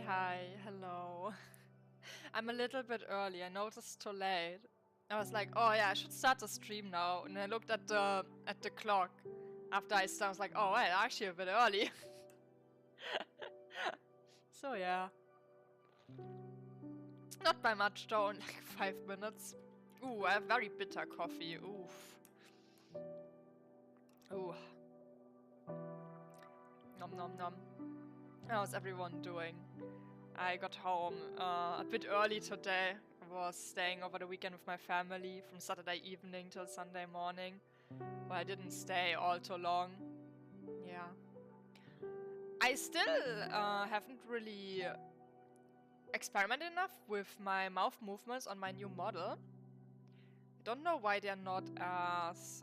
Hi, hello. I'm a little bit early. I noticed too late. I was like, oh yeah, I should start the stream now. And I looked at the clock after I started. I was like, oh, well, actually a bit early. So yeah, not by much though, in like 5 minutes. Ooh, I have very bitter coffee. Oof. Ooh. Nom nom nom. How's everyone doing? I got home a bit early today. I was staying over the weekend with my family from Saturday evening till Sunday morning. But I didn't stay all too long. Yeah. I still haven't really experimented enough with my mouth movements on my new model. I don't know why they're not as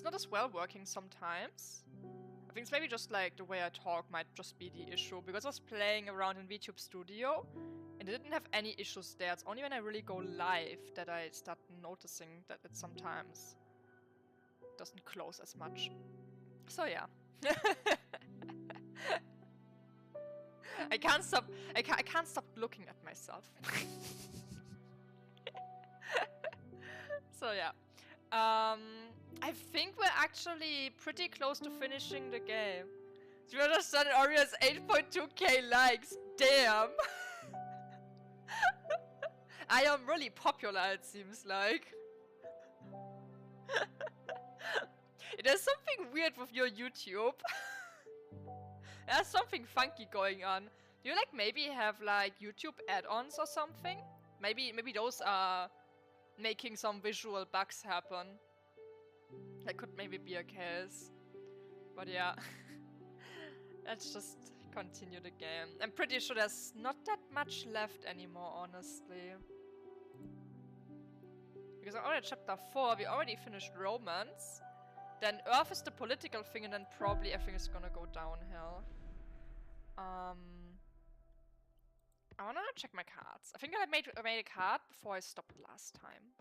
not as well working sometimes. I think it's maybe just like the way I talk might just be the issue, because I was playing around in VTube Studio and I didn't have any issues there. It's only when I really go live that I start noticing that it sometimes doesn't close as much. So yeah. I can't stop looking at myself. So yeah. I think we're actually pretty close to finishing the game. Do you understand? It already has 8.2k likes. Damn. I am really popular, it seems like. There's something weird with your YouTube. There's something funky going on. Do you like maybe have like YouTube add-ons or something? Maybe those are making some visual bugs happen. That could maybe be a case. But yeah. Let's just continue the game. I'm pretty sure there's not that much left anymore, honestly. Because I'm already at chapter 4, we already finished Romance. Then Earth is the political thing, and then probably everything is gonna go downhill. I wanna check my cards. I think I made a card before I stopped last time.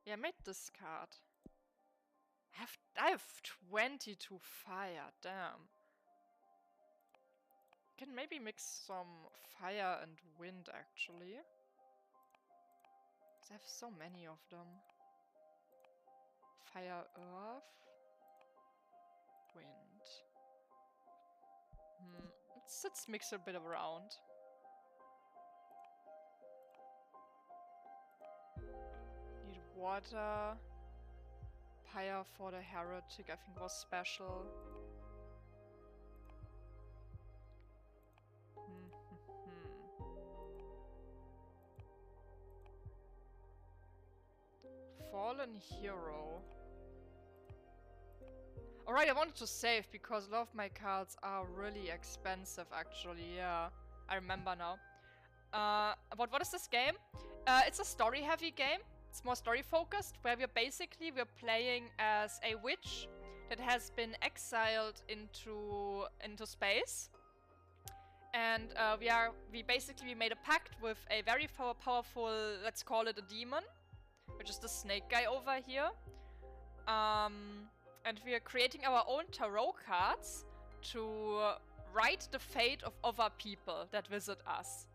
Yeah, I made this card. I have 22 fire, damn. Can maybe mix some fire and wind, actually. 'Cause I have so many of them. Fire, earth, wind. Let's mix a bit around. Need water. Fire for the heretic, I think, was special. Fallen hero. Alright, I wanted to save because a lot of my cards are really expensive, actually. Yeah, I remember now. But what is this game? It's a story-heavy game. It's more story-focused, where we're playing as a witch that has been exiled into space. And we basically made a pact with a very powerful, let's call it a demon, which is the snake guy over here. And we are creating our own tarot cards to write the fate of other people that visit us.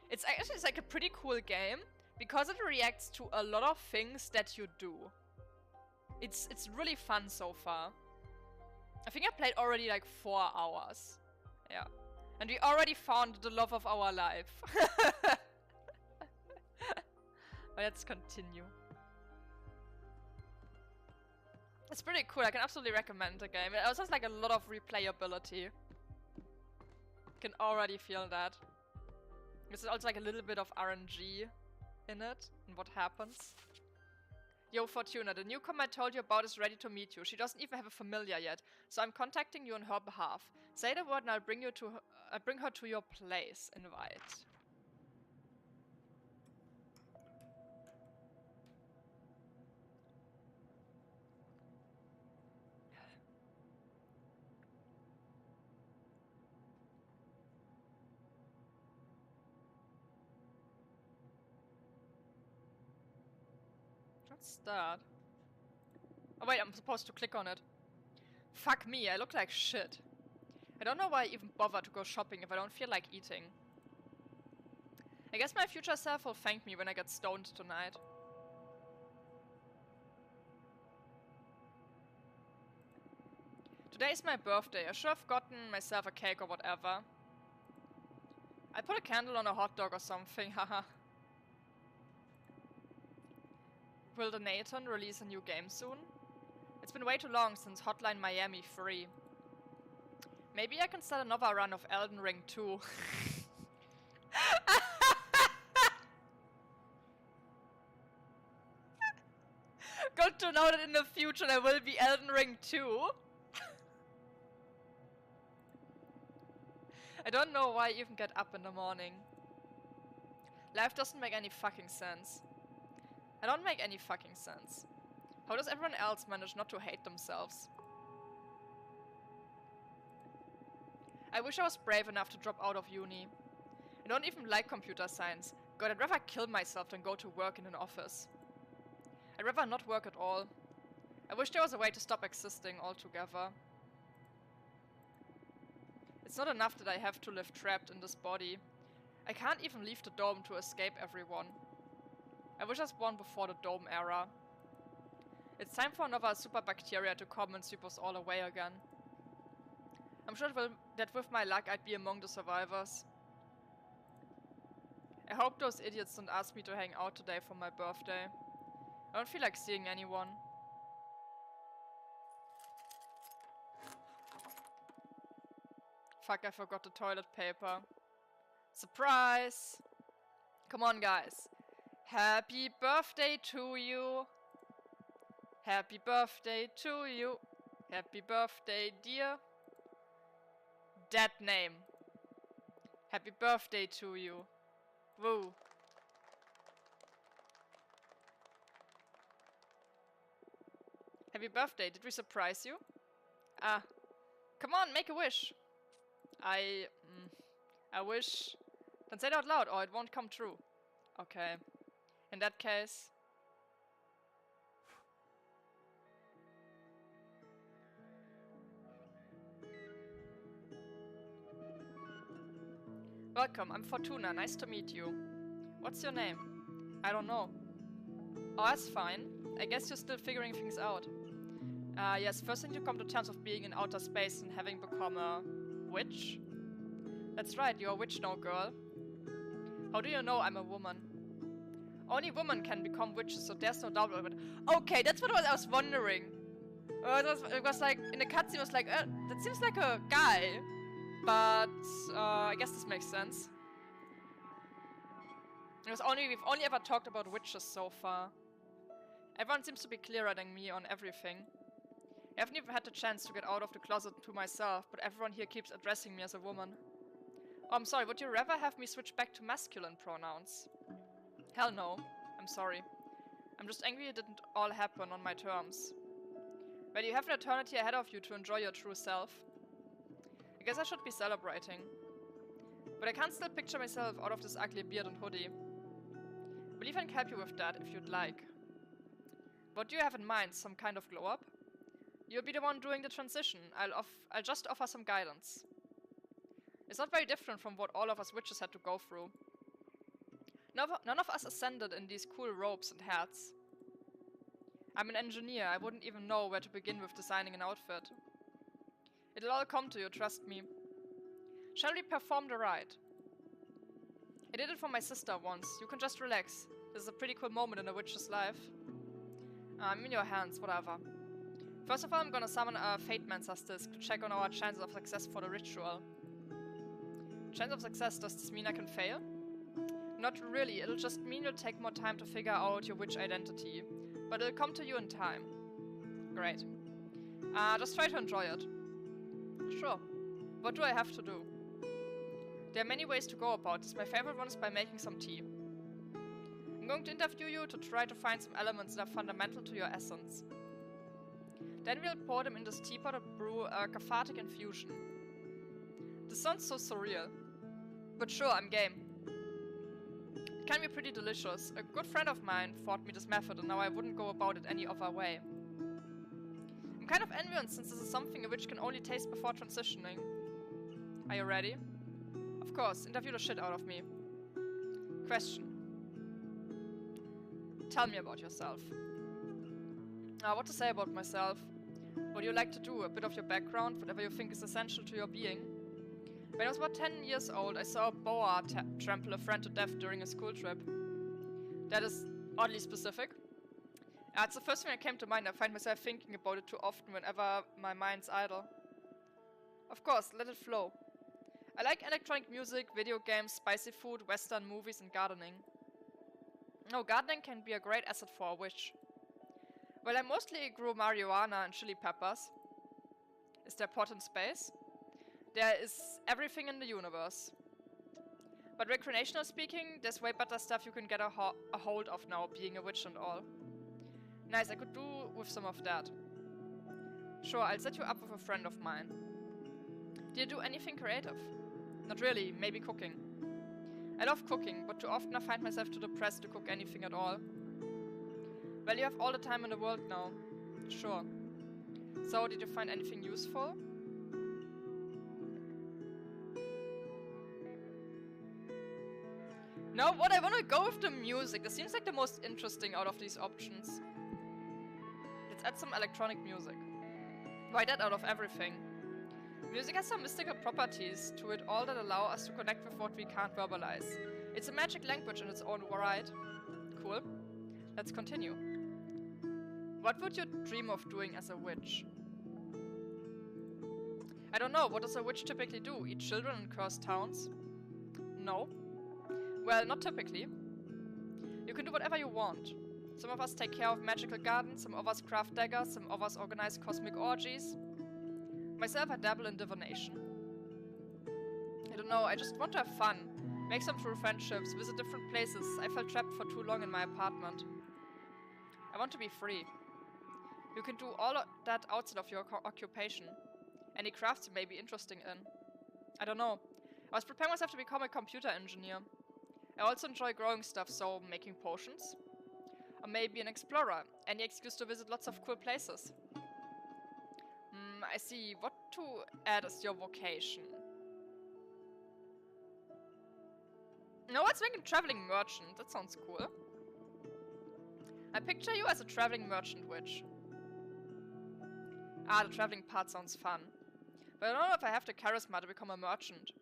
It's actually like a pretty cool game because it reacts to a lot of things that you do. It's really fun so far. I think I played already like 4 hours. Yeah. And we already found the love of our life. Let's continue. It's pretty cool. I can absolutely recommend the game. It also has like a lot of replayability. Can already feel that. There's also like a little bit of RNG in it and what happens. Yo, Fortuna, the newcomer I told you about is ready to meet you. She doesn't even have a familiar yet, so I'm contacting you on her behalf. Say the word and I'll bring her to your place. Invite. What's that? Oh wait, I'm supposed to click on it. Fuck me, I look like shit. I don't know why I even bother to go shopping if I don't feel like eating. I guess my future self will thank me when I get stoned tonight. Today's my birthday. I should have gotten myself a cake or whatever. I put a candle on a hot dog or something, haha. Will the Nathan release a new game soon? It's been way too long since Hotline Miami 3. Maybe I can start another run of Elden Ring 2. Good to know that in the future there will be Elden Ring 2. I don't know why I even get up in the morning. Life doesn't make any fucking sense. I don't make any fucking sense. How does everyone else manage not to hate themselves? I wish I was brave enough to drop out of uni. I don't even like computer science. God, I'd rather kill myself than go to work in an office. I'd rather not work at all. I wish there was a way to stop existing altogether. It's not enough that I have to live trapped in this body. I can't even leave the dome to escape everyone. I wish I was born before the dome era. It's time for another super bacteria to come and sweep us all away again. I'm sure that with my luck I'd be among the survivors. I hope those idiots don't ask me to hang out today for my birthday. I don't feel like seeing anyone. Fuck, I forgot the toilet paper. Surprise! Come on, guys. Happy birthday to you. Happy birthday to you. Happy birthday, dear. That name. Happy birthday to you. Woo. Happy birthday. Did we surprise you? Ah. Come on, make a wish. I wish. Then say it out loud or it won't come true. Okay. In that case. Welcome, I'm Fortuna. Nice to meet you. What's your name? I don't know. Oh, that's fine. I guess you're still figuring things out. Yes, first I need to come to terms of being in outer space and having become a witch. That's right, you're a witch now, girl. How do you know I'm a woman? Only women can become witches, so there's no doubt about it. Okay, that's what I was wondering. It was like, in the cutscene it was like, that seems like a guy. But, I guess this makes sense. We've only ever talked about witches so far. Everyone seems to be clearer than me on everything. I haven't even had the chance to get out of the closet to myself, but everyone here keeps addressing me as a woman. Oh, I'm sorry, would you rather have me switch back to masculine pronouns? Hell no. I'm sorry. I'm just angry it didn't all happen on my terms. Well, you have an eternity ahead of you to enjoy your true self. I guess I should be celebrating. But I can't still picture myself out of this ugly beard and hoodie. I believe I can help you with that if you'd like. What do you have in mind? Some kind of glow up? You'll be the one doing the transition. I'll just offer some guidance. It's not very different from what all of us witches had to go through. None of us ascended in these cool robes and hats. I'm an engineer. I wouldn't even know where to begin with designing an outfit. It'll all come to you, trust me. Shall we perform the rite? I did it for my sister once. You can just relax. This is a pretty cool moment in a witch's life. I'm in your hands, whatever. First of all, I'm gonna summon a Fate Mancer's disc to check on our chances of success for the ritual. Chance of success, does this mean I can fail? Not really, it'll just mean you'll take more time to figure out your witch identity. But it'll come to you in time. Great. Just try to enjoy it. Sure. What do I have to do? There are many ways to go about this. My favorite one is by making some tea. I'm going to interview you to try to find some elements that are fundamental to your essence. Then we'll pour them in this teapot and brew a cathartic infusion. This sounds so surreal. But sure, I'm game. It can be pretty delicious. A good friend of mine taught me this method and now I wouldn't go about it any other way. I'm kind of envious since this is something a witch can only taste before transitioning. Are you ready? Of course, interview the shit out of me. Question. Tell me about yourself. What to say about myself? What do you like to do? A bit of your background, whatever you think is essential to your being. When I was about 10 years old, I saw a boa trample a friend to death during a school trip. That is oddly specific. It's the first thing that came to mind. I find myself thinking about it too often whenever my mind's idle. Of course, let it flow. I like electronic music, video games, spicy food, western movies, and gardening. No, gardening can be a great asset for a witch. Well, I mostly grew marijuana and chili peppers. Is there pot in space? There is everything in the universe. But recreational speaking, there's way better stuff you can get a hold of now, being a witch and all. Nice, I could do with some of that. Sure, I'll set you up with a friend of mine. Do you do anything creative? Not really, maybe cooking. I love cooking, but too often I find myself too depressed to cook anything at all. Well, you have all the time in the world now. Sure. So, did you find anything useful? No, what? I want to go with the music. This seems like the most interesting out of these options. Let's add some electronic music. Why that out of everything? Music has some mystical properties to it all that allow us to connect with what we can't verbalize. It's a magic language in its own right. Cool. Let's continue. What would you dream of doing as a witch? I don't know. What does a witch typically do? Eat children and curse towns? No. Well, not typically. You can do whatever you want. Some of us take care of magical gardens, some of us craft daggers, some of us organize cosmic orgies. Myself, I dabble in divination. I don't know, I just want to have fun. Make some true friendships, visit different places. I felt trapped for too long in my apartment. I want to be free. You can do all of that outside of your occupation. Any crafts you may be interested in. I don't know. I was preparing myself to become a computer engineer. I also enjoy growing stuff, so making potions. Or maybe an explorer. Any excuse to visit lots of cool places. I see. What to add as your vocation? No, let's make a traveling merchant. That sounds cool. I picture you as a traveling merchant witch. Ah, the traveling part sounds fun. But I don't know if I have the charisma to become a merchant.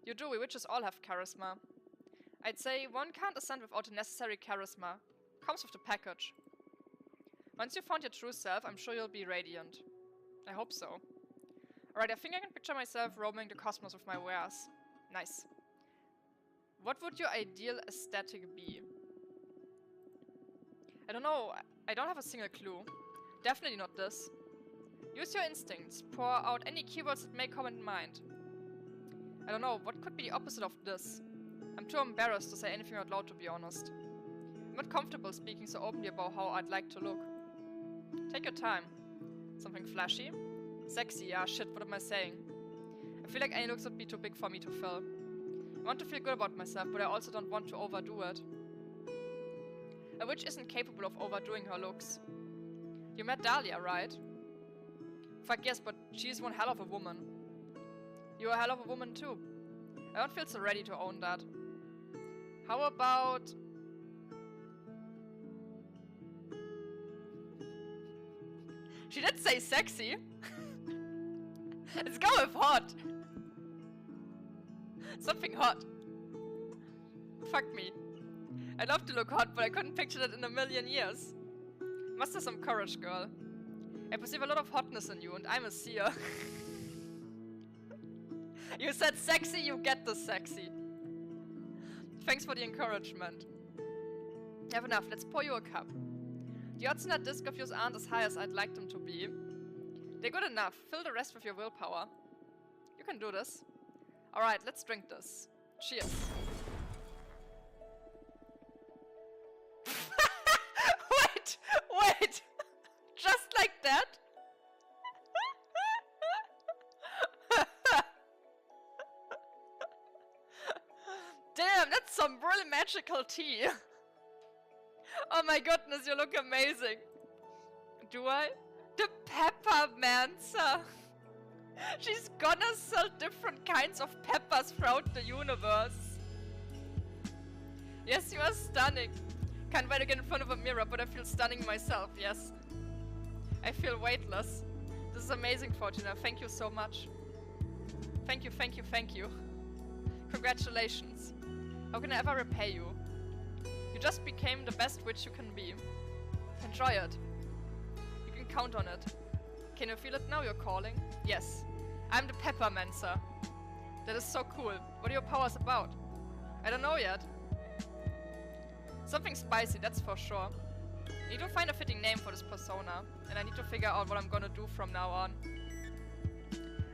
You do, we witches all have charisma. I'd say one can't ascend without the necessary charisma. Comes with the package. Once you found your true self, I'm sure you'll be radiant. I hope so. Alright, I think I can picture myself roaming the cosmos with my wares. Nice. What would your ideal aesthetic be? I don't know. I don't have a single clue. Definitely not this. Use your instincts. Pour out any keywords that may come in mind. I don't know. What could be the opposite of this? I'm too embarrassed to say anything out loud, to be honest. I'm not comfortable speaking so openly about how I'd like to look. Take your time. Something flashy? Sexy, ah shit, what am I saying? I feel like any looks would be too big for me to fill. I want to feel good about myself, but I also don't want to overdo it. A witch isn't capable of overdoing her looks. You met Dahlia, right? Fuck yes, but she's one hell of a woman. You're a hell of a woman too. I don't feel so ready to own that. How about... She did say sexy. Let's go with hot. Something hot. Fuck me. I'd love to look hot, but I couldn't picture that in a million years. Must have some courage, girl. I perceive a lot of hotness in you, and I'm a seer. You said sexy, you get the sexy. Thanks for the encouragement. You have enough, let's pour you a cup. The odds on that disc of yours aren't as high as I'd like them to be. They're good enough. Fill the rest with your willpower. You can do this. Alright, let's drink this. Cheers. Wait! Just like that? Damn, that's some really magical tea. Oh my goodness, you look amazing. Do I? The Peppermancer. She's gonna sell different kinds of peppers throughout the universe. Yes, you are stunning. Can't wait to get in front of a mirror, but I feel stunning myself, yes. I feel weightless. This is amazing, Fortuna. Thank you so much. Thank you, thank you, thank you. Congratulations. How can I ever repay you? You just became the best witch you can be. Enjoy it. You can count on it. Can you feel it now, you're calling? Yes. I'm the Peppermancer. That is so cool. What are your powers about? I don't know yet. Something spicy, that's for sure. I need to find a fitting name for this persona. And I need to figure out what I'm gonna do from now on.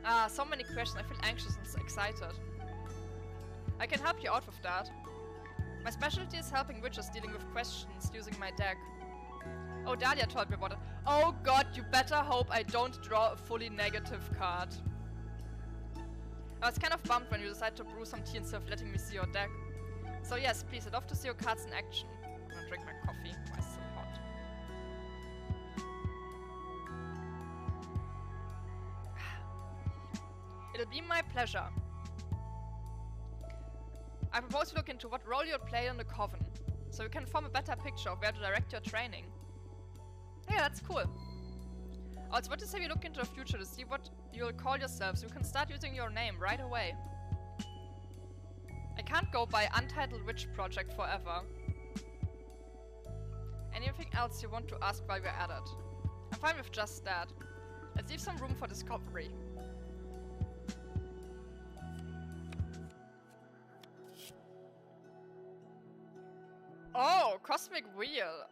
Ah, so many questions. I feel anxious and excited. I can help you out with that. My specialty is helping witches dealing with questions using my deck. Oh, Dahlia told me about it. Oh god, you better hope I don't draw a fully negative card. I was kind of bummed when you decided to brew some tea instead of letting me see your deck. So yes, please, I'd love to see your cards in action. I'm gonna drink my coffee. Why is it so hot? It'll be my pleasure. I propose you look into what role you'll play in the Coven, so you can form a better picture of where to direct your training. Yeah, that's cool. Also, what to say we look into the future to see what you'll call yourself, so you can start using your name right away. I can't go by Untitled Witch Project forever. Anything else you want to ask while we're at it? I'm fine with just that. Let's leave some room for discovery. Oh, Cosmic Wheel.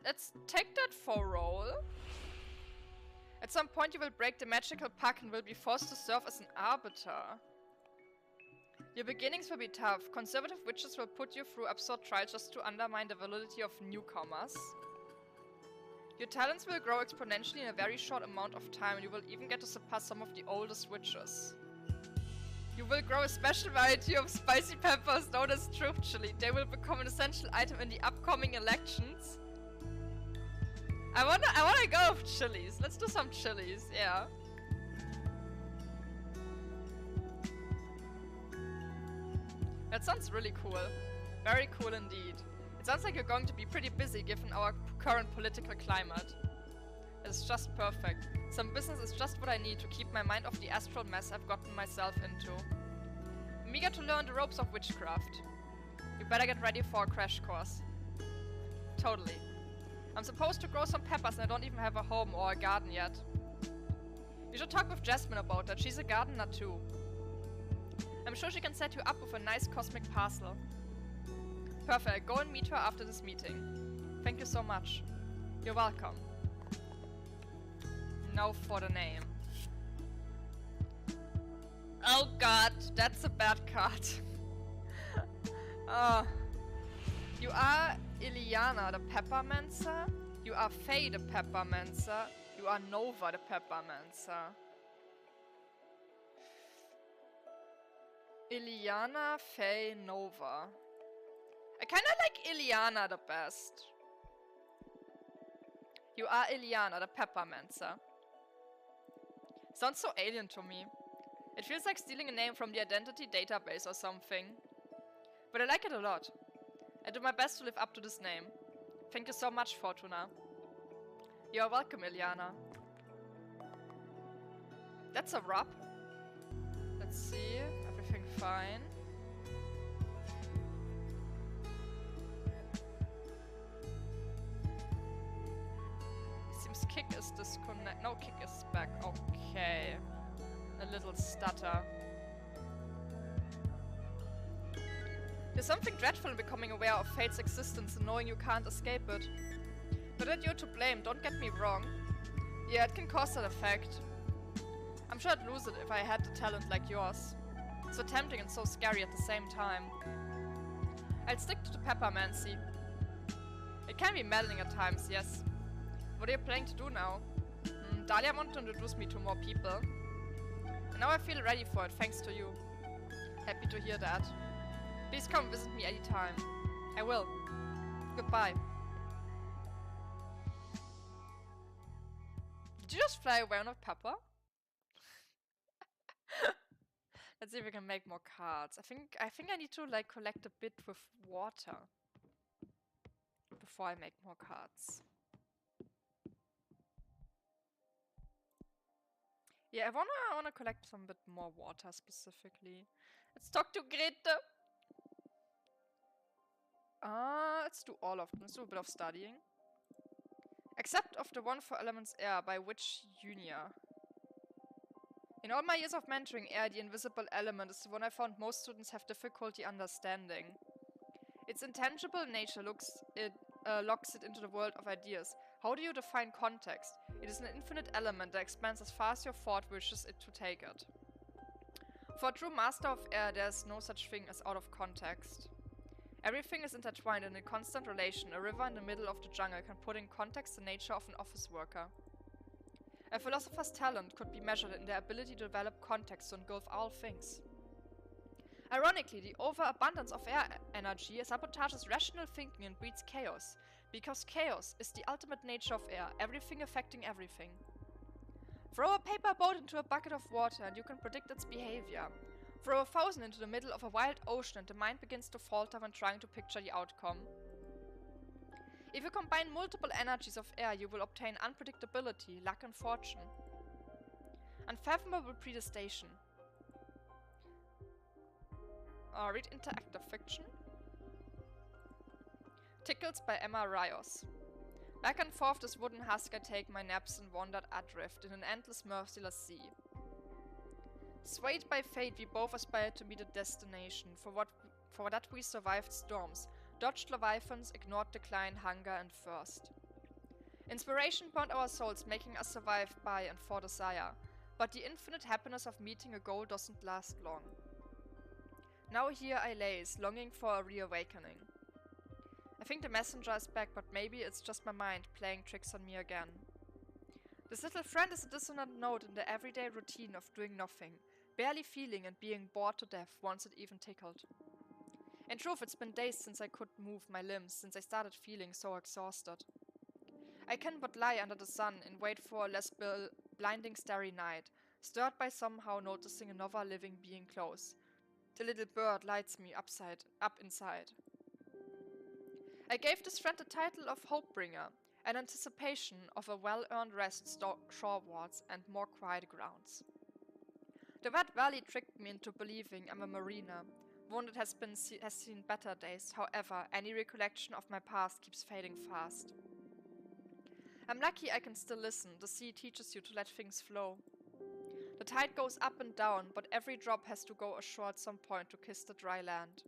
Let's take that for a roll. At some point you will break the magical pact and will be forced to serve as an arbiter. Your beginnings will be tough. Conservative witches will put you through absurd trials just to undermine the validity of newcomers. Your talents will grow exponentially in a very short amount of time, and you will even get to surpass some of the oldest witches. You will grow a special variety of spicy peppers known as truth chili. They will become an essential item in the upcoming elections. I wanna go with chilies. Let's do some chilies, yeah. That sounds really cool. Very cool indeed. It sounds like you're going to be pretty busy given our current political climate. It's just perfect. Some business is just what I need to keep my mind off the astral mess I've gotten myself into. I'm eager to learn the ropes of witchcraft. You better get ready for a crash course. Totally. I'm supposed to grow some peppers and I don't even have a home or a garden yet. You should talk with Jasmine about that. She's a gardener too. I'm sure she can set you up with a nice cosmic parcel. Perfect. Go and meet her after this meeting. Thank you so much. You're welcome. Now for the name. Oh god, that's a bad card. You are Iliana the Peppermancer. You are Faye the Peppermancer. You are Nova the Peppermancer. Iliana, Faye, Nova. I kinda like Iliana the best. You are Iliana the Peppermancer. Sounds so alien to me. It feels like stealing a name from the identity database or something. But I like it a lot. I do my best to live up to this name. Thank you so much, Fortuna. You are welcome, Iliana. That's a rub. Let's see. Everything fine. Seems Kick is disconnect. No, Kick is back. Okay. A little stutter. There's something dreadful in becoming aware of fate's existence and knowing you can't escape it. Not that you're to blame, don't get me wrong. Yeah, it can cause that effect. I'm sure I'd lose it if I had the talent like yours. So tempting and so scary at the same time. I'll stick to the peppermancy. It can be maddening at times, yes. What are you planning to do now? Dahlia wanted to introduce me to more people. And now I feel ready for it, thanks to you. Happy to hear that. Please come visit me anytime. I will. Goodbye. Did you just fly away on a pepper? Let's see if we can make more cards. I think I need to like collect a bit with water. before I make more cards. Yeah, I wanna collect some bit more water specifically. Let's talk to Grete. Let's do all of them. Let's do a bit of studying. Except of the one for elements air, by which Unia. In all my years of mentoring air, the invisible element is the one I found most students have difficulty understanding. Its intangible nature locks it into the world of ideas. How do you define context? It is an infinite element that expands as far as your thought wishes it to take it. For a true master of air, there is no such thing as out of context. Everything is intertwined in a constant relation. A river in the middle of the jungle can put in context the nature of an office worker. A philosopher's talent could be measured in their ability to develop context to engulf all things. Ironically, the overabundance of air energy sabotages rational thinking and breeds chaos, because chaos is the ultimate nature of air, everything affecting everything. Throw a paper boat into a bucket of water and you can predict its behavior. Throw 1,000 into the middle of a wild ocean and the mind begins to falter when trying to picture the outcome. If you combine multiple energies of air, you will obtain unpredictability, luck and fortune. Unfathomable predestination. Read interactive fiction. Tickles by Emma Rios. Back and forth this wooden husk I take my naps and wandered adrift in an endless merciless sea. Swayed by fate, we both aspired to meet a destination. For that we survived storms, dodged leviathans, ignored decline, hunger and thirst. Inspiration bound our souls, making us survive by and for desire. But the infinite happiness of meeting a goal doesn't last long. Now here I lays, longing for a reawakening. I think the messenger is back, but maybe it's just my mind playing tricks on me again. This little friend is a dissonant note in the everyday routine of doing nothing, barely feeling and being bored to death once it even tickled. In truth, it's been days since I could move my limbs, since I started feeling so exhausted. I can but lie under the sun and wait for a less blinding starry night, stirred by somehow noticing another living being close. The little bird lights me up inside. I gave this friend the title of Hopebringer, an anticipation of a well-earned rest shorewards and more quiet grounds. The wet valley tricked me into believing I'm a mariner, one that has seen better days. However, any recollection of my past keeps fading fast. I'm lucky I can still listen. The sea teaches you to let things flow. The tide goes up and down, but every drop has to go ashore at some point to kiss the dry land.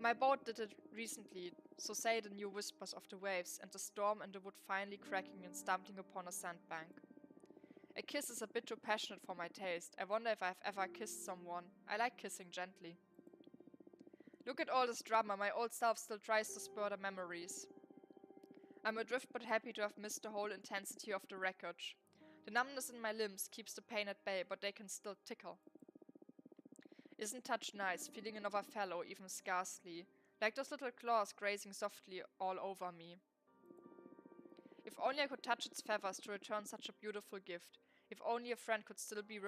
My boat did it recently, so say the new whispers of the waves and the storm and the wood finally cracking and stumbling upon a sandbank. A kiss is a bit too passionate for my taste. I wonder if I've ever kissed someone. I like kissing gently. Look at all this drama. My old self still tries to spur the memories. I'm adrift but happy to have missed the whole intensity of the wreckage. The numbness in my limbs keeps the pain at bay, but they can still tickle. Isn't touch nice, feeling another fellow, even scarcely, like those little claws grazing softly all over me. If only I could touch its feathers to return such a beautiful gift. If only a friend could still be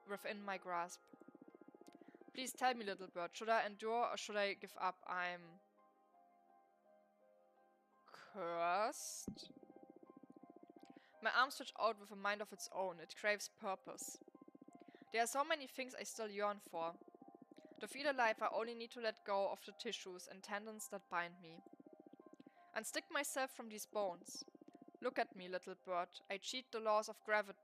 within my grasp. Please tell me, little bird, should I endure or should I give up? I'm cursed? My arms stretch out with a mind of its own. It craves purpose. There are so many things I still yearn for. To feel alive, I only need to let go of the tissues and tendons that bind me. Unstick myself from these bones. Look at me, little bird. I cheat the laws of gravity.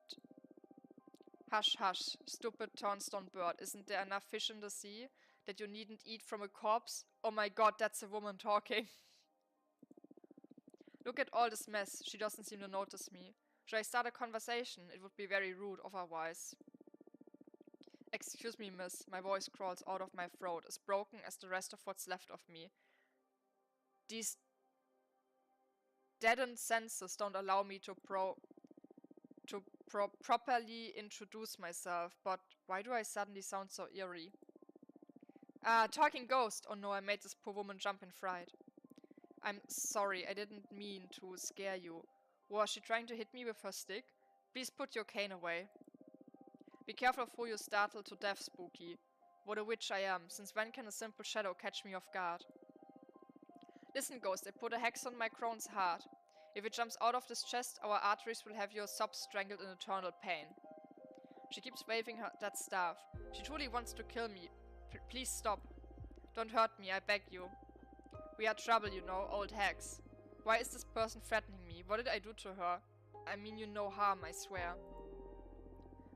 Hush, hush, stupid turnstone bird. Isn't there enough fish in the sea that you needn't eat from a corpse? Oh my god, that's a woman talking. Look at all this mess. She doesn't seem to notice me. Should I start a conversation? It would be very rude otherwise. Excuse me, miss. My voice crawls out of my throat, as broken as the rest of what's left of me. These deadened senses don't allow me to properly introduce myself, but why do I suddenly sound so eerie? Talking ghost! Oh no, I made this poor woman jump in fright. I'm sorry, I didn't mean to scare you. Was she trying to hit me with her stick? Please put your cane away. Be careful of who you startle to death, Spooky. What a witch I am. Since when can a simple shadow catch me off guard? Listen, Ghost, I put a hex on my crone's heart. If it jumps out of this chest, our arteries will have your sobs strangled in eternal pain. She keeps waving that staff. She truly wants to kill me. Please stop. Don't hurt me, I beg you. We are trouble, you know, old hags. Why is this person threatening me? What did I do to her? I mean you no harm, I swear.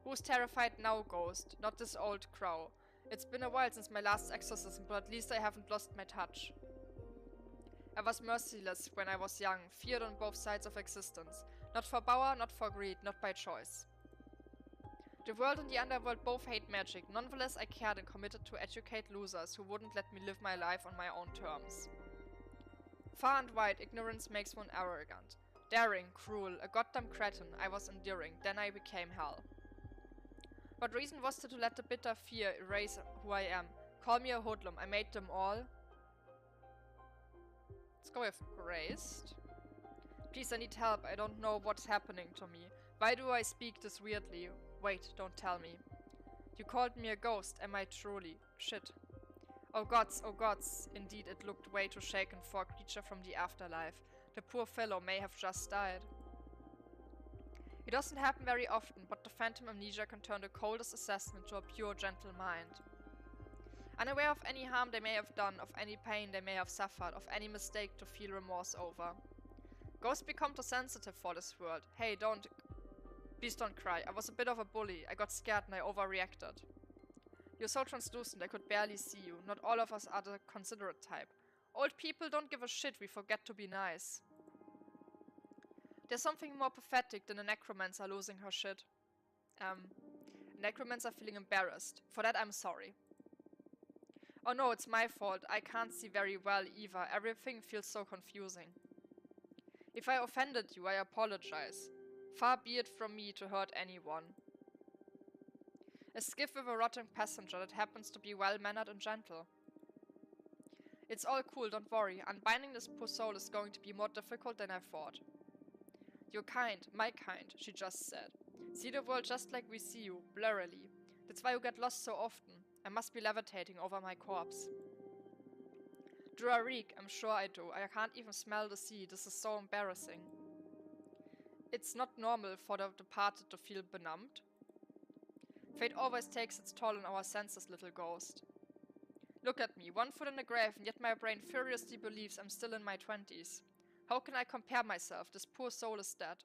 Who's terrified now, Ghost? Not this old crow. It's been a while since my last exorcism, but at least I haven't lost my touch. I was merciless when I was young, feared on both sides of existence. Not for power, not for greed, not by choice. The world and the underworld both hate magic. Nonetheless, I cared and committed to educate losers who wouldn't let me live my life on my own terms. Far and wide, ignorance makes one arrogant. Daring, cruel, a goddamn cretin, I was enduring. Then I became hell. What reason was there to let the bitter fear erase who I am? Call me a hoodlum, I made them all. Let's go with raised. Please, I need help, I don't know what's happening to me. Why do I speak this weirdly? Wait, don't tell me. You called me a ghost, am I truly? Shit. Oh gods, indeed it looked way too shaken for a creature from the afterlife. The poor fellow may have just died. It doesn't happen very often, but the phantom amnesia can turn the coldest assassin into a pure, gentle mind. Unaware of any harm they may have done, of any pain they may have suffered, of any mistake to feel remorse over. Ghosts become too sensitive for this world. Hey, please don't cry. I was a bit of a bully. I got scared and I overreacted. You're so translucent, I could barely see you. Not all of us are the considerate type. Old people don't give a shit, we forget to be nice. There's something more pathetic than a necromancer losing her shit. Necromancer feeling embarrassed. For that I'm sorry. Oh no, it's my fault. I can't see very well either. Everything feels so confusing. If I offended you, I apologize. Far be it from me to hurt anyone. A skiff with a rotting passenger that happens to be well-mannered and gentle. It's all cool, don't worry. Unbinding this poor soul is going to be more difficult than I thought. You're kind, my kind, she just said. See the world just like we see you, blurrily. That's why you get lost so often. I must be levitating over my corpse. Do I reek? I'm sure I do. I can't even smell the sea. This is so embarrassing. It's not normal for the departed to feel benumbed. Fate always takes its toll on our senses, little ghost. Look at me, 1 foot in the grave, and yet my brain furiously believes I'm still in my 20s. How can I compare myself? This poor soul is dead.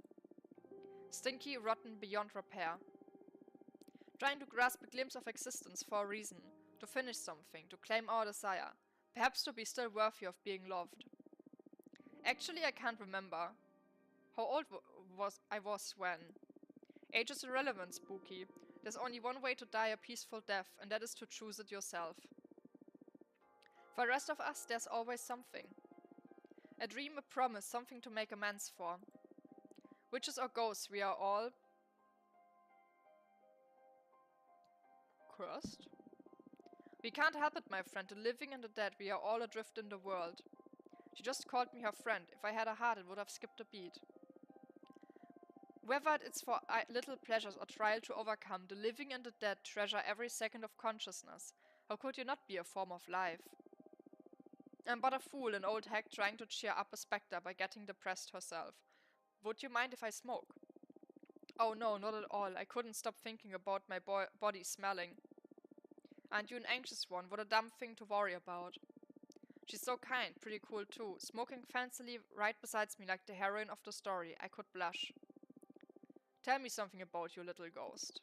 Stinky, rotten, beyond repair. Trying to grasp a glimpse of existence for a reason, to finish something, to claim our desire, perhaps to be still worthy of being loved. Actually, I can't remember. How old I was when? Age is irrelevant, Spooky. There's only one way to die a peaceful death, and that is to choose it yourself. For the rest of us, there's always something. A dream, a promise, something to make amends for. Witches or ghosts, we are all cursed. We can't help it, my friend. The living and the dead, we are all adrift in the world. She just called me her friend. If I had a heart, it would have skipped a beat. Whether it's for little pleasures or trial to overcome, the living and the dead treasure every second of consciousness. How could you not be a form of life? I'm but a fool, an old hag trying to cheer up a spectre by getting depressed herself. Would you mind if I smoke? Oh no, not at all. I couldn't stop thinking about my body smelling. Aren't you an anxious one? What a dumb thing to worry about. She's so kind, pretty cool too, smoking fancily right beside me like the heroine of the story. I could blush. Tell me something about you, little ghost.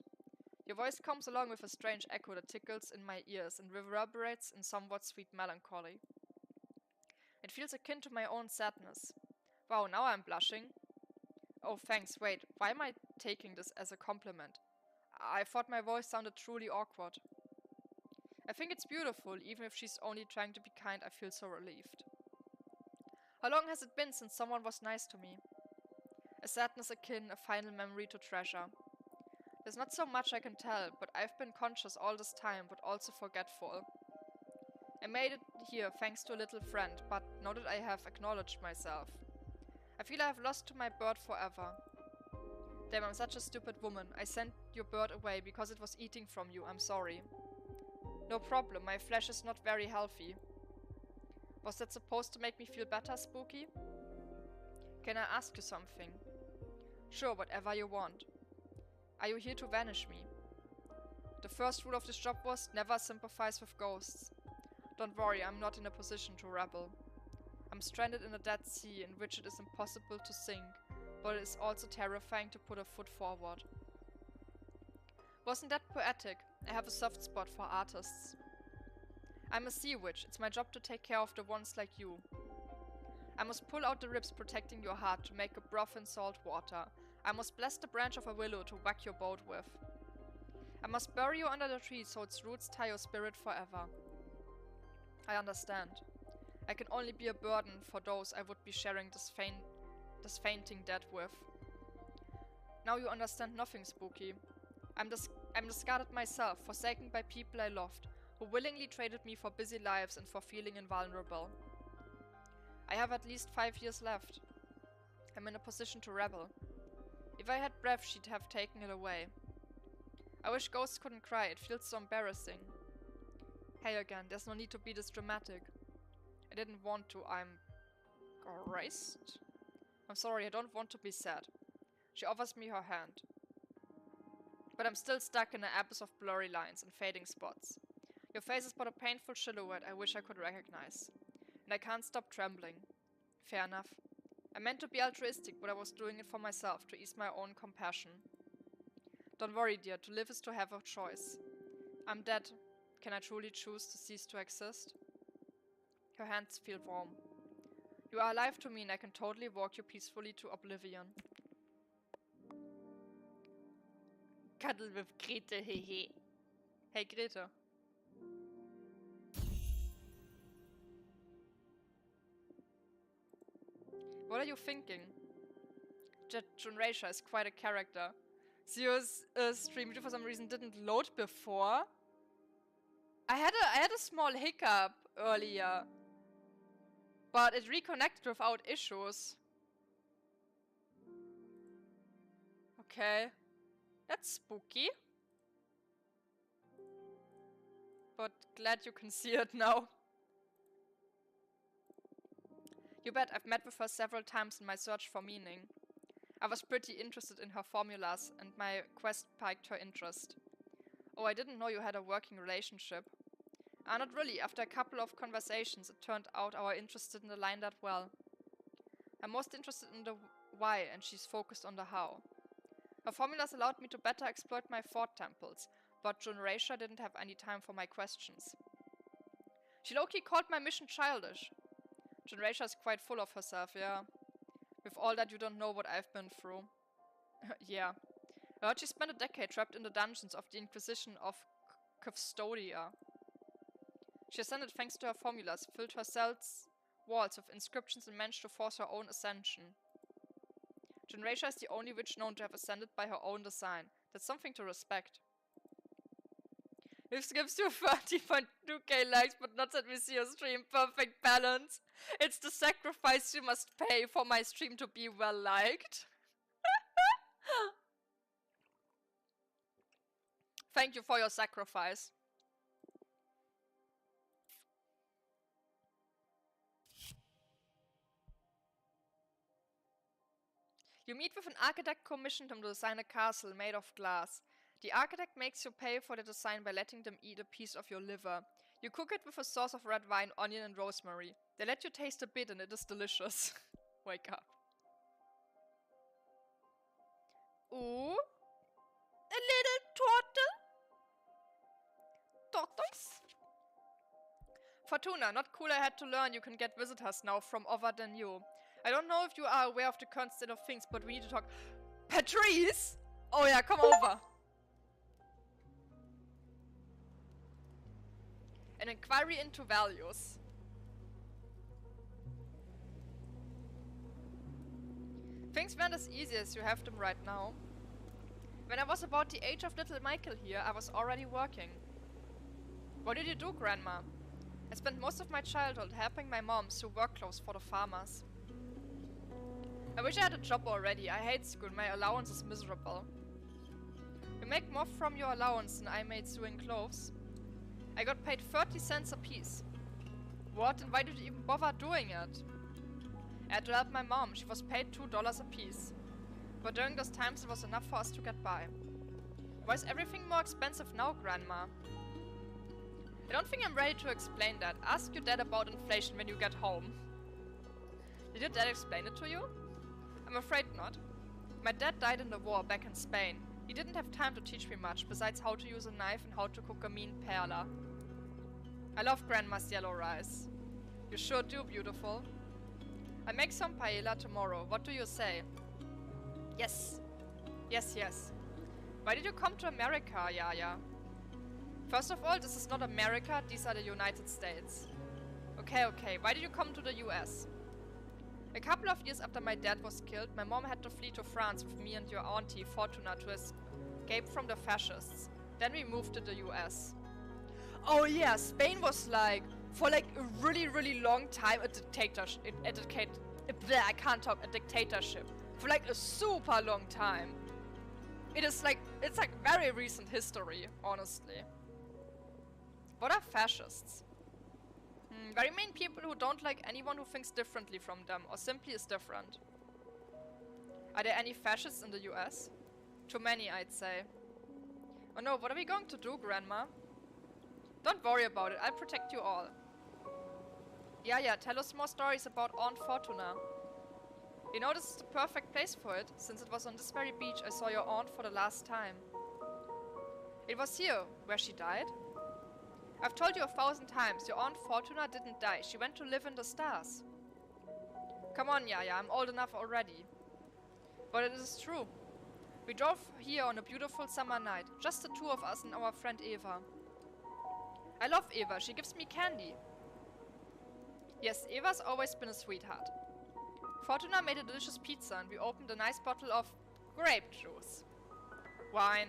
Your voice comes along with a strange echo that tickles in my ears and reverberates in somewhat sweet melancholy. It feels akin to my own sadness. Wow, now I'm blushing. Oh, thanks, wait, why am I taking this as a compliment? I thought my voice sounded truly awkward. I think it's beautiful, even if she's only trying to be kind, I feel so relieved. How long has it been since someone was nice to me? A sadness akin, a final memory to treasure. There's not so much I can tell, but I've been conscious all this time, but also forgetful. I made it here thanks to a little friend, but now that I have acknowledged myself, I feel I have lost to my bird forever. Damn, I'm such a stupid woman. I sent your bird away because it was eating from you. I'm sorry. No problem, my flesh is not very healthy. Was that supposed to make me feel better, Spooky? Can I ask you something? Sure, whatever you want. Are you here to vanish me? The first rule of this job was never sympathize with ghosts. Don't worry, I'm not in a position to rebel. I'm stranded in a dead sea in which it is impossible to sink, but it is also terrifying to put a foot forward. Wasn't that poetic? I have a soft spot for artists. I'm a sea witch. It's my job to take care of the ones like you. I must pull out the ribs protecting your heart to make a broth in salt water. I must bless the branch of a willow to whack your boat with. I must bury you under the tree so its roots tie your spirit forever. I understand. I can only be a burden for those I would be sharing this fainting death with. Now you understand nothing, Spooky. I'm discarded myself, forsaken by people I loved, who willingly traded me for busy lives and for feeling invulnerable. I have at least 5 years left. I'm in a position to rebel. If I had breath, she'd have taken it away. I wish ghosts couldn't cry, it feels so embarrassing. Hey again, there's no need to be this dramatic. I didn't want to, I'm... Christ? I'm sorry, I don't want to be sad. She offers me her hand. But I'm still stuck in an abyss of blurry lines and fading spots. Your face is but a painful silhouette I wish I could recognize. And I can't stop trembling. Fair enough. I meant to be altruistic, but I was doing it for myself, to ease my own compassion. Don't worry, dear, to live is to have a choice. I'm dead. Can I truly choose to cease to exist? Her hands feel warm. You are alive to me and I can totally walk you peacefully to oblivion. Cuddle with Grete, hehe. Hey Grete. What are you thinking? Junreisha is quite a character. Zio's stream for some reason didn't load before. I had a small hiccup earlier, but it reconnected without issues. Okay, that's spooky. But glad you can see it now. You bet, I've met with her several times in my search for meaning. I was pretty interested in her formulas, and my quest piqued her interest. Oh, I didn't know you had a working relationship. Not really. After a couple of conversations, it turned out our interests didn't align that well. I'm most interested in the why, and she's focused on the how. Her formulas allowed me to better exploit my thought temples, but Junreisha didn't have any time for my questions. She low-key called my mission childish. Junreisha is quite full of herself, yeah. With all that, you don't know what I've been through. Yeah. I heard she spent a decade trapped in the dungeons of the Inquisition of Custodia. She ascended thanks to her formulas, filled her cell's walls with inscriptions and managed to force her own ascension. Junreisha is the only witch known to have ascended by her own design. That's something to respect. This gives you 30.2k likes, but not that we see your stream. Perfect balance. It's the sacrifice you must pay for my stream to be well liked. Thank you for your sacrifice. You meet with an architect commissioned him to design a castle made of glass. The architect makes you pay for the design by letting them eat a piece of your liver. You cook it with a sauce of red wine, onion and rosemary. They let you taste a bit and it is delicious. Wake up. Ooh. A little turtle. Tortoise. Fortuna, not cool. I had to learn you can get visitors now from other than you. I don't know if you are aware of the current state of things, but we need to talk. Patrice! Oh yeah, come over. An inquiry into values. Things weren't as easy as you have them right now. When I was about the age of little Michael here, I was already working. What did you do, Grandma? I spent most of my childhood helping my mom sew work clothes for the farmers. I wish I had a job already. I hate school. My allowance is miserable. You make more from your allowance than I made sewing clothes. I got paid 30 cents a piece. What? And why did you even bother doing it? I had to help my mom. She was paid $2 apiece. But during those times it was enough for us to get by. Why is everything more expensive now, Grandma? I don't think I'm ready to explain that. Ask your dad about inflation when you get home. Did your dad explain it to you? I'm afraid not. My dad died in the war back in Spain. He didn't have time to teach me much, besides how to use a knife and how to cook a mean perla. I love Grandma's yellow rice. You sure do, beautiful. I'll make some paella tomorrow. What do you say? Yes. Yes, yes. Why did you come to America, Yaya? First of all, this is not America, these are the United States. Okay, okay. Why did you come to the US? A couple of years after my dad was killed, my mom had to flee to France with me and your auntie, Fortuna, to escape from the fascists. Then we moved to the US. Oh yeah, Spain was like, for like a really, really long time, a dictatorship. I can't talk, a dictatorship. For like a super long time. It's like very recent history, honestly. What are fascists? Very mean people who don't like anyone who thinks differently from them or simply is different. Are there any fascists in the US? Too many, I'd say. Oh no, what are we going to do, Grandma? Don't worry about it, I'll protect you all. Yeah, tell us more stories about Aunt Fortuna. You know, this is the perfect place for it, since it was on this very beach I saw your aunt for the last time. It was here, where she died? I've told you 1,000 times, your Aunt Fortuna didn't die, she went to live in the stars. Come on, Yaya, I'm old enough already. But it is true. We drove here on a beautiful summer night, just the two of us and our friend Eva. I love Eva, she gives me candy. Yes, Eva's always been a sweetheart. Fortuna made a delicious pizza and we opened a nice bottle of grape juice. Wine.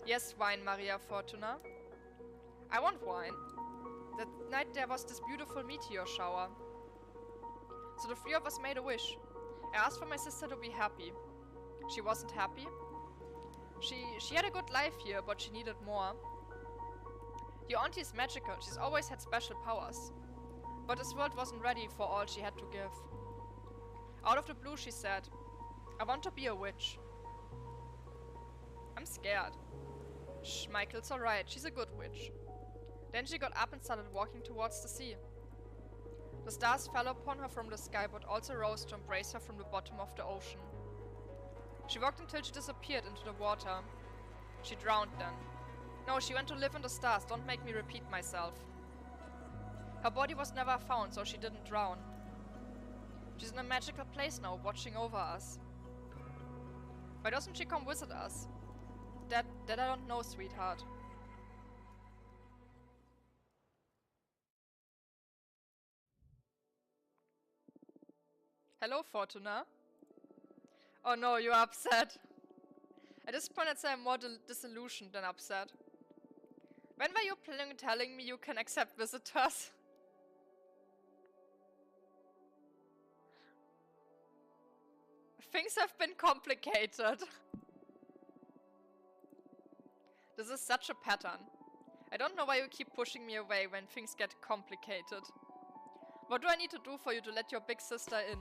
Yes, wine, Maria Fortuna. I want wine. That night there was this beautiful meteor shower. So the three of us made a wish. I asked for my sister to be happy. She wasn't happy. She had a good life here, but she needed more. Your auntie is magical, she's always had special powers. But this world wasn't ready for all she had to give. Out of the blue she said, I want to be a witch. I'm scared. Shh, Michael's alright, she's a good witch. Then she got up and started walking towards the sea. The stars fell upon her from the sky, but also rose to embrace her from the bottom of the ocean. She walked until she disappeared into the water. She drowned then. No, she went to live in the stars, don't make me repeat myself. Her body was never found, so she didn't drown. She's in a magical place now, watching over us. Why doesn't she come visit us? That I don't know, sweetheart. Hello, Fortuna. Oh no, you're upset. At this point I'd say I'm more disillusioned than upset. When were you telling me you can accept visitors? Things have been complicated. This is such a pattern. I don't know why you keep pushing me away when things get complicated. What do I need to do for you to let your big sister in?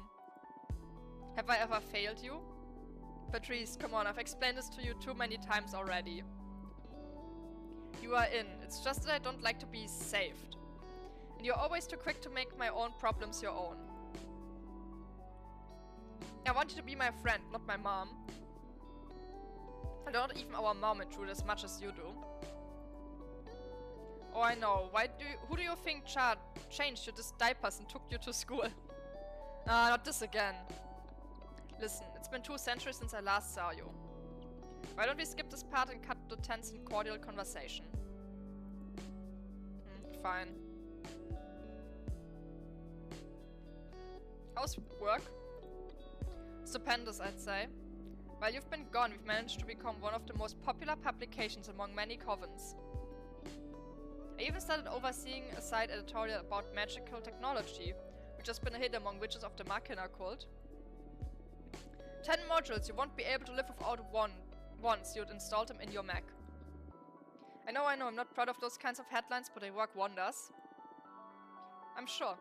Have I ever failed you? Patrice, come on, I've explained this to you too many times already. You are in. It's just that I don't like to be saved. And you're always too quick to make my own problems your own. I want you to be my friend, not my mom. Not even our mom intrude as much as you do. Oh, I know. Who do you think changed your diapers and took you to school? Not this again. Listen, it's been 2 centuries since I last saw you. Why don't we skip this part and cut the tense and cordial conversation? Fine. How's work? Stupendous, I'd say. While you've been gone, we've managed to become one of the most popular publications among many covens. I even started overseeing a side editorial about magical technology, which has been a hit among witches of the Machina cult. 10 modules you won't be able to live without once you'd installed them in your Mac. I know, I'm not proud of those kinds of headlines, but they work wonders. I'm sure.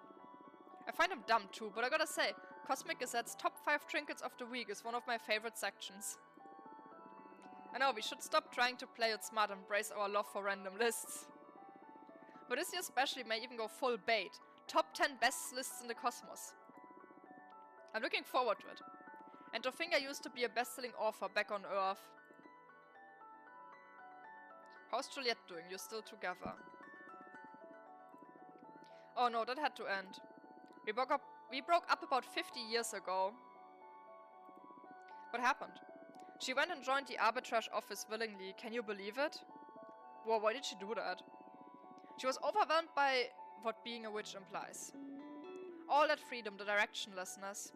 I find them dumb too, but I gotta say, Cosmic Gazette's top 5 trinkets of the week is one of my favorite sections. I know, we should stop trying to play it smart and embrace our love for random lists. But this year especially may even go full bait. Top 10 best lists in the cosmos. I'm looking forward to it. And to think I used to be a best-selling author back on Earth. How's Juliet doing? You're still together. Oh no, that had to end. We broke up about 50 years ago. What happened? She went and joined the arbitrage office willingly. Can you believe it? Whoa, why did she do that? She was overwhelmed by what being a witch implies. All that freedom, the directionlessness.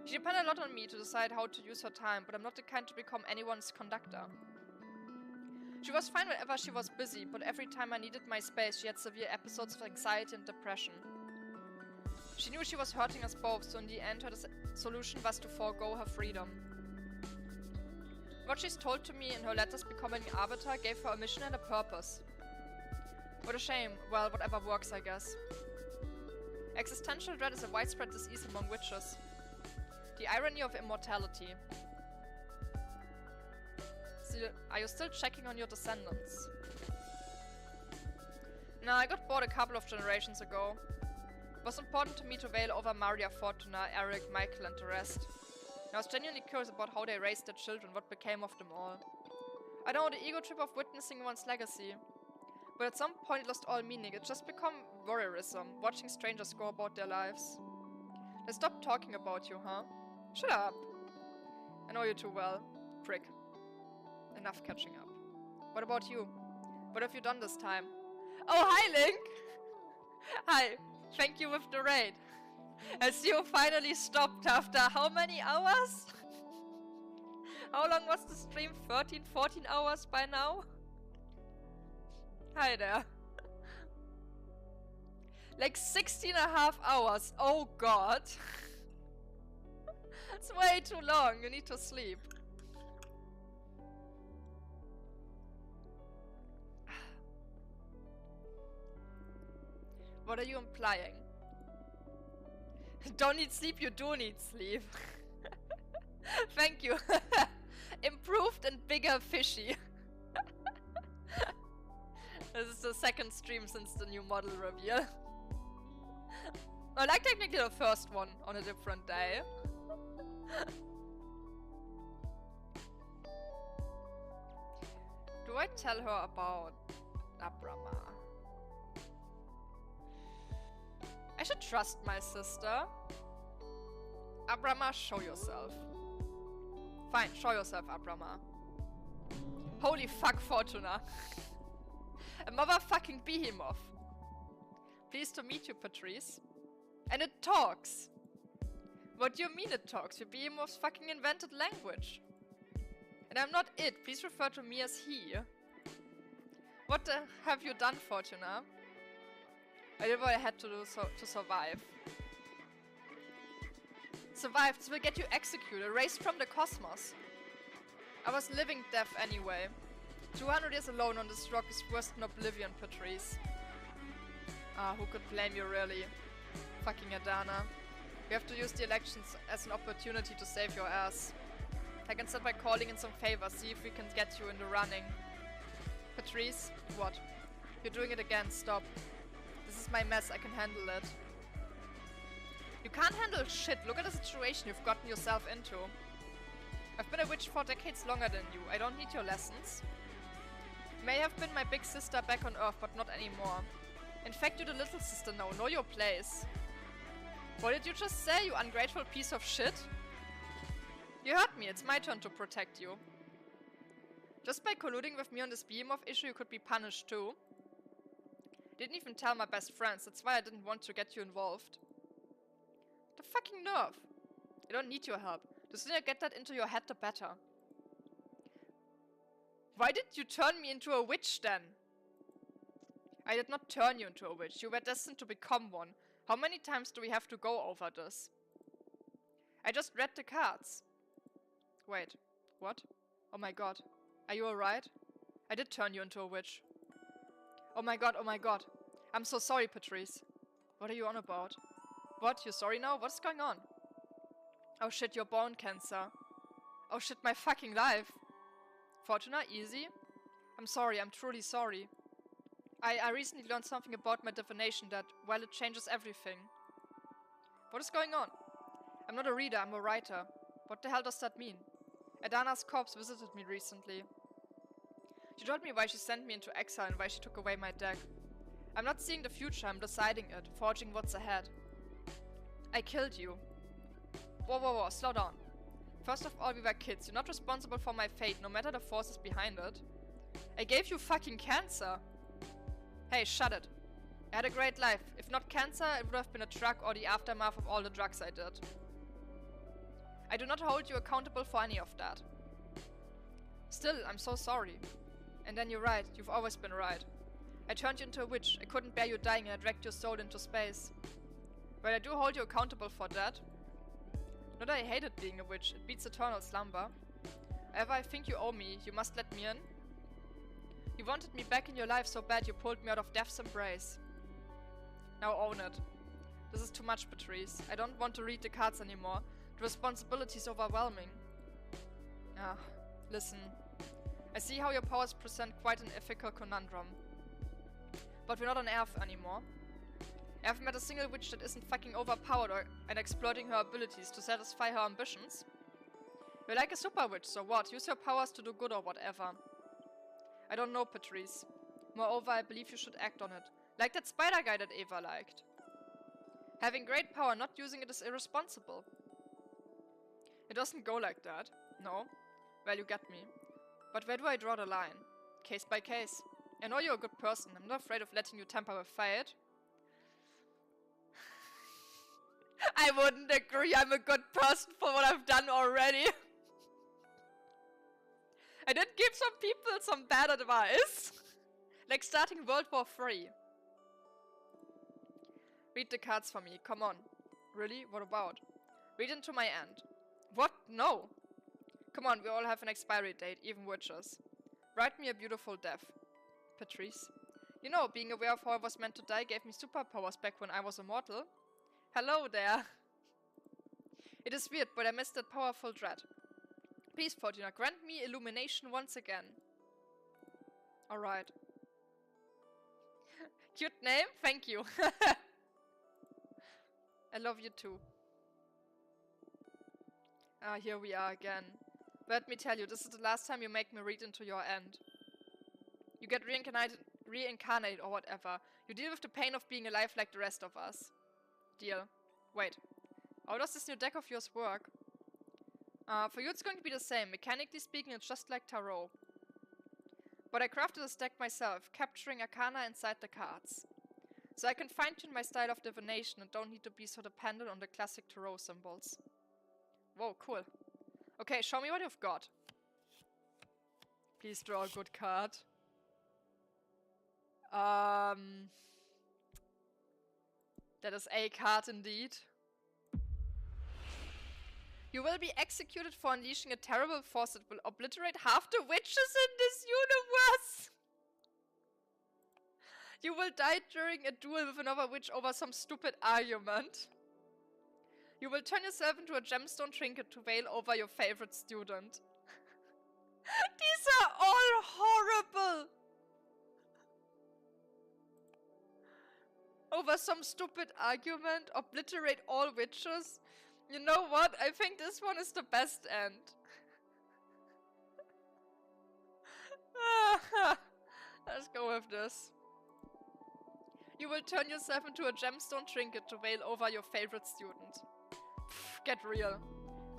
She depended a lot on me to decide how to use her time, but I'm not the kind to become anyone's conductor. She was fine whenever she was busy, but every time I needed my space, she had severe episodes of anxiety and depression. She knew she was hurting us both, so in the end her solution was to forego her freedom. What she's told to me in her letters becoming an arbiter gave her a mission and a purpose. What a shame. Well, whatever works, I guess. Existential dread is a widespread disease among witches. The irony of immortality. Are you still checking on your descendants? Nah, I got bored a couple of generations ago. It was important to me to veil over Maria, Fortuna, Eric, Michael and the rest. And I was genuinely curious about how they raised their children, what became of them all. I know, the ego trip of witnessing one's legacy. But at some point it lost all meaning. It just became voyeurism, watching strangers go about their lives. They stopped talking about you, huh? Shut up. I know you too well. Prick. Enough catching up. What about you? What have you done this time? Oh, hi, Link! Hi. Thank you with the raid. As you finally stopped after how many hours? How long was the stream? 13, 14 hours by now? Hi there. Like 16.5 hours. Oh god. It's way too long. You need to sleep. What are you implying? Don't need sleep, you do need sleep. Thank you. Improved and bigger fishy. This is the second stream since the new model reveal. I like technically the first one on a different day. Do I tell her about Abrama? I should trust my sister. Abrama, show yourself. Fine, show yourself, Abrama. Holy fuck, Fortuna. A motherfucking behemoth. Pleased to meet you, Patrice. And it talks. What do you mean it talks? Your behemoth's fucking invented language. And I'm not it. Please refer to me as he. What have you done, Fortuna? I did what I had to do to survive. Survived. This will get you executed, erased from the cosmos. I was living death anyway. 200 years alone on this rock is worse than oblivion, Patrice. Ah, who could blame you, really? Fucking Adana. You have to use the elections as an opportunity to save your ass. I can start by calling in some favors, see if we can get you in the running. Patrice? What? You're doing it again, stop. This is my mess, I can handle it. You can't handle shit, look at the situation you've gotten yourself into. I've been a witch for decades longer than you, I don't need your lessons. You may have been my big sister back on Earth, but not anymore. In fact, you're the little sister now, know your place. What did you just say, you ungrateful piece of shit? You heard me, it's my turn to protect you. Just by colluding with me on this behemoth issue, you could be punished too. Didn't even tell my best friends, that's why I didn't want to get you involved. The fucking nerve. I don't need your help. The sooner you get that into your head, the better. Why did you turn me into a witch then? I did not turn you into a witch. You were destined to become one. How many times do we have to go over this? I just read the cards. Wait, what? Oh my god. Are you alright? I did turn you into a witch. Oh my god, oh my god. I'm so sorry, Patrice. What are you on about? What? You're sorry now? What's going on? Oh shit, you're bone cancer. Oh shit, my fucking life. Fortuna, easy. I'm sorry, I'm truly sorry. I recently learned something about my divination that, well, it changes everything. What is going on? I'm not a reader, I'm a writer. What the hell does that mean? Adana's corpse visited me recently. She told me why she sent me into exile and why she took away my deck. I'm not seeing the future, I'm deciding it, forging what's ahead. I killed you. Whoa, slow down. First of all, we were kids. You're not responsible for my fate, no matter the forces behind it. I gave you fucking cancer. Hey, shut it. I had a great life. If not cancer, it would have been a drug or the aftermath of all the drugs I did. I do not hold you accountable for any of that. Still, I'm so sorry. And then you're right. You've always been right. I turned you into a witch. I couldn't bear you dying and I dragged your soul into space. But I do hold you accountable for that. Not that I hated being a witch. It beats eternal slumber. However, I think you owe me. You must let me in. You wanted me back in your life so bad you pulled me out of death's embrace. Now own it. This is too much, Patrice. I don't want to read the cards anymore. The responsibility is overwhelming. Ah, listen. I see how your powers present quite an ethical conundrum. But we're not on Earth anymore. I haven't met a single witch that isn't fucking overpowered and exploiting her abilities to satisfy her ambitions. You're like a super witch, so what? Use your powers to do good or whatever. I don't know, Patrice. Moreover, I believe you should act on it. Like that spider guy that Eva liked. Having great power, not using it is irresponsible. It doesn't go like that. No. Well, you get me. But where do I draw the line? Case by case. I know you're a good person. I'm not afraid of letting you tamper with fate. I wouldn't agree. I'm a good person for what I've done already. I did give some people some bad advice. Like starting World War III. Read the cards for me. Come on. Really? What about? Read into my end. What? No. Come on, we all have an expiry date, even witches. Write me a beautiful death. Patrice. You know, being aware of how I was meant to die gave me superpowers back when I was immortal. Hello there. It is weird, but I missed that powerful dread. Please, Fortuna, grant me illumination once again. Alright. Cute name? Thank you. I love you too. Ah, here we are again. Let me tell you, this is the last time you make me read into your end. You get reincarnated or whatever. You deal with the pain of being alive like the rest of us. Deal. Wait. How does this new deck of yours work? For you it's going to be the same. Mechanically speaking, it's just like Tarot. But I crafted this deck myself, capturing arcana inside the cards. So I can fine-tune my style of divination and don't need to be so dependent on the classic Tarot symbols. Whoa, cool. Okay, show me what you've got. Please draw a good card. That is a card indeed. You will be executed for unleashing a terrible force that will obliterate half the witches in this universe. You will die during a duel with another witch over some stupid argument. You will turn yourself into a gemstone trinket to veil over your favorite student. These are all horrible. Over some stupid argument, obliterate all witches. You know what? I think this one is the best end. Let's go with this. You will turn yourself into a gemstone trinket to veil over your favorite student. Pfft, get real.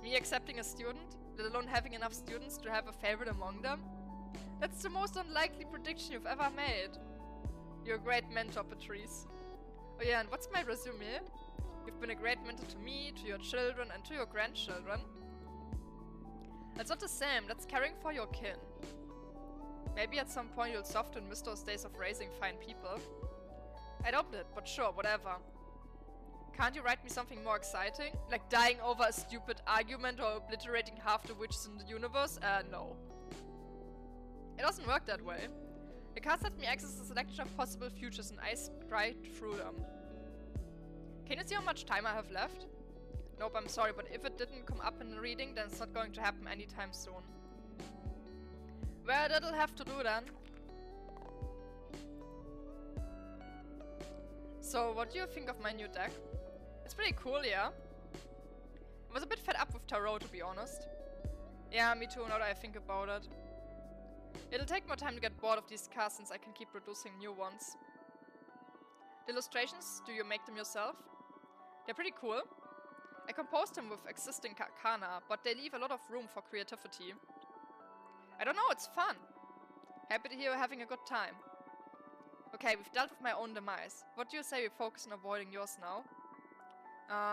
Me accepting a student, let alone having enough students to have a favorite among them? That's the most unlikely prediction you've ever made. You're a great mentor, Patrice. Oh yeah, and what's my resume? You've been a great mentor to me, to your children, and to your grandchildren. That's not the same, that's caring for your kin. Maybe at some point you'll soften miss those days of raising fine people. I doubt it, but sure, whatever. Can't you write me something more exciting? Like dying over a stupid argument or obliterating half the witches in the universe? No. It doesn't work that way. The cards let me access a selection of possible futures and I stride through them. Can you see how much time I have left? Nope, I'm sorry, but if it didn't come up in the reading, then it's not going to happen anytime soon. Well, that'll have to do then. So, what do you think of my new deck? It's pretty cool, yeah? I was a bit fed up with Tarot, to be honest. Yeah, me too, now that I think about it. It'll take more time to get bored of these cards since I can keep producing new ones. The illustrations, do you make them yourself? They're pretty cool. I composed them with existing arcana, but they leave a lot of room for creativity. I don't know, it's fun. Happy to hear you're having a good time. Okay, we've dealt with my own demise. What do you say we focus on avoiding yours now?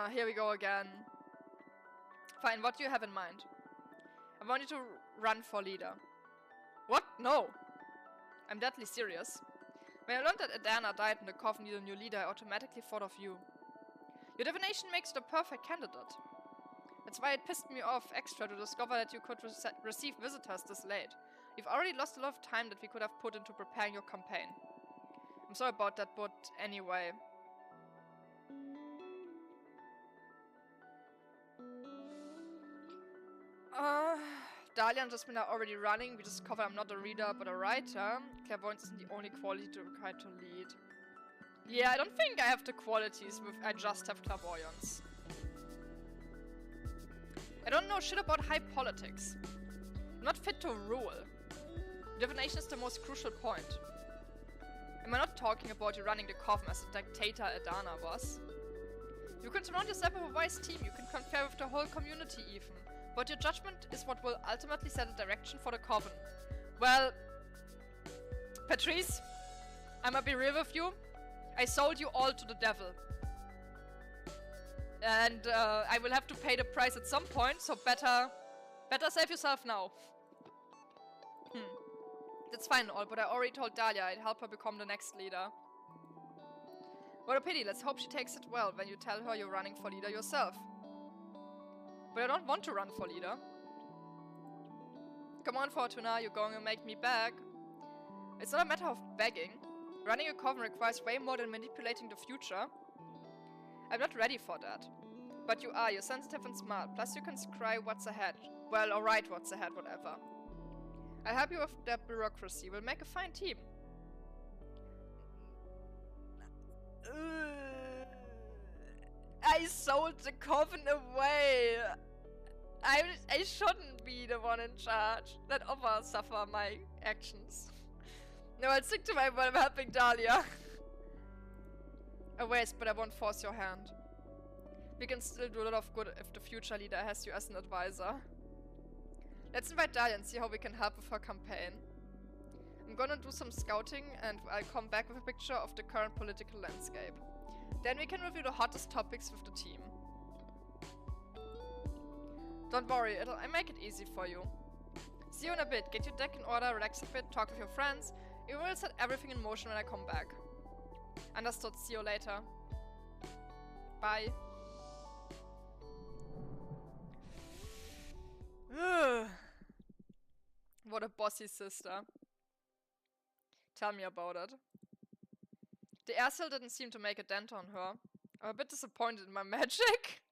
Here we go again. Fine, what do you have in mind? I want you to run for leader. What? No! I'm deadly serious. When I learned that Adana died in the coffin needed a new leader, I automatically thought of you. Your divination makes you the perfect candidate. That's why it pissed me off extra to discover that you could receive visitors this late. You've already lost a lot of time that we could have put into preparing your campaign. I'm sorry about that, but anyway. Dahlia and Jasmine are already running. We discover I'm not a reader, but a writer. Clairvoyance isn't the only quality required to lead. Yeah, I don't think I have the qualities with I just have clairvoyance. I don't know shit about high politics. I'm not fit to rule. Divination is the most crucial point. Am I not talking about you running the coffin as a dictator Adana was? You can surround yourself with a wise team, you can confer with the whole community even. But your judgment is what will ultimately set a direction for the coven. Well, Patrice, I'ma be real with you. I sold you all to the devil. And I will have to pay the price at some point, so better save yourself now. That's fine and all, but I already told Dahlia I'd help her become the next leader. What a pity, let's hope she takes it well when you tell her you're running for leader yourself. But I don't want to run for leader. Come on, Fortuna, you're going to make me beg. It's not a matter of begging. Running a coven requires way more than manipulating the future. I'm not ready for that. But you are, you're sensitive and smart, plus you can scry what's ahead. Well, or write what's ahead, whatever. I'll help you with that bureaucracy, we'll make a fine team. I sold the coven away. I shouldn't be the one in charge. Let Oma suffer my actions. No, I'll stick to my word of helping Dahlia. A waste, but I won't force your hand. We can still do a lot of good if the future leader has you as an advisor. Let's invite Dahlia and see how we can help with her campaign. I'm gonna do some scouting and I'll come back with a picture of the current political landscape. Then we can review the hottest topics with the team. Don't worry, I make it easy for you. See you in a bit, get your deck in order, relax a bit, talk with your friends. It will set everything in motion when I come back. Understood, see you later. Bye. What a bossy sister. Tell me about it. The air seal didn't seem to make a dent on her. I'm a bit disappointed in my magic.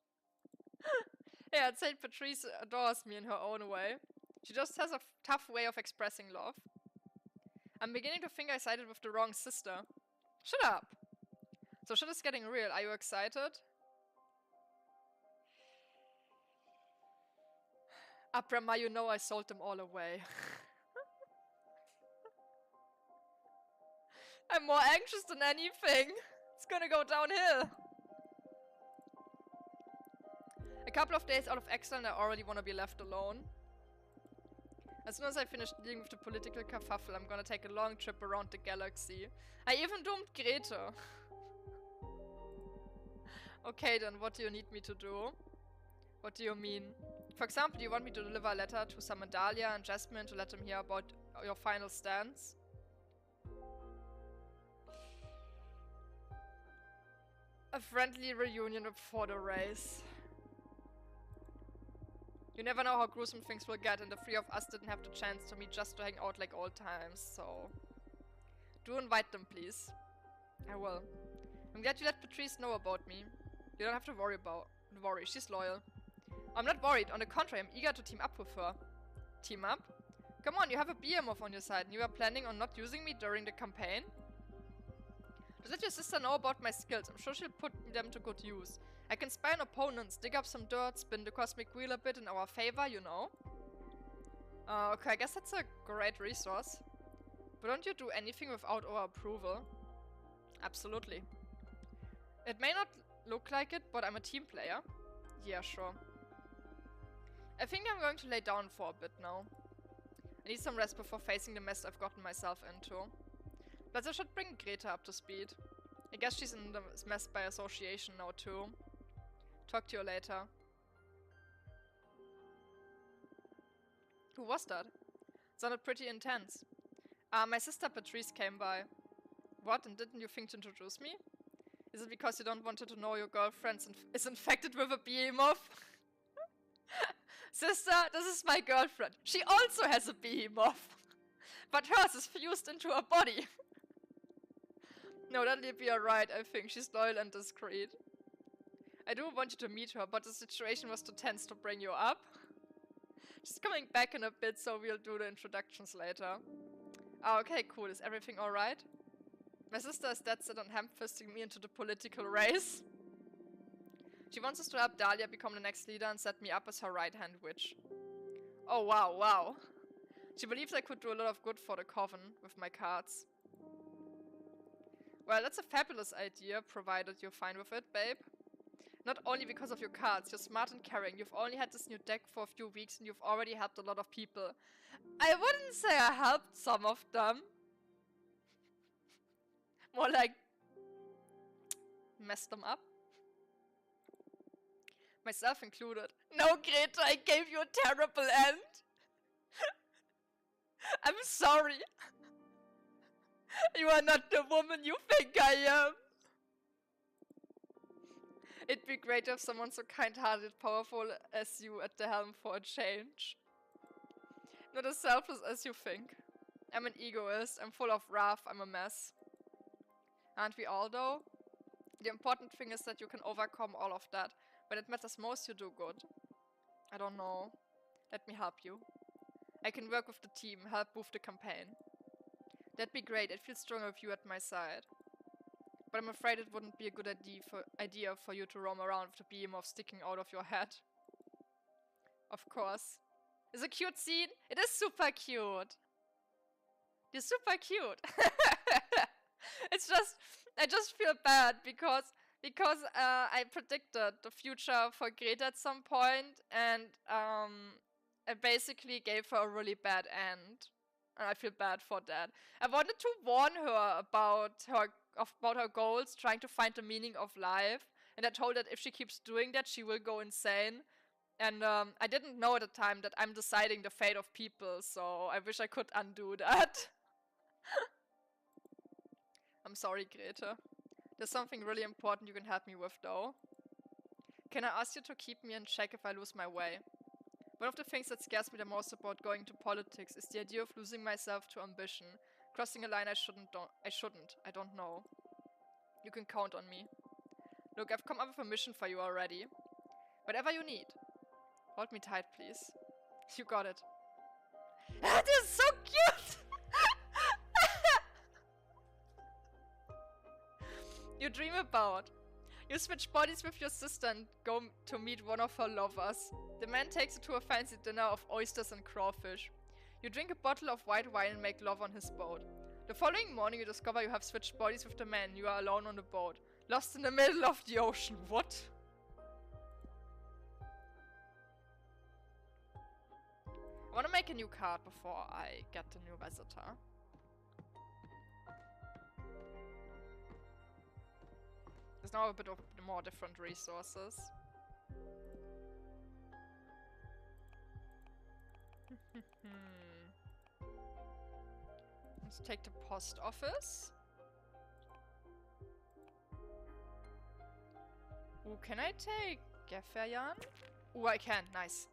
Yeah, St. Patrice adores me in her own way. She just has a tough way of expressing love. I'm beginning to think I sided with the wrong sister. Shut up! So shit is getting real. Are you excited? Abrama, you know I sold them all away. I'm more anxious than anything. It's gonna go downhill. A couple of days out of exile and I already want to be left alone. As soon as I finish dealing with the political kerfuffle, I'm gonna take a long trip around the galaxy. I even doomed Grete. Okay then, what do you need me to do? What do you mean? For example, do you want me to deliver a letter to summon Dahlia and Jasmine to let them hear about your final stance? A friendly reunion before the race. You never know how gruesome things will get, and the three of us didn't have the chance to meet just to hang out like old times, so... Do invite them, please. I will. I'm glad you let Patrice know about me. You don't have to worry. She's loyal. I'm not worried. On the contrary, I'm eager to team up with her. Team up? Come on, you have a behemoth on your side and you are planning on not using me during the campaign? Just let your sister know about my skills. I'm sure she'll put them to good use. I can spy on opponents, dig up some dirt, spin the cosmic wheel a bit in our favor, you know? Okay, I guess that's a great resource. But don't you do anything without our approval? Absolutely. It may not look like it, but I'm a team player. Yeah, sure. I think I'm going to lay down for a bit now. I need some rest before facing the mess I've gotten myself into. Plus I should bring Greta up to speed. I guess she's in the mess by association now too. Talk to you later. Who was that? Sounded pretty intense. My sister Patrice came by. What? And didn't you think to introduce me? Is it because you don't want her to know your girlfriend is infected with a behemoth? Sister, this is my girlfriend. She also has a behemoth. But hers is fused into her body. No, that'll be alright, I think. She's loyal and discreet. I do want you to meet her, but the situation was too tense to bring you up. She's coming back in a bit, so we'll do the introductions later. Oh, okay, cool. Is everything alright? My sister is dead set on ham-fisting me into the political race. She wants us to help Dahlia become the next leader and set me up as her right-hand witch. Oh, wow, wow. She believes I could do a lot of good for the Coven with my cards. Well, that's a fabulous idea, provided you're fine with it, babe. Not only because of your cards, you're smart and caring. You've only had this new deck for a few weeks and you've already helped a lot of people. I wouldn't say I helped some of them. More like messed them up. Myself included. No, Greta, I gave you a terrible end. I'm sorry. You are not the woman you think I am. It'd be great to have someone so kind-hearted, powerful as you at the helm for a change. Not as selfless as you think. I'm an egoist, I'm full of wrath, I'm a mess. Aren't we all though? The important thing is that you can overcome all of that. When it matters most, you do good. I don't know. Let me help you. I can work with the team, help move the campaign. That'd be great, I'd feel stronger with you at my side. But I'm afraid it wouldn't be a good idea for you to roam around with the behemoth sticking out of your head. Of course. It's a cute scene. It is super cute. You're super cute. It's just, I just feel bad because I predicted the future for Greta at some point and I basically gave her a really bad end. And I feel bad for that. I wanted to warn her about her goals, trying to find the meaning of life. And I told her that if she keeps doing that, she will go insane. And I didn't know at the time that I'm deciding the fate of people, so I wish I could undo that. I'm sorry, Greta. There's something really important you can help me with, though. Can I ask you to keep me in check if I lose my way? One of the things that scares me the most about going to politics is the idea of losing myself to ambition. Crossing a line I shouldn't. I don't know. You can count on me. Look, I've come up with a mission for you already. Whatever you need. Hold me tight, please. You got it. That is so cute! You dream about. You switch bodies with your sister and go to meet one of her lovers. The man takes you to a fancy dinner of oysters and crawfish. You drink a bottle of white wine and make love on his boat. The following morning you discover you have switched bodies with the man. You are alone on the boat. Lost in the middle of the ocean. What? I want to make a new card before I get the new visitor. There's now a bit of more different resources. Let's take the post office. Ooh, can I take Gefferjan? Ooh, I can. Nice.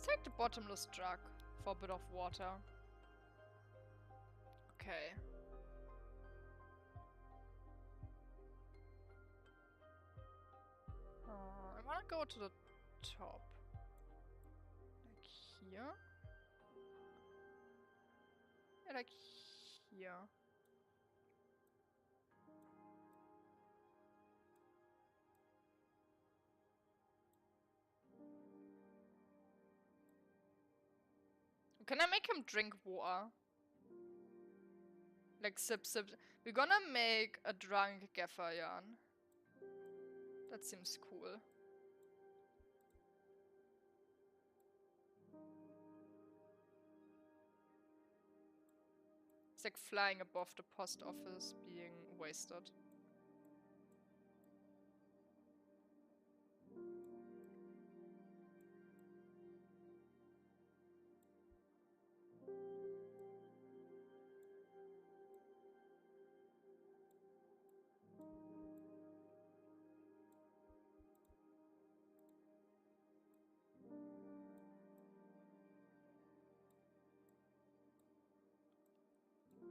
take the bottomless jug for a bit of water. Okay. I wanna go to the top. Like here. Yeah, like here. Can I make him drink water? Like sip, sip. We're gonna make a drunk Gefferjan. That seems cool. It's like flying above the post office being wasted.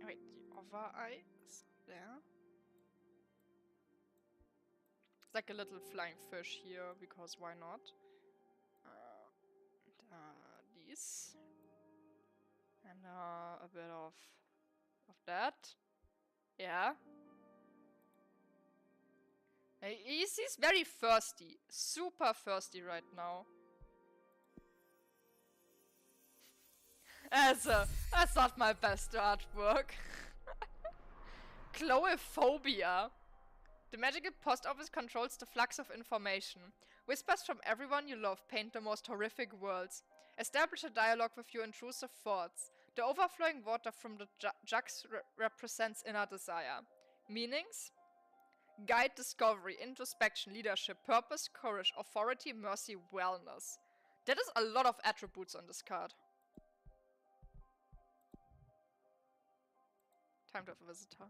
Wait, the other eye is there. It's like a little flying fish here, because why not? These. And a bit of that. Yeah. He's very thirsty. Super thirsty right now. That's not my best artwork. Chloephobia. The magical post office controls the flux of information. Whispers from everyone you love paint the most horrific worlds. Establish a dialogue with your intrusive thoughts. The overflowing water from the jugs represents inner desire. Meanings? Guide discovery, introspection, leadership, purpose, courage, authority, mercy, wellness. That is a lot of attributes on this card. Time to have a visitor.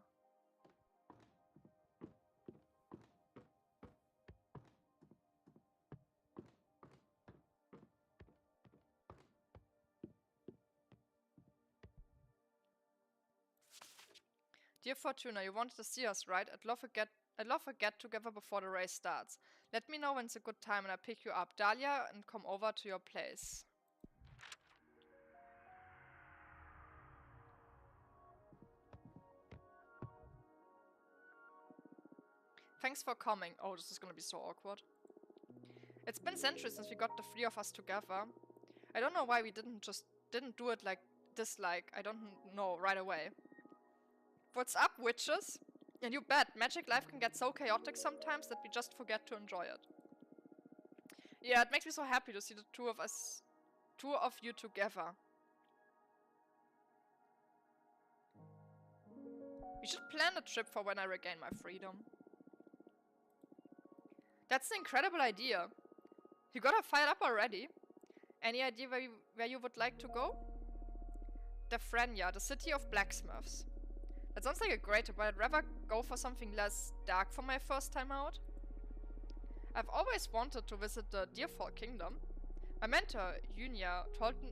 Dear Fortuna, you wanted to see us, right? I'd love a get together before the race starts. Let me know when it's a good time and I'll pick you up, Dahlia, and come over to your place. Thanks for coming. Oh, this is gonna be so awkward. It's been centuries since we got the three of us together. I don't know why we didn't do it like this, I don't know, right away. What's up, witches? And you bet, magic life can get so chaotic sometimes that we just forget to enjoy it. Yeah, it makes me so happy to see the two of you together. We should plan a trip for when I regain my freedom. That's an incredible idea. You got her fired up already? Any idea where you would like to go? Defrenia, the city of blacksmiths. That sounds like a great trip, but I'd rather go for something less dark for my first time out. I've always wanted to visit the Deerfall Kingdom. My mentor, Yunia,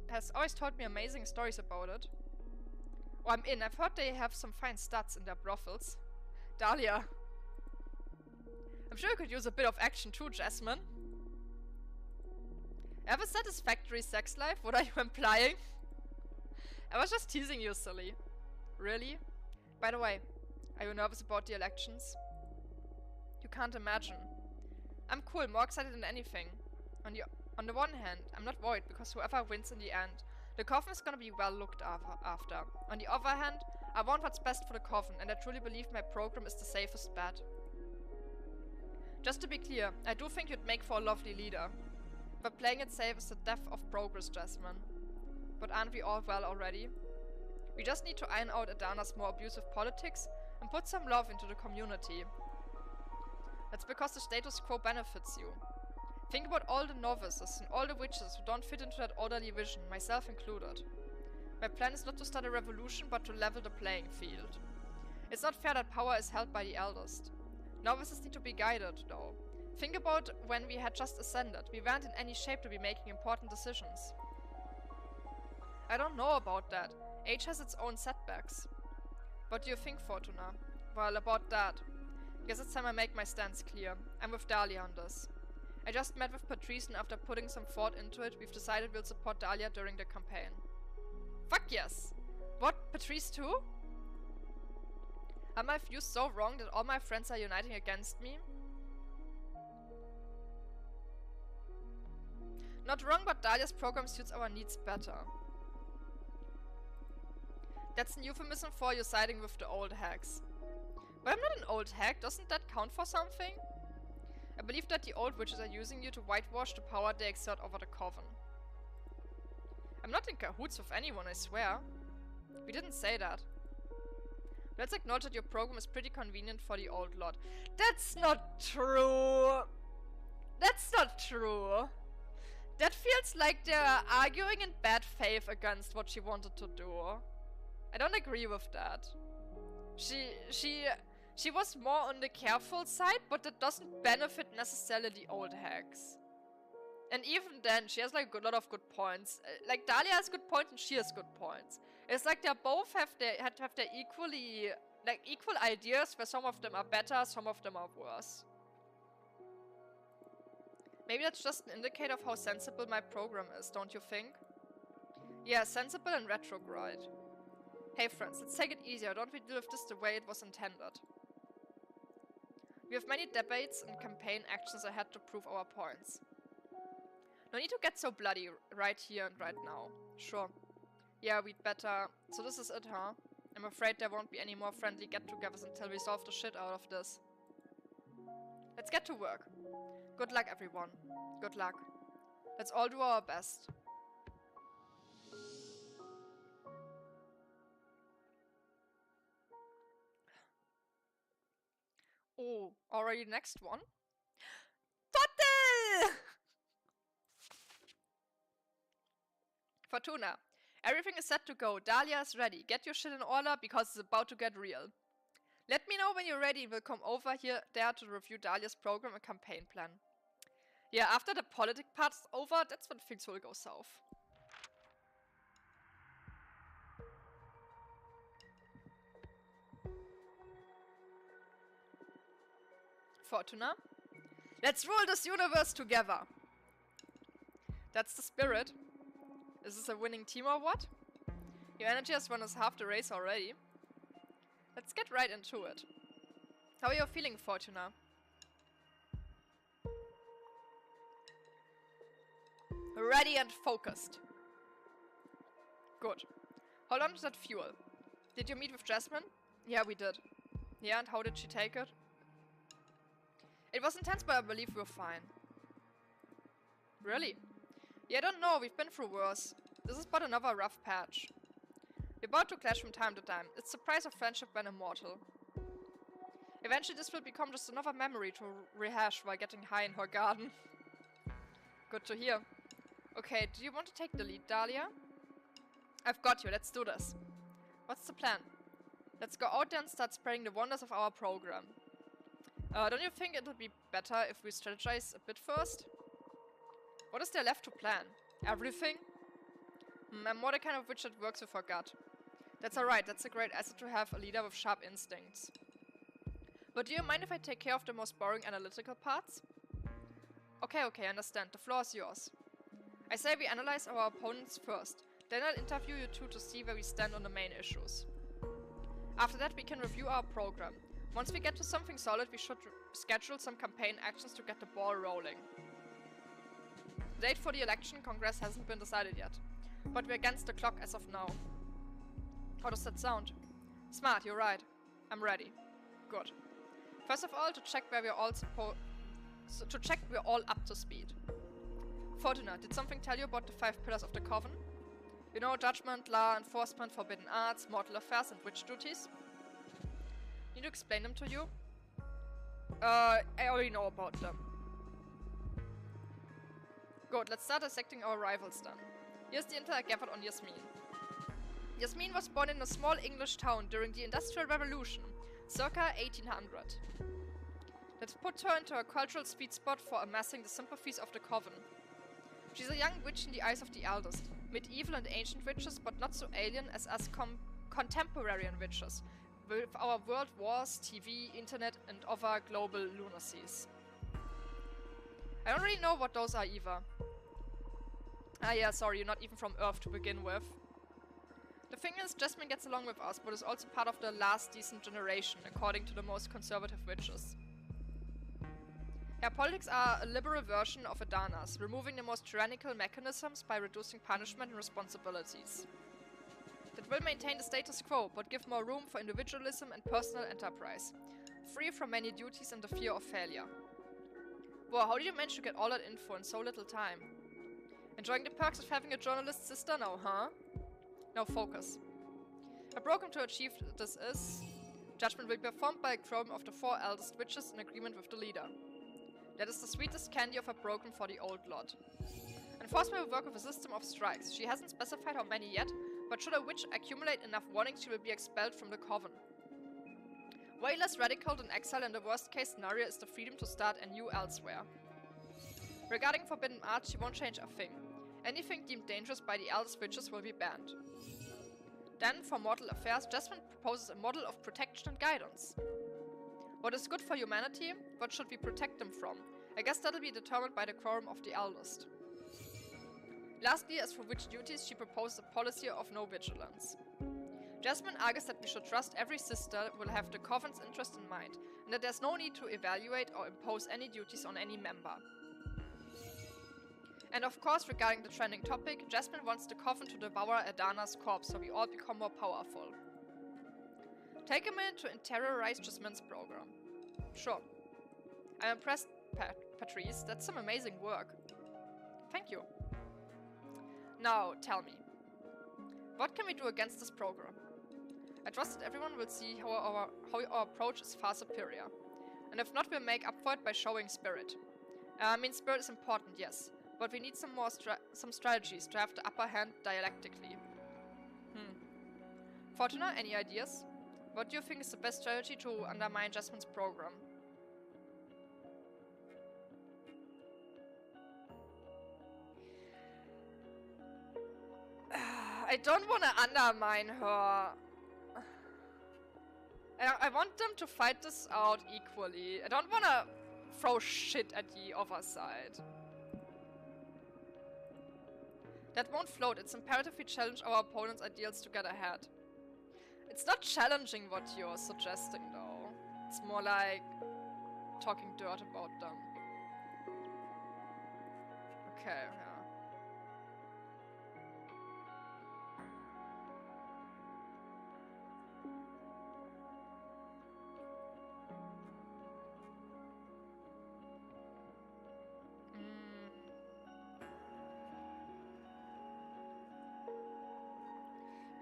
has always told me amazing stories about it. Oh, I'm in. I've heard they have some fine studs in their brothels. Dahlia. I'm sure you could use a bit of action too, Jasmine. Have a satisfactory sex life? What are you implying? I was just teasing you, silly. Really? By the way, are you nervous about the elections? You can't imagine. I'm cool, more excited than anything. On the one hand, I'm not worried because whoever wins in the end, the coven is gonna be well looked after. On the other hand, I want what's best for the coven, and I truly believe my program is the safest bet. Just to be clear, I do think you'd make for a lovely leader. But playing it safe is the death of progress, Jasmine. But aren't we all well already? We just need to iron out Adana's more abusive politics and put some love into the community. That's because the status quo benefits you. Think about all the novices and all the witches who don't fit into that orderly vision, myself included. My plan is not to start a revolution, but to level the playing field. It's not fair that power is held by the eldest. Novices need to be guided, though. Think about when we had just ascended. We weren't in any shape to be making important decisions. I don't know about that. Age has its own setbacks. What do you think, Fortuna? Well, about that. Guess it's time I make my stance clear. I'm with Dahlia on this. I just met with Patrice, and after putting some thought into it, we've decided we'll support Dahlia during the campaign. Fuck yes! What? Patrice too? Are my views so wrong that all my friends are uniting against me? Not wrong, but Dahlia's program suits our needs better. That's an euphemism for you siding with the old hags. But I'm not an old hag, doesn't that count for something? I believe that the old witches are using you to whitewash the power they exert over the coven. I'm not in cahoots with anyone, I swear. We didn't say that. Let's acknowledge that your program is pretty convenient for the old lot. That's not true! That's not true! That feels like they're arguing in bad faith against what she wanted to do. I don't agree with that. She was more on the careful side, but that doesn't benefit necessarily the old hags. And even then, she has like a lot of good points. Like Dahlia has good points and she has good points. It's like they both have their equal ideas, where some of them are better, some of them are worse. Maybe that's just an indicator of how sensible my program is, don't you think? Yeah, sensible and retrograde. Hey friends, let's take it easier. Don't we deal with this the way it was intended? We have many debates and campaign actions ahead to prove our points. No need to get so bloody right here and right now. Sure. Yeah, we'd better... So this is it, huh? I'm afraid there won't be any more friendly get-togethers until we solve the shit out of this. Let's get to work. Good luck, everyone. Good luck. Let's all do our best. Oh, already next one? Total! Fortuna, everything is set to go. Dahlia is ready. Get your shit in order because it's about to get real. Let me know when you're ready. We'll come over there to review Dahlia's program and campaign plan. Yeah, after the politic part's over, that's when things will go south. Fortuna, let's rule this universe together. That's the spirit. Is this a winning team or what? Your energy has run us half the race already. Let's get right into it. How are you feeling, Fortuna? Ready and focused. Good. Hold on to that fuel. Did you meet with Jasmine? Yeah, we did. Yeah, and how did she take it? It was intense, but I believe we were fine. Really? Yeah, I don't know, we've been through worse. This is but another rough patch. We're about to clash from time to time. It's the price of friendship when immortal. Eventually this will become just another memory to rehash while getting high in her garden. Good to hear. Okay, do you want to take the lead, Dahlia? I've got you, let's do this. What's the plan? Let's go out there and start spreading the wonders of our program. Don't you think it would be better if we strategize a bit first? What is there left to plan? Everything? I'm more the kind of witch that works with her gut. That's alright, that's a great asset to have, a leader with sharp instincts. But do you mind if I take care of the most boring analytical parts? Okay, understand. The floor is yours. I say we analyze our opponents first. Then I'll interview you two to see where we stand on the main issues. After that we can review our program. Once we get to something solid, we should schedule some campaign actions to get the ball rolling. The date for the election Congress hasn't been decided yet, but we're against the clock as of now. How does that sound? Smart, you're right. I'm ready. Good. First of all, to check where we're all up to speed. Fortuna, did something tell you about the 5 pillars of the Coven? You know, judgment, law, enforcement, forbidden arts, mortal affairs, and witch duties? Need to explain them to you? I already know about them. Good, let's start dissecting our rivals then. Here's the intel I gathered on Yasmin. Yasmin was born in a small English town during the Industrial Revolution, circa 1800. That put her into a cultural sweet spot for amassing the sympathies of the Coven. She's a young witch in the eyes of the eldest. Medieval and ancient witches, but not so alien as us contemporary witches, with our world wars, TV, internet, and other global lunacies. I don't really know what those are either. Ah yeah, sorry, you're not even from Earth to begin with. The thing is, Jasmine gets along with us, but is also part of the last decent generation, according to the most conservative witches. Her politics are a liberal version of Adana's, removing the most tyrannical mechanisms by reducing punishment and responsibilities. That will maintain the status quo, but give more room for individualism and personal enterprise, free from many duties and the fear of failure. Wow, how did you manage to get all that info in so little time? Enjoying the perks of having a journalist sister now, huh? Now focus. A program to achieve this is... Judgment will be performed by a quorum of the 4 eldest witches in agreement with the leader. That is the sweetest candy of a program for the old lot. Enforcement will work with a system of strikes. She hasn't specified how many yet, but should a witch accumulate enough warnings, she will be expelled from the coven. Way less radical than exile, and the worst case scenario is the freedom to start anew elsewhere. Regarding forbidden art, she won't change a thing. Anything deemed dangerous by the eldest witches will be banned. Then, for mortal affairs, Jasmine proposes a model of protection and guidance. What is good for humanity? What should we protect them from? I guess that'll be determined by the quorum of the eldest. Lastly, as for witch duties, she proposes a policy of no vigilance. Jasmine argues that we should trust every sister will have the coven's interest in mind, and that there's no need to evaluate or impose any duties on any member. And of course, regarding the trending topic, Jasmine wants the coven to devour Adana's corpse so we all become more powerful. Take a minute to interiorize Jasmine's program. Sure. I'm impressed, Patrice. That's some amazing work. Thank you. Now, tell me. What can we do against this program? I trust that everyone will see how our approach is far superior. And if not, we'll make up for it by showing spirit. I mean, spirit is important, yes. But we need some strategies to have the upper hand dialectically. Fortuna, any ideas? What do you think is the best strategy to undermine Jasmine's program? I don't want to undermine her. I want them to fight this out equally. I don't want to throw shit at the other side. That won't float. It's imperative we challenge our opponent's ideals to get ahead. It's not challenging what you're suggesting, though. It's more like talking dirt about them. Okay, yeah.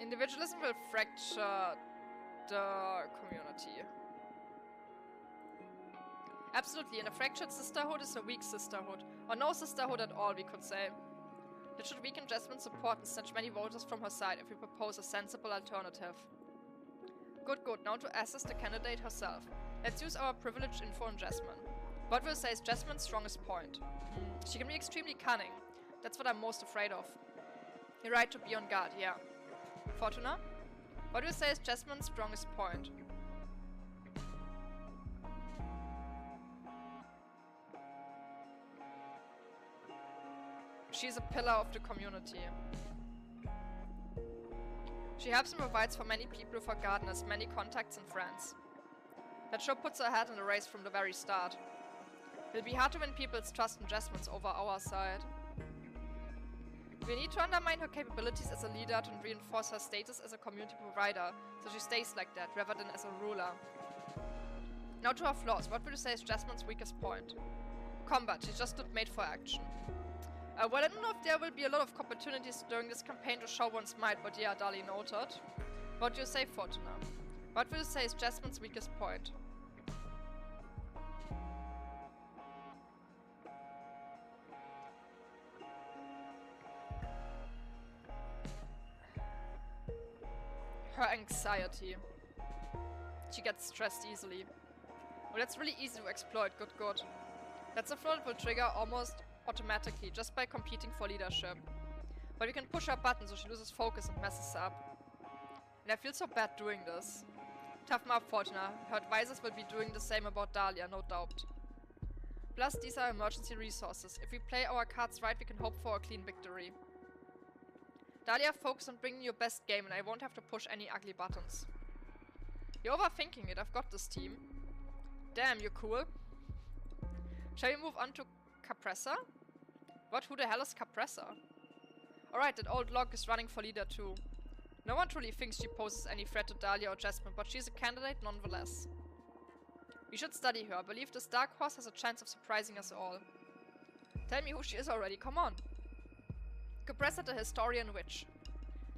Individualism will fracture the community. Absolutely, and a fractured sisterhood is a weak sisterhood. Or no sisterhood at all, we could say. It should weaken Jasmine's support and snatch many voters from her side if we propose a sensible alternative. Good, good. Now to assess the candidate herself. Let's use our privileged info on Jasmine. What we'll say is Jasmine's strongest point. She can be extremely cunning. That's what I'm most afraid of. You're right to be on guard, yeah. Fortuna? What do you say is Jasmine's strongest point? She's a pillar of the community. She helps and provides for many people for gardeners, many contacts and friends. That sure puts her ahead in the race from the very start. It'll be hard to win people's trust in Jasmine's over our side. We need to undermine her capabilities as a leader to reinforce her status as a community provider, so she stays like that, rather than as a ruler. Now to her flaws. What would you say is Jasmine's weakest point? Combat. She's just not made for action. Well, I don't know if there will be a lot of opportunities during this campaign to show one's might, but yeah, duly noted. What do you say, Fortuna? What would you say is Jasmine's weakest point? Her anxiety. She gets stressed easily. Well, that's really easy to exploit. Good, good. That's a flow that will trigger almost automatically, just by competing for leadership. But we can push her button so she loses focus and messes up. And I feel so bad doing this. Toughen up, Fortuna. Her advisors will be doing the same about Dahlia, no doubt. Plus, these are emergency resources. If we play our cards right, we can hope for a clean victory. Dahlia, focus on bringing your best game and I won't have to push any ugly buttons. You're overthinking it, I've got this team. Damn, you're cool. Shall we move on to Capressa? What? Who the hell is Capressa? Alright, that old log is running for leader too. No one truly thinks she poses any threat to Dahlia or Jasmine, but she's a candidate nonetheless. We should study her. I believe this dark horse has a chance of surprising us all. Tell me who she is already, come on. Capressa, the historian witch.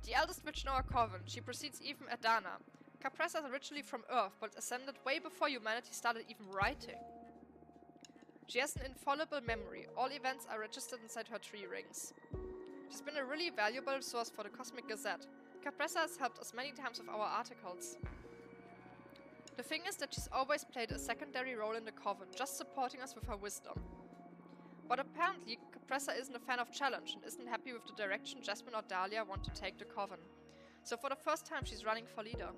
The eldest witch in our coven. She precedes even Adana. Capressa is originally from Earth, but ascended way before humanity started even writing. She has an infallible memory. All events are registered inside her tree rings. She's been a really valuable source for the Cosmic Gazette. Capressa has helped us many times with our articles. The thing is that she's always played a secondary role in the Coven, just supporting us with her wisdom. But apparently, Capressa isn't a fan of challenge and isn't happy with the direction Jasmine or Dahlia want to take the Coven. So for the first time, she's running for leader.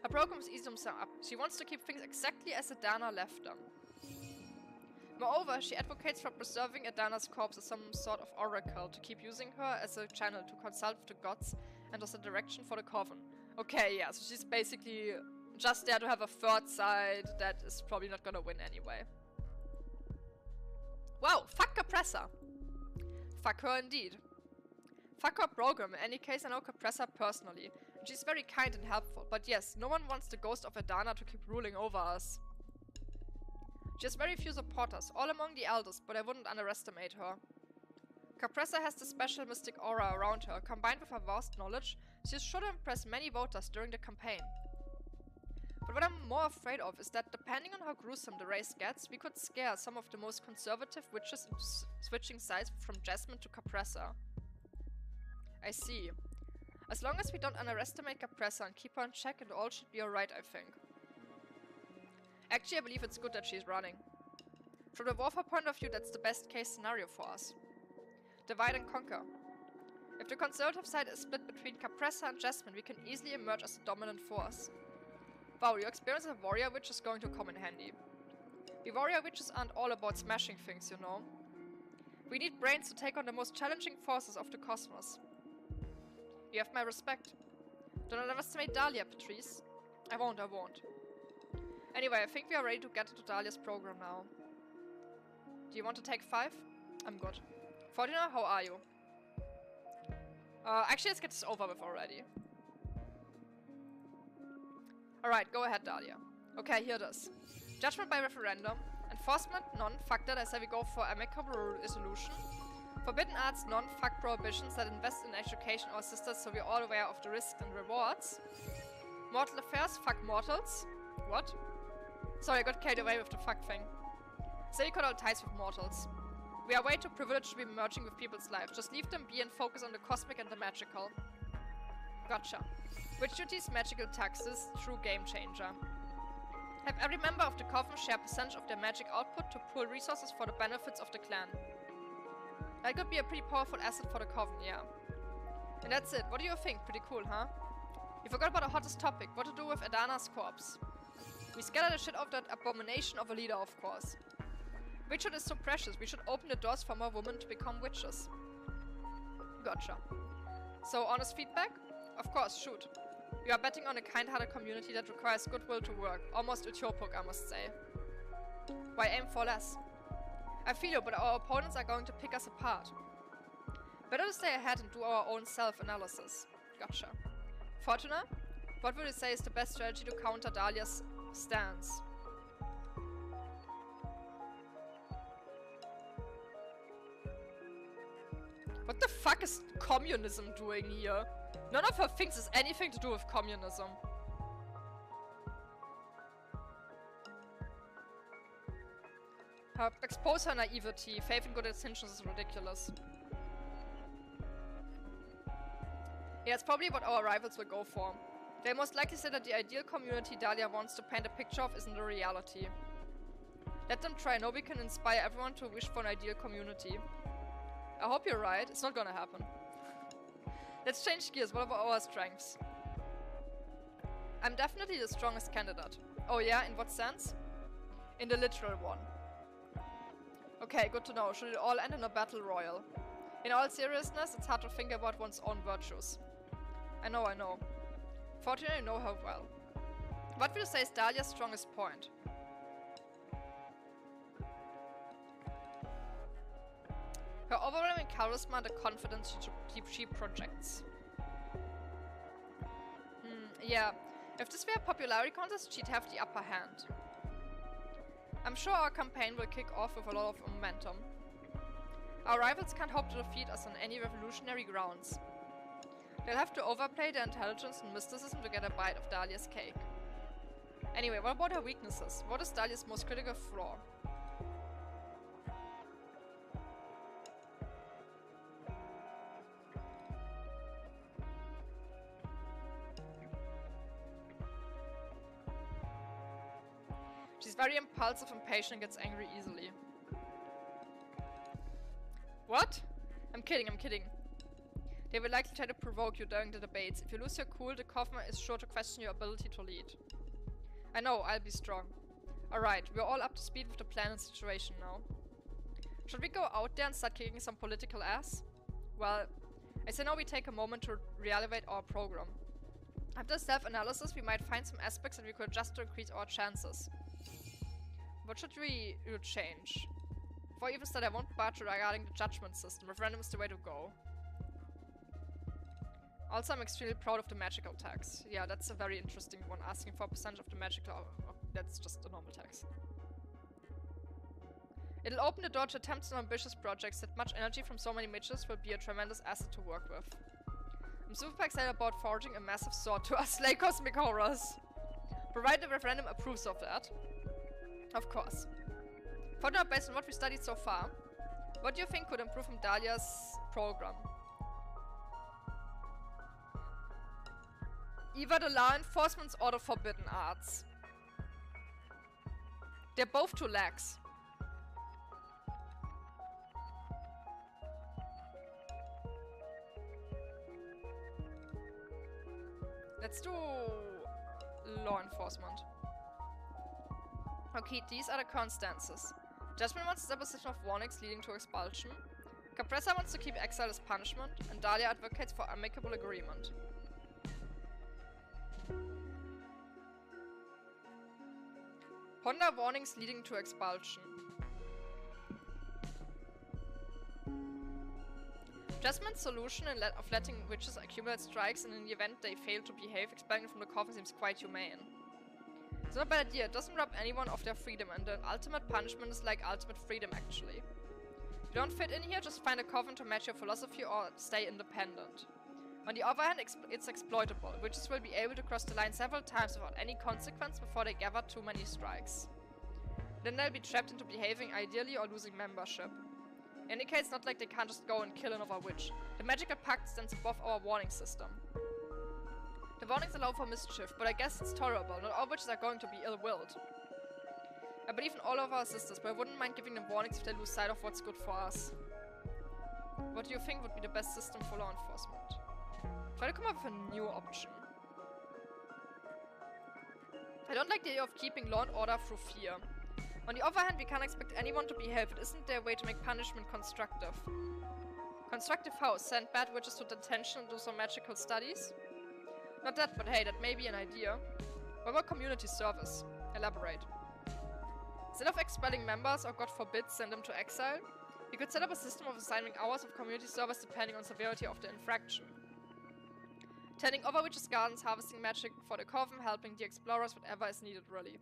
Her program is easy to sum up. She wants to keep things exactly as Adana left them. Moreover, she advocates for preserving Adana's corpse as some sort of oracle, to keep using her as a channel to consult with the gods and as a direction for the Coven. Okay, yeah, so she's basically just there to have a third side that is probably not gonna win anyway. Wow, fuck Capressa! Fuck her indeed. Fuck her program. In any case, I know Capressa personally. And she's very kind and helpful, but yes, no one wants the ghost of Adana to keep ruling over us. She has very few supporters, all among the eldest, but I wouldn't underestimate her. Capressa has the special mystic aura around her. Combined with her vast knowledge, she is sure to impress many voters during the campaign. But what I'm more afraid of is that depending on how gruesome the race gets, we could scare some of the most conservative witches into switching sides from Jasmine to Capressa. I see. As long as we don't underestimate Capressa and keep her in check, it all should be alright, I think. Actually, I believe it's good that she's running. From the Warfare point of view, that's the best case scenario for us. Divide and conquer. If the conservative side is split between Capressa and Jasmine, we can easily emerge as the dominant force. Wow, your experience as a warrior witch is going to come in handy. We warrior witches aren't all about smashing things, you know. We need brains to take on the most challenging forces of the cosmos. You have my respect. Don't underestimate Dahlia, Patrice. I won't. Anyway, I think we are ready to get into Dahlia's program now. Do you want to take 5? I'm good. Fortuna, how are you? Actually, let's get this over with already. Alright, go ahead, Dahlia. Okay, here it is. Judgment by referendum. Enforcement, none. Fuck that, I say we go for amicable resolution. Forbidden arts, none. Fuck prohibitions that invest in education our sisters so we're all aware of the risks and rewards. Mortal affairs, fuck mortals. What? Sorry, I got carried away with the fuck thing. Say you cut all ties with mortals. We are way too privileged to be merging with people's lives. Just leave them be and focus on the cosmic and the magical. Gotcha. Which duties magical taxes? True game changer. Have every member of the Coven share percentage of their magic output to pool resources for the benefits of the clan. That could be a pretty powerful asset for the Coven, yeah. And that's it. What do you think? Pretty cool, huh? You forgot about the hottest topic. What to do with Adana's corpse. We scatter the shit of that abomination of a leader, of course. Witchhood is so precious. We should open the doors for more women to become witches. Gotcha. So, honest feedback? Of course, shoot. We are betting on a kind-hearted community that requires goodwill to work. Almost utopic, I must say. Why aim for less? I feel you, but our opponents are going to pick us apart. Better to stay ahead and do our own self-analysis. Gotcha. Fortuna? What would you say is the best strategy to counter Dahlia's stance? What the fuck is communism doing here? None of her things has anything to do with communism. Expose her naivety. Faith in good intentions is ridiculous. Yeah, it's probably what our rivals will go for. They most likely say that the ideal community Dahlia wants to paint a picture of isn't the reality. Let them try. Nobody can inspire everyone to wish for an ideal community. I hope you're right. It's not gonna happen. Let's change gears. What about our strengths? I'm definitely the strongest candidate. Oh yeah? In what sense? In the literal one. Okay, good to know. Should it all end in a battle royal? In all seriousness, it's hard to think about one's own virtues. I know. Fortunately, you know how well. What will you say is Dahlia's strongest point? Her overwhelming charisma and the confidence she projects. Yeah. If this were a popularity contest, she'd have the upper hand. I'm sure our campaign will kick off with a lot of momentum. Our rivals can't hope to defeat us on any revolutionary grounds. They'll have to overplay their intelligence and mysticism to get a bite of Dahlia's cake. Anyway, what about her weaknesses? What is Dahlia's most critical flaw? She's very impulsive, impatient, and gets angry easily. What? I'm kidding. They will likely try to provoke you during the debates. If you lose your cool, the coven is sure to question your ability to lead. I know, I'll be strong. Alright, we're all up to speed with the plan and situation now. Should we go out there and start kicking some political ass? Well, I say now we take a moment to reevaluate our program. After self-analysis, we might find some aspects that we could adjust to increase our chances. What should we change? Before I even start, I won't budge regarding the judgment system. Referendum is the way to go. Also, I'm extremely proud of the magical tax. Yeah, that's a very interesting one. Asking for a percentage of the magical... that's just a normal tax. It'll open the door to attempts and ambitious projects. That much energy from so many mages will be a tremendous asset to work with. I'm super excited about forging a massive sword to slay cosmic horrors. Provided the referendum approves of that. Of course. Further, based on what we studied so far, what do you think could improve from Dahlia's program? Either the law enforcement's or the forbidden arts. They're both too lax. Let's do law enforcement. Okay, these are the current stances. Jasmine wants the position of warnings leading to expulsion. Capressa wants to keep exile as punishment, and Dahlia advocates for amicable agreement. Ponder warnings leading to expulsion. Jasmine's solution of letting witches accumulate strikes and in the event they fail to behave, expelling them from the coven seems quite humane. It's not a bad idea, it doesn't rob anyone of their freedom, and the ultimate punishment is like ultimate freedom actually. If you don't fit in here, just find a coven to match your philosophy or stay independent. On the other hand, it's exploitable. Witches will be able to cross the line several times without any consequence before they gather too many strikes. Then they'll be trapped into behaving ideally or losing membership. In any case, it's not like they can't just go and kill another witch. The magical pact stands above our warning system. The warnings allow for mischief, but I guess it's tolerable. Not all witches are going to be ill-willed. I believe in all of our sisters, but I wouldn't mind giving them warnings if they lose sight of what's good for us. What do you think would be the best system for law enforcement? Try to come up with a new option. I don't like the idea of keeping law and order through fear. On the other hand, we can't expect anyone to behave. It isn't their way to make punishment constructive. Constructive how? Send bad witches to detention and do some magical studies? Not that, but hey, that may be an idea. What about community service? Elaborate. Instead of expelling members, or God forbid, send them to exile, you could set up a system of assigning hours of community service depending on severity of the infraction. Tending over witches' gardens, harvesting magic for the coven, helping the explorers, whatever is needed really.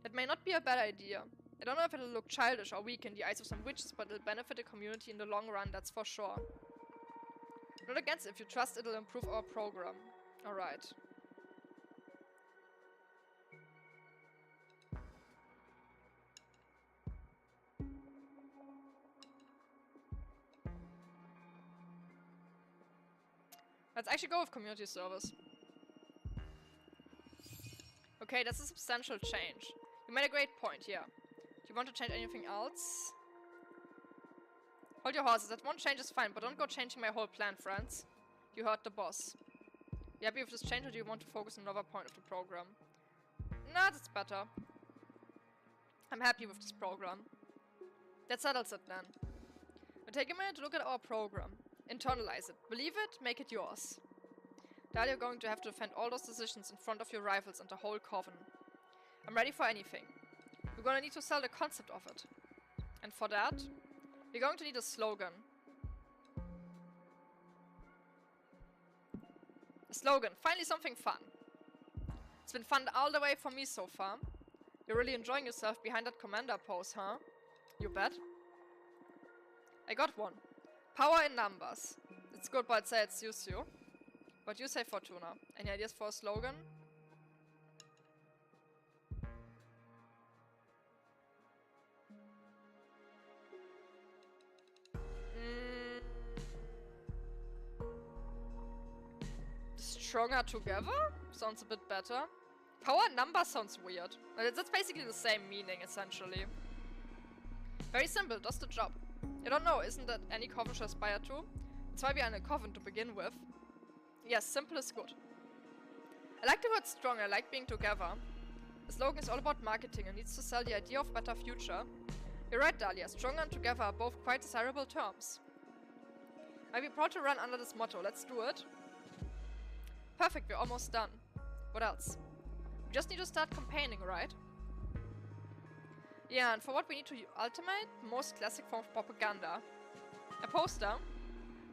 That may not be a bad idea. I don't know if it'll look childish or weak in the eyes of some witches, but it'll benefit the community in the long run, that's for sure. Not against it. If you trust, it'll improve our program. Alright. Let's actually go with community service. Okay, that's a substantial change. You made a great point here. Do you want to change anything else? Hold your horses. That one change is fine, but don't go changing my whole plan, friends. You heard the boss. You happy with this change, or do you want to focus on another point of the program? Nah, that's better. I'm happy with this program. That settles it then. Now take a minute to look at our program. Internalize it. Believe it, make it yours. Now you're going to have to defend all those decisions in front of your rivals and the whole coven. I'm ready for anything. We're gonna need to sell the concept of it. And for that, we're going to need a slogan. A slogan. Finally something fun. It's been fun all the way for me so far. You're really enjoying yourself behind that commander pose, huh? You bet. I got one. Power in numbers. It's good, but say it's suits you. What do you say, Fortuna? Any ideas for a slogan? Stronger together? Sounds a bit better. Power and number sounds weird. That's basically the same meaning, essentially. Very simple, does the job. I don't know, isn't that any coven should aspire to? That's why we are in a coven to begin with. Yes, simple is good. I like the word strong, I like being together. The slogan is all about marketing and needs to sell the idea of better future. You're right, Dahlia, stronger and together are both quite desirable terms. I'd be proud to run under this motto, let's do it. Perfect, we're almost done. What else? We just need to start campaigning, right? Yeah, and for what we need to ultimate, the most classic form of propaganda. A poster.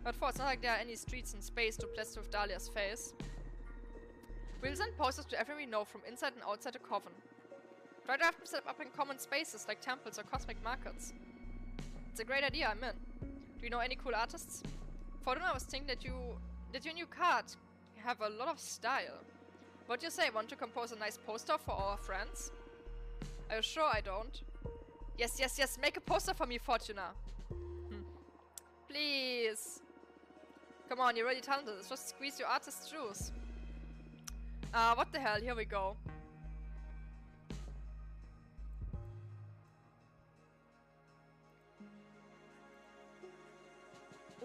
But for it's not like there are any streets in space to plaster with Dahlia's face. We'll send posters to everyone we know from inside and outside the coven. Try to have them set up in common spaces like temples or cosmic markets. It's a great idea, I'm in. Do you know any cool artists? Fortuna, I was thinking that your new card have a lot of style. What do you say? Want to compose a nice poster for our friends? Are you sure I don't? Yes, yes, yes, make a poster for me, Fortuna. Please. Come on, you're really talented. Just squeeze your artist's juice. What the hell? Here we go.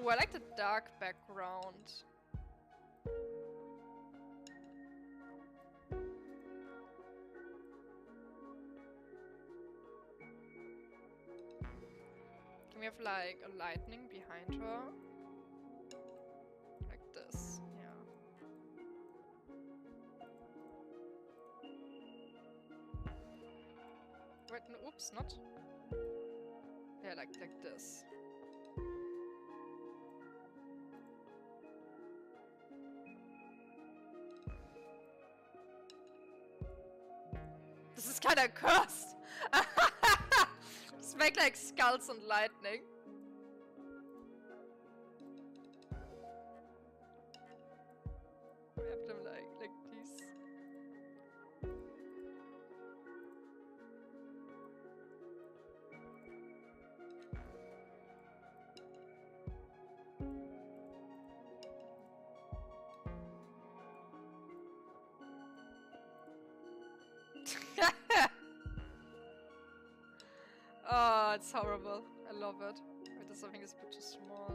Ooh, I like the dark background. Can we have like a lightning behind her? Like this, yeah. Wait, no, oops, not. Yeah, like this. This is kinda cursed! Just make like skulls and lightning. We have them like these. Oh, it's horrible. I love it. Wait, this I think is a bit too small.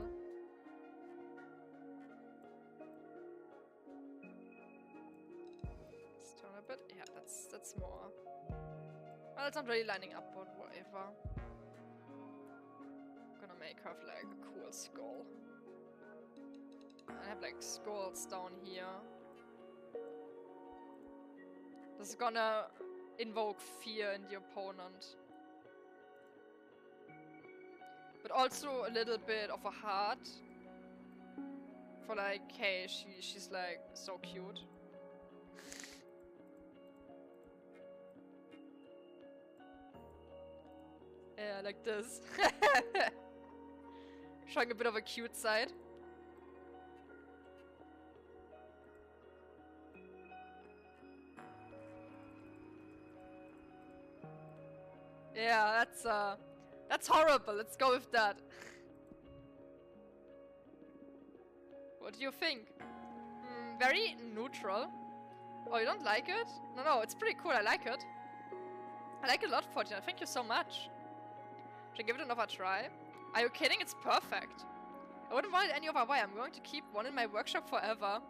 Let's turn a bit. Yeah, that's more. Well, it's not really lining up, but whatever. I'm gonna make her have like a cool skull. I have like skulls down here. This is gonna invoke fear in the opponent. But also a little bit of a heart. For like, hey, she's like so cute. Yeah, like this. Showing a bit of a cute side. Yeah, that's horrible. Let's go with that. What do you think? Very neutral. Oh, you don't like it? No, it's pretty cool. I like it. I like it a lot, Fortuna. Thank you so much. Should I give it another try? Are you kidding? It's perfect. I wouldn't want it any other way. I'm going to keep one in my workshop forever.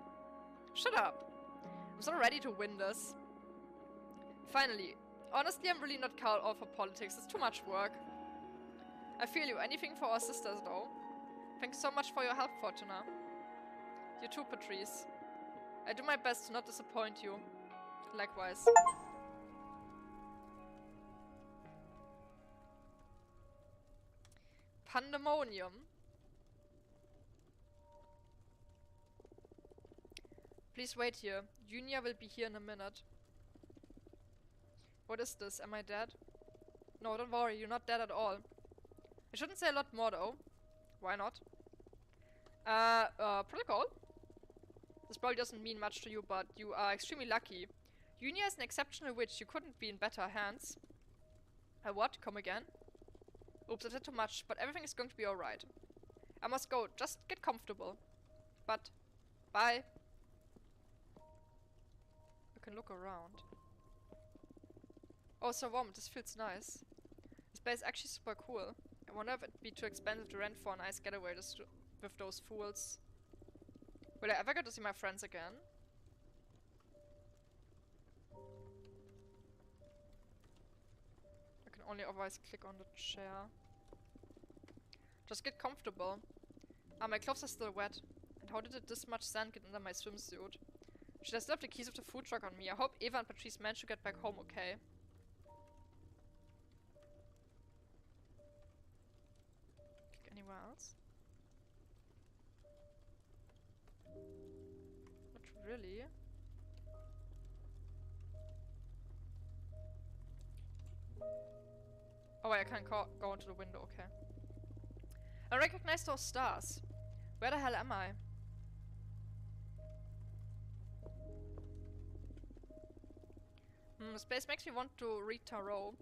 Shut up. I'm so ready to win this. Finally. Honestly, I'm really not all for politics. It's too much work. I feel you. Anything for our sisters, though. Thanks so much for your help, Fortuna. You too, Patrice. I do my best to not disappoint you. Likewise. Pandemonium. Please wait here. Junior will be here in a minute. What is this? Am I dead? No, don't worry. You're not dead at all. I shouldn't say a lot more, though. Why not? Protocol? This probably doesn't mean much to you, but you are extremely lucky. Junior is an exceptional witch. You couldn't be in better hands. What? Come again? Oops, I said too much, but everything is going to be alright. I must go. Just get comfortable. But, bye. You can look around. Oh, so warm. This feels nice. This place is actually super cool. I wonder if it'd be too expensive to rent for a nice getaway with those fools. Will I ever get to see my friends again? I can only otherwise click on the chair. Just get comfortable. Ah, my clothes are still wet. And how did this much sand get under my swimsuit? Should I still have the keys of the food truck on me? I hope Eva and Patrice managed to get back home okay. Click anywhere else? Not really. Oh wait, I can't go into the window, okay. I recognize those stars. Where the hell am I? This place makes me want to read tarot.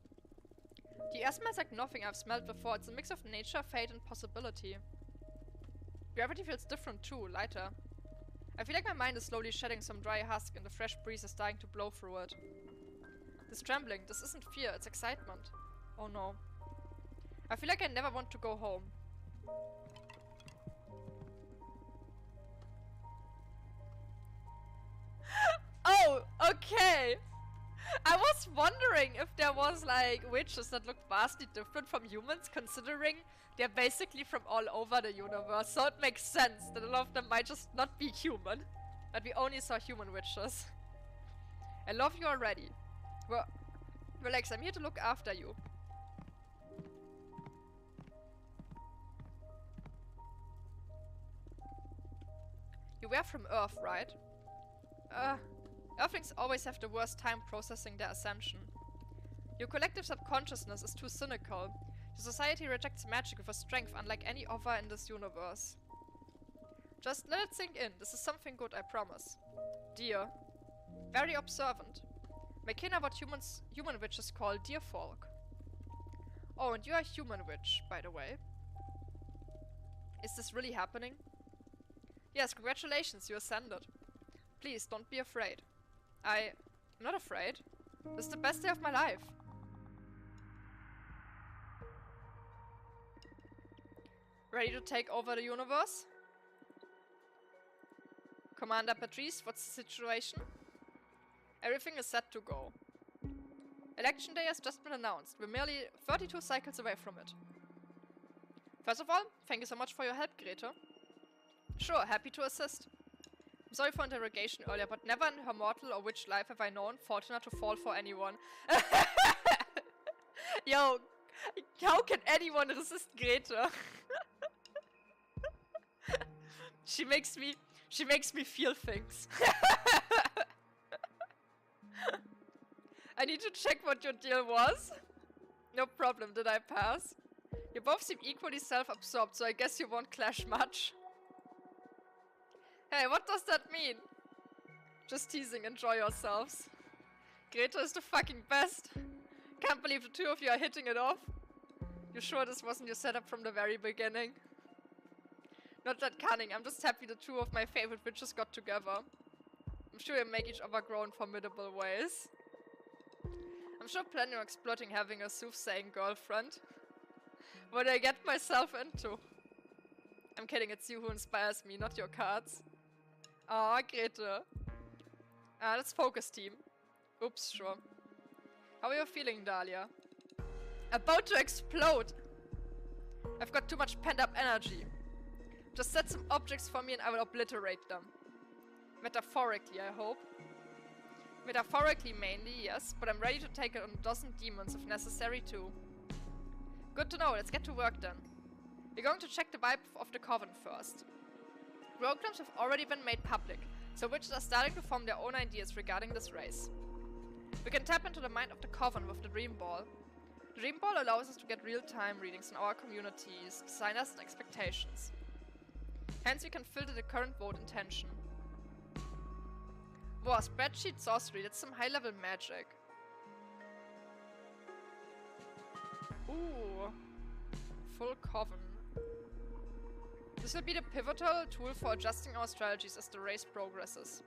The air smells like nothing I've smelled before. It's a mix of nature, fate, and possibility. Gravity feels different too, lighter. I feel like my mind is slowly shedding some dry husk and the fresh breeze is starting to blow through it. This trembling, this isn't fear, it's excitement. Oh no. I feel like I never want to go home. Oh, okay! I was wondering if there was like witches that looked vastly different from humans, considering they're basically from all over the universe, so it makes sense that a lot of them might just not be human. But we only saw human witches. I love you already. Well, relax, I'm here to look after you. You were from Earth, right? Earthlings always have the worst time processing their ascension. Your collective subconsciousness is too cynical. Your society rejects magic with a strength unlike any other in this universe. Just let it sink in. This is something good, I promise. Dear. Very observant. My kin are what human witches call dear folk. Oh, and you are a human witch, by the way. Is this really happening? Yes, congratulations, you ascended. Please, don't be afraid. I'm not afraid. This is the best day of my life. Ready to take over the universe? Commander Patrice, what's the situation? Everything is set to go. Election day has just been announced. We're merely 32 cycles away from it. First of all, thank you so much for your help, Grete. Sure, happy to assist. I'm sorry for interrogation earlier, but never in her mortal or witch life have I known Fortuna to fall for anyone. Yo, how can anyone resist Grete? She makes me feel things. I need to check what your deal was. No problem, did I pass? You both seem equally self-absorbed, so I guess you won't clash much. Hey, what does that mean? Just teasing, enjoy yourselves. Grete is the fucking best. Can't believe the two of you are hitting it off. You sure this wasn't your setup from the very beginning? Not that cunning, I'm just happy the two of my favorite witches got together. I'm sure you make each other grow in formidable ways. I'm sure planning on exploiting having a soothsaying girlfriend. What did I get myself into? I'm kidding, it's you who inspires me, not your cards. Ah, Grete. Ah, let's focus, team. Oops, sure. How are you feeling, Dahlia? About to explode! I've got too much pent-up energy. Just set some objects for me and I will obliterate them. Metaphorically, I hope. Metaphorically mainly, yes, but I'm ready to take on a dozen demons if necessary too. Good to know, let's get to work then. We're going to check the vibe of the Coven first. Programs have already been made public, so witches are starting to form their own ideas regarding this race. We can tap into the mind of the Coven with the Dream Ball. The Dream Ball allows us to get real-time readings on our communities, designers and expectations. Hence we can filter the current vote intention. Wow, spreadsheet sorcery, that's some high-level magic. Ooh. Full Coven. This will be the pivotal tool for adjusting our strategies as the race progresses.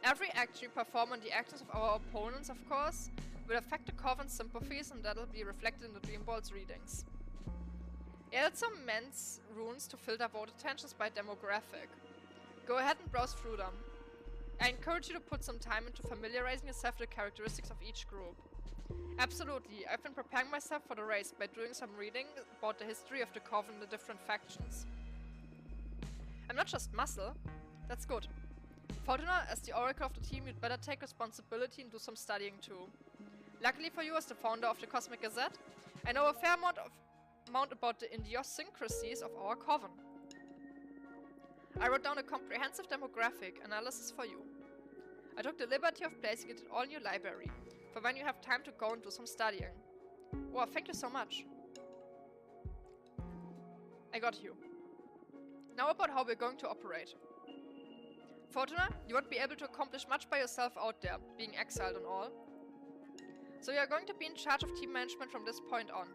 Every action we perform on the actions of our opponents, of course, will affect the Coven's sympathies and that'll be reflected in the Dream Ball's readings. I added some men's runes to filter vote attentions by demographic. Go ahead and browse through them. I encourage you to put some time into familiarizing yourself with the characteristics of each group. Absolutely, I've been preparing myself for the race by doing some reading about the history of the Coven and the different factions. I'm not just muscle, that's good. Fortuna, as the oracle of the team, you'd better take responsibility and do some studying too. Luckily for you as the founder of the Cosmic Gazette, I know a fair amount about the idiosyncrasies of our Coven. I wrote down a comprehensive demographic analysis for you. I took the liberty of placing it in all new library, for when you have time to go and do some studying. Wow, thank you so much. I got you. Now about how we're going to operate. Fortuna, you won't be able to accomplish much by yourself out there, being exiled and all. So you are going to be in charge of team management from this point on.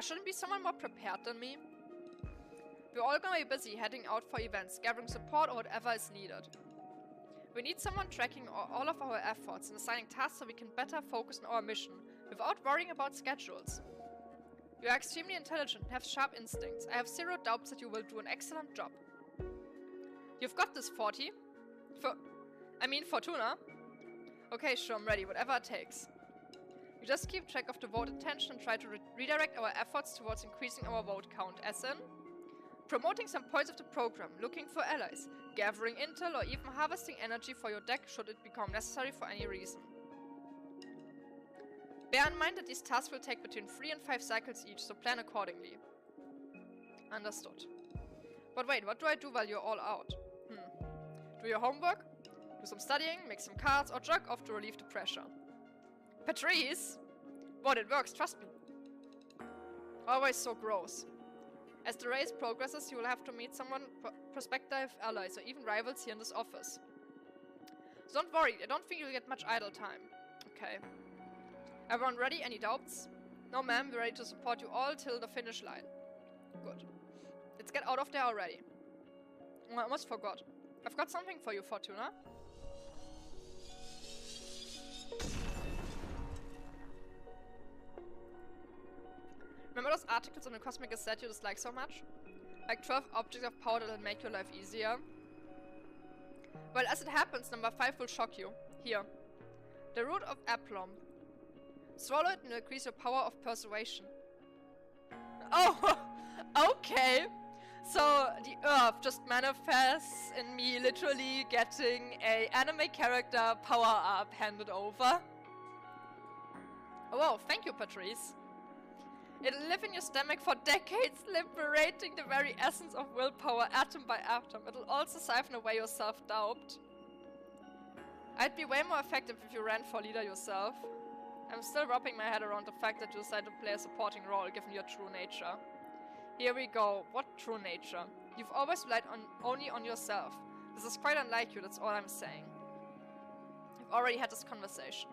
Shouldn't be someone more prepared than me? We're all gonna be busy heading out for events, gathering support or whatever is needed. We need someone tracking all of our efforts and assigning tasks so we can better focus on our mission, without worrying about schedules. You are extremely intelligent and have sharp instincts. I have zero doubts that you will do an excellent job. You've got this, Fortuna. Okay, sure, I'm ready, whatever it takes. We just keep track of the vote attention and try to redirect our efforts towards increasing our vote count, as in promoting some points of the program, looking for allies, gathering intel, or even harvesting energy for your deck should it become necessary for any reason. Bear in mind that these tasks will take between 3 and 5 cycles each, so plan accordingly. Understood. But wait, what do I do while you're all out? Do your homework, do some studying, make some cards, or jerk off to relieve the pressure. Patrice? What, it works, trust me. Always so gross. As the race progresses, you will have to meet someone, prospective allies, or even rivals here in this office. So don't worry, I don't think you'll get much idle time. Okay. Everyone ready? Any doubts? No ma'am, we're ready to support you all till the finish line. Good. Let's get out of there already. Oh, I almost forgot. I've got something for you, Fortuna. Remember those articles on the Cosmic Gazette you dislike so much? Like 12 objects of power that'll make your life easier? Well, as it happens, number 5 will shock you. Here. The root of aplomb. Swallow it and increase your power of persuasion. Oh! Okay! So, the earth just manifests in me literally getting a anime character power-up handed over. Oh wow, thank you, Patrice. It'll live in your stomach for decades, liberating the very essence of willpower atom by atom. It'll also siphon away your self-doubt. I'd be way more effective if you ran for leader yourself. I'm still wrapping my head around the fact that you decided to play a supporting role given your true nature. Here we go. What true nature? You've always relied only on yourself. This is quite unlike you, that's all I'm saying. We've already had this conversation.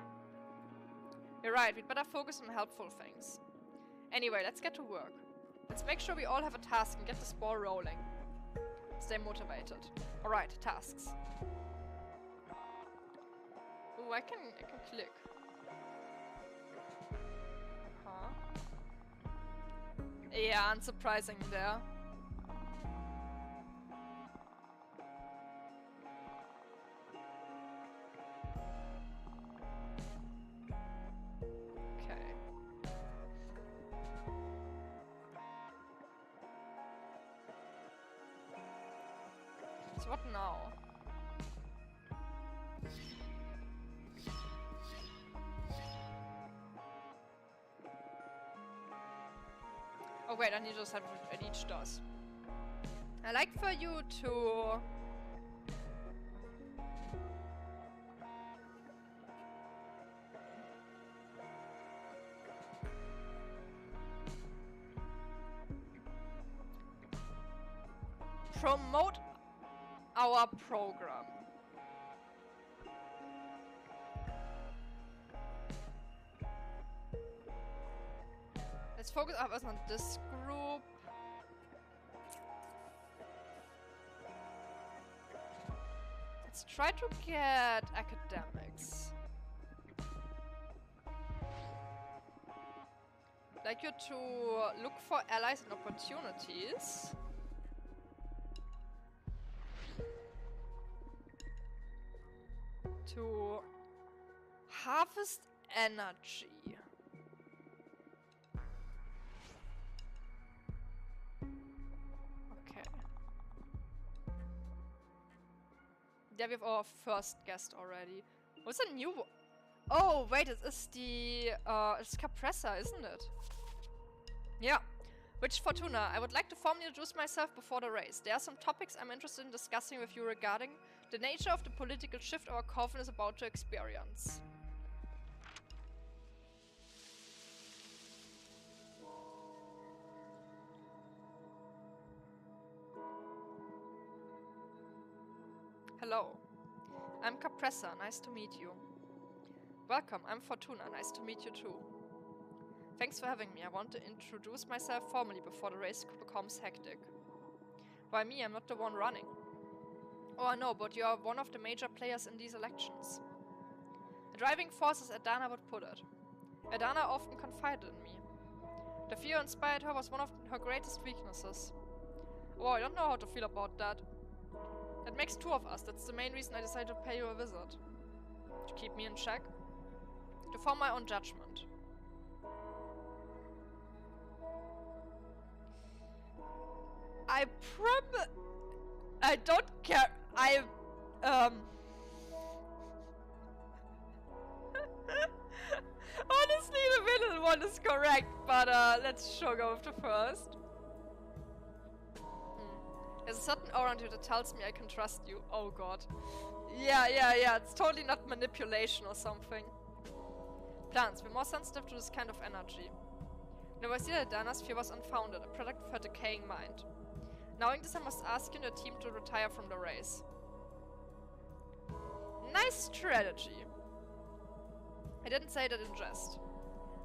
You're right, we'd better focus on helpful things. Anyway, let's get to work. Let's make sure we all have a task and get this ball rolling. Stay motivated. Alright, tasks. Oh, I can click. Huh? Yeah, unsurprising there. Okay. So what now? Oh wait, I need to decide what each does. I like for you to... promote our program. Let's focus our efforts on this group. Let's try to get academics. I'd like you to look for allies and opportunities. To harvest energy. Okay. Yeah, we have our first guest already. What's a new one? Oh, wait, it is the, it's Capressa, isn't it? Yeah. Which Fortuna, I would like to formally introduce myself before the race. There are some topics I'm interested in discussing with you regarding the nature of the political shift our coven is about to experience. Hello. I'm Capressa, nice to meet you. Welcome, I'm Fortuna, nice to meet you too. Thanks for having me. I want to introduce myself formally before the race becomes hectic. Why me? I'm not the one running. Oh, I know, but you are one of the major players in these elections. A driving force, as Adana would put it. Adana often confided in me. The fear inspired her was one of her greatest weaknesses. Oh, I don't know how to feel about that. That makes two of us. That's the main reason I decided to pay you a visit. To keep me in check. To form my own judgment. I don't care. Honestly, the middle one is correct, but let's go with the first. There's a certain aura on you that tells me I can trust you. Oh god. Yeah. It's totally not manipulation or something. Plants. We're more sensitive to this kind of energy. Never see that Dana's fear was unfounded, a product of her decaying mind. Knowing this, I must ask you and your team to retire from the race. Nice strategy. I didn't say that in jest.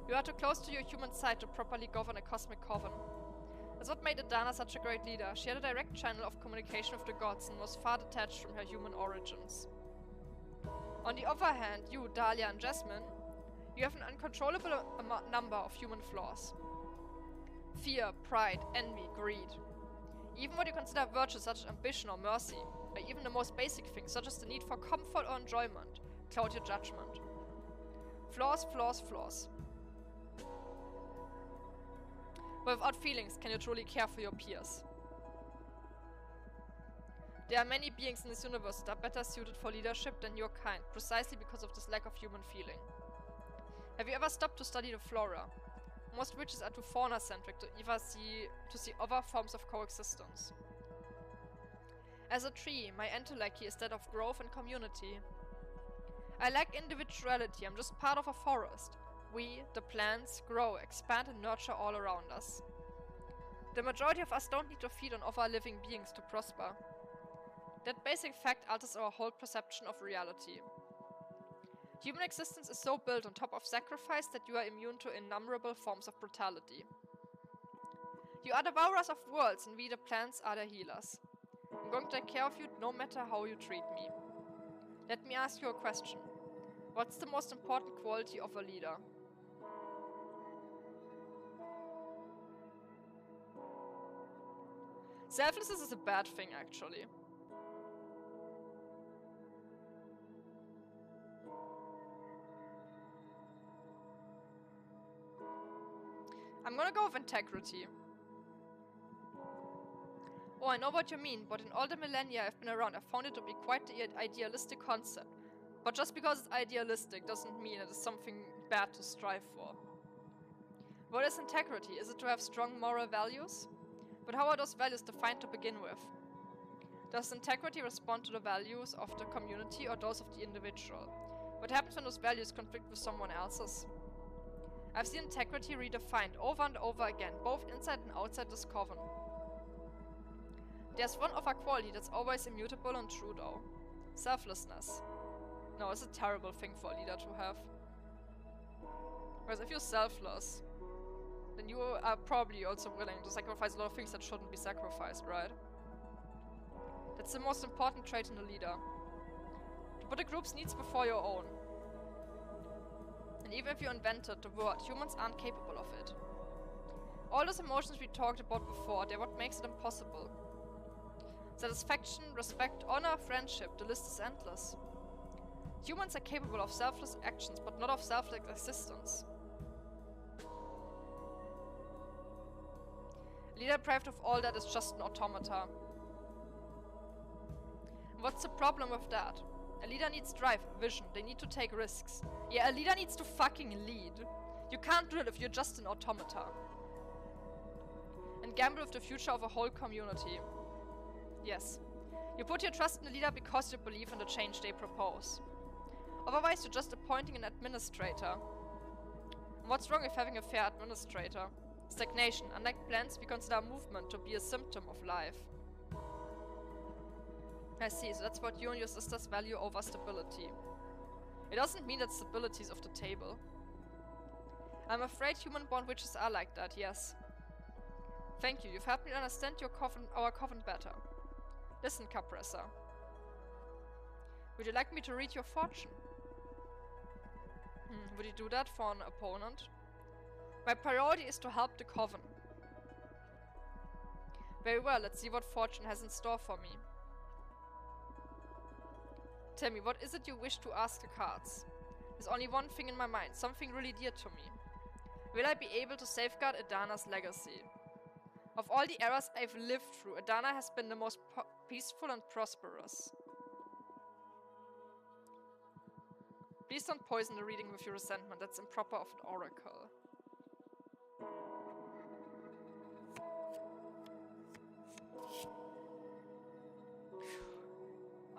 You are too close to your human side to properly govern a cosmic coven. That's what made Adana such a great leader. She had a direct channel of communication with the gods and was far detached from her human origins. On the other hand, you, Dahlia and Jasmine, you have an uncontrollable number of human flaws. Fear, pride, envy, greed. Even what you consider virtues such as ambition or mercy, or even the most basic things such as the need for comfort or enjoyment, cloud your judgment. Flaws. But without feelings, can you truly care for your peers? There are many beings in this universe that are better suited for leadership than your kind, precisely because of this lack of human feeling. Have you ever stopped to study the flora? Most witches are too fauna-centric to see other forms of coexistence. As a tree, my intellect is that of growth and community. I lack individuality, I'm just part of a forest. We, the plants, grow, expand and nurture all around us. The majority of us don't need to feed on other living beings to prosper. That basic fact alters our whole perception of reality. Human existence is so built on top of sacrifice that you are immune to innumerable forms of brutality. You are the devourers of worlds and we, the plants, are the healers. I'm going to take care of you no matter how you treat me. Let me ask you a question. What's the most important quality of a leader? Selflessness is a bad thing, actually. I'm gonna go with integrity. Oh, I know what you mean, but in all the millennia I've been around, I've found it to be quite the idealistic concept. But just because it's idealistic doesn't mean it is something bad to strive for. What is integrity? Is it to have strong moral values? But how are those values defined to begin with? Does integrity respond to the values of the community or those of the individual? What happens when those values conflict with someone else's? I've seen integrity redefined over and over again, both inside and outside this coven. There's one other quality that's always immutable and true though. Selflessness. No, it's a terrible thing for a leader to have. Because if you're selfless, then you are probably also willing to sacrifice a lot of things that shouldn't be sacrificed, right? That's the most important trait in a leader. To put a group's needs before your own. And even if you invented the word, humans aren't capable of it. All those emotions we talked about before, they're what makes it impossible. Satisfaction, respect, honor, friendship, the list is endless. Humans are capable of selfless actions, but not of selfless existence. A leader deprived of all that is just an automata. And what's the problem with that? A leader needs drive, vision, they need to take risks. Yeah, a leader needs to fucking lead. You can't do it if you're just an automata. And gamble with the future of a whole community. Yes. You put your trust in a leader because you believe in the change they propose. Otherwise, you're just appointing an administrator. And what's wrong with having a fair administrator? Stagnation. Unlike plants, we consider movement to be a symptom of life. I see, so that's what you and your sisters value over stability. It doesn't mean that stability is off the table. I'm afraid human-born witches are like that, yes. Thank you, you've helped me understand our coven better. Listen, Capressa. Would you like me to read your fortune? Would you do that for an opponent? My priority is to help the coven. Very well, let's see what fortune has in store for me. Tell me, what is it you wish to ask the cards? There's only one thing in my mind, something really dear to me. Will I be able to safeguard Adana's legacy? Of all the eras I've lived through, Adana has been the most peaceful and prosperous. Please don't poison the reading with your resentment, that's improper of an oracle.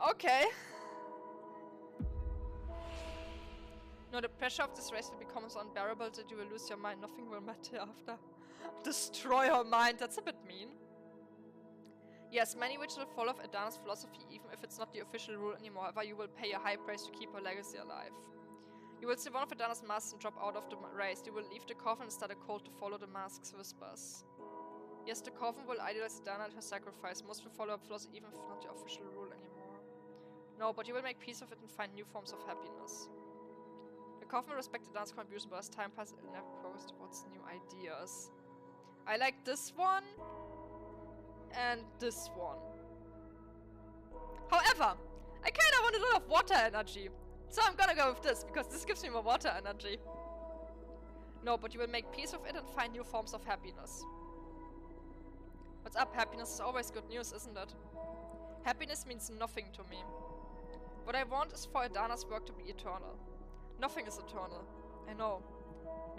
Okay. No, the pressure of this race will become so unbearable that you will lose your mind. Nothing will matter after. Destroy her mind, that's a bit mean. Yes, many witches will follow Adana's philosophy, even if it's not the official rule anymore. However, you will pay a high price to keep her legacy alive. You will steal one of Adana's masks and drop out of the race. You will leave the coven and start a cult to follow the mask's whispers. Yes, the coven will idolize Adana and her sacrifice. Most will follow her philosophy, even if not the official rule anymore. No, but you will make peace of it and find new forms of happiness. The coven will respect Adana's contribution, but as time passes, it never progress towards new ideas. I like this one and this one. However, I kinda want a lot of water energy. So I'm gonna go with this, because this gives me more water energy. No, but you will make peace with it and find new forms of happiness. What's up? Happiness is always good news, isn't it? Happiness means nothing to me. What I want is for Adana's work to be eternal. Nothing is eternal. I know.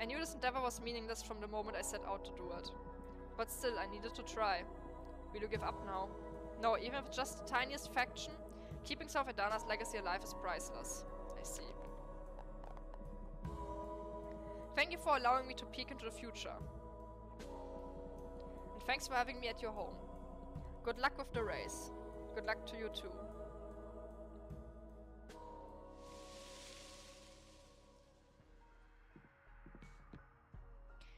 I knew this endeavor was meaningless from the moment I set out to do it. But still, I needed to try. Will you give up now? No, even if it's just the tiniest fraction, keeping some of Adana's legacy alive is priceless. I see. Thank you for allowing me to peek into the future. And thanks for having me at your home. Good luck with the race. Good luck to you too.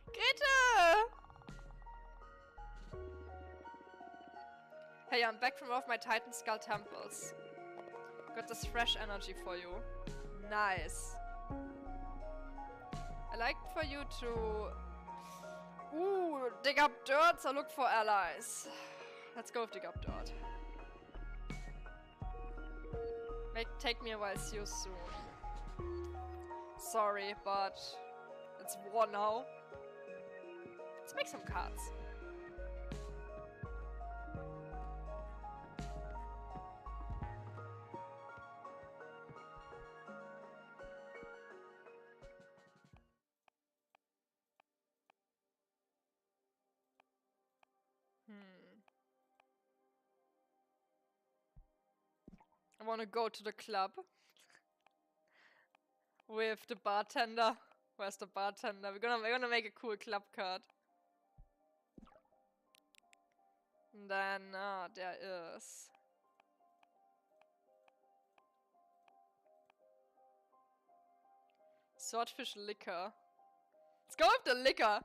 Greta! Hey, I'm back from one of my Titan Skull temples. Got this fresh energy for you. Nice. I like for you to... Ooh, dig up dirt, so look for allies. Let's go with dig up dirt. Take me a while, see you soon. Sorry, but it's war now. Let's make some cards. I want to go to the club with the bartender. Where's the bartender? We're gonna make a cool club card. And then there is swordfish liquor. Let's go with the liquor.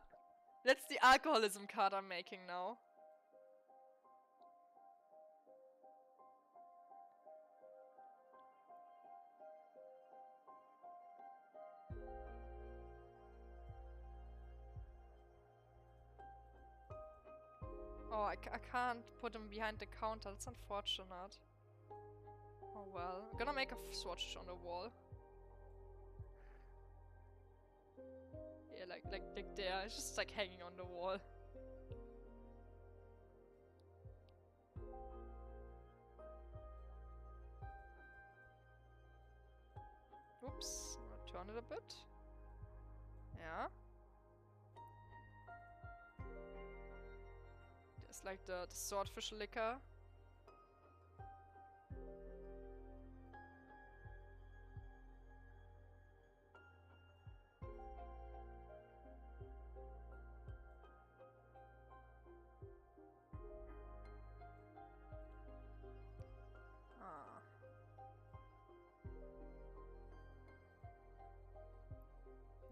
That's the alcoholism card I'm making now. Oh, I can't put him behind the counter. That's unfortunate. Oh well. I'm gonna make a swatch on the wall. Yeah, like there. It's just like hanging on the wall. Oops. I'm gonna turn it a bit. Yeah. There's like the swordfish liquor.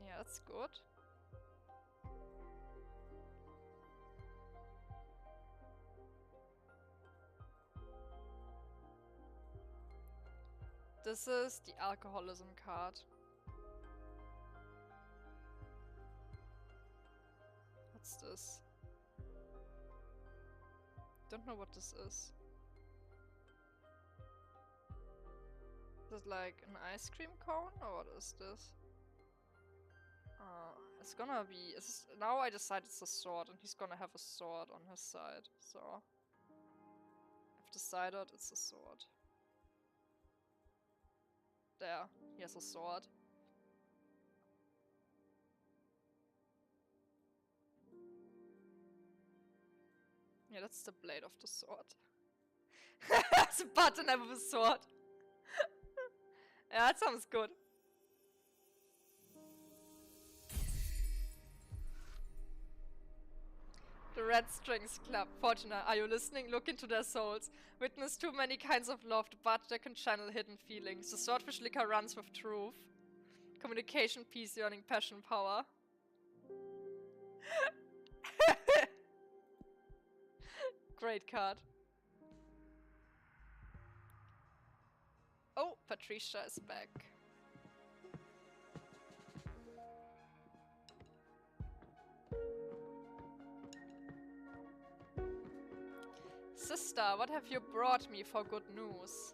Yeah, that's good. This is the alcoholism card. What's this? Don't know what this is. Is it like an ice cream cone or what is this? It's gonna be... now I decide it's a sword and he's gonna have a sword on his side, so... I've decided it's a sword. There, he has a sword. Yeah, that's the blade of the sword. It's a button with a sword. Yeah, that sounds good. The Red Strings Club. Fortuna, are you listening? Look into their souls. Witness too many kinds of love. The bartender can channel hidden feelings. The swordfish liquor runs with truth. Communication, peace, yearning, passion, power. Great card. Oh, Patricia is back. Sister, what have you brought me for good news?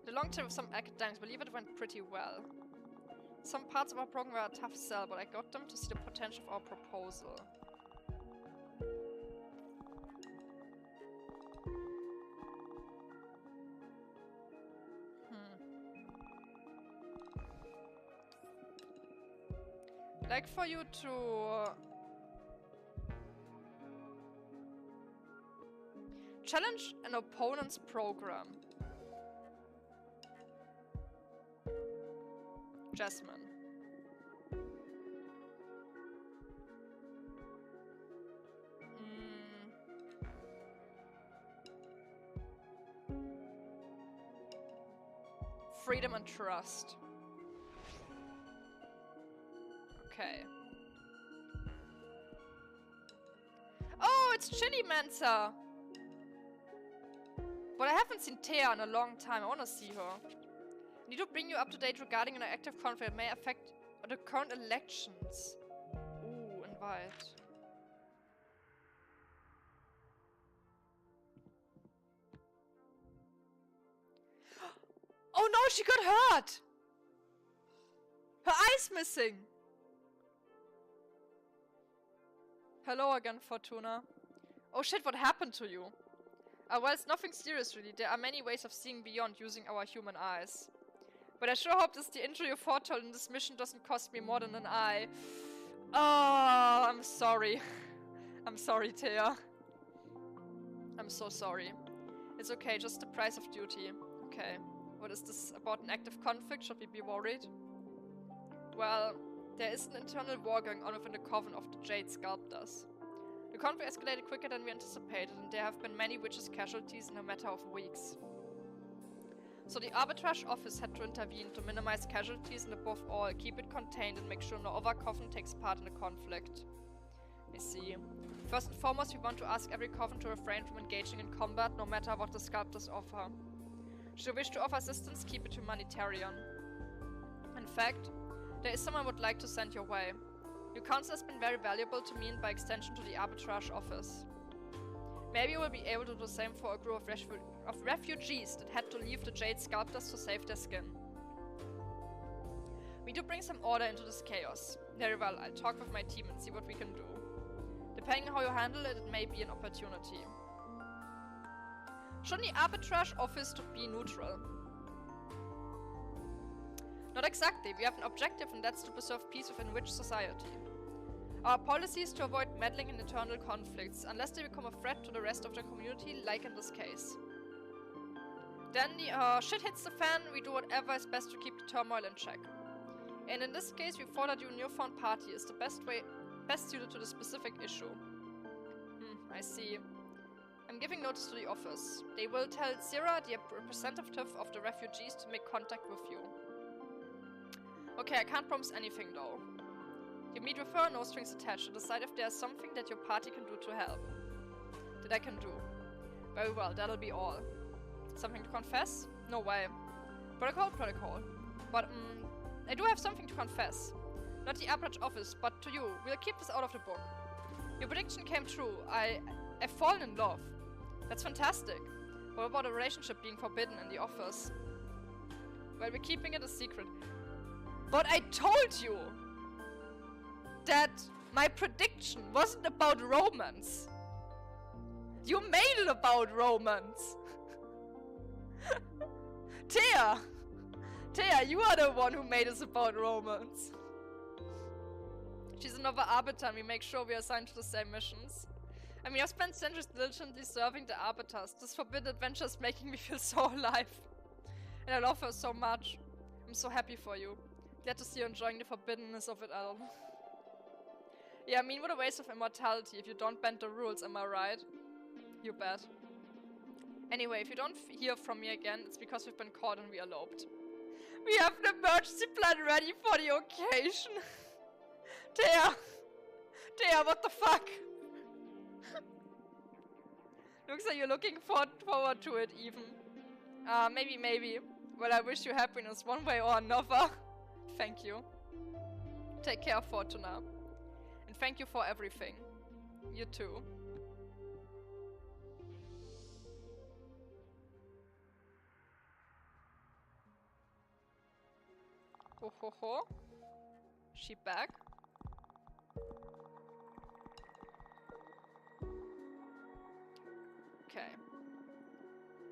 The long term with some academics, believe it went pretty well. Some parts of our program were a tough sell, but I got them to see the potential of our proposal. Like for you to challenge an opponent's program. Jasmine. Freedom and trust. Okay. Oh, it's Chili Mancer! But I haven't seen Thea in a long time. I want to see her. Need to bring you up to date regarding an active conflict that may affect the current elections. Ooh, invite. Oh no, she got hurt! Her eye's missing! Hello again, Fortuna. Oh shit, what happened to you? Well, it's nothing serious really. There are many ways of seeing beyond using our human eyes. But I sure hope the injury you foretold in this mission doesn't cost me more than an eye. Oh, I'm sorry. I'm sorry, Thea. I'm so sorry. It's okay, just the price of duty. Okay. What is this about an active conflict? Should we be worried? Well, there is an internal war going on within the coven of the Jade Sculptors. The conflict escalated quicker than we anticipated, and there have been many witches' casualties in a matter of weeks. So the arbitrage office had to intervene to minimize casualties and above all, keep it contained and make sure no other coven takes part in the conflict. I see. First and foremost, we want to ask every coven to refrain from engaging in combat, no matter what the sculptors offer. Should you wish to offer assistance, keep it humanitarian. In fact, there is someone I would like to send your way. Your counsel has been very valuable to me and by extension to the arbitrage office. Maybe you will be able to do the same for a group of refugees that had to leave the Jade Sculptors to save their skin. We do bring some order into this chaos. Very well, I'll talk with my team and see what we can do. Depending on how you handle it, it may be an opportunity. Shouldn't the arbitrage office to be neutral? Not exactly. We have an objective, and that's to preserve peace within which society. Our policy is to avoid meddling in internal conflicts, unless they become a threat to the rest of the community, like in this case. Then the shit hits the fan, we do whatever is best to keep the turmoil in check. And in this case, we thought that your newfound party is the best suited to the specific issue. I see. I'm giving notice to the office. They will tell Zira, the representative of the refugees, to make contact with you. Okay, I can't promise anything though. You meet with her, no strings attached, to decide if there's something that your party can do to help. That I can do. Very well, that'll be all. Something to confess? No way. Protocol. But, I do have something to confess. Not the arbitrage office, but to you. We'll keep this out of the book. Your prediction came true. I've fallen in love. That's fantastic. What about a relationship being forbidden in the office? Well, we're keeping it a secret. But I told you that my prediction wasn't about romance. You made it about romance. Thea, you are the one who made us about romance. She's another arbiter and we make sure we are assigned to the same missions. I mean, I've spent centuries diligently serving the arbiters. This forbidden adventure is making me feel so alive. And I love her so much. I'm so happy for you. Glad to see you enjoying the forbiddenness of it all. Yeah, I mean, what a waste of immortality if you don't bend the rules, am I right? You bet. Anyway, if you don't hear from me again, it's because we've been caught and we eloped. We have an emergency plan ready for the occasion. Thea, what the fuck? Looks like you're looking forward to it even. Maybe. Well, I wish you happiness one way or another. Thank you. Take care, Fortuna. And thank you for everything. You too. Ho. She back? Okay.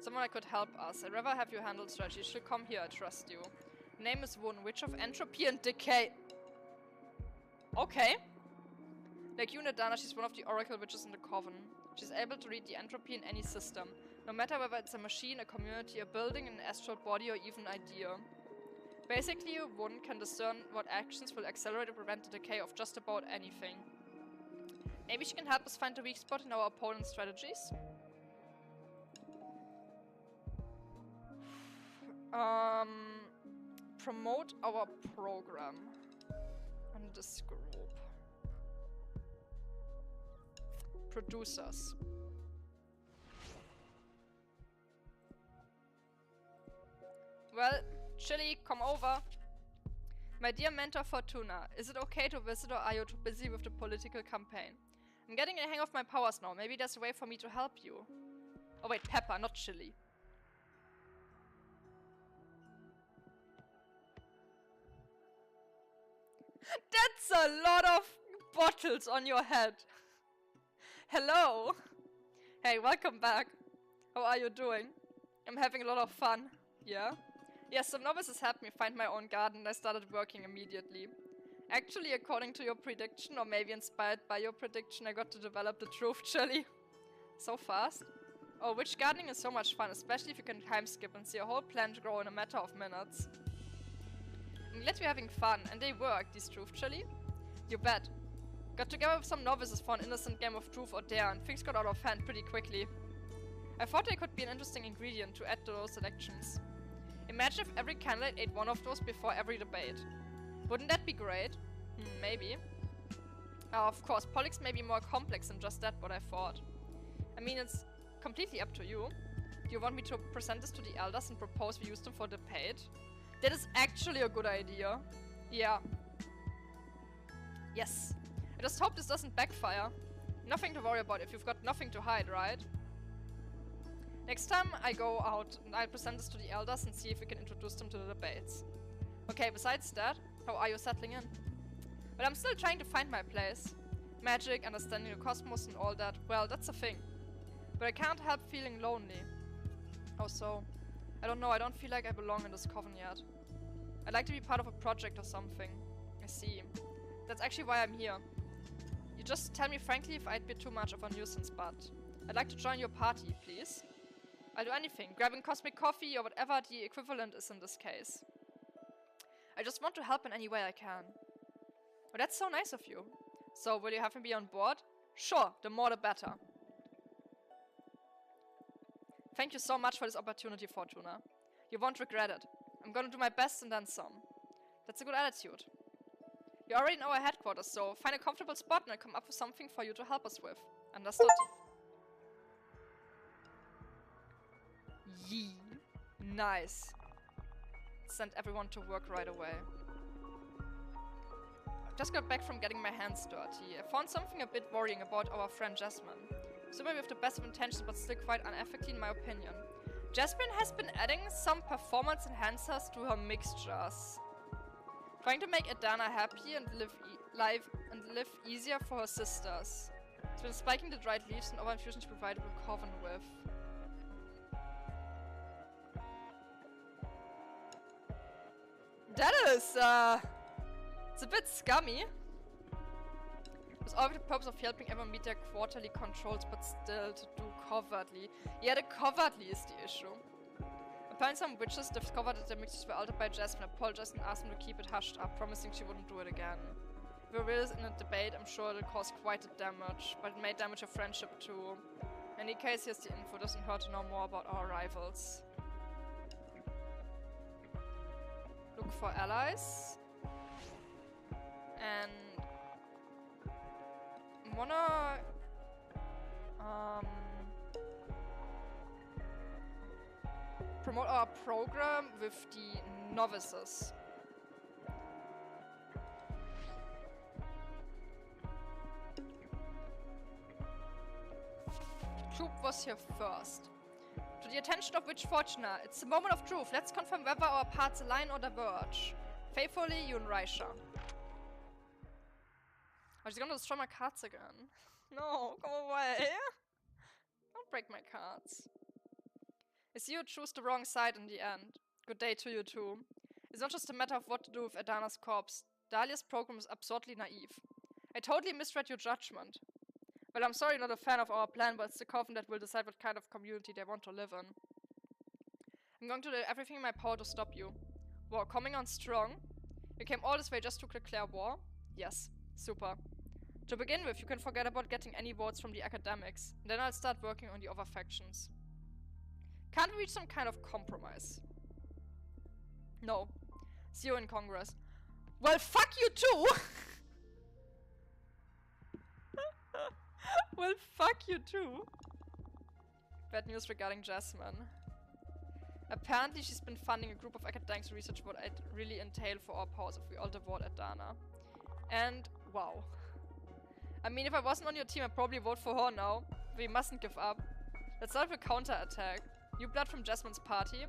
Someone that could help us. I'd rather have you handle strategy. You should come here, I trust you. Name is Wun, Witch of Entropy and Decay. Okay. Like you, Nadana, she's one of the Oracle Witches in the Coven. She's able to read the entropy in any system. No matter whether it's a machine, a community, a building, an astral body, or even idea. Basically, Wun can discern what actions will accelerate or prevent the decay of just about anything. Maybe she can help us find the weak spot in our opponent's strategies? Promote our program on this group. Producers. Well, Chili, come over. My dear mentor Fortuna, is it okay to visit or are you too busy with the political campaign? I'm getting a hang of my powers now. Maybe there's a way for me to help you. Oh wait, Pepper, not Chili. That's a lot of bottles on your head. Hello. Hey, welcome back. How are you doing? I'm having a lot of fun. Yeah? Yes, some novices helped me find my own garden and I started working immediately. Actually, according to your prediction, or maybe inspired by your prediction, I got to develop the truth, Chili. So fast? Oh, witch gardening is so much fun, especially if you can time skip and see a whole plant grow in a matter of minutes. I'm glad you're having fun, and they work, these truth, Chili. You bet. Got together with some novices for an innocent game of truth or dare, and things got out of hand pretty quickly. I thought they could be an interesting ingredient to add to those elections. Imagine if every candidate ate one of those before every debate. Wouldn't that be great? Maybe. Of course, politics may be more complex than just that, what I thought. I mean, it's completely up to you. Do you want me to present this to the elders and propose we use them for debate? That is actually a good idea. Yeah. Yes. I just hope this doesn't backfire. Nothing to worry about if you've got nothing to hide, right? Next time I go out, I'll present this to the elders and see if we can introduce them to the debates. Okay, besides that, how are you settling in? Well, I'm still trying to find my place. Magic, understanding the cosmos and all that, well, that's a thing. But I can't help feeling lonely. How so? I don't know, I don't feel like I belong in this coven yet. I'd like to be part of a project or something. I see. That's actually why I'm here. You just tell me frankly if I'd be too much of a nuisance, but I'd like to join your party, please. I'll do anything, grabbing cosmic coffee or whatever the equivalent is in this case. I just want to help in any way I can. Oh, that's so nice of you. So, will you have me be on board? Sure, the more the better. Thank you so much for this opportunity, Fortuna. You won't regret it. I'm gonna do my best and then some. That's a good attitude. You're already in our headquarters, so find a comfortable spot and I'll come up with something for you to help us with. Understood? Yee. Nice. Send everyone to work right away. Just got back from getting my hands dirty. I found something a bit worrying about our friend Jasmine. Super with the best of intentions, but still quite unethically in my opinion. Jasmine has been adding some performance enhancers to her mixtures. Trying to make Adana happy and live easier for her sisters. It's been spiking the dried leaves and over-infusion she provided with Coven with. That is, it's a bit scummy. With all the purpose of helping everyone meet their quarterly controls, but still to do covertly. Yeah, the covertly is the issue. Apparently some witches discovered that their mixtures were altered by Jasmine, apologized and asked them to keep it hushed up, promising she wouldn't do it again. If we were real in a debate, I'm sure it'll cause quite a damage, but it may damage your friendship too. In any case, here's the info. Doesn't hurt to know more about our rivals. Look for allies. And wanna promote our program with the novices. Troop was here first. To the attention of Witch Fortuna, it's the moment of truth. Let's confirm whether our paths align or diverge. Faithfully, Yun Raisha. Oh, she's gonna destroy my cards again. No, go away. Don't break my cards. I see you choose the wrong side in the end. Good day to you too. It's not just a matter of what to do with Adana's corpse. Dahlia's program is absurdly naive. I totally misread your judgment. Well, I'm sorry you're not a fan of our plan, but it's the Coven that will decide what kind of community they want to live in. I'm going to do everything in my power to stop you. War coming on strong? You came all this way just to declare war? Yes. Super. To begin with, you can forget about getting any votes from the academics. Then I'll start working on the other factions. Can't we reach some kind of compromise? No. See you in Congress. Well, fuck you too! Well, fuck you too. Bad news regarding Jasmine. Apparently she's been funding a group of academics to research what it really entail for our powers if we all devote at Dana. And wow. I mean, if I wasn't on your team, I'd probably vote for her now. We mustn't give up. Let's start with a counterattack. New blood from Jasmine's party.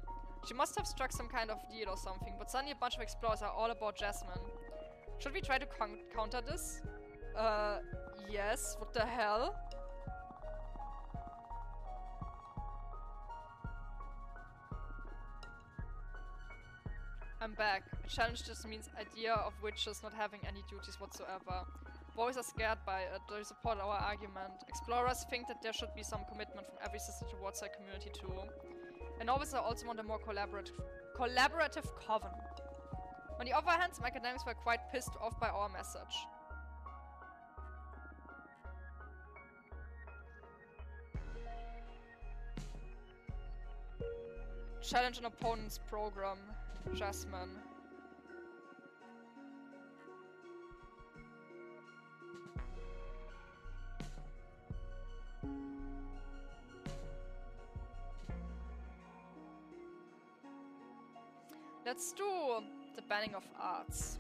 She must have struck some kind of deal or something, but suddenly a bunch of explorers are all about Jasmine. Should we try to counter this? Yes. What the hell? I'm back. A challenge just means idea of witches not having any duties whatsoever. Boys are scared by it. They support our argument. Explorers think that there should be some commitment from every sister towards their community too. And always I also want a more collaborative coven. On the other hand, some academics were quite pissed off by our message. Challenge an opponent's program. Jasmine. Let's do the banning of arts.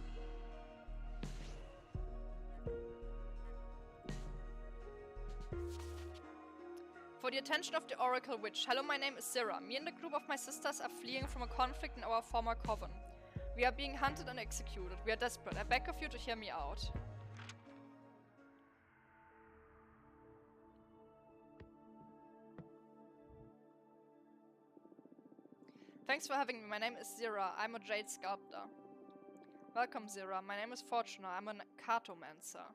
For the attention of the Oracle Witch, hello, my name is Zira. Me and a group of my sisters are fleeing from a conflict in our former coven. We are being hunted and executed. We are desperate. I beg of you to hear me out. Thanks for having me. My name is Zira. I'm a jade sculptor. Welcome, Zira. My name is Fortuna. I'm a cartomancer.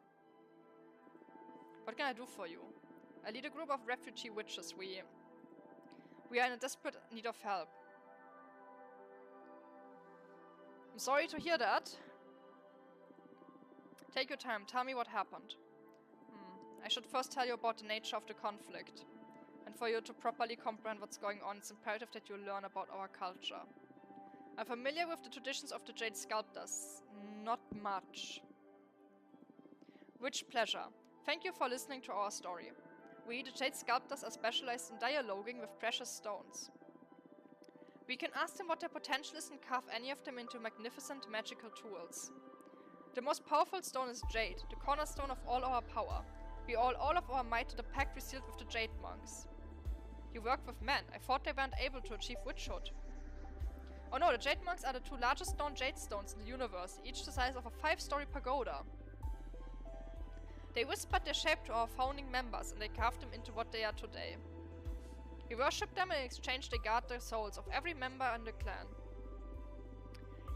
What can I do for you? I lead a group of refugee witches. We are in a desperate need of help. I'm sorry to hear that. Take your time. Tell me what happened. I should first tell you about the nature of the conflict. And for you to properly comprehend what's going on, it's imperative that you learn about our culture. I'm familiar with the traditions of the Jade Sculptors. Not much. Which pleasure. Thank you for listening to our story. We, the Jade Sculptors, are specialized in dialoguing with precious stones. We can ask them what their potential is and carve any of them into magnificent magical tools. The most powerful stone is Jade, the cornerstone of all our power. We owe all of our might to the pact we sealed with the Jade Monks. You work with men. I thought they weren't able to achieve witchhood. Oh no, the Jade Monks are the two largest stone jade stones in the universe, each the size of a 5-story pagoda. They whispered their shape to our founding members, and they carved them into what they are today. We worship them, and in exchange they guard the souls of every member in the clan.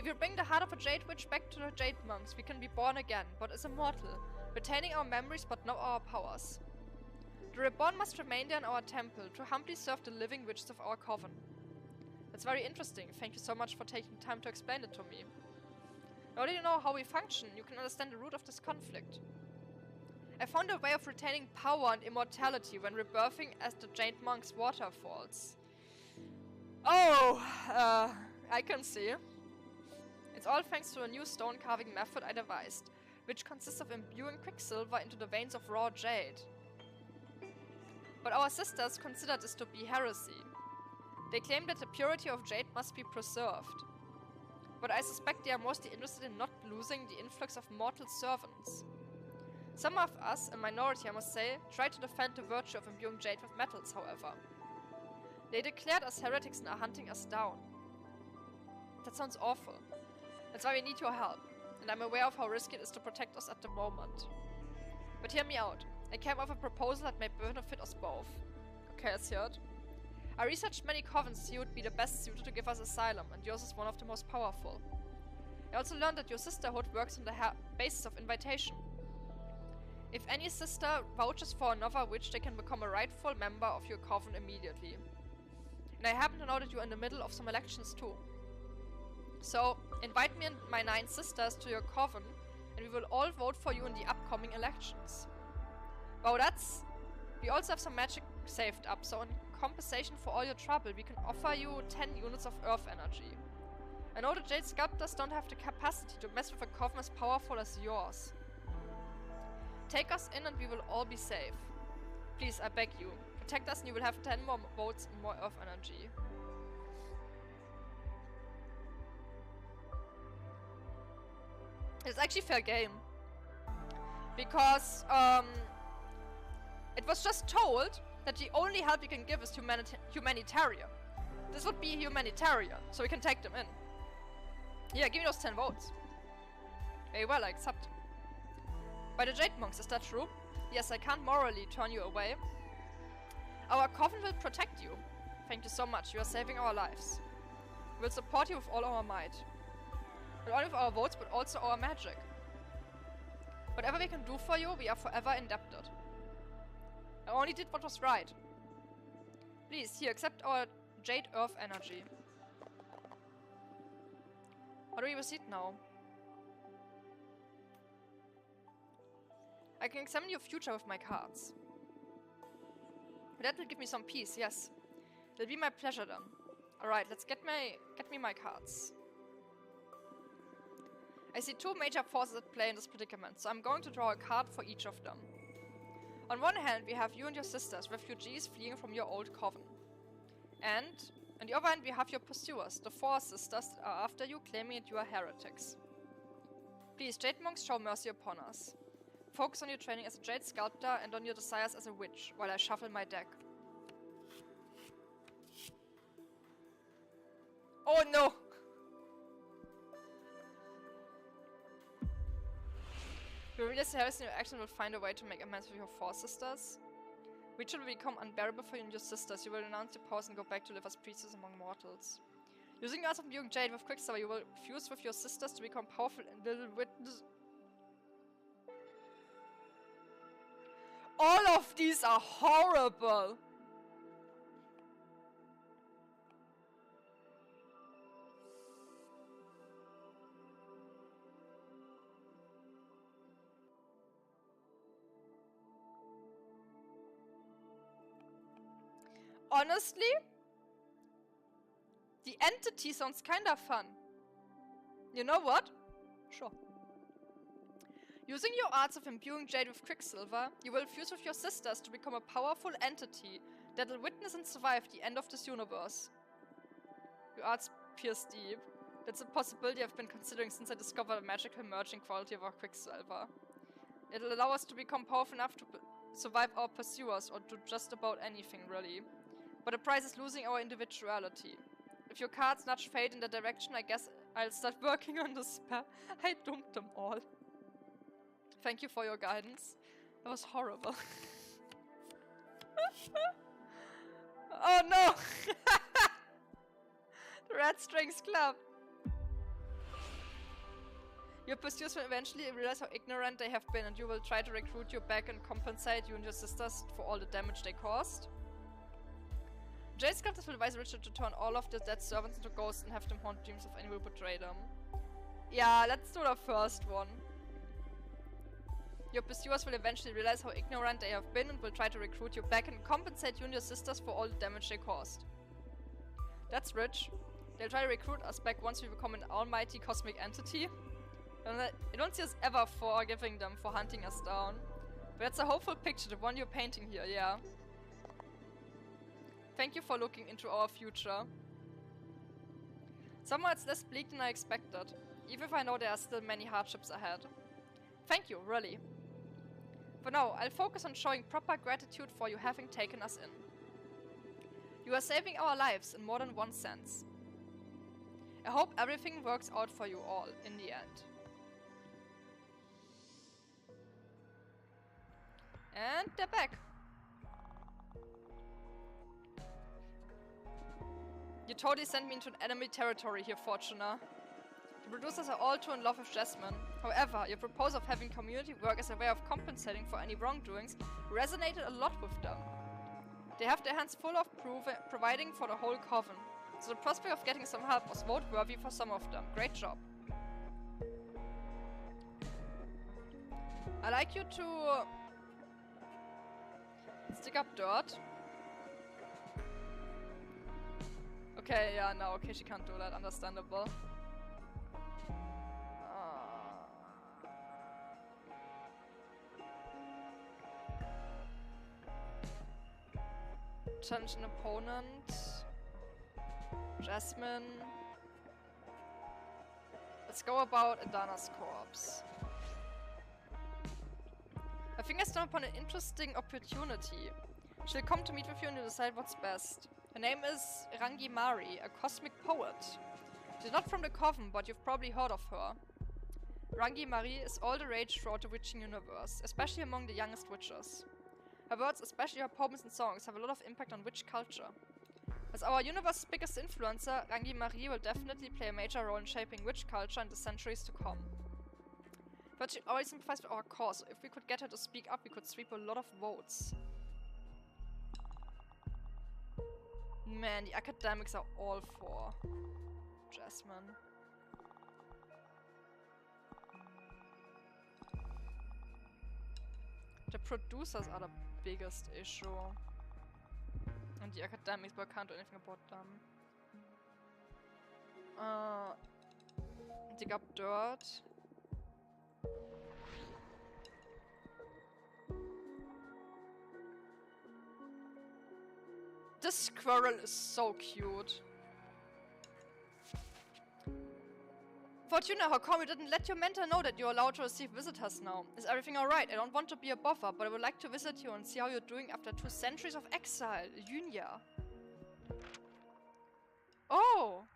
If you bring the heart of a Jade Witch back to the Jade Monks, we can be born again, but as immortal, retaining our memories but not our powers. The reborn must remain there in our temple, to humbly serve the living witches of our coven. That's very interesting. Thank you so much for taking time to explain it to me. Now that you know how we function, you can understand the root of this conflict. I found a way of retaining power and immortality when rebirthing as the Jade Monk's waterfalls. Oh, I can see. It's all thanks to a new stone carving method I devised, which consists of imbuing quicksilver into the veins of raw jade. But our sisters consider this to be heresy. They claim that the purity of jade must be preserved. But I suspect they are mostly interested in not losing the influx of mortal servants. Some of us, a minority I must say, try to defend the virtue of imbuing jade with metals, however. They declared us heretics and are hunting us down. That sounds awful. That's why we need your help, and I'm aware of how risky it is to protect us at the moment. But hear me out. I came up with a proposal that may benefit us both. Okay, let's hear it. I researched many covens who would be the best suited to give us asylum, and yours is one of the most powerful. I also learned that your Sisterhood works on the basis of invitation. If any sister vouches for another witch, they can become a rightful member of your coven immediately. And I happen to know that you're in the middle of some elections too. So, invite me and my 9 sisters to your coven, and we will all vote for you in the upcoming elections. Wow, that's... We also have some magic saved up, so in compensation for all your trouble, we can offer you 10 units of earth energy. I know the Jade Sculptors don't have the capacity to mess with a coven as powerful as yours. Take us in and we will all be safe. Please, I beg you. Protect us and you will have 10 more votes and more earth energy. It's actually fair game. Because, it was just told that the only help you can give is humanitarian. This would be humanitarian, so we can take them in. Yeah, give me those 10 votes. Very well, I accept. By the Jade Monks, is that true? Yes, I can't morally turn you away. Our coven will protect you. Thank you so much, you are saving our lives. We'll support you with all our might. Not only with our votes, but also our magic. Whatever we can do for you, we are forever indebted. I only did what was right. Please, here, accept our Jade Earth energy. How do we proceed now? I can examine your future with my cards. That will give me some peace, yes. It'll be my pleasure then. Alright, let's get me my cards. I see two major forces at play in this predicament, so I'm going to draw a card for each of them. On one hand, we have you and your sisters, refugees fleeing from your old coven. And on the other hand, we have your pursuers, the four sisters that are after you, claiming that you are heretics. Please, Jade Monks, show mercy upon us. Focus on your training as a Jade Sculptor and on your desires as a witch, while I shuffle my deck. Oh no! You realize the heresy in your action will find a way to make amends with your four sisters? Ritual will become unbearable for you and your sisters. You will renounce your powers and go back to live as priestess among mortals. Using the arts of imbuing Jade with Quicksilver, you will fuse with your sisters to become powerful and will witness. All of these are horrible! Honestly, the entity sounds kinda fun. You know what? Sure. Using your arts of imbuing Jade with Quicksilver, you will fuse with your sisters to become a powerful entity that will witness and survive the end of this universe. Your arts pierce deep. That's a possibility I've been considering since I discovered the magical merging quality of our Quicksilver. It'll allow us to become powerful enough to survive our pursuers or do just about anything, really. But the price is losing our individuality. If your cards nudge fate in that direction, I guess I'll start working on the spell. I dumped them all. Thank you for your guidance. That was horrible. Oh no! The red strings club. Your pursuers will eventually realize how ignorant they have been, and you will try to recruit you back and compensate you and your sisters for all the damage they caused. Jade Sculptors will advise Richard to turn all of the dead servants into ghosts and have them haunt dreams of any who betray them. Yeah, let's do the first one. Your pursuers will eventually realize how ignorant they have been and will try to recruit you back and compensate you and your sisters for all the damage they caused. That's rich. They'll try to recruit us back once we become an almighty cosmic entity. I don't see us ever forgiving them for hunting us down. But that's a hopeful picture, the one you're painting here, yeah. Thank you for looking into our future. Somehow it's less bleak than I expected, even if I know there are still many hardships ahead. Thank you, really. For now, I'll focus on showing proper gratitude for you having taken us in. You are saving our lives in more than one sense. I hope everything works out for you all in the end. And they're back. You totally sent me into an enemy territory here, Fortuna. The producers are all too in love with Jasmine. However, your proposal of having community work as a way of compensating for any wrongdoings resonated a lot with them. They have their hands full of providing for the whole coven, so the prospect of getting some help was vote-worthy for some of them. Great job. I'd like you to stick up dirt. Okay, yeah, no, okay, she can't do that, understandable. Challenge an opponent. Jasmine. let's go about Adana's corpse. I think I stumbled upon an interesting opportunity. She'll come to meet with you and you decide what's best. Her name is Rangi Mari, a cosmic poet. She's not from the Coven, but you've probably heard of her. Rangi Mari is all the rage throughout the witching universe, especially among the youngest witches. Her words, especially her poems and songs, have a lot of impact on witch culture. As our universe's biggest influencer, Rangi Mari will definitely play a major role in shaping witch culture in the centuries to come. But she always sympathized with our cause, so if we could get her to speak up, we could sweep a lot of votes. Man, the academics are all for Jasmine. The producers are the biggest issue. And the academics, but I can't do anything about them. Dig up dirt. This squirrel is so cute. Fortuna, how come you didn't let your mentor know that you're allowed to receive visitors now? Is everything alright? I don't want to be a bother, but I would like to visit you and see how you're doing after 2 centuries of exile. Yunya. Oh!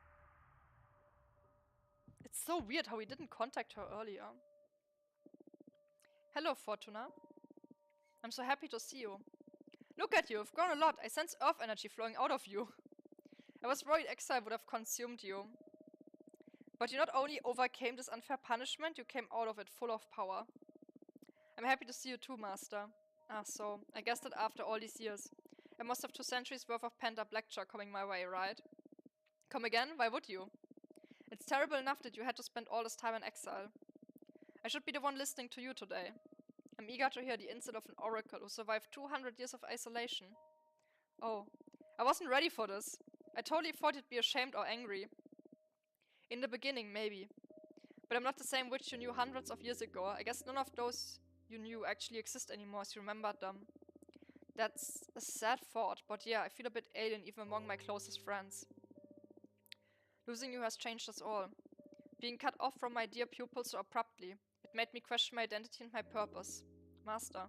It's so weird how we didn't contact her earlier. Hello, Fortuna. I'm so happy to see you. Look at you, you've grown a lot. I sense earth energy flowing out of you. I was worried exile would have consumed you. But you not only overcame this unfair punishment, you came out of it full of power. I'm happy to see you too, Master. Ah, so, I guess that after all these years, I must have 2 centuries worth of pent-up lecture coming my way, right? Come again? Why would you? It's terrible enough that you had to spend all this time in exile. I should be the one listening to you today. I'm eager to hear the insight of an oracle who survived 200 years of isolation. Oh, I wasn't ready for this. I totally thought you'd be ashamed or angry. In the beginning, maybe. But I'm not the same witch you knew hundreds of years ago. I guess none of those you knew actually exist anymore as you remembered them. That's a sad thought, but yeah, I feel a bit alien even among my closest friends. Losing you has changed us all. Being cut off from my dear pupils so abruptly, it made me question my identity and my purpose. Master.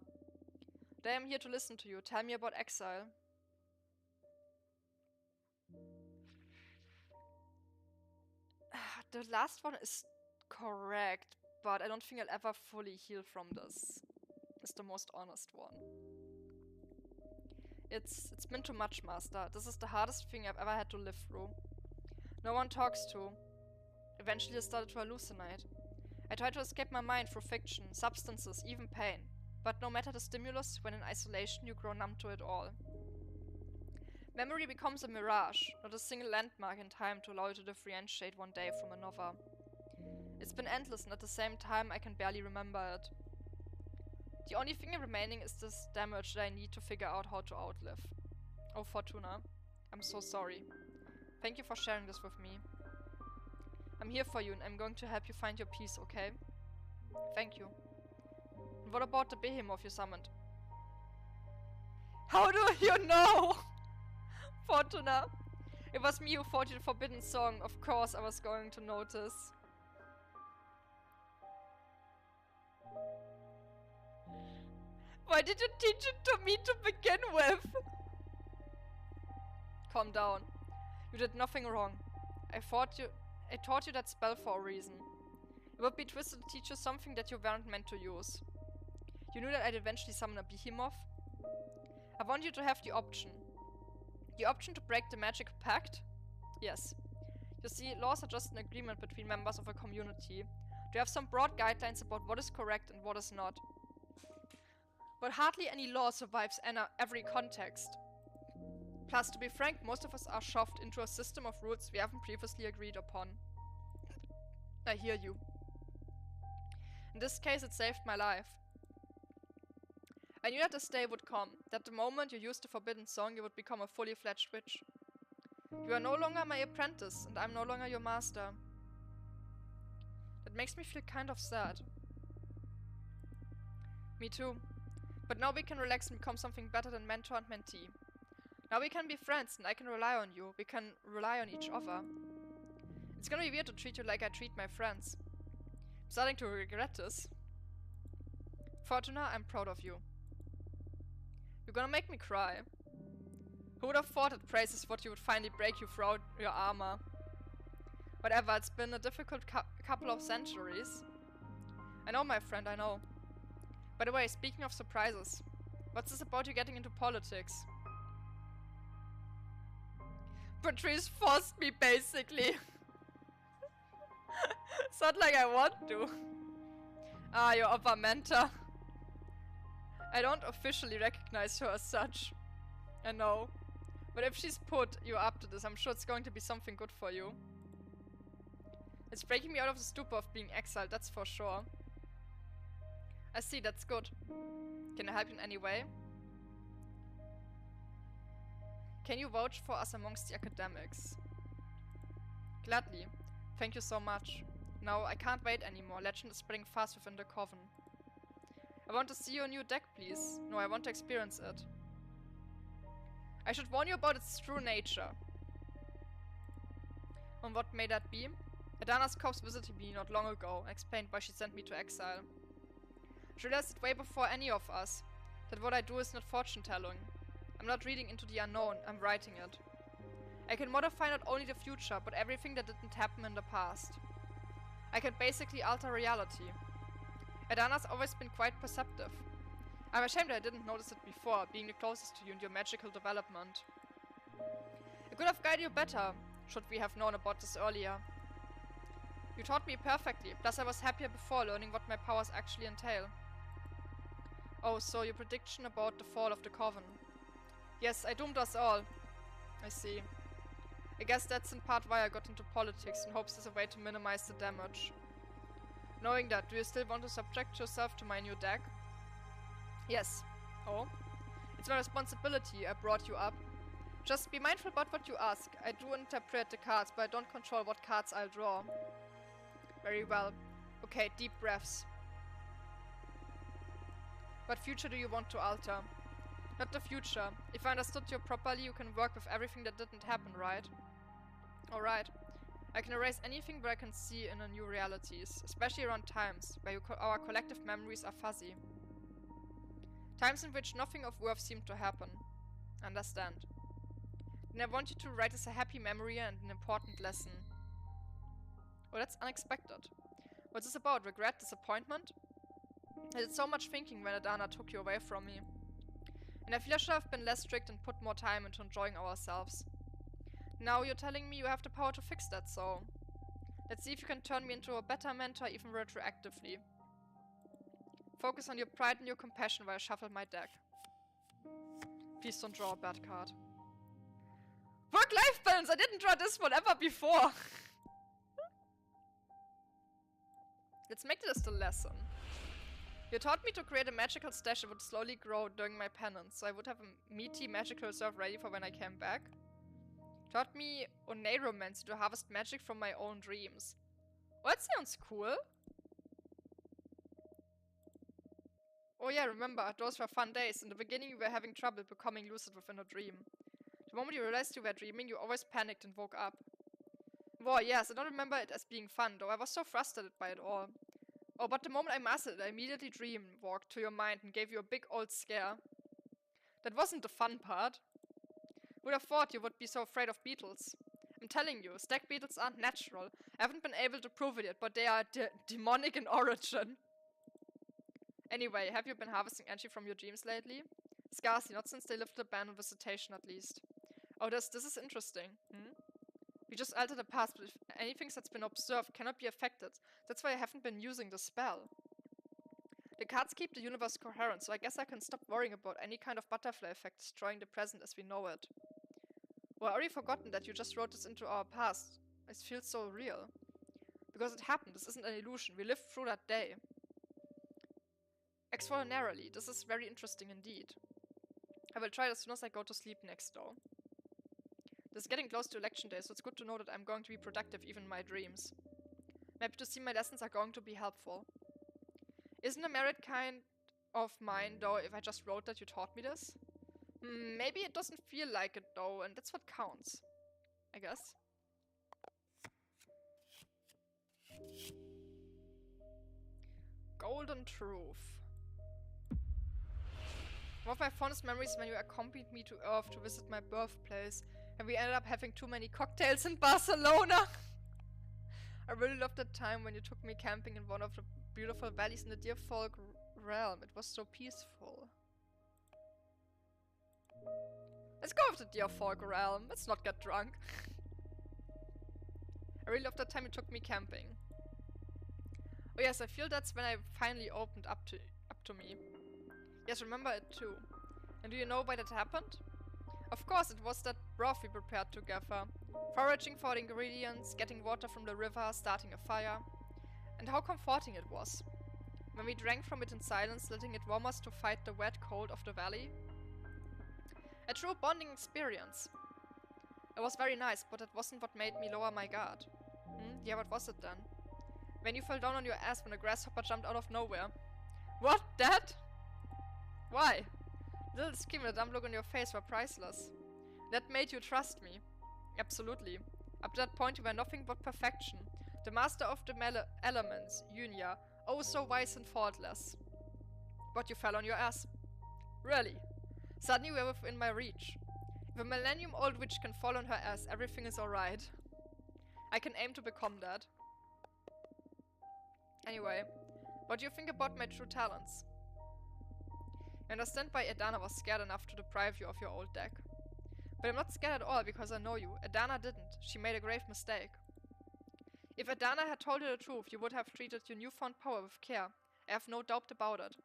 Today I'm here to listen to you. Tell me about exile. The last one is correct, but I don't think I'll ever fully heal from this. It's the most honest one. It's been too much, Master. This is the hardest thing I've ever had to live through. No one talks to. Eventually I started to hallucinate. I tried to escape my mind through fiction, substances, even pain. But no matter the stimulus, when in isolation you grow numb to it all. Memory becomes a mirage, not a single landmark in time to allow you to differentiate one day from another. It's been endless and at the same time I can barely remember it. The only thing remaining is this damage that I need to figure out how to outlive. Oh Fortuna, I'm so sorry. Thank you for sharing this with me. I'm here for you and I'm going to help you find your peace, okay? Thank you. And what about the behemoth you summoned? How do you know? Fortuna. It was me who fought you the forbidden song. Of course I was going to notice. Why did you teach it to me to begin with? Calm down. You did nothing wrong. I taught you that spell for a reason. It would be twisted to teach you something that you weren't meant to use. You knew that I'd eventually summon a behemoth? I want you to have the option. The option to break the magic pact? Yes. You see, laws are just an agreement between members of a community. They have some broad guidelines about what is correct and what is not. But hardly any law survives every context. Plus, to be frank, most of us are shoved into a system of rules we haven't previously agreed upon. I hear you. In this case, it saved my life. I knew that this day would come, that the moment you used the forbidden song you would become a fully fledged witch. You are no longer my apprentice, and I'm no longer your master. That makes me feel kind of sad. Me too. But now we can relax and become something better than mentor and mentee. Now we can be friends and I can rely on you. We can rely on each other. It's gonna be weird to treat you like I treat my friends. I'm starting to regret this. Fortuna, I'm proud of you. You're gonna make me cry. Who would have thought that praise is what you would finally break you throughout your armor? Whatever, it's been a difficult couple of centuries. I know, my friend, I know. By the way, speaking of surprises, what's this about you getting into politics? Patrice forced me, basically. It's not like I want to. Ah, your upper mentor. I don't officially recognize her as such. I know. But if she's put you up to this, I'm sure it's going to be something good for you. It's breaking me out of the stupor of being exiled, that's for sure. I see, that's good. Can I help you in any way? Can you vouch for us amongst the academics? Gladly. Thank you so much. Now, I can't wait anymore. Legend is spreading fast within the coven. I want to see your new deck, please. No, I want to experience it. I should warn you about its true nature. And what may that be? Adana's corpse visited me not long ago and explained why she sent me to exile. She realized it way before any of us, that what I do is not fortune-telling. I'm not reading into the unknown, I'm writing it. I can modify not only the future, but everything that didn't happen in the past. I can basically alter reality. Adana's always been quite perceptive. I'm ashamed that I didn't notice it before, being the closest to you in your magical development. I could have guided you better, should we have known about this earlier. You taught me perfectly, plus I was happier before learning what my powers actually entail. Oh, so your prediction about the fall of the Coven. Yes, I doomed us all. I see. I guess that's in part why I got into politics, in hopes there's a way to minimize the damage. Knowing that, do you still want to subject yourself to my new deck? Yes. Oh? It's my responsibility, I brought you up. Just be mindful about what you ask. I do interpret the cards, but I don't control what cards I'll draw. Very well. Okay, deep breaths. What future do you want to alter? Not the future. If I understood you properly, you can work with everything that didn't happen, right? Alright. I can erase anything that I can see in the new realities, especially around times where our collective memories are fuzzy. Times in which nothing of worth seemed to happen. Understand. Then I want you to write as a happy memory and an important lesson. Oh, that's unexpected. What's this about? Regret? Disappointment? I did so much thinking when Adana took you away from me. And I feel I should have been less strict and put more time into enjoying ourselves. Now you're telling me you have the power to fix that, so... Let's see if you can turn me into a better mentor even retroactively. Focus on your pride and your compassion while I shuffle my deck. Please don't draw a bad card. Work-life balance! I didn't draw this one ever before! Let's make this the lesson. You taught me to create a magical stash that would slowly grow during my penance, so I would have a meaty magical reserve ready for when I came back. Taught me oneiromancy to harvest magic from my own dreams. Oh, that sounds cool. Oh yeah, remember, those were fun days. In the beginning you were having trouble becoming lucid within a dream. The moment you realized you were dreaming, you always panicked and woke up. Whoa, yes, I don't remember it as being fun, though I was so frustrated by it all. Oh, but the moment I mastered it, I immediately dream-walked to your mind and gave you a big old scare. That wasn't the fun part. Would have thought you would be so afraid of beetles. I'm telling you, stag beetles aren't natural. I haven't been able to prove it yet, but they are demonic in origin. Anyway, have you been harvesting energy from your dreams lately? Scarcely, not since they lifted a ban on visitation at least. Oh, this is interesting. We just altered the past, but if anything that's been observed cannot be affected. That's why I haven't been using the spell. The cards keep the universe coherent, so I guess I can stop worrying about any kind of butterfly effect destroying the present as we know it. Well, I already forgotten that you just wrote this into our past. It feels so real. Because it happened, this isn't an illusion. We lived through that day. Extraordinarily, this is very interesting indeed. I will try it as soon as I go to sleep next, though. This is getting close to election day, so it's good to know that I'm going to be productive even in my dreams. I'm happy to see my lessons are going to be helpful. Isn't a merit kind of mine, though, if I just wrote that you taught me this? Maybe it doesn't feel like it, though, and that's what counts. I guess. golden truth. One of my fondest memories is when you accompanied me to Earth to visit my birthplace, and we ended up having too many cocktails in Barcelona. I really loved that time when you took me camping in one of the beautiful valleys in the Deer Folk realm. It was so peaceful. Let's go with the Deer Folk realm. Let's not get drunk. I really loved that time you took me camping. Oh yes, I feel that's when I finally opened up to me. Yes, remember it too. And do you know why that happened? Of course, it was that broth we prepared together. Foraging for the ingredients, getting water from the river, starting a fire. And how comforting it was. When we drank from it in silence, letting it warm us to fight the wet cold of the valley. A true bonding experience. It was very nice, but that wasn't what made me lower my guard. Yeah, what was it then? When you fell down on your ass when a grasshopper jumped out of nowhere. What? That? Why? The little scream and the dumb look on your face were priceless. That made you trust me. Absolutely. Up to that point you were nothing but perfection. The master of the elements, Yunya. Oh, so wise and faultless. But you fell on your ass. Really? Suddenly you were within my reach. If a millennium-old witch can fall on her ass, everything is alright. I can aim to become that. Anyway, what do you think about my true talents? I understand why Adana was scared enough to deprive you of your old deck. But I'm not scared at all because I know you. Adana didn't. She made a grave mistake. If Adana had told you the truth, you would have treated your newfound power with care. I have no doubt about it.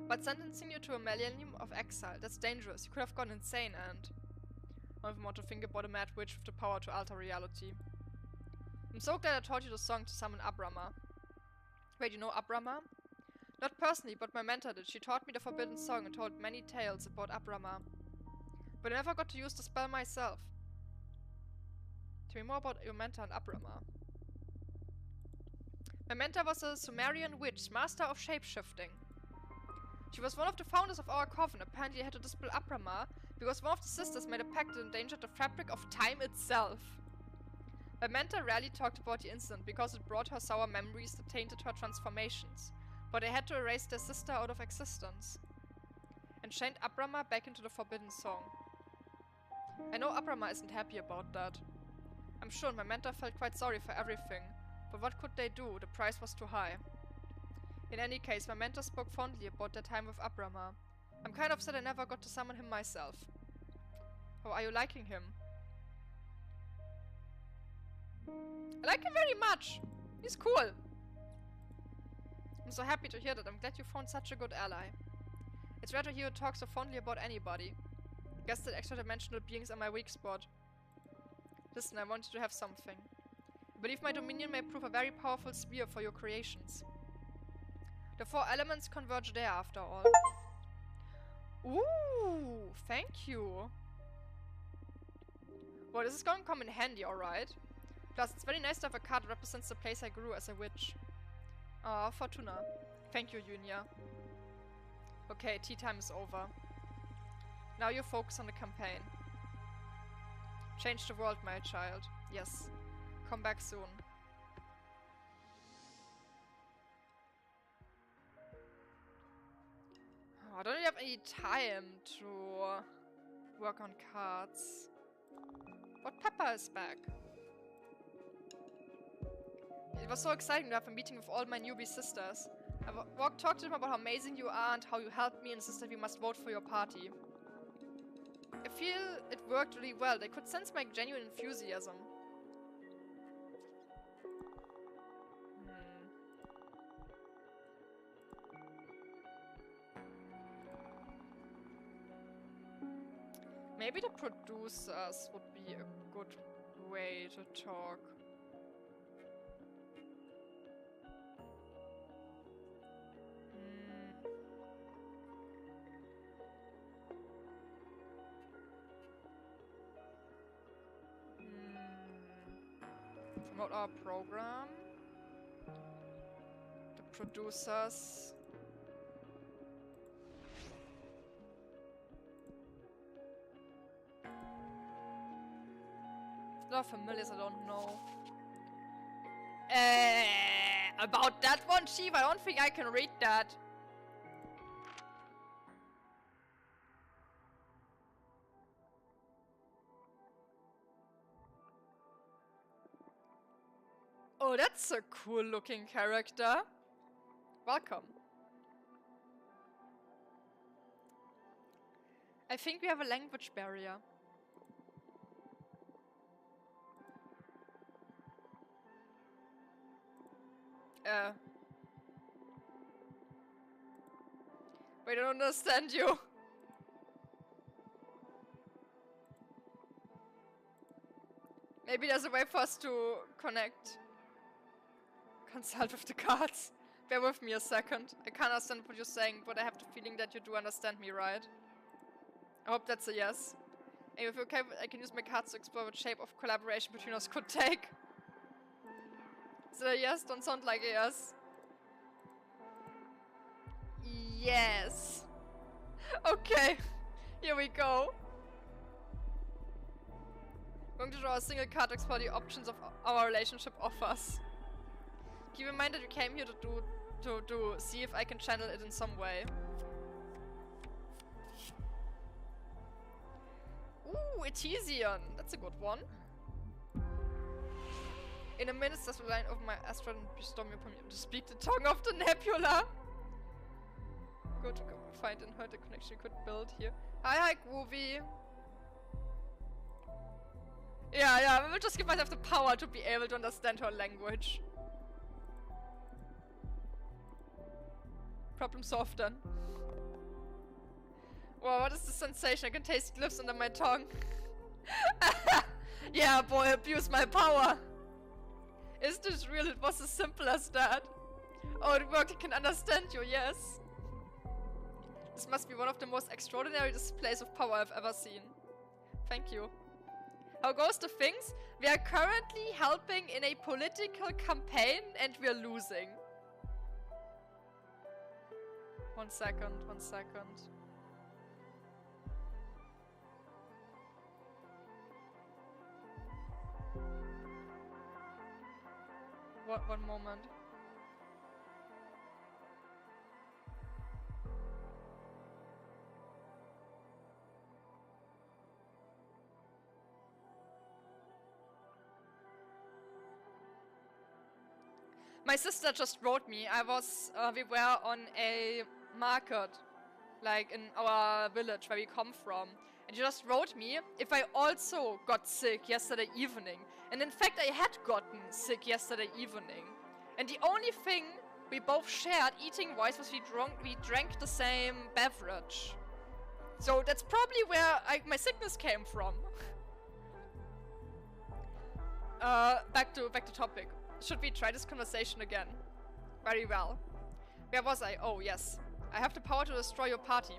But sentencing you to a millennium of exile, that's dangerous. You could have gone insane and... I don't even want to think about a mad witch with the power to alter reality. I'm so glad I taught you the song to summon Abrama. Wait, you know Abrama? Not personally, but my mentor did. She taught me the forbidden song and told many tales about Abrama. But I never got to use the spell myself. Tell me more about your mentor and Abrama. My mentor was a Sumerian witch, master of shapeshifting. She was one of the founders of our coven. Apparently I had to dispel Abrama because one of the sisters made a pact that endangered the fabric of time itself. My mentor rarely talked about the incident because it brought her sour memories that tainted her transformations. But I had to erase their sister out of existence. And chained Abrama back into the forbidden song. I know Abrama isn't happy about that. I'm sure my mentor felt quite sorry for everything. But what could they do? The price was too high. In any case, my mentor spoke fondly about their time with Abrama. I'm kind of upset I never got to summon him myself. How are you liking him? I like him very much. He's cool. I'm so happy to hear that. I'm glad you found such a good ally. It's rare to hear you talk so fondly about anybody. I guess that extra-dimensional beings are my weak spot. Listen, I want you to have something. I believe my dominion may prove a very powerful spear for your creations. The 4 elements converge there after all. Ooh, thank you. Well, this is going to come in handy, alright. Plus, it's very nice to have a card that represents the place I grew as a witch. Ah, Fortuna. Thank you, Yunya. Okay, tea time is over. Now you focus on the campaign. Change the world, my child. Yes. Come back soon. Oh, I don't really have any time to work on cards. But Peppa is back. It was so exciting to have a meeting with all my newbie sisters. I talked to them about how amazing you are and how you helped me and insisted we must vote for your party. I feel it worked really well. They could sense my genuine enthusiasm. Maybe the producers would be a good way to talk. Promote our program. The producers. A lot of familiars I don't know. About that one, Chief, I don't think I can read that. Oh, that's a cool looking character. Welcome. I think we have a language barrier. Wait, I don't understand you. Maybe there's a way for us to connect. Consult with the cards. Bear with me a second. I can't understand what you're saying, but I have the feeling that you do understand me, right? I hope that's a yes. And if you're okay, I can use my cards to explore what shape of collaboration between us could take. Is it a yes? Don't sound like a yes. Yes. Okay. Here we go. I'm going to draw a single card to explore the options of our relationship offers. Keep in mind that you came here to see if I can channel it in some way. Ooh, Etesian. That's a good one. In a minute, this will line over my astral and bestow me upon you to speak the tongue of the nebula. Go to find and hurt the connection you could build here. Hi, Groovy. Yeah, we'll just give myself the power to be able to understand her language. Problem solved then. Wow, what is the sensation? I can taste glyphs under my tongue. Yeah, boy, abuse my power. Is this real? It was as simple as that. Oh, it worked. I can understand you, yes. This must be one of the most extraordinary displays of power I've ever seen. Thank you. How goes the things? We are currently helping in a political campaign and we are losing. 1 second, 1 second. One moment. My sister just wrote me. We were on a market, like in our village where we come from. And she just wrote me if I also got sick yesterday evening. And in fact, I had gotten sick yesterday evening. And the only thing we both shared eating-wise was we drank the same beverage. So that's probably where my sickness came from. Back to topic. Should we try this conversation again? Very well. Where was I? Oh, yes. I have the power to destroy your party.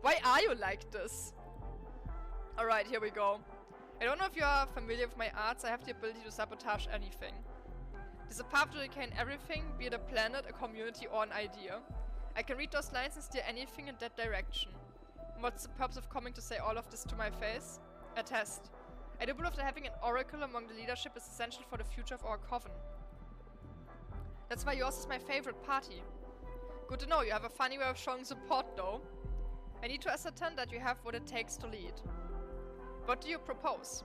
Why are you like this? Alright, here we go. I don't know if you are familiar with my arts. I have the ability to sabotage anything. There's a path to decay everything, be it a planet, a community, or an idea. I can read those lines and steer anything in that direction. And what's the purpose of coming to say all of this to my face? A test. I do believe that having an oracle among the leadership is essential for the future of our coven. That's why yours is my favorite party. Good to know, you have a funny way of showing support though. I need to ascertain that you have what it takes to lead. What do you propose?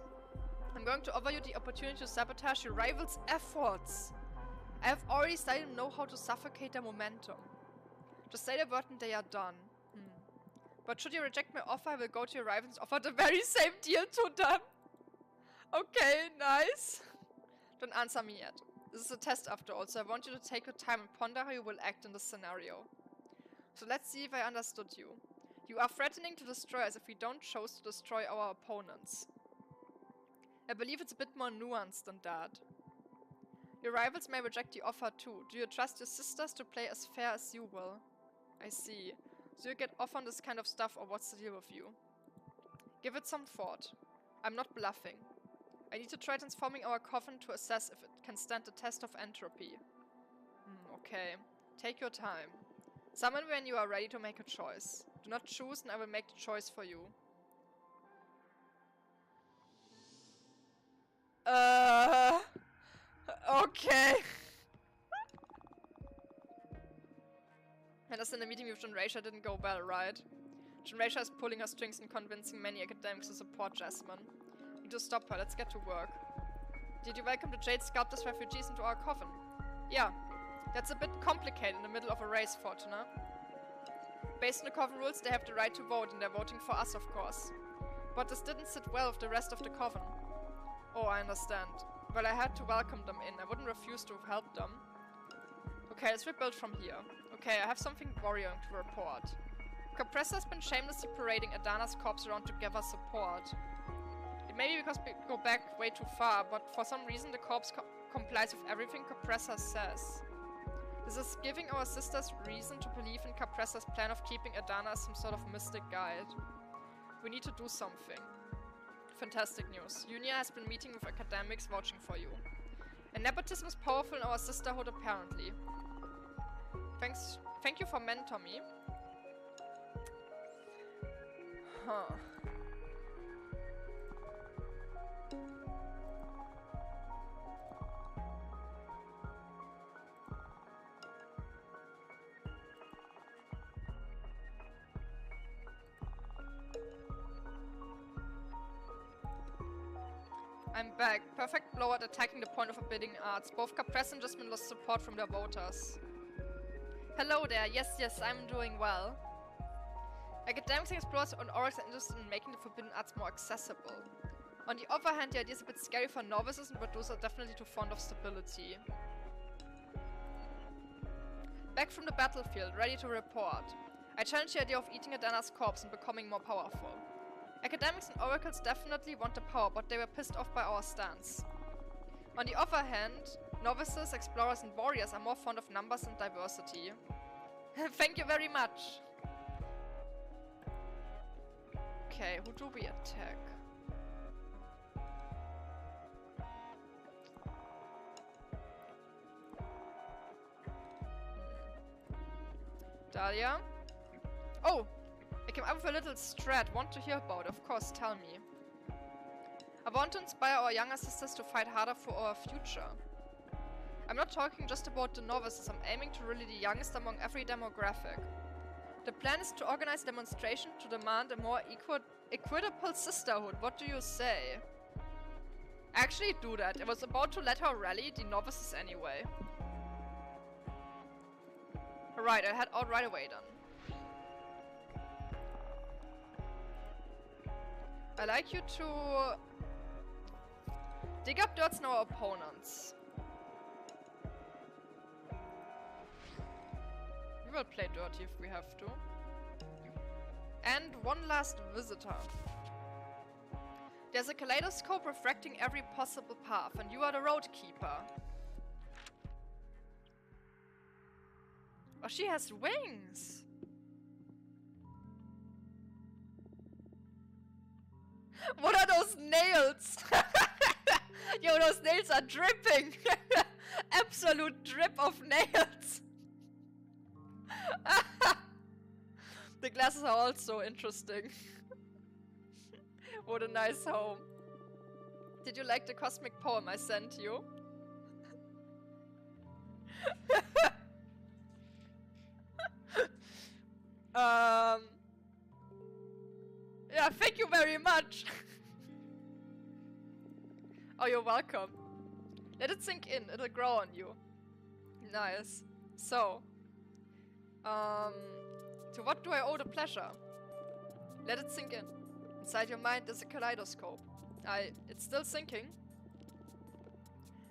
I'm going to offer you the opportunity to sabotage your rivals' efforts. I have already studied and know how to suffocate their momentum. Just say the word and they are done. But should you reject my offer, I will go to your rivals and offer the very same deal to them. Okay, nice. Don't answer me yet. This is a test after all, so I want you to take your time and ponder how you will act in this scenario. So let's see if I understood you. You are threatening to destroy us if we don't choose to destroy our opponents. I believe it's a bit more nuanced than that. Your rivals may reject the offer too. Do you trust your sisters to play as fair as you will? I see. So you get off on this kind of stuff, or what's the deal with you? Give it some thought. I'm not bluffing. I need to try transforming our coven to assess if it can stand the test of entropy. Okay. Take your time. Summon when you are ready to make a choice. Do not choose and I will make the choice for you. Okay. And as in the meeting with Generatia didn't go well, right? Generatia is pulling her strings and convincing many academics to support Jasmine. We need to stop her, let's get to work. Did you welcome the Jade Sculptors refugees into our coven? Yeah. That's a bit complicated in the middle of a race, Fortuna. Based on the coven rules, they have the right to vote, and they're voting for us, of course. But this didn't sit well with the rest of the coven. Oh, I understand. Well, I had to welcome them in. I wouldn't refuse to help them. Okay, let's rebuild from here. Okay, I have something worrying to report. Compressor has been shamelessly parading Adana's corpse around to gather support. It may be because we go back way too far, but for some reason the corpse complies with everything Compressor says. This is giving our sisters reason to believe in Capressa's plan of keeping Adana as some sort of mystic guide. We need to do something. Fantastic news. Unia has been meeting with academics vouching for you. And nepotism is powerful in our sisterhood apparently. Thank you for mentoring me. Huh. I'm back. Perfect blow at attacking the point of forbidding arts. Both Capress and Jasmine lost support from their voters. Hello there. Yes, I'm doing well. Academics and explorers on Oryx are interested in making the forbidden arts more accessible. On the other hand, the idea is a bit scary for novices, and those are definitely too fond of stability. Back from the battlefield, ready to report. I challenge the idea of eating Adana's corpse and becoming more powerful. Academics and oracles definitely want the power, but they were pissed off by our stance. On the other hand, novices, explorers and warriors are more fond of numbers and diversity. Thank you very much! Okay, who do we attack? Dahlia? Oh! I came up with a little strat. Want to hear about? Of course, tell me. I want to inspire our younger sisters to fight harder for our future. I'm not talking just about the novices. I'm aiming to really the youngest among every demographic. The plan is to organize a demonstration to demand a more equitable sisterhood. What do you say? Actually do that. I was about to let her rally the novices anyway. Alright, I'll head out right away then. I like you to dig up dirts in our opponents. We will play dirty if we have to. And one last visitor. There's a kaleidoscope refracting every possible path, and you are the road keeper. Oh, she has wings! What are those nails? Yo, those nails are dripping! Absolute drip of nails! The glasses are also interesting. What a nice home. Did you like the cosmic poem I sent you? Yeah, thank you very much. Oh, you're welcome. Let it sink in, it'll grow on you. Nice. So, to what do I owe the pleasure? Let it sink in. Inside your mind is a kaleidoscope. It's still sinking.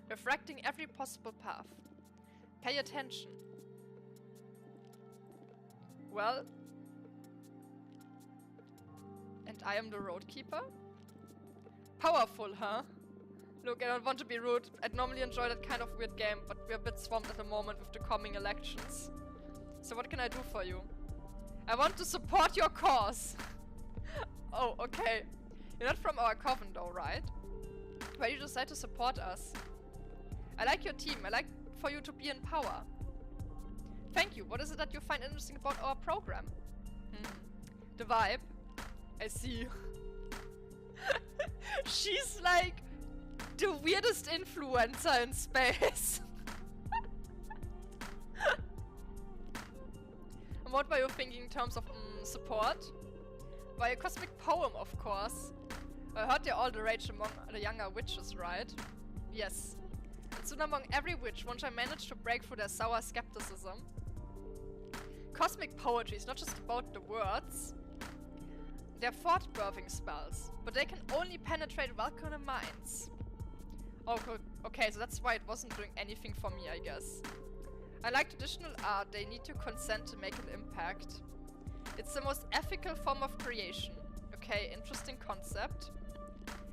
Refracting every possible path. Pay attention. Well, and I am the road keeper? Powerful, huh? Look, I don't want to be rude. I'd normally enjoy that kind of weird game, but we're a bit swamped at the moment with the coming elections. So what can I do for you? I want to support your cause! Oh, okay. You're not from our coven though, right? Why did you decide to support us? I like your team. I like for you to be in power. Thank you. What is it that you find interesting about our program? The vibe. I see. She's like The weirdest influencer in space. And what were you thinking in terms of support? By a cosmic poem, of course. I heard they're all the rage among the younger witches, right? Yes. And soon among every witch, one shall manage to break through their sour skepticism. Cosmic poetry is not just about the words. They're thought-birthing spells, but they can only penetrate welcome minds. Oh, okay, so that's why it wasn't doing anything for me, I guess. I like traditional art, they need to consent to make an impact. It's the most ethical form of creation. Okay, interesting concept.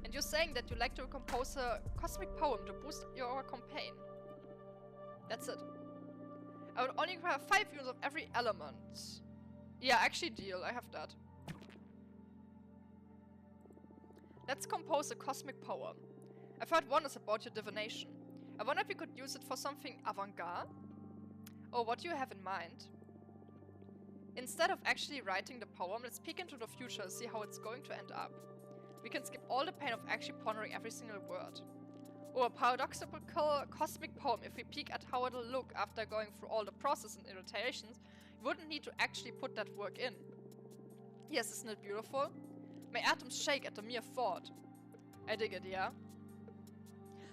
And you're saying that you like to compose a cosmic poem to boost your campaign. That's it. I would only require 5 units of every element. Yeah, actually deal, I have that. Let's compose a cosmic poem. I've heard one is about your divination. I wonder if we could use it for something avant-garde? Or what do you have in mind? Instead of actually writing the poem, let's peek into the future and see how it's going to end up. We can skip all the pain of actually pondering every single word. Or a paradoxical cosmic poem, if we peek at how it'll look after going through all the process and iterations, we wouldn't need to actually put that work in. Yes, isn't it beautiful? My atoms shake at the mere thought. I dig it, yeah?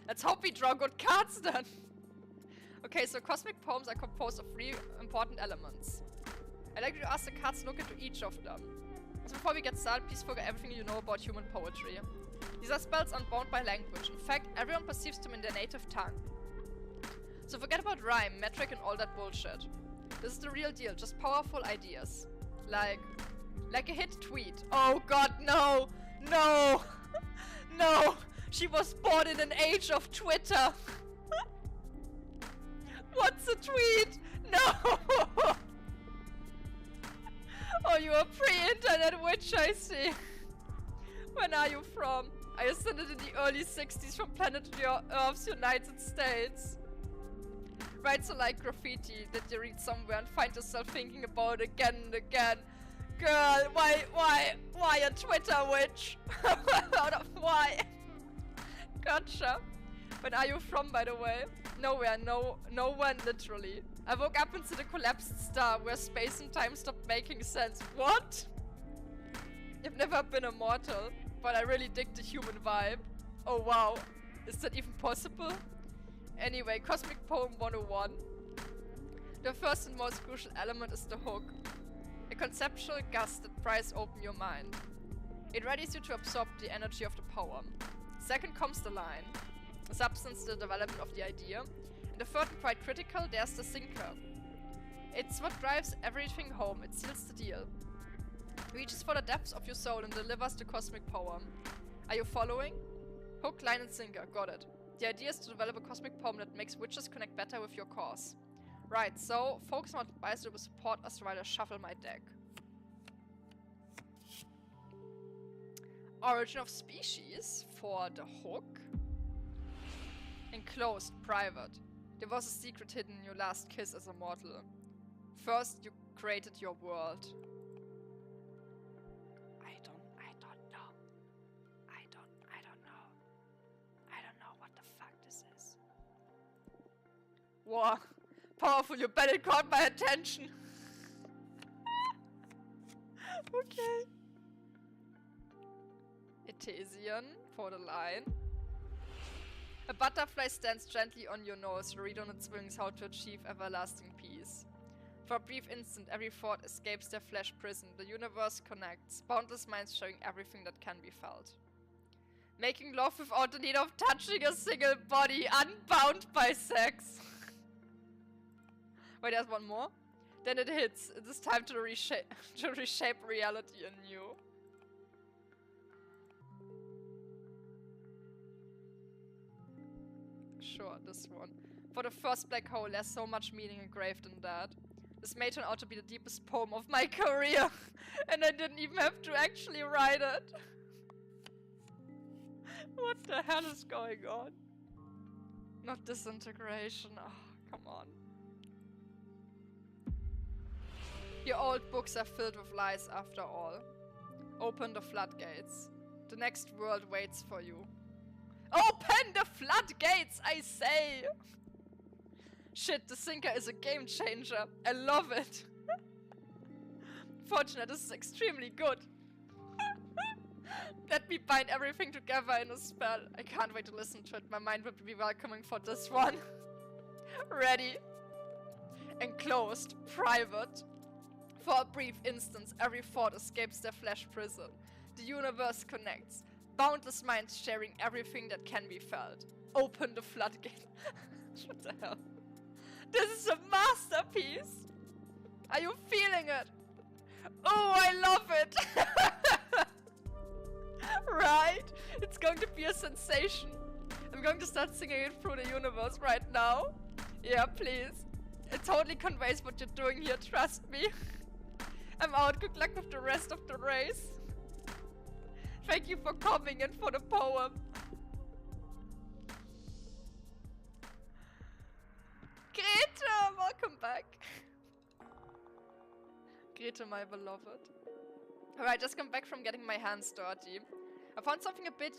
Let's hope we draw good cards then! Okay, so cosmic poems are composed of 3 important elements. I'd like you to ask the cards to look into each of them. So before we get started, please forget everything you know about human poetry. These are spells unbound by language. In fact, everyone perceives them in their native tongue. So forget about rhyme, metric and all that bullshit. This is the real deal, just powerful ideas. Like a hit tweet. Oh god, no! No! No! She was born in an age of Twitter! What's a tweet? No! Oh, you're a pre-internet witch, I see. When are you from? I ascended in the early 60s from planet Earth's United States. Write so like graffiti that you read somewhere and find yourself thinking about it again and again. Girl, why a Twitter witch? Why? Gotcha. When are you from, by the way? Nowhere, no one, literally. I woke up into the collapsed star where space and time stopped making sense. What? I've never been immortal, but I really dig the human vibe. Oh wow, is that even possible? Anyway, Cosmic Poem 101. The first and most crucial element is the hook. A conceptual gust that pries open your mind. It readies you to absorb the energy of the poem. Second comes the line. The substance, the development of the idea. And the third and quite critical, there's the sinker. It's what drives everything home, it seals the deal. Reaches for the depths of your soul and delivers the cosmic poem. Are you following? Hook, line and sinker, got it. The idea is to develop a cosmic poem that makes witches connect better with your cause. Right, so focus on advice that will support us while I shuffle my deck. Origin of species for the hook. Enclosed, private. There was a secret hidden in your last kiss as a mortal. First, you created your world. I don't know. I don't know what the fuck this is. Wow, powerful, you bet it caught my attention. Okay. Etesian for the line. A butterfly stands gently on your nose, you read on its wings how to achieve everlasting peace. For a brief instant, every thought escapes their flesh prison, the universe connects, boundless minds showing everything that can be felt. Making love without the need of touching a single body, unbound by sex. Wait, there's one more? Then it hits, it is time to reshape reality anew. Sure, this one. For the first black hole, there's so much meaning engraved in that. This may turn out to be the deepest poem of my career, and I didn't even have to actually write it. What the hell is going on? Not disintegration, oh, come on. Your old books are filled with lies after all. Open the floodgates. The next world waits for you. Open the floodgates, I say! Shit, the sinker is a game changer. I love it. Fortunate, this is extremely good. Let me bind everything together in a spell. I can't wait to listen to it. My mind will be welcoming for this one. Ready. Enclosed. Private. For a brief instant, every thought escapes their flesh prison. The universe connects. Boundless minds sharing everything that can be felt. Open the floodgate. What the hell? This is a masterpiece! Are you feeling it? Oh, I love it! Right? It's going to be a sensation. I'm going to start singing it through the universe right now. Yeah, please. It totally conveys what you're doing here, trust me. I'm out. Good luck with the rest of the race. Thank you for coming and for the poem. Greta, welcome back. Greta, my beloved. Alright, just come back from getting my hands dirty. I found something a bit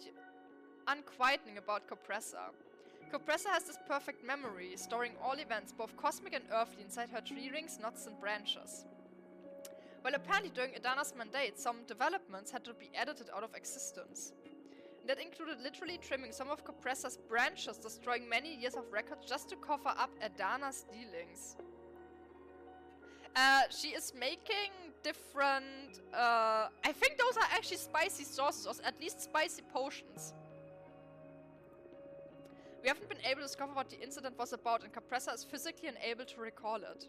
unquietening about Copressa. Copressa has this perfect memory, storing all events, both cosmic and earthly, inside her tree rings, knots, and branches. Well, apparently during Adana's mandate, some developments had to be edited out of existence. That included literally trimming some of Copressa's branches, destroying many years of records just to cover up Adana's dealings. She is making different, I think those are actually spicy sauces, or at least spicy potions. We haven't been able to discover what the incident was about, and Copressa is physically unable to recall it.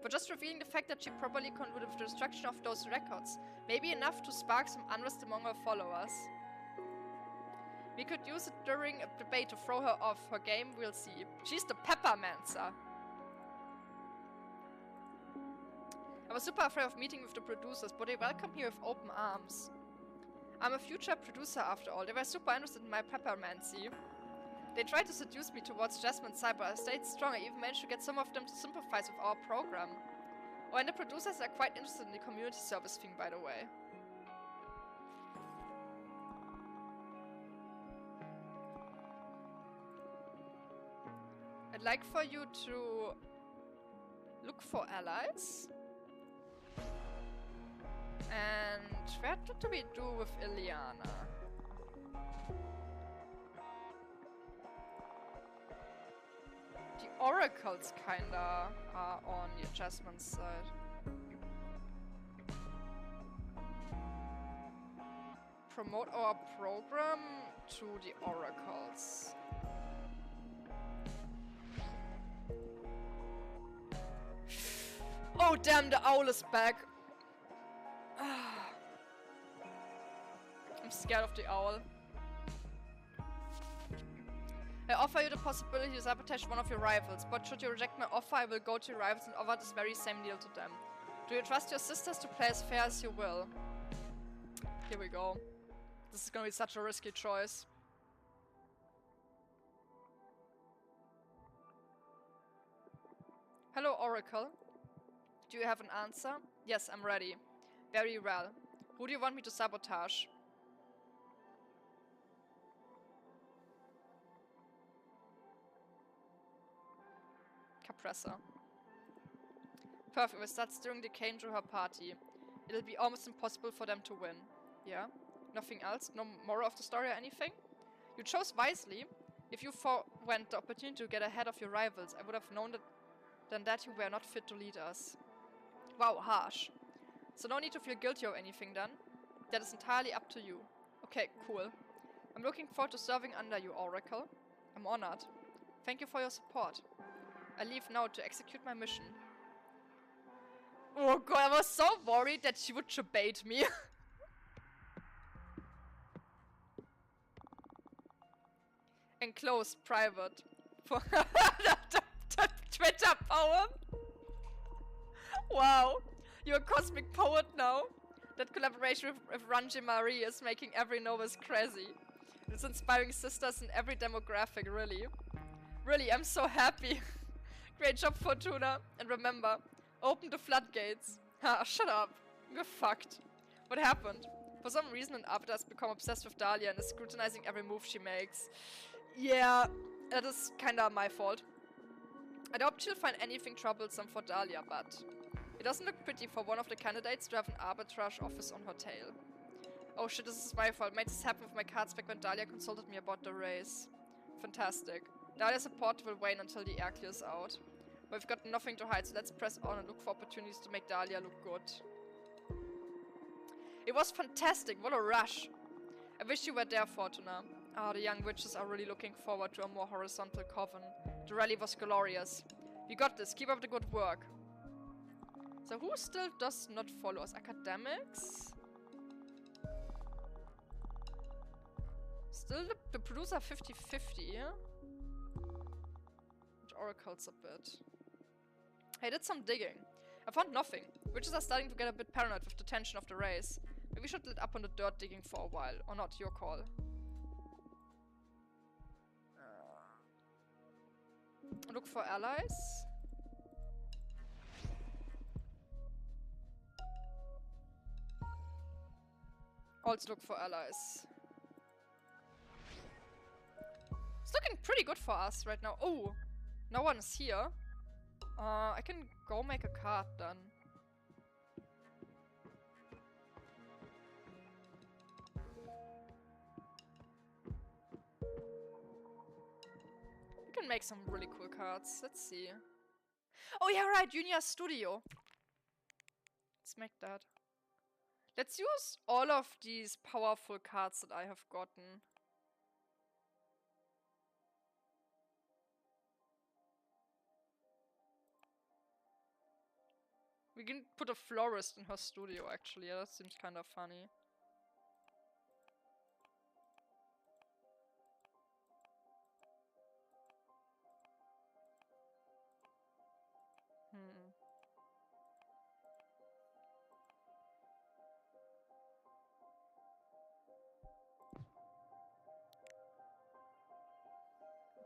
But just revealing the fact that she probably concluded with the destruction of those records may be enough to spark some unrest among her followers. We could use it during a debate to throw her off her game, we'll see. She's the Peppermancer. I was super afraid of meeting with the producers, but they welcomed me with open arms. I'm a future producer after all. They were super interested in my peppermancy. They tried to seduce me towards Jasmine's side, but I stayed strong. I even managed to get some of them to sympathize with our program. Oh, and the producers are quite interested in the community service thing, by the way. I'd like for you to look for allies. And what do we do with Ileana? The oracles kinda are on the adjustment side. Promote our program to the oracles. Oh damn, the owl is back. I'm scared of the owl. I offer you the possibility to sabotage one of your rivals, but should you reject my offer, I will go to your rivals and offer this very same deal to them. Do you trust your sisters to play as fair as you will? Here we go. This is gonna be such a risky choice. Hello, Oracle. Do you have an answer? Yes, I'm ready. Very well. Who do you want me to sabotage? Capressa. Perfect, we'll start steering the cane to her party. It'll be almost impossible for them to win. Yeah? Nothing else? No moral of the story or anything? You chose wisely. If you forwent the opportunity to get ahead of your rivals, I would have known that you were not fit to lead us. Wow, harsh. So no need to feel guilty or anything then. That is entirely up to you. Okay, cool. I'm looking forward to serving under you, Oracle. I'm honored. Thank you for your support. I leave now to execute my mission. Oh god, I was so worried that she would bait me. Enclosed, private. For the Twitter poem. Wow, you're a cosmic poet now. That collaboration with Ranji Marie is making every novice crazy. It's inspiring sisters in every demographic, really. Really, I'm so happy. Great job, Fortuna. And remember, open the floodgates. Ha, shut up. You're fucked. What happened? For some reason, an arbiter has become obsessed with Dahlia and is scrutinizing every move she makes. Yeah, that is kinda my fault. I doubt she'll find anything troublesome for Dahlia, but it doesn't look pretty for one of the candidates to have an arbitrage office on her tail. Oh shit, this is my fault. Made this happen with my cards back when Dahlia consulted me about the race. Fantastic. Dahlia's support will wane until the air clears out. But we've got nothing to hide, so let's press on and look for opportunities to make Dahlia look good. It was fantastic, what a rush. I wish you were there, Fortuna. Ah, the young witches are really looking forward to a more horizontal coven. The rally was glorious. You got this, keep up the good work. So who still does not follow us? Academics? Still the producer 50-50, yeah? Which oracles a bit. Hey, I did some digging. I found nothing. Witches are starting to get a bit paranoid with the tension of the race. Maybe we should let up on the dirt digging for a while. Or not, your call. Look for allies. Also look for allies. It's looking pretty good for us right now. Oh, no one is here. I can go make a card then. We can make some really cool cards. Let's see. Oh yeah, right, Junior Studio. Let's make that. Let's use all of these powerful cards that I have gotten. We can put a florist in her studio, actually. Yeah, that seems kind of funny.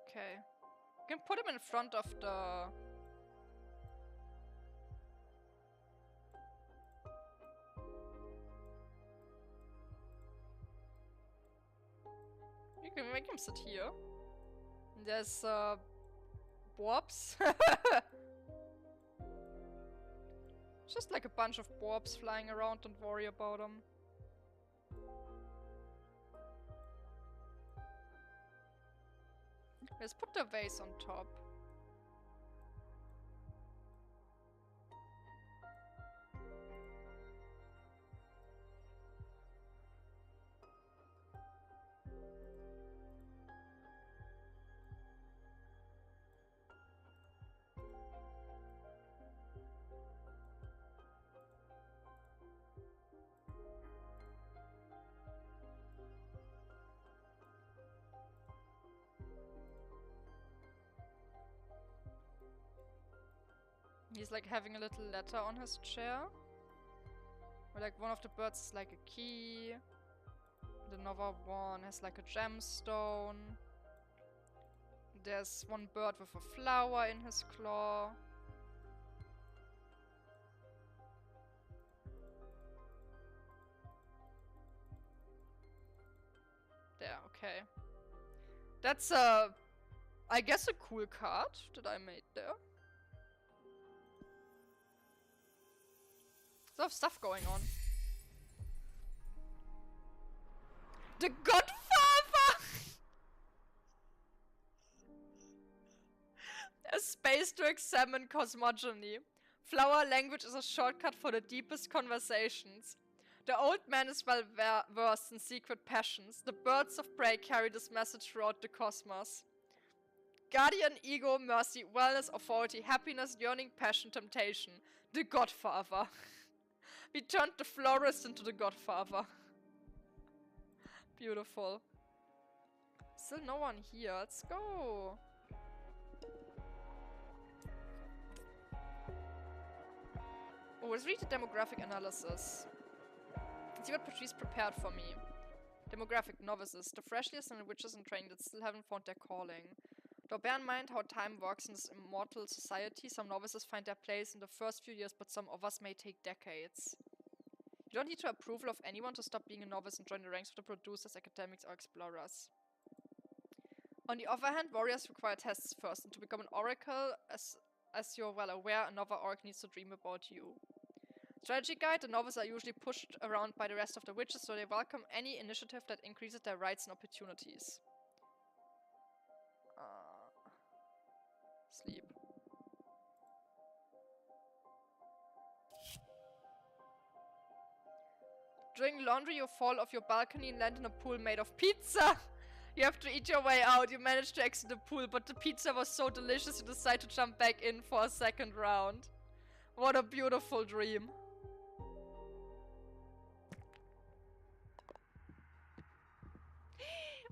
Okay. We can put him in front of the... You can make him sit here. There's, Borbs. Just like a bunch of Borbs flying around, don't worry about them. Let's put the vase on top. He's like having a little letter on his chair. Where like one of the birds is like a key. And another one has like a gemstone. There's one bird with a flower in his claw. There, okay. That's I guess a cool card that I made there. There's a lot of stuff going on. The Godfather! A space to examine cosmogony. Flower language is a shortcut for the deepest conversations. The old man is well versed in secret passions. The birds of prey carry this message throughout the cosmos. Guardian, ego, mercy, wellness, authority, happiness, yearning, passion, temptation. The Godfather. We turned the florist into the Godfather. Beautiful. Still no one here. Let's go. Oh, let's read the demographic analysis. Let's see what Patrice prepared for me. Demographic novices. The freshliest and witches in training that still haven't found their calling. Though bear in mind how time works in this immortal society, some novices find their place in the first few years, but some of us may take decades. You don't need the approval of anyone to stop being a novice and join the ranks of the producers, academics, or explorers. On the other hand, warriors require tests first, and to become an oracle, as you're well aware, another orc needs to dream about you. Strategy guide, the novices are usually pushed around by the rest of the witches, so they welcome any initiative that increases their rights and opportunities. Sleep. During laundry, you fall off your balcony and land in a pool made of pizza. You have to eat your way out. You manage to exit the pool, but the pizza was so delicious you decide to jump back in for a second round. What a beautiful dream.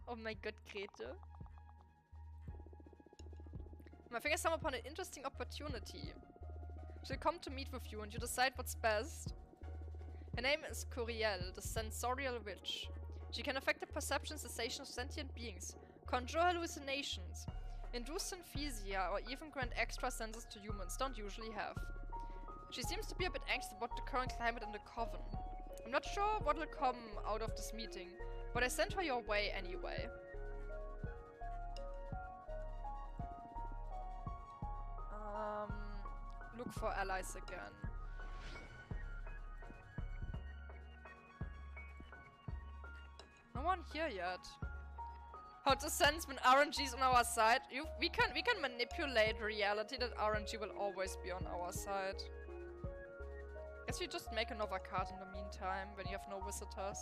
Oh my god, Grete. My fingers come upon an interesting opportunity. She'll come to meet with you and you decide what's best. Her name is Curiel, the sensorial witch. She can affect the perception and sensation of sentient beings, conjure hallucinations, induce synesthesia, or even grant extra senses to humans don't usually have. She seems to be a bit anxious about the current climate in the coven. I'm not sure what will come out of this meeting, but I sent her your way anyway. Look for allies again. No one here yet. How to sense when RNG is on our side? We can manipulate reality that RNG will always be on our side. Guess we just make another card in the meantime when you have no visitors.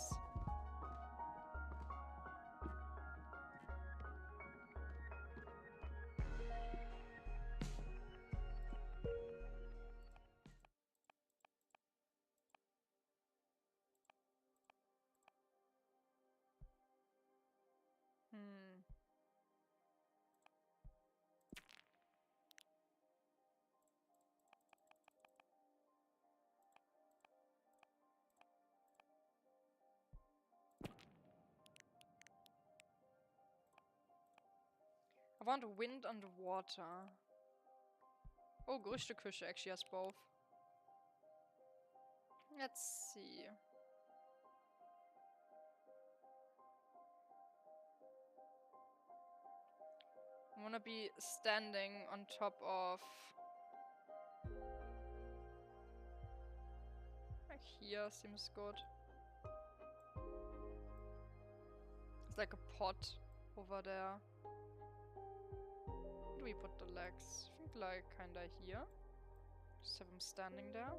I want wind and water. Oh, Gerüchteküche actually has both. Let's see. I wanna be standing on top of... like here seems good. It's like a pot over there. Where do we put the legs? I think like kinda here. Just have them standing there.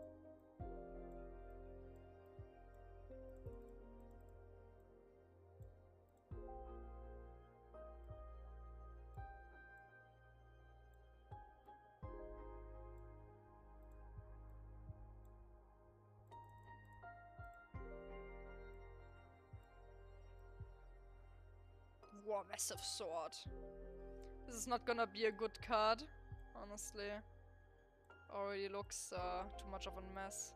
War massive sword. This is not gonna be a good card, honestly. Already looks too much of a mess.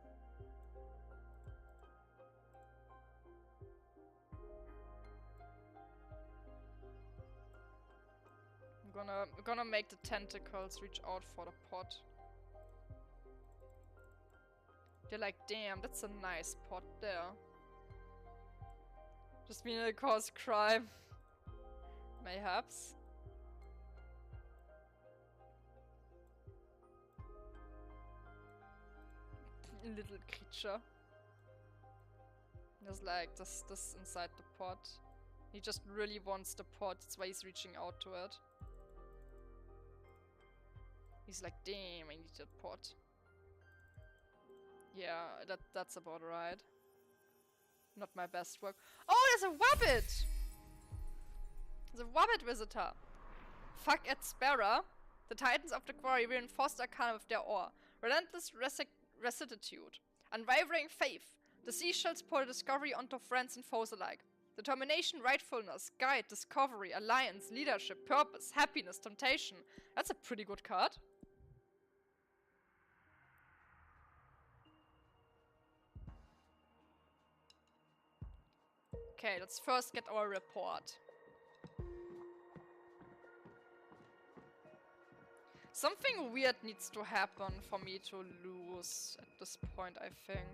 I'm gonna make the tentacles reach out for the pot. They're like, damn, that's a nice pot there. Just mean it cause crime. Mayhaps. A little creature. There's like this inside the pot. He just really wants the pot, that's why he's reaching out to it. He's like, damn, I need that pot. Yeah, that's about right. Not my best work. Oh, there's a wabbit! There's a wabbit visitor. Fuck at Sparrow. The titans of the quarry reinforced the arcana with their ore. Relentless rectitude. Unwavering faith. The seashells pour discovery onto friends and foes alike. Determination, rightfulness, guide, discovery, alliance, leadership, purpose, happiness, temptation. That's a pretty good card. Okay, let's first get our report. Something weird needs to happen for me to lose at this point, I think.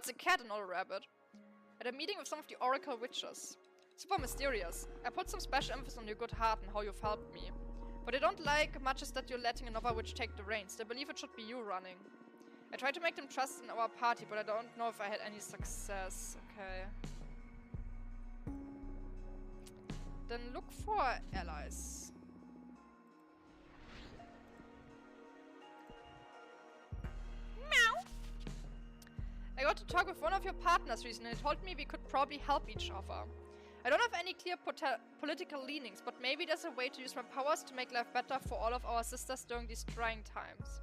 it's a cat and not a rabbit. At a meeting with some of the Oracle Witches. Super mysterious. I put some special emphasis on your good heart and how you've helped me. What I don't like much is that you're letting another witch take the reins. They believe it should be you running. I tried to make them trust in our party, but I don't know if I had any success. Okay. Then look for allies. Meow! I got to talk with one of your partners recently and he told me we could probably help each other. I don't have any clear political leanings, but maybe there's a way to use my powers to make life better for all of our sisters during these trying times.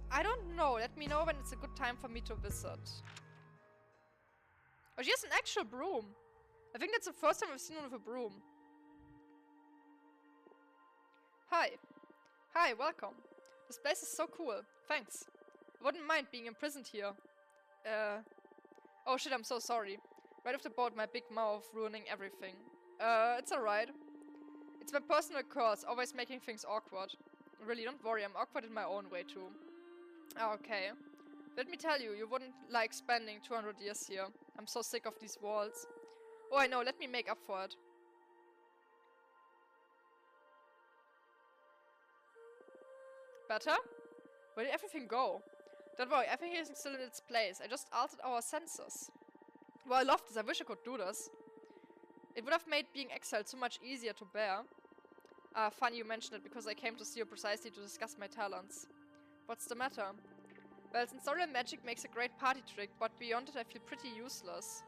I don't know. Let me know when it's a good time for me to visit. Oh, she has an actual broom. I think that's the first time I've seen one with a broom. Hi. Hi, welcome. This place is so cool. Thanks. I wouldn't mind being imprisoned here. Oh shit, I'm so sorry. Right off the boat, my big mouth ruining everything. It's alright. It's my personal curse, always making things awkward. Really, don't worry, I'm awkward in my own way too. Okay. Let me tell you, you wouldn't like spending 200 years here. I'm so sick of these walls. Oh, I know, let me make up for it. Better? Where did everything go? Don't worry, everything is still in its place. I just altered our senses. Well, I love this. I wish I could do this. It would have made being exiled so much easier to bear. Funny you mentioned it, because I came to see you precisely to discuss my talents. What's the matter? Well, since story magic makes a great party trick, but beyond it I feel pretty useless.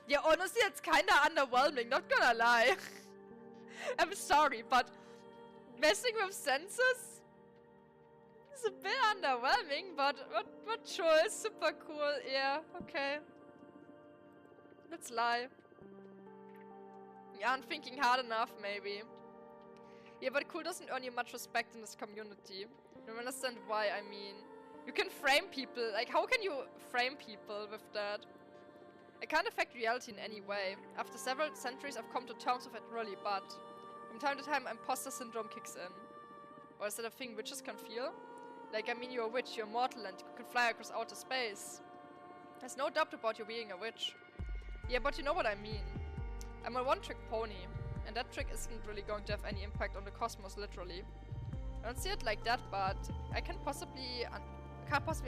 Yeah, honestly, it's kinda underwhelming, not gonna lie. I'm sorry, but messing with senses is a bit underwhelming, but sure, it's super cool. Yeah, okay. Let's lie. You aren't thinking hard enough, maybe. Yeah, but cool doesn't earn you much respect in this community. You don't understand why, I mean. You can frame people. Like, how can you frame people with that? I can't affect reality in any way. After several centuries, I've come to terms with it really, but from time to time, imposter syndrome kicks in. Or is that a thing witches can feel? Like, I mean, you're a witch, you're mortal, and you can fly across outer space. There's no doubt about you being a witch. Yeah, but you know what I mean. I'm a one-trick pony, and that trick isn't really going to have any impact on the cosmos, literally. I don't see it like that, but I can't possibly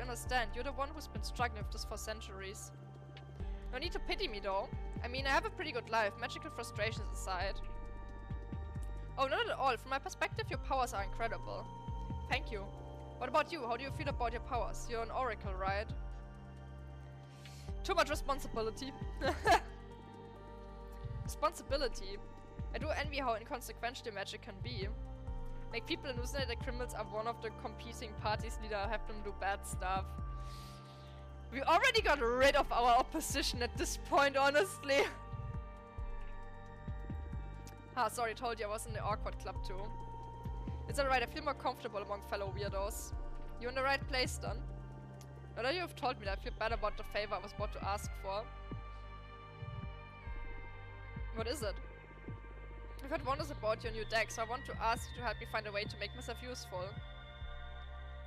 understand. You're the one who's been struggling with this for centuries. No need to pity me, though. I mean, I have a pretty good life, magical frustrations aside. Oh, not at all. From my perspective, your powers are incredible. Thank you. What about you? How do you feel about your powers? You're an oracle, right? Too much responsibility. Responsibility? I do envy how inconsequential magic can be. Make people hallucinate that criminals are one of the competing parties leader, have them do bad stuff. We already got rid of our opposition at this point, honestly. Sorry, told you I was in the awkward club too. It's alright, I feel more comfortable among fellow weirdos. You're in the right place then. Now that you have told me that, I feel better about the favor I was about to ask for. What is it? I've heard wonders about your new deck, so I want to ask you to help me find a way to make myself useful.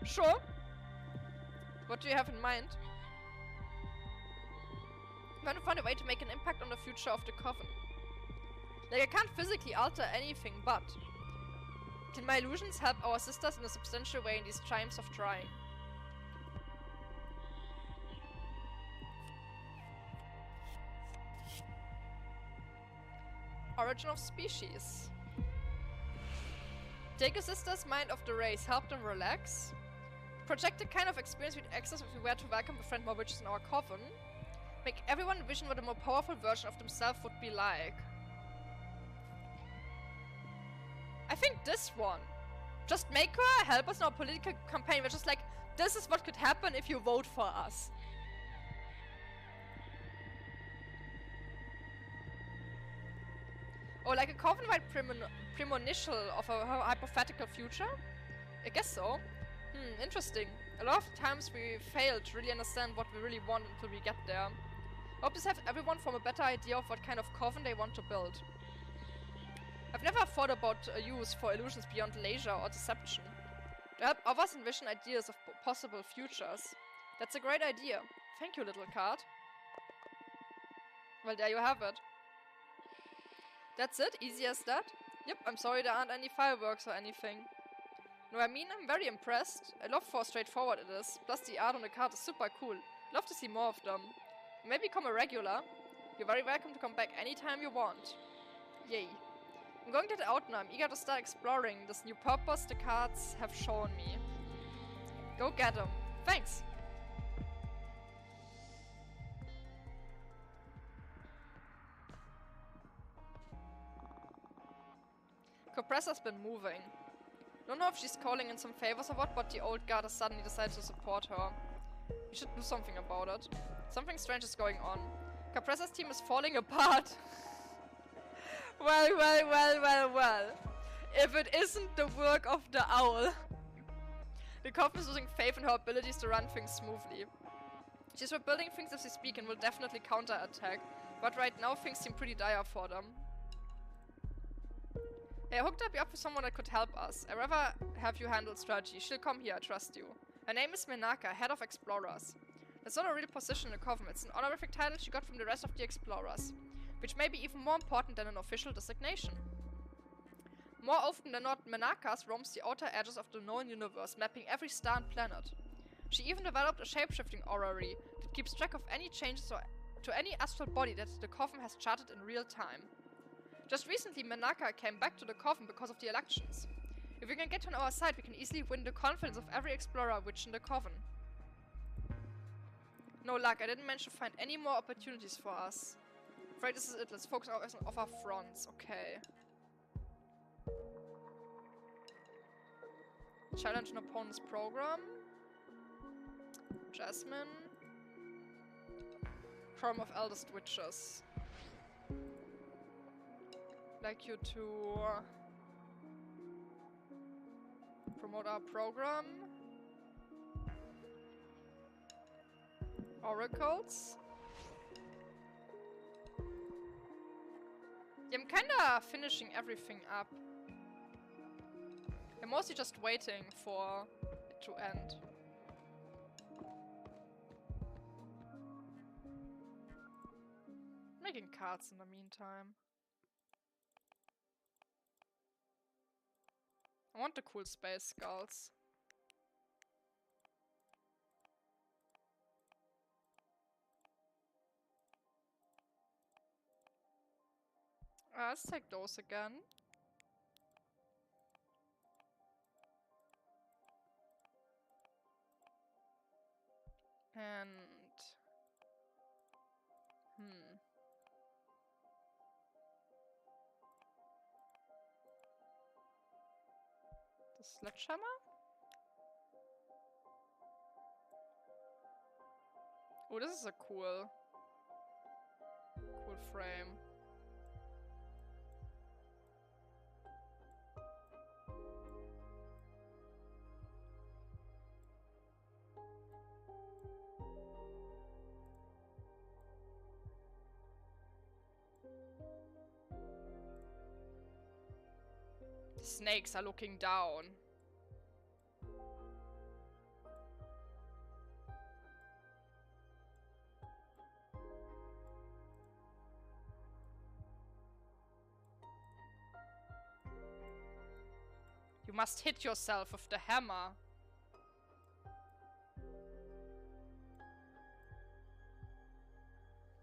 Sure. What do you have in mind? I want to find a way to make an impact on the future of the Coven. Like, I can't physically alter anything, but can my illusions help our sisters in a substantial way in these times of trying? Origin of species. Take a sister's mind off the race, help them relax. Project the kind of experience we'd access if we were to welcome befriend more witches in our coven. Make everyone envision what a more powerful version of themselves would be like. I think this one. Just make her help us in our political campaign. We're just like, this is what could happen if you vote for us. Or like a coven-wide premonition of a hypothetical future? I guess so. Interesting. A lot of times we fail to really understand what we really want until we get there. I hope this helps everyone form a better idea of what kind of coven they want to build. I've never thought about use for illusions beyond leisure or deception. To help others envision ideas of possible futures. That's a great idea. Thank you, little card. Well, there you have it. That's it? Easy as that? Yep, I'm sorry there aren't any fireworks or anything. No, I mean, I'm very impressed. I love how straightforward it is. Plus the art on the card is super cool. Love to see more of them. Maybe become a regular. You're very welcome to come back anytime you want. Yay. I'm going to head out now. I'm eager to start exploring this new purpose the cards have shown me. Go get them. Thanks. Compressor's been moving. Don't know if she's calling in some favors or what, but the old guard has suddenly decided to support her. We should do something about it. Something strange is going on. Compressor's team is falling apart. Well. If it isn't the work of the owl. The coffin is losing faith in her abilities to run things smoothly. She's rebuilding things as we speak and will definitely counterattack, but right now things seem pretty dire for them. Hey, I hooked up with someone that could help us. I'd rather have you handle strategy. She'll come here, I trust you. Her name is Menaka, head of explorers. That's not a real position in the coven, it's an honorific title she got from the rest of the explorers, which may be even more important than an official designation. More often than not, Menakas roams the outer edges of the known universe, mapping every star and planet. She even developed a shape-shifting orrery that keeps track of any changes to any astral body that the coven has charted in real time. Just recently, Menaka came back to the coven because of the elections. If we can get on our side, we can easily win the confidence of every explorer witch in the coven. No luck, I didn't manage to find any more opportunities for us. Afraid this is it, let's focus on our fronts, okay. Challenge an opponent's program. Jasmine. Prom of Eldest Witches. Like you to promote our program. Oracles. Yeah, I'm kinda finishing everything up. I'm mostly just waiting for it to end. Making cards in the meantime. I want the cool space skulls. Let's take those again. And... The sledgehammer? Oh, this is a cool frame. The snakes are looking down. You must hit yourself with the hammer.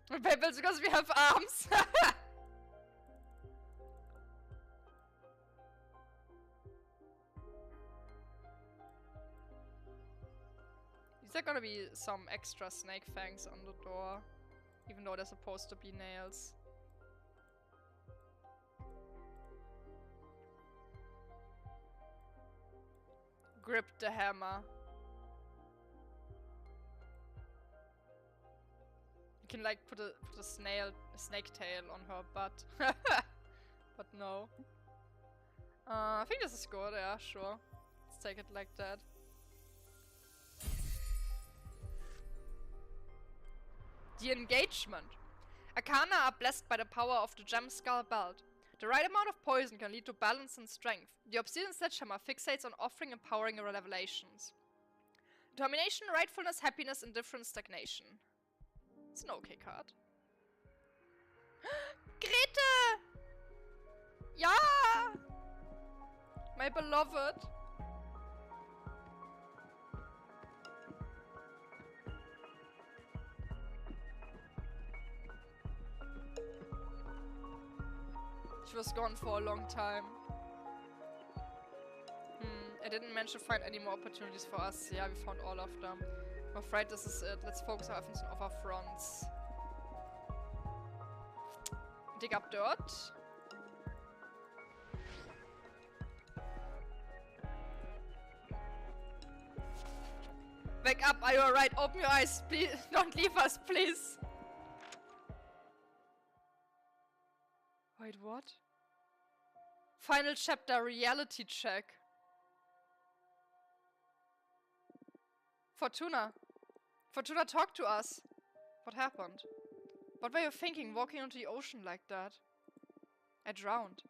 Maybe it's because we have arms. Is there gonna be some extra snake fangs on the door? Even though they're supposed to be nails. Grip the hammer. You can like put a snake tail on her butt. But no. I think this is good, yeah, sure. Let's take it like that. The engagement. Arcana are blessed by the power of the gem skull belt. The right amount of poison can lead to balance and strength. The obsidian sledgehammer fixates on offering, empowering your revelations. Determination, rightfulness, happiness, indifference, stagnation. It's an okay card. Grete! Ja! My beloved. She was gone for a long time. I didn't manage to find any more opportunities for us. Yeah, we found all of them. I'm afraid this is it. Let's focus our efforts on other fronts. Dig up dirt. Wake up, are you alright? Open your eyes, please. Don't leave us, please. Wait, what? Final chapter, reality check. Fortuna. Fortuna, talk to us. What happened? What were you thinking walking into the ocean like that? I drowned.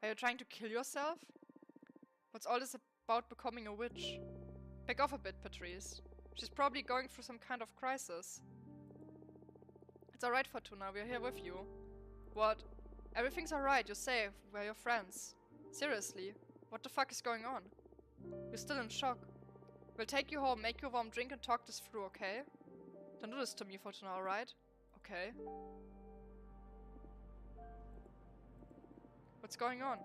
Are you trying to kill yourself? What's all this about becoming a witch? Back off a bit, Patrice. She's probably going through some kind of crisis. It's alright, Fortuna. We're here with you. What? Everything's alright. You're safe. We're your friends. Seriously. What the fuck is going on? You're still in shock. We'll take you home, make you a warm drink and talk this through, okay? Don't do this to me, Fortuna, alright? Okay. What's going on?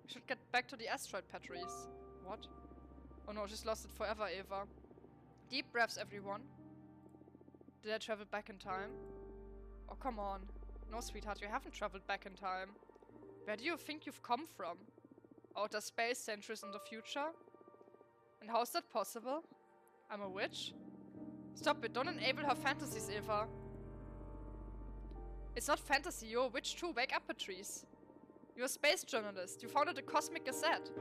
We should get back to the asteroid, Patrice. What? Oh no, she's lost it forever, Eva. Deep breaths, everyone. Did I travel back in time? Oh, come on. No, sweetheart, you haven't traveled back in time. Where do you think you've come from? Outer space, centuries in the future? And how is that possible? I'm a witch? Stop it, don't enable her fantasies, Eva. It's not fantasy, you're a witch too. Wake up, Patrice. You're a space journalist. You founded the Cosmic Gazette.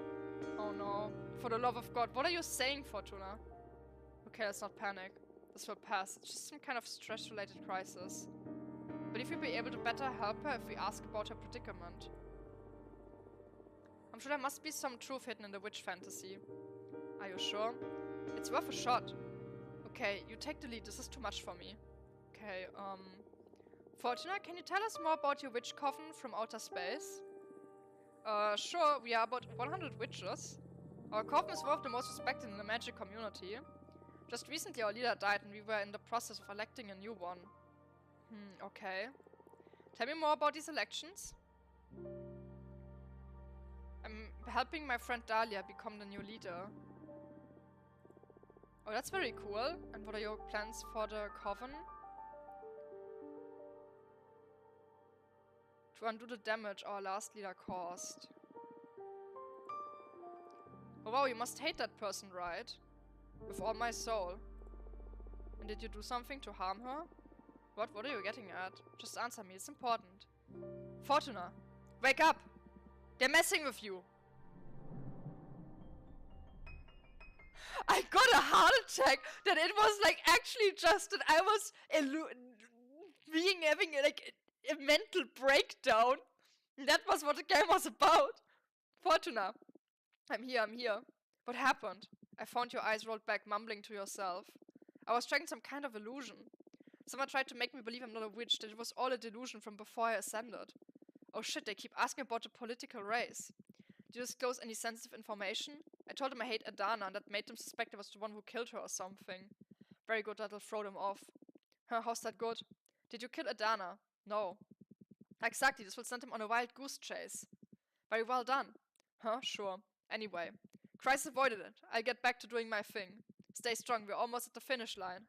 Oh no. For the love of God, what are you saying, Fortuna? Okay, let's not panic. This will pass. It's just some kind of stress-related crisis. Believe we'll be able to better help her if we ask about her predicament. I'm sure there must be some truth hidden in the witch fantasy. Are you sure? It's worth a shot. Okay, you take the lead. This is too much for me. Okay, Fortuna, can you tell us more about your witch coven from outer space? Sure, we are about 100 witches. Our coven is one of the most respected in the magic community. Just recently our leader died and we were in the process of electing a new one. Okay. Tell me more about these elections. I'm helping my friend Dahlia become the new leader. Oh, that's very cool. And what are your plans for the coven? To undo the damage our last leader caused. Oh wow, you must hate that person, right? With all my soul. And did you do something to harm her? What are you getting at? Just answer me, it's important. Fortuna, wake up! They're messing with you! I got a heart attack that it was like actually just that I was having like a mental breakdown. And that was what the game was about. Fortuna, I'm here. What happened? I found your eyes rolled back, mumbling to yourself. I was tracking some kind of illusion. Someone tried to make me believe I'm not a witch, that it was all a delusion from before I ascended. Oh shit, they keep asking about the political race. Did you disclose any sensitive information? I told them I hate Adana and that made them suspect I was the one who killed her or something. Very good, that'll throw them off. Huh, how's that good? Did you kill Adana? No. Exactly, this will send him on a wild goose chase. Very well done. Huh, sure. Anyway, Christ avoided it. I'll get back to doing my thing. Stay strong, we're almost at the finish line.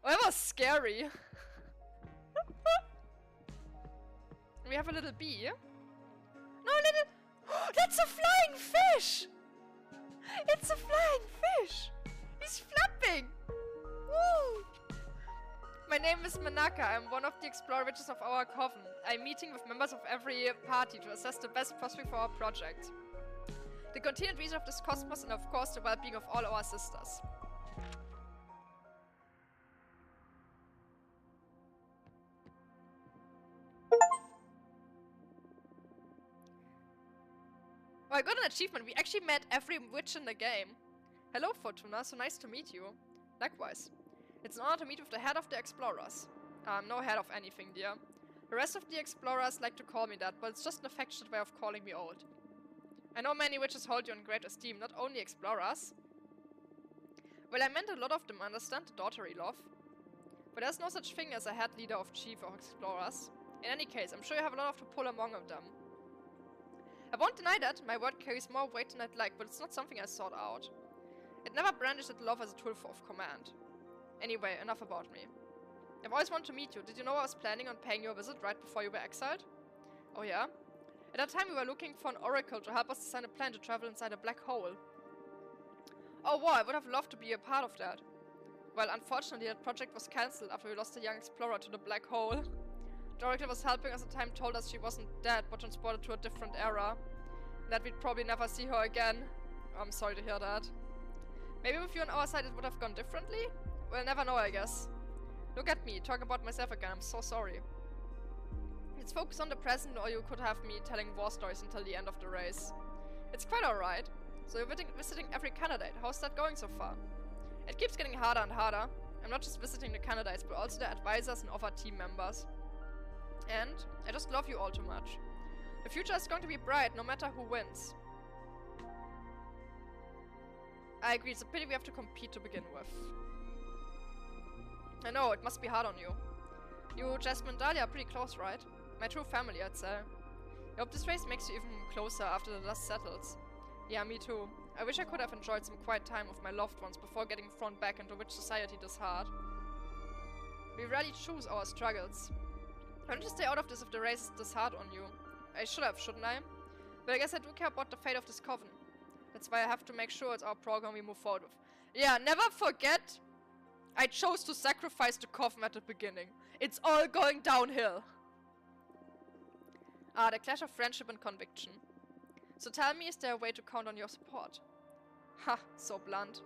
Oh, that was scary. We have a little bee. No, little... That's a flying fish! It's a flying fish! He's flapping! Woo! My name is Manaka. I'm one of the explorer witches of our coven. I'm meeting with members of every party to assess the best prospect for our project. The continued reason of this cosmos and of course the well-being of all our sisters. I got an achievement. We actually met every witch in the game. Hello, Fortuna. So nice to meet you. Likewise. It's an honor to meet with the head of the explorers. I'm no head of anything, dear. The rest of the explorers like to call me that, but it's just an affectionate way of calling me old. I know many witches hold you in great esteem, not only explorers. Well, I meant a lot of them understand the daughtry love. But there's no such thing as a head leader of chief or explorers. In any case, I'm sure you have a lot of to pull among them. I won't deny that, my word carries more weight than I'd like, but it's not something I sought out. It never brandished love as a tool of command. Anyway, enough about me. I've always wanted to meet you. Did you know I was planning on paying you a visit right before you were exiled? Oh yeah? At that time we were looking for an oracle to help us design a plan to travel inside a black hole. Oh wow, I would have loved to be a part of that. Well, unfortunately that project was cancelled after we lost a young explorer to the black hole. The oracle was helping us at the time told us she wasn't dead, but transported to a different era. And that we'd probably never see her again. I'm sorry to hear that. Maybe with you on our side it would have gone differently? We'll never know, I guess. Look at me, talking about myself again, I'm so sorry. Let's focus on the present, or you could have me telling war stories until the end of the race. It's quite alright. So you're visiting every candidate. How's that going so far? It keeps getting harder and harder. I'm not just visiting the candidates, but also the advisors and other team members. And I just love you all too much. The future is going to be bright, no matter who wins. I agree, it's a pity we have to compete to begin with. I know, it must be hard on you. You, Jasmine and Dahlia are pretty close, right? My true family, I'd say. I hope this race makes you even closer after the dust settles. Yeah, me too. I wish I could have enjoyed some quiet time with my loved ones before getting thrown back into witch society this hard. We rarely choose our struggles. Why don't you stay out of this if the race is this hard on you? I should have, shouldn't I? But I guess I do care about the fate of this coven. That's why I have to make sure it's our program we move forward with. Yeah, never forget, I chose to sacrifice the coven at the beginning. It's all going downhill. Ah, the clash of friendship and conviction. So tell me, is there a way to count on your support? Ha, so blunt.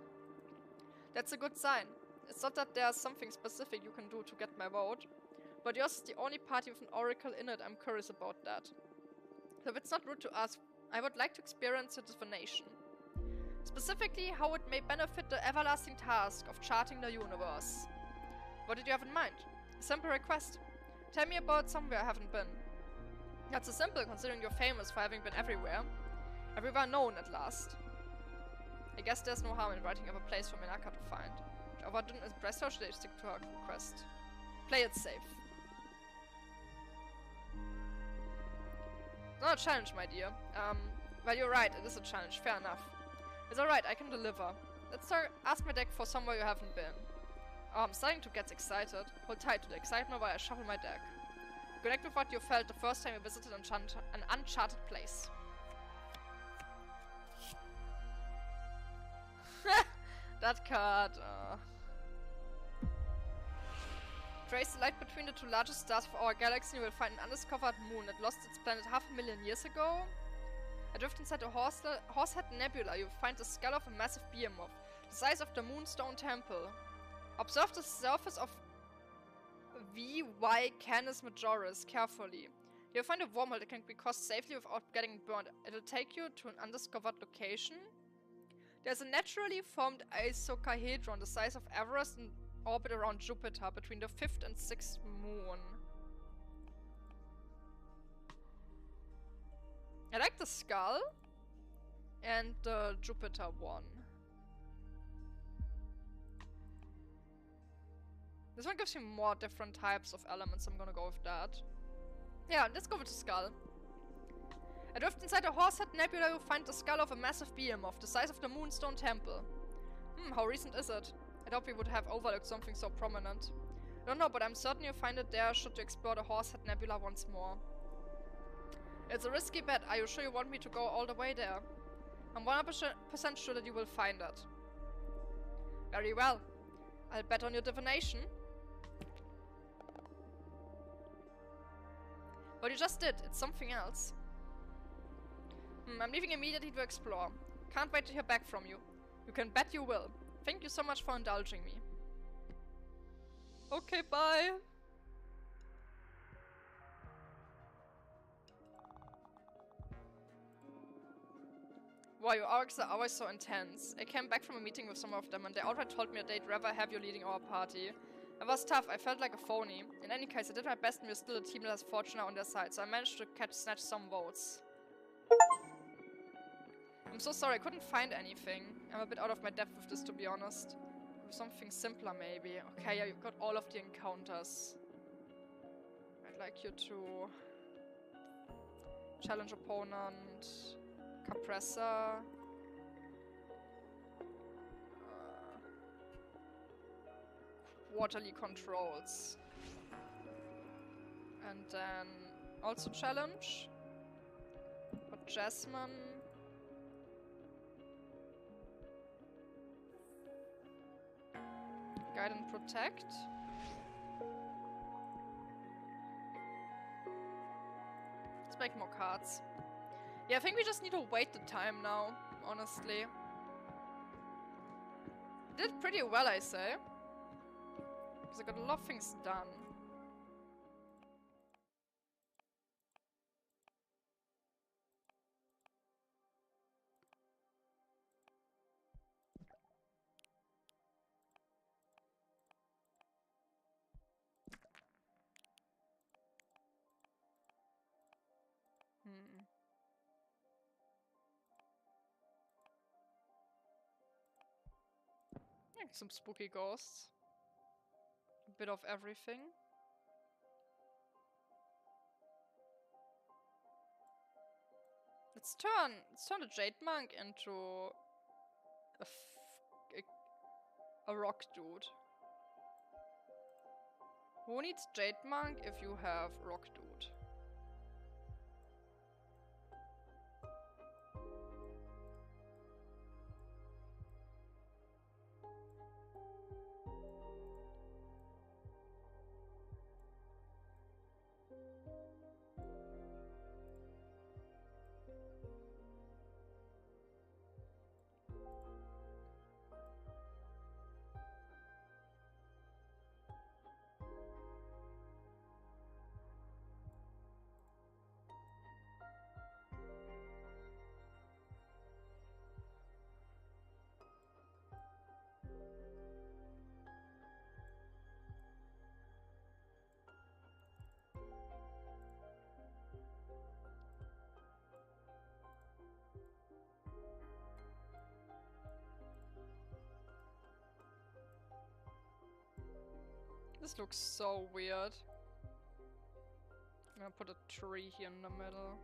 That's a good sign. It's not that there's something specific you can do to get my vote, but yours is the only party with an oracle in it. I'm curious about that. So if it's not rude to ask, I would like to experience your divination. Specifically, how it may benefit the everlasting task of charting the universe. What did you have in mind? A simple request. Tell me about somewhere I haven't been. Not so simple, considering you're famous for having been everywhere. Everywhere known at last. I guess there's no harm in writing of a place for Menaka to find. If Ava didn't impress her, should I stick to her request? Play it safe. Not a challenge, my dear. Well, you're right, it is a challenge, fair enough. It's alright, I can deliver. Let's ask my deck for somewhere you haven't been. Oh, I'm starting to get excited. Hold tight to the excitement while I shuffle my deck. Connect with what you felt the first time you visited an uncharted place. That card. Trace the light between the two largest stars of our galaxy and you will find an undiscovered moon that lost its planet 500,000 years ago. Adrift inside a Horsehead Nebula, you will find the skull of a massive behemoth, the size of the Moonstone Temple. Observe the surface of VY Canis Majoris carefully. You'll find a wormhole that can be crossed safely without getting burned. It'll take you to an undiscovered location. There's a naturally formed isocahedron the size of Everest in orbit around Jupiter between the 5th and 6th moon. I like the skull and the Jupiter one. This one gives me more different types of elements, I'm gonna go with that. Yeah, let's go with the skull. Adrift inside a Horsehead Nebula, you'll find the skull of a massive behemoth, the size of the Moonstone Temple. How recent is it? I thought we would have overlooked something so prominent. I don't know, but I'm certain you'll find it there should you explore the Horsehead Nebula once more. It's a risky bet. Are you sure you want me to go all the way there? I'm 100% sure that you will find it. Very well. I'll bet on your divination. What you just did, it's something else. I'm leaving immediately to explore. Can't wait to hear back from you. You can bet you will. Thank you so much for indulging me. Okay, bye. Wow, your arcs are always so intense. I came back from a meeting with some of them and they outright told me that they'd rather have you leading our party. It was tough, I felt like a phony. In any case, I did my best and we're still a team that has fortune on their side, so I managed to snatch some votes. I'm so sorry, I couldn't find anything. I'm a bit out of my depth with this, to be honest. Something simpler, maybe. Okay, yeah, you got all of the encounters. I'd like you to challenge opponent, Compressor, quarterly controls, and then also challenge, but Jasmine. Guide and protect. Let's make more cards. Yeah, I think we just need to wait the time now, honestly. Did pretty well, I say. Because I got a lot of things done. Some spooky ghosts. A bit of everything. Let's turn the Jade Monk into a rock dude. Who needs Jade Monk if you have rock dude? This looks so weird. I'm gonna put a tree here in the middle.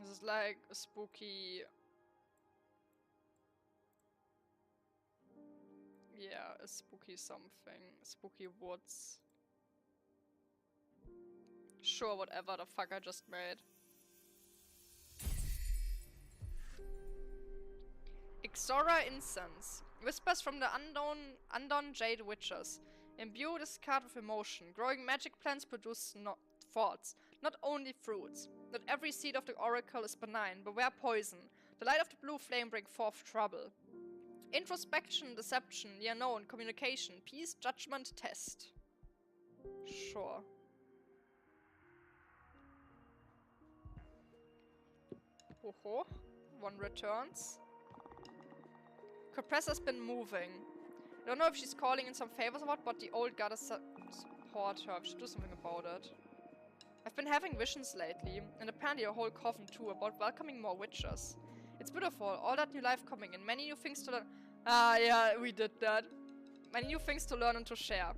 This is like a spooky... Yeah, a spooky something. Spooky woods. Sure, whatever the fuck I just made. Ixora Incense. Whispers from the unknown Jade Witches. Imbue this card with emotion. Growing magic plants produce thoughts, not only fruits. Not every seed of the oracle is benign. Beware poison. The light of the blue flame bring forth trouble. Introspection, deception, the unknown, communication, peace, judgment, test. Sure. Ho. One returns. Compressor's been moving. I don't know if she's calling in some favors or what, but the old gotta support her. We should do something about it. I've been having visions lately, and apparently a whole coven too, about welcoming more witches. It's beautiful, all that new life coming in, many new things to learn. Ah, yeah, we did that. Many new things to learn and to share.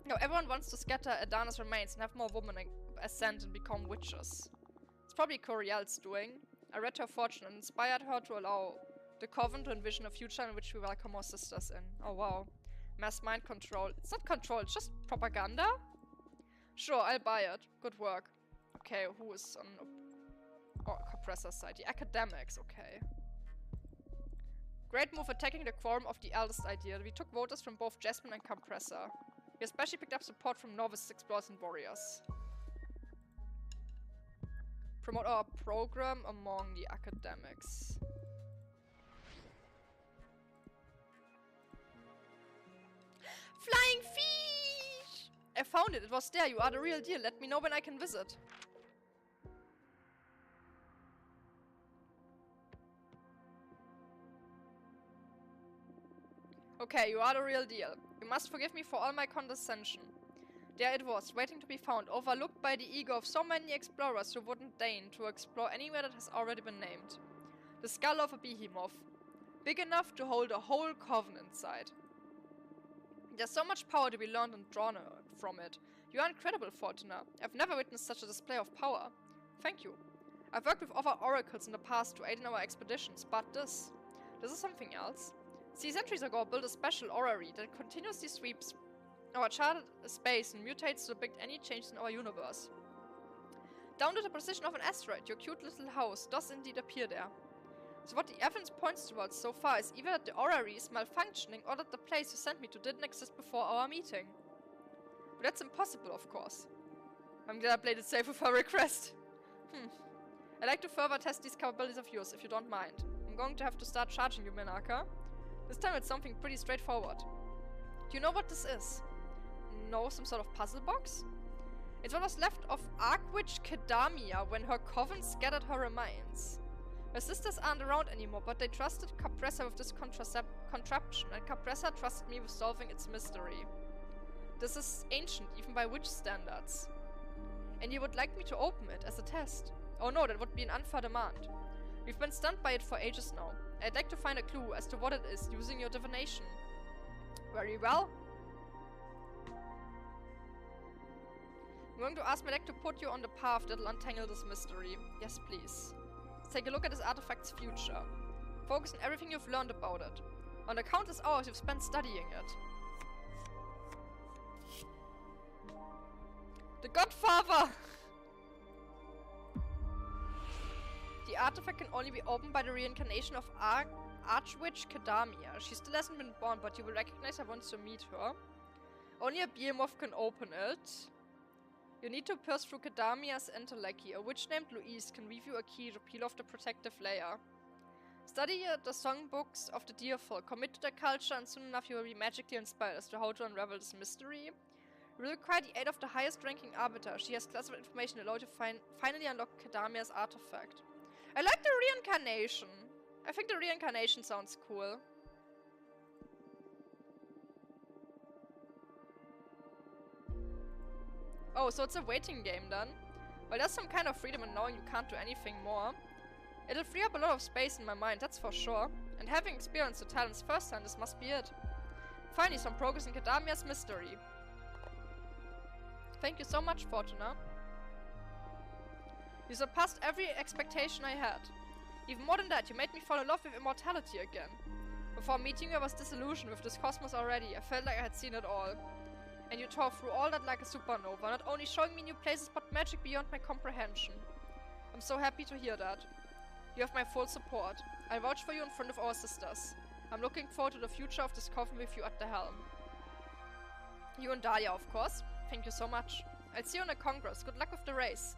Now, everyone wants to scatter Adana's remains and have more women ascend and become witches. It's probably Coriel's doing. I read her fortune and inspired her to allow the coven to envision a future in which we welcome our sisters in. Oh wow. Mass mind control. It's not control, it's just propaganda? Sure, I'll buy it. Good work. Okay, who is on Oh, compressor side. The academics, okay. Great move attacking the quorum of the eldest idea. We took voters from both Jasmine and Compressor. We especially picked up support from novices, explorers, and warriors. Promote our program among the academics. Flying fish! I found it. It was there. You are the real deal. Let me know when I can visit. Okay, you are the real deal. You must forgive me for all my condescension. There it was, waiting to be found, overlooked by the ego of so many explorers who wouldn't deign to explore anywhere that has already been named. The skull of a behemoth. Big enough to hold a whole coven inside. There's so much power to be learned and drawn from it. You are incredible, Fortuna. I've never witnessed such a display of power. Thank you. I've worked with other oracles in the past to aid in our expeditions, but this is something else. See, centuries ago I built a special orrery that continuously sweeps our charted space and mutates to depict any changes in our universe. Down to the precision of an asteroid, your cute little house does indeed appear there. So what the evidence points towards so far is either that the orrery is malfunctioning or that the place you sent me to didn't exist before our meeting. But that's impossible, of course. I'm glad I played it safe with her request. I'd like to further test these capabilities of yours, if you don't mind. I'm going to have to start charging you, Minaka. This time it's something pretty straightforward. Do you know what this is? No, some sort of puzzle box? It's what was left of Archwitch Kedamia when her coven scattered her remains. Her sisters aren't around anymore, but they trusted Compressor with this contraption, and Compressor trusted me with solving its mystery. This is ancient, even by witch standards. And you would like me to open it as a test? Oh no, that would be an unfair demand. We've been stunned by it for ages now. I'd like to find a clue as to what it is using your divination. Very well. I'm going to ask my deck to put you on the path that'll untangle this mystery. Yes, please. Let's take a look at this artifact's future. Focus on everything you've learned about it. On the countless hours you've spent studying it. The Godfather! The artifact can only be opened by the reincarnation of Archwitch Kedamia. She still hasn't been born, but you will recognize her once you meet her. Only a behemoth can open it. You need to pierce through Kedamia's entelechy. A witch named Louise can weave you a key to peel off the protective layer. Study the songbooks of the Deerfolk, commit to their culture, and soon enough you will be magically inspired as to how to unravel this mystery. You will require the aid of the highest-ranking Arbiter. She has classified information that allows you to finally unlock Kedamia's artifact. I like the reincarnation. I think the reincarnation sounds cool. Oh, so it's a waiting game then? Well, there's some kind of freedom in knowing you can't do anything more. It'll free up a lot of space in my mind, that's for sure. And having experienced the talents firsthand, this must be it. Finally, some progress in Kedamia's mystery. Thank you so much, Fortuna. You surpassed every expectation I had. Even more than that, you made me fall in love with immortality again. Before meeting you, I was disillusioned with this cosmos already. I felt like I had seen it all. And you tore through all that like a supernova, not only showing me new places, but magic beyond my comprehension. I'm so happy to hear that. You have my full support. I vouch for you in front of our sisters. I'm looking forward to the future of this coven with you at the helm. You and Dahlia, of course. Thank you so much. I'll see you in the Congress. Good luck with the race.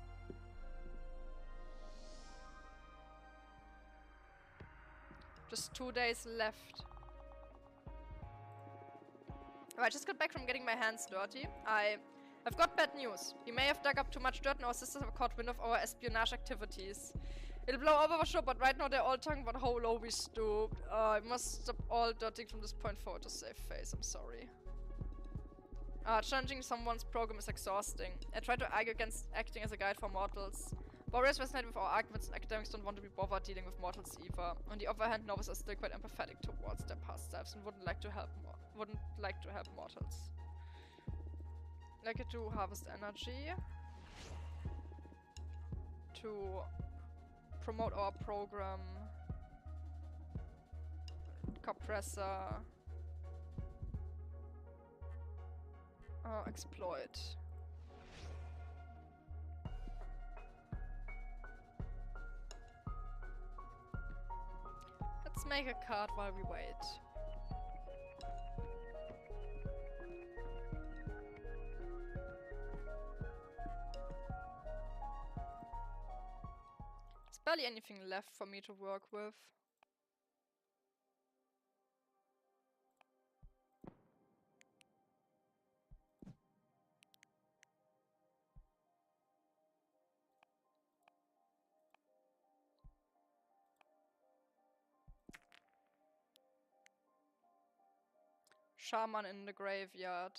Just 2 days left. I just got back from getting my hands dirty. I've got bad news. We may have dug up too much dirt and our sisters have caught wind of our espionage activities. It'll blow over for sure, but right now they're all talking about how low we stooped. I must stop all dirting from this point forward to save face. I'm sorry. Challenging someone's program is exhausting. I try to argue against acting as a guide for mortals. Warriors resonate with our arguments and academics don't want to be bothered dealing with mortals either. On the other hand, novices are still quite empathetic towards their past lives and wouldn't like to help mortals. Like it to harvest energy. To promote our program. Compressor. Exploit. Let's make a card while we wait. There's barely anything left for me to work with. Shaman in the graveyard.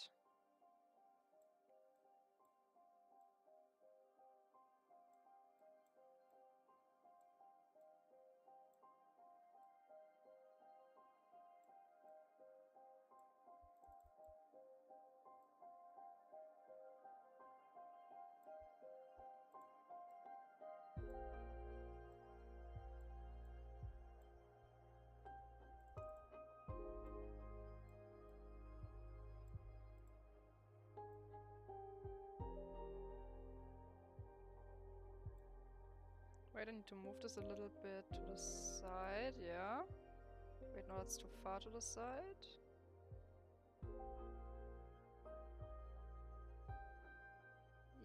Wait, I need to move this a little bit to the side, yeah. Wait, no, that's too far to the side.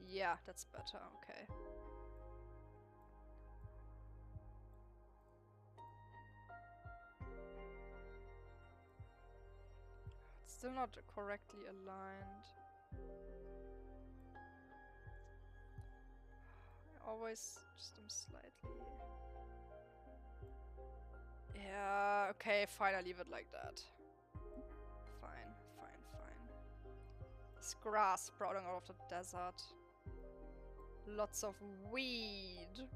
Yeah, that's better, okay. It's still not correctly aligned. I always just am slightly... Yeah, okay, fine, I leave it like that. Fine, fine, fine. There's grass sprouting out of the desert. Lots of weed.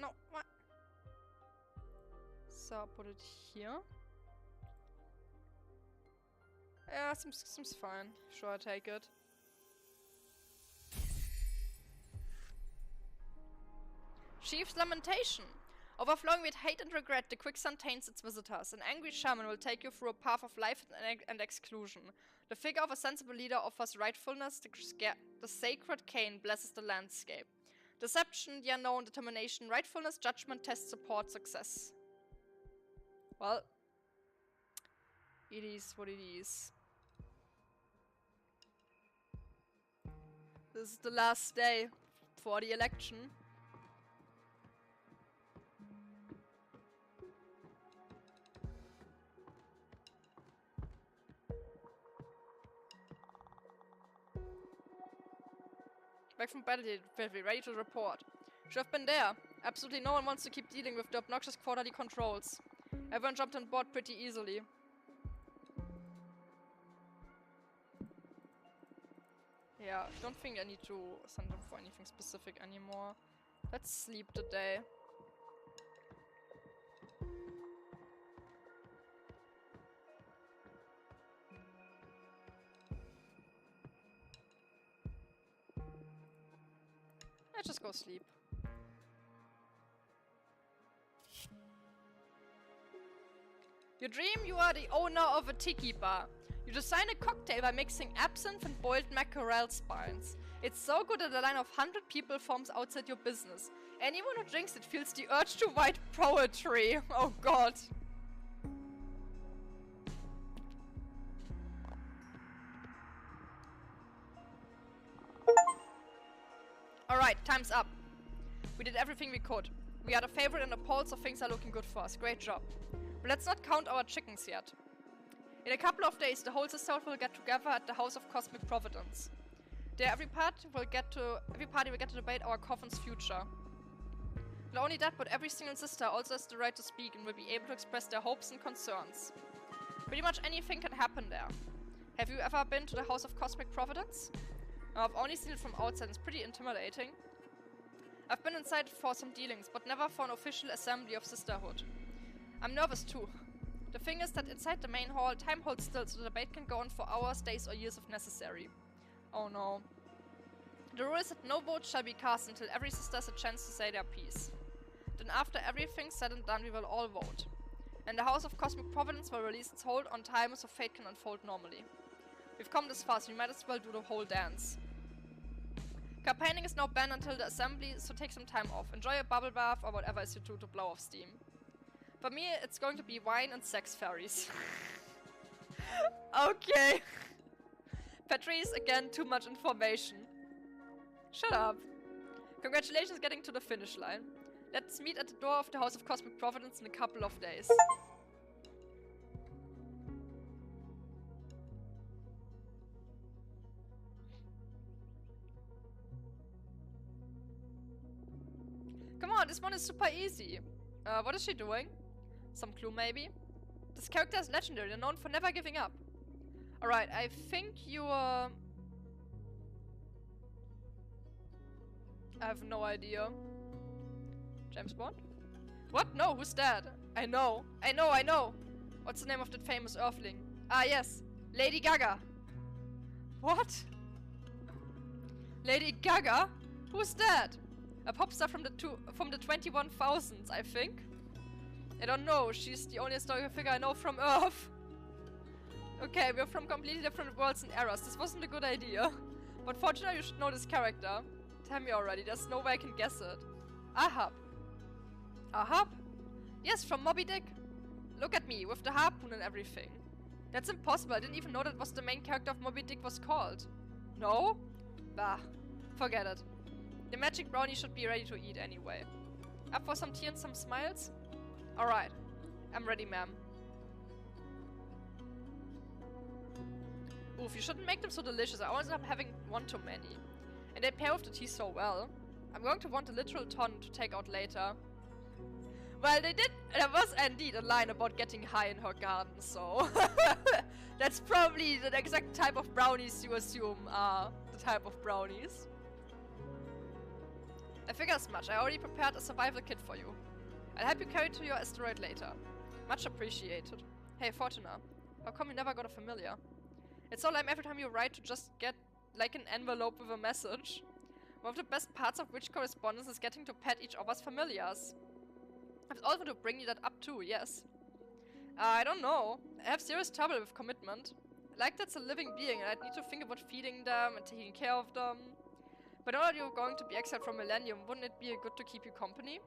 No, what? So I'll put it here. Yeah, seems fine. Sure, I'll take it. Chief's Lamentation. Overflowing with hate and regret, the quicksand taints its visitors. An angry shaman will take you through a path of life and exclusion. The figure of a sensible leader offers rightfulness, the sacred cane blesses the landscape. Deception, the unknown, determination, rightfulness, judgment, test, support, success. Well, it is what it is. This is the last day for the election. Back from battlefield, ready to report. Should have been there. Absolutely no one wants to keep dealing with the obnoxious quarterly controls. Everyone jumped on board pretty easily. Yeah, I don't think I need to send them for anything specific anymore. Let's sleep the day. Let's just go sleep. You dream you are the owner of a tiki bar. You design a cocktail by mixing absinthe and boiled mackerel spines. It's so good that a line of 100 people forms outside your business. Anyone who drinks it feels the urge to write poetry. Oh god. Alright, time's up. We did everything we could. We are the favorite in the polls, so things are looking good for us. Great job. But let's not count our chickens yet. In a couple of days, the whole Sisterhood will get together at the House of Cosmic Providence. There, every party will get to debate our coffin's future. Not only that, but every single sister also has the right to speak and will be able to express their hopes and concerns. Pretty much anything can happen there. Have you ever been to the House of Cosmic Providence? No, I've only seen it from outside. It's pretty intimidating. I've been inside for some dealings, but never for an official assembly of Sisterhood. I'm nervous too. The thing is that inside the main hall, time holds still, so the debate can go on for hours, days, or years if necessary. Oh no. The rule is that no vote shall be cast until every sister has a chance to say their piece. Then after everything's said and done, we will all vote. And the House of Cosmic Providence will release its hold on time so fate can unfold normally. We've come this far, so we might as well do the whole dance. Campaigning is now banned until the assembly, so take some time off. Enjoy a bubble bath or whatever is you do to blow off steam. For me, it's going to be wine and sex fairies. Okay. Patrice, again, too much information. Shut up. Congratulations getting to the finish line. Let's meet at the door of the House of Cosmic Providence in a couple of days. Come on, this one is super easy. What is she doing? Some clue maybe? This character is legendary and known for never giving up. Alright, I think you're... I have no idea. James Bond? What? No, who's that? I know. What's the name of that famous Earthling? Ah, yes. Lady Gaga. What? Lady Gaga? Who's that? A pop star from the 21,000s, I think. I don't know. She's the only historical figure I know from Earth. Okay, we're from completely different worlds and eras. This wasn't a good idea. But fortunately, you should know this character. Tell me already. There's no way I can guess it. Ahab. Ahab? Yes, from Moby Dick. Look at me, with the harpoon and everything. That's impossible. I didn't even know that was the main character of Moby Dick was called. No? Bah. Forget it. The magic brownie should be ready to eat anyway. Up for some tea and some smiles? Alright. I'm ready, ma'am. Oof, you shouldn't make them so delicious. I always end up having one too many. And they pair with the tea so well. I'm going to want a literal ton to take out later. Well, they did. There was indeed a line about getting high in her garden, so... That's probably the exact type of brownies you assume are the type of brownies. I figure as much. I already prepared a survival kit for you. I'll help you carry it to your asteroid later. Much appreciated. Hey, Fortuna. How come you never got a familiar? It's so lame every time you write to just get, like, an envelope with a message. One of the best parts of witch correspondence is getting to pet each other's familiars. I've also to bring you that up too, yes. I don't know. I have serious trouble with commitment. Like that's a living being and I'd need to think about feeding them and taking care of them. But now that you're going to be exiled from Millennium, wouldn't it be good to keep you company?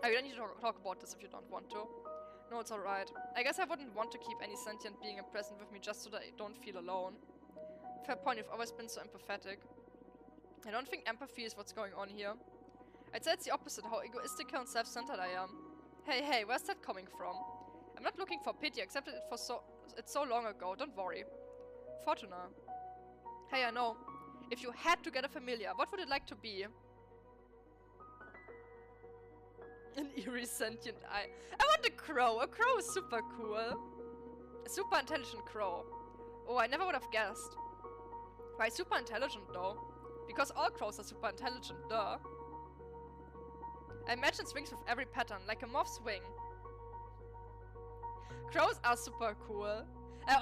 Oh, you don't need to talk about this if you don't want to. No, it's alright. I guess I wouldn't want to keep any sentient being present with me just so that I don't feel alone. Fair point, you've always been so empathetic. I don't think empathy is what's going on here. I'd say it's the opposite, how egoistical and self-centered I am. Hey, where's that coming from? I'm not looking for pity, accepted it for it's so long ago, don't worry. Fortuna. Hey, I know. If you had to get a familiar, what would it like to be? An eerie sentient eye. I want a crow. A crow is super cool. A super intelligent crow. Oh, I never would have guessed. Why super intelligent though? Because all crows are super intelligent, duh. I imagine wings with every pattern, like a moth's wing. Crows are super cool. I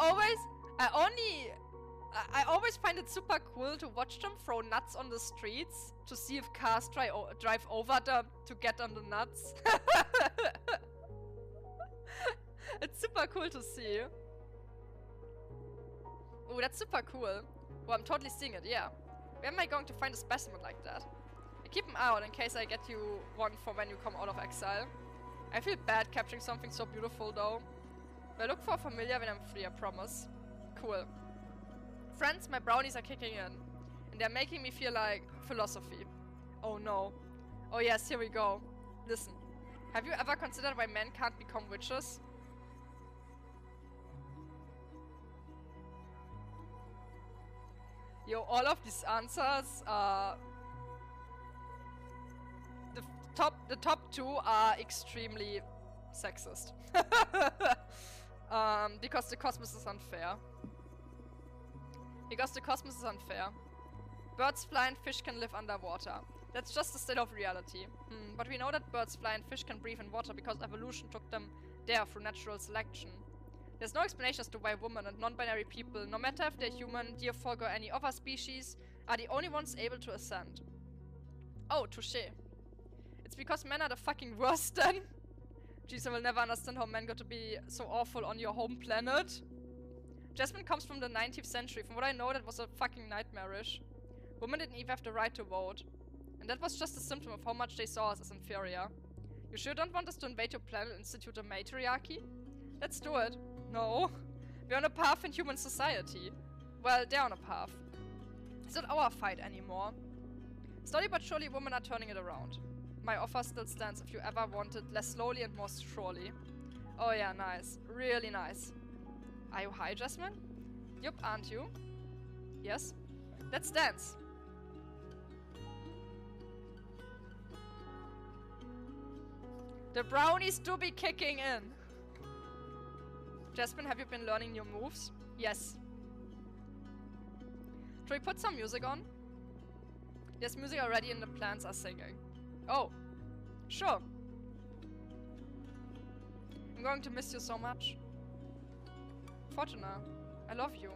always find it super cool to watch them throw nuts on the streets to see if cars drive over them to get on the nuts. It's super cool to see. Oh, that's super cool. Oh, I'm totally seeing it, yeah. Where am I going to find a specimen like that? I keep an eye out in case I get you one for when you come out of exile. I feel bad capturing something so beautiful though. But I look for a familiar when I'm free, I promise. Cool. Friends, my brownies are kicking in. And they're making me feel like philosophy. Oh no. Oh yes, here we go. Listen. Have you ever considered why men can't become witches? Yo, all of these answers are... The top two are extremely sexist. Because the cosmos is unfair. Birds fly and fish can live underwater. That's just the state of reality. But we know that birds fly and fish can breathe in water because evolution took them there through natural selection. There's no explanation as to why women and non-binary people, no matter if they're human, deerfolk, or any other species, are the only ones able to ascend. Oh, touché. It's because men are the fucking worst then? Jeez, I will never understand how men got to be so awful on your home planet. Jasmine comes from the 19th century. From what I know, that was a fucking nightmarish. Women didn't even have the right to vote. And that was just a symptom of how much they saw us as inferior. You sure don't want us to invade your planet and institute a matriarchy? Let's do it. No. We're on a path in human society. Well, they're on a path. It's not our fight anymore. Slowly but surely, women are turning it around. My offer still stands if you ever want it less slowly and more surely. Oh yeah, nice. Really nice. Are you high, Jasmine? Yup, aren't you? Yes? Let's dance. The brownies do be kicking in. Jasmine, have you been learning new moves? Yes. Should we put some music on? There's music already and the plants are singing. Oh, sure. I'm going to miss you so much. Fortuna, I love you.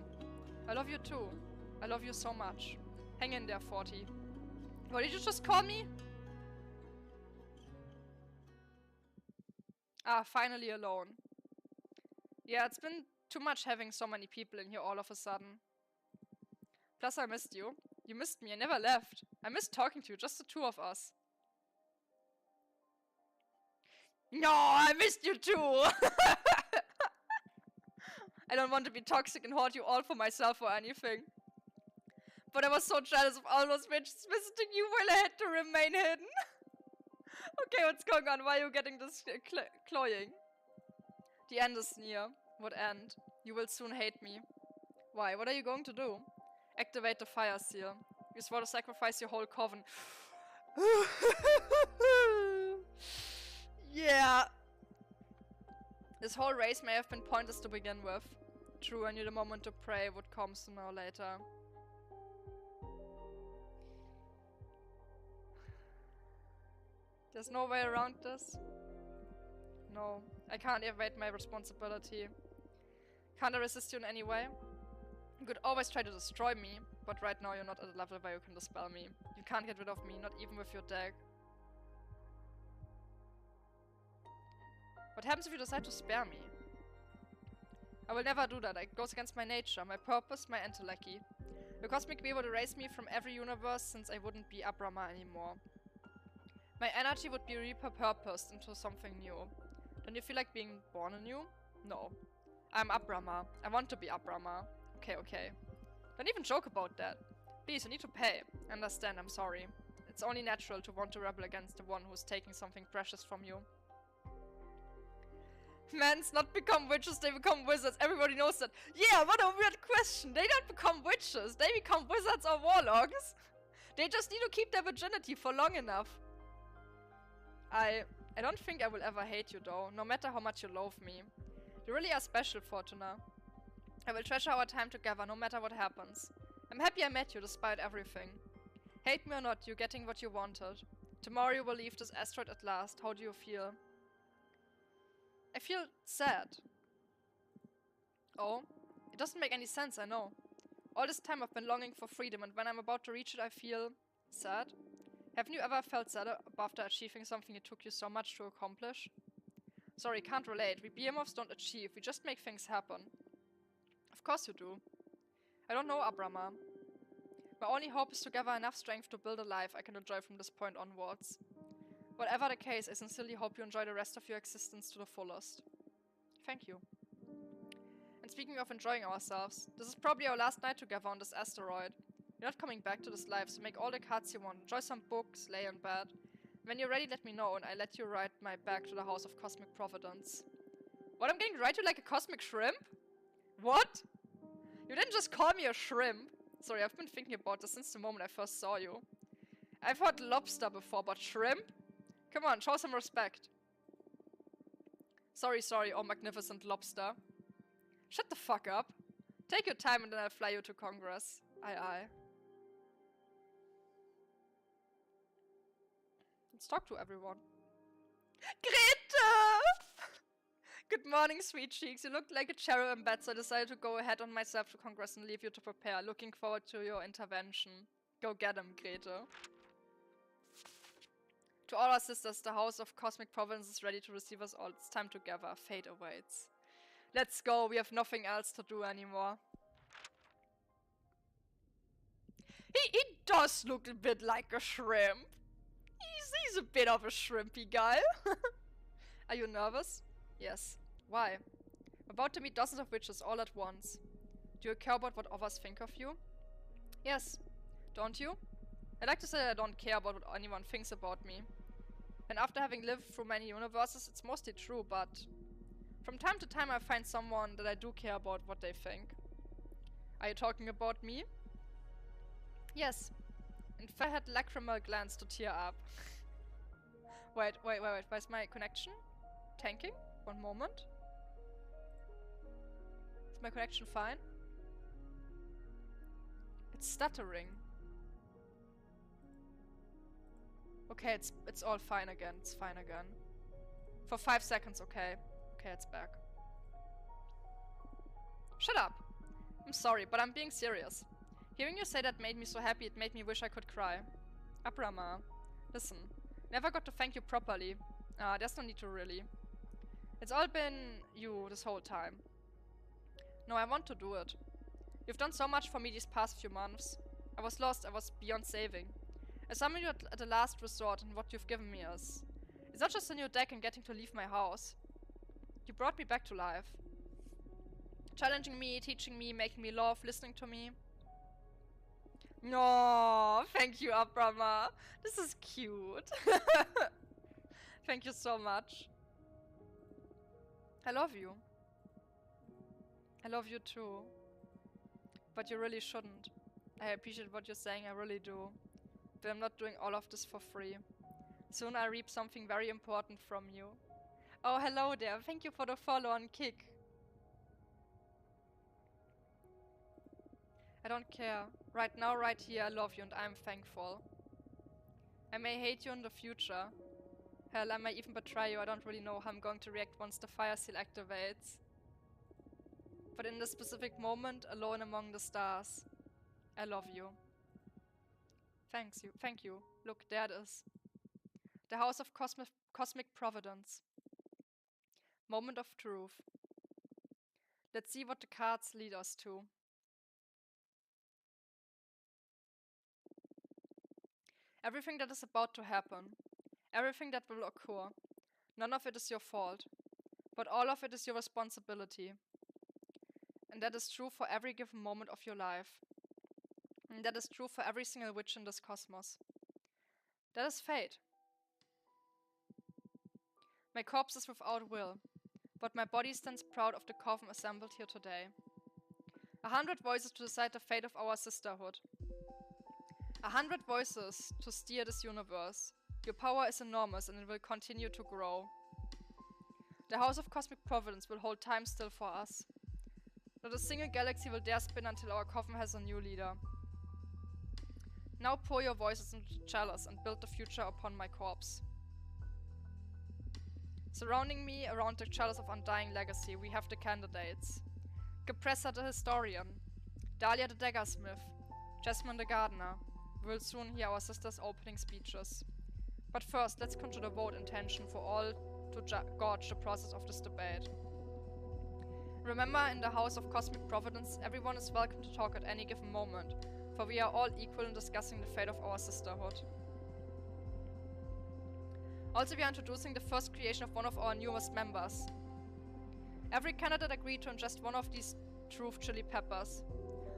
I love you too. I love you so much. Hang in there, 40. What did you just call me? Ah, finally alone. Yeah, it's been too much having so many people in here all of a sudden. Plus, I missed you. You missed me. I never left. I missed talking to you, just the two of us. No, I missed you too! I don't want to be toxic and hoard you all for myself or anything. But I was so jealous of all those bitches visiting you while I had to remain hidden. Okay, what's going on? Why are you getting this cloying? The end is near. What end? You will soon hate me. Why? What are you going to do? Activate the fire seal. You swore to sacrifice your whole coven. Yeah. This whole race may have been pointless to begin with. True, I knew the moment to pray would come sooner or later. There's no way around this. No, I can't evade my responsibility. Can't I resist you in any way? You could always try to destroy me, but right now you're not at a level where you can dispel me. You can't get rid of me, not even with your deck. What happens if you decide to spare me? I will never do that. It goes against my nature, my purpose, my intellect. The cosmic wheel would erase me from every universe since I wouldn't be Abrama anymore. My energy would be repurposed into something new. Don't you feel like being born anew? No. I'm Abrama. I want to be Abrama. Okay, okay. Don't even joke about that. Please, you need to pay. Understand, I'm sorry. It's only natural to want to rebel against the one who's taking something precious from you. Men's not become witches, they become wizards. Everybody knows that. Yeah, what a weird question. They don't become witches. They become wizards or warlocks. They just need to keep their virginity for long enough. I don't think I will ever hate you though, no matter how much you loathe me. You really are special, Fortuna. I will treasure our time together no matter what happens. I'm happy I met you despite everything. Hate me or not, you're getting what you wanted. Tomorrow you will leave this asteroid at last. How do you feel? I feel sad. Oh, it doesn't make any sense, I know. All this time I've been longing for freedom, and when I'm about to reach it, I feel sad. Haven't you ever felt sad after achieving something it took you so much to accomplish? Sorry, can't relate. We behemoths don't achieve, we just make things happen. Of course you do. I don't know, Abrama. My only hope is to gather enough strength to build a life I can enjoy from this point onwards. Whatever the case, I sincerely hope you enjoy the rest of your existence to the fullest. Thank you. And speaking of enjoying ourselves, this is probably our last night together on this asteroid. You're not coming back to this life, so make all the cards you want. Enjoy some books, lay in bed. When you're ready, let me know, and I let you ride my back to the House of Cosmic Providence. What, I'm getting to ride you like a cosmic shrimp? What? You didn't just call me a shrimp. Sorry, I've been thinking about this since the moment I first saw you. I've heard lobster before, but shrimp? Come on, show some respect. Sorry, oh magnificent lobster. Shut the fuck up. Take your time and then I'll fly you to Congress. Aye. Let's talk to everyone. Grete! Good morning, sweet cheeks. You looked like a cherub in bed, so I decided to go ahead on myself to Congress and leave you to prepare. Looking forward to your intervention. Go get him, Grete. To all our sisters, the House of Cosmic Providence is ready to receive us all. It's time to gather. Fate awaits. Let's go. We have nothing else to do anymore. He does look a bit like a shrimp. He's a bit of a shrimpy guy. Are you nervous? Yes. Why? I'm about to meet dozens of witches all at once. Do you care about what others think of you? Yes. Don't you? I like to say that I don't care about what anyone thinks about me. And after having lived through many universes, it's mostly true, but from time to time I find someone that I do care about what they think. Are you talking about me? Yes. And I had lacrimal glands to tear up. Wait. Where's my connection? Tanking? One moment. Is my connection fine? It's stuttering. Okay, it's all fine again. It's fine again. For 5 seconds, okay. Okay, it's back. Shut up! I'm sorry, but I'm being serious. Hearing you say that made me so happy, it made me wish I could cry. Abrama, listen. Never got to thank you properly. There's no need to really. It's all been you this whole time. No, I want to do it. You've done so much for me these past few months. I was lost, I was beyond saving. I summoned you at the last resort, and what you've given me is... It's not just a new deck and getting to leave my house. You brought me back to life. Challenging me, teaching me, making me laugh, listening to me. No, thank you, Abrama. This is cute. Thank you so much. I love you. I love you too. But you really shouldn't. I appreciate what you're saying, I really do. But I'm not doing all of this for free. Soon I'll reap something very important from you. Oh, hello there. Thank you for the follow on Kick. I don't care. Right now, right here, I love you and I'm thankful. I may hate you in the future. Hell, I may even betray you. I don't really know how I'm going to react once the fire seal activates. But in this specific moment, alone among the stars, I love you. Thank you. Look, there it is. The House of Cosmic Providence. Moment of truth. Let's see what the cards lead us to. Everything that is about to happen, everything that will occur, none of it is your fault, but all of it is your responsibility. And that is true for every given moment of your life. And that is true for every single witch in this cosmos. That is fate. My corpse is without will, but my body stands proud of the coven assembled here today. 100 voices to decide the fate of our sisterhood. 100 voices to steer this universe. Your power is enormous and it will continue to grow. The House of Cosmic Providence will hold time still for us. Not a single galaxy will dare spin until our coven has a new leader. Now pour your voices into the chalice and build the future upon my corpse. Surrounding me around the chalice of undying legacy, we have the candidates. Capressa the historian, Dahlia the daggersmith, Jasmine the gardener. We will soon hear our sisters' opening speeches. But first, let's conjure the vote intention for all to gauge the process of this debate. Remember, in the House of Cosmic Providence, everyone is welcome to talk at any given moment, for we are all equal in discussing the fate of our sisterhood. Also, we are introducing the first creation of one of our newest members. Every candidate agreed to ingest one of these truth chili peppers,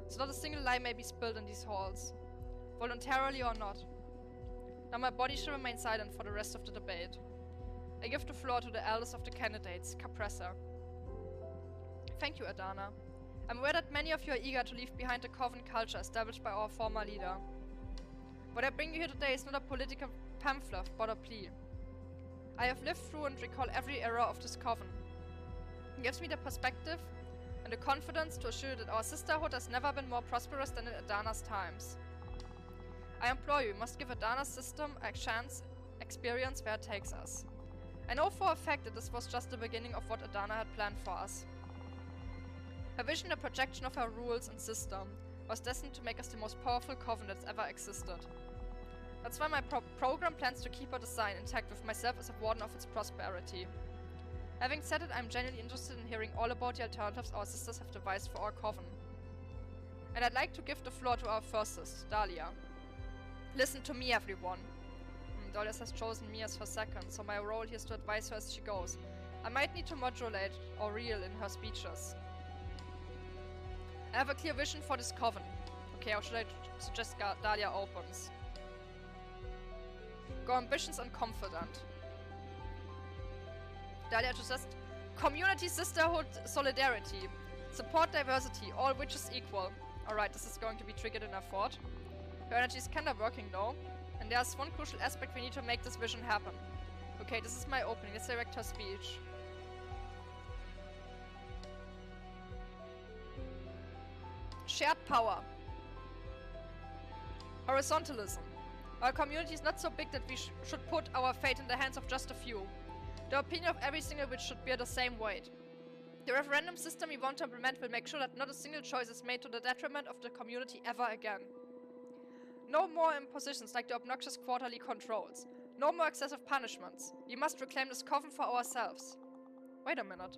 so not a single lie may be spilled in these halls, voluntarily or not. Now my body shall remain silent for the rest of the debate. I give the floor to the eldest of the candidates, Capressa. Thank you, Adana. I'm aware that many of you are eager to leave behind the coven culture established by our former leader. What I bring you here today is not a political pamphlet, but a plea. I have lived through and recall every era of this coven. It gives me the perspective and the confidence to assure you that our sisterhood has never been more prosperous than in Adana's times. I implore you, you must give Adana's system a chance, experience where it takes us. I know for a fact that this was just the beginning of what Adana had planned for us. Her vision, the projection of her rules and system, was destined to make us the most powerful coven that's ever existed. That's why my program plans to keep her design intact with myself as a warden of its prosperity. Having said it, I'm genuinely interested in hearing all about the alternatives our sisters have devised for our coven. And I'd like to give the floor to our first sister, Dahlia. Listen to me, everyone. Dahlia has chosen me as her second, so my role here is to advise her as she goes. I might need to modulate or reel in her speeches. I have a clear vision for this coven. Okay, how should I suggest Dahlia opens? Go ambitious and confident. Dahlia suggests community, sisterhood, solidarity. Support diversity, all which is equal. Alright, this is going to be triggered in her thought. Her energy is kinda working though. And there's one crucial aspect we need to make this vision happen. Okay, this is my opening. Let's direct her speech. Shared power. Horizontalism. Our community is not so big that we should put our fate in the hands of just a few. The opinion of every single witch should bear the same weight. The referendum system we want to implement will make sure that not a single choice is made to the detriment of the community ever again. No more impositions like the obnoxious quarterly controls. No more excessive punishments. We must reclaim this coven for ourselves. Wait a minute.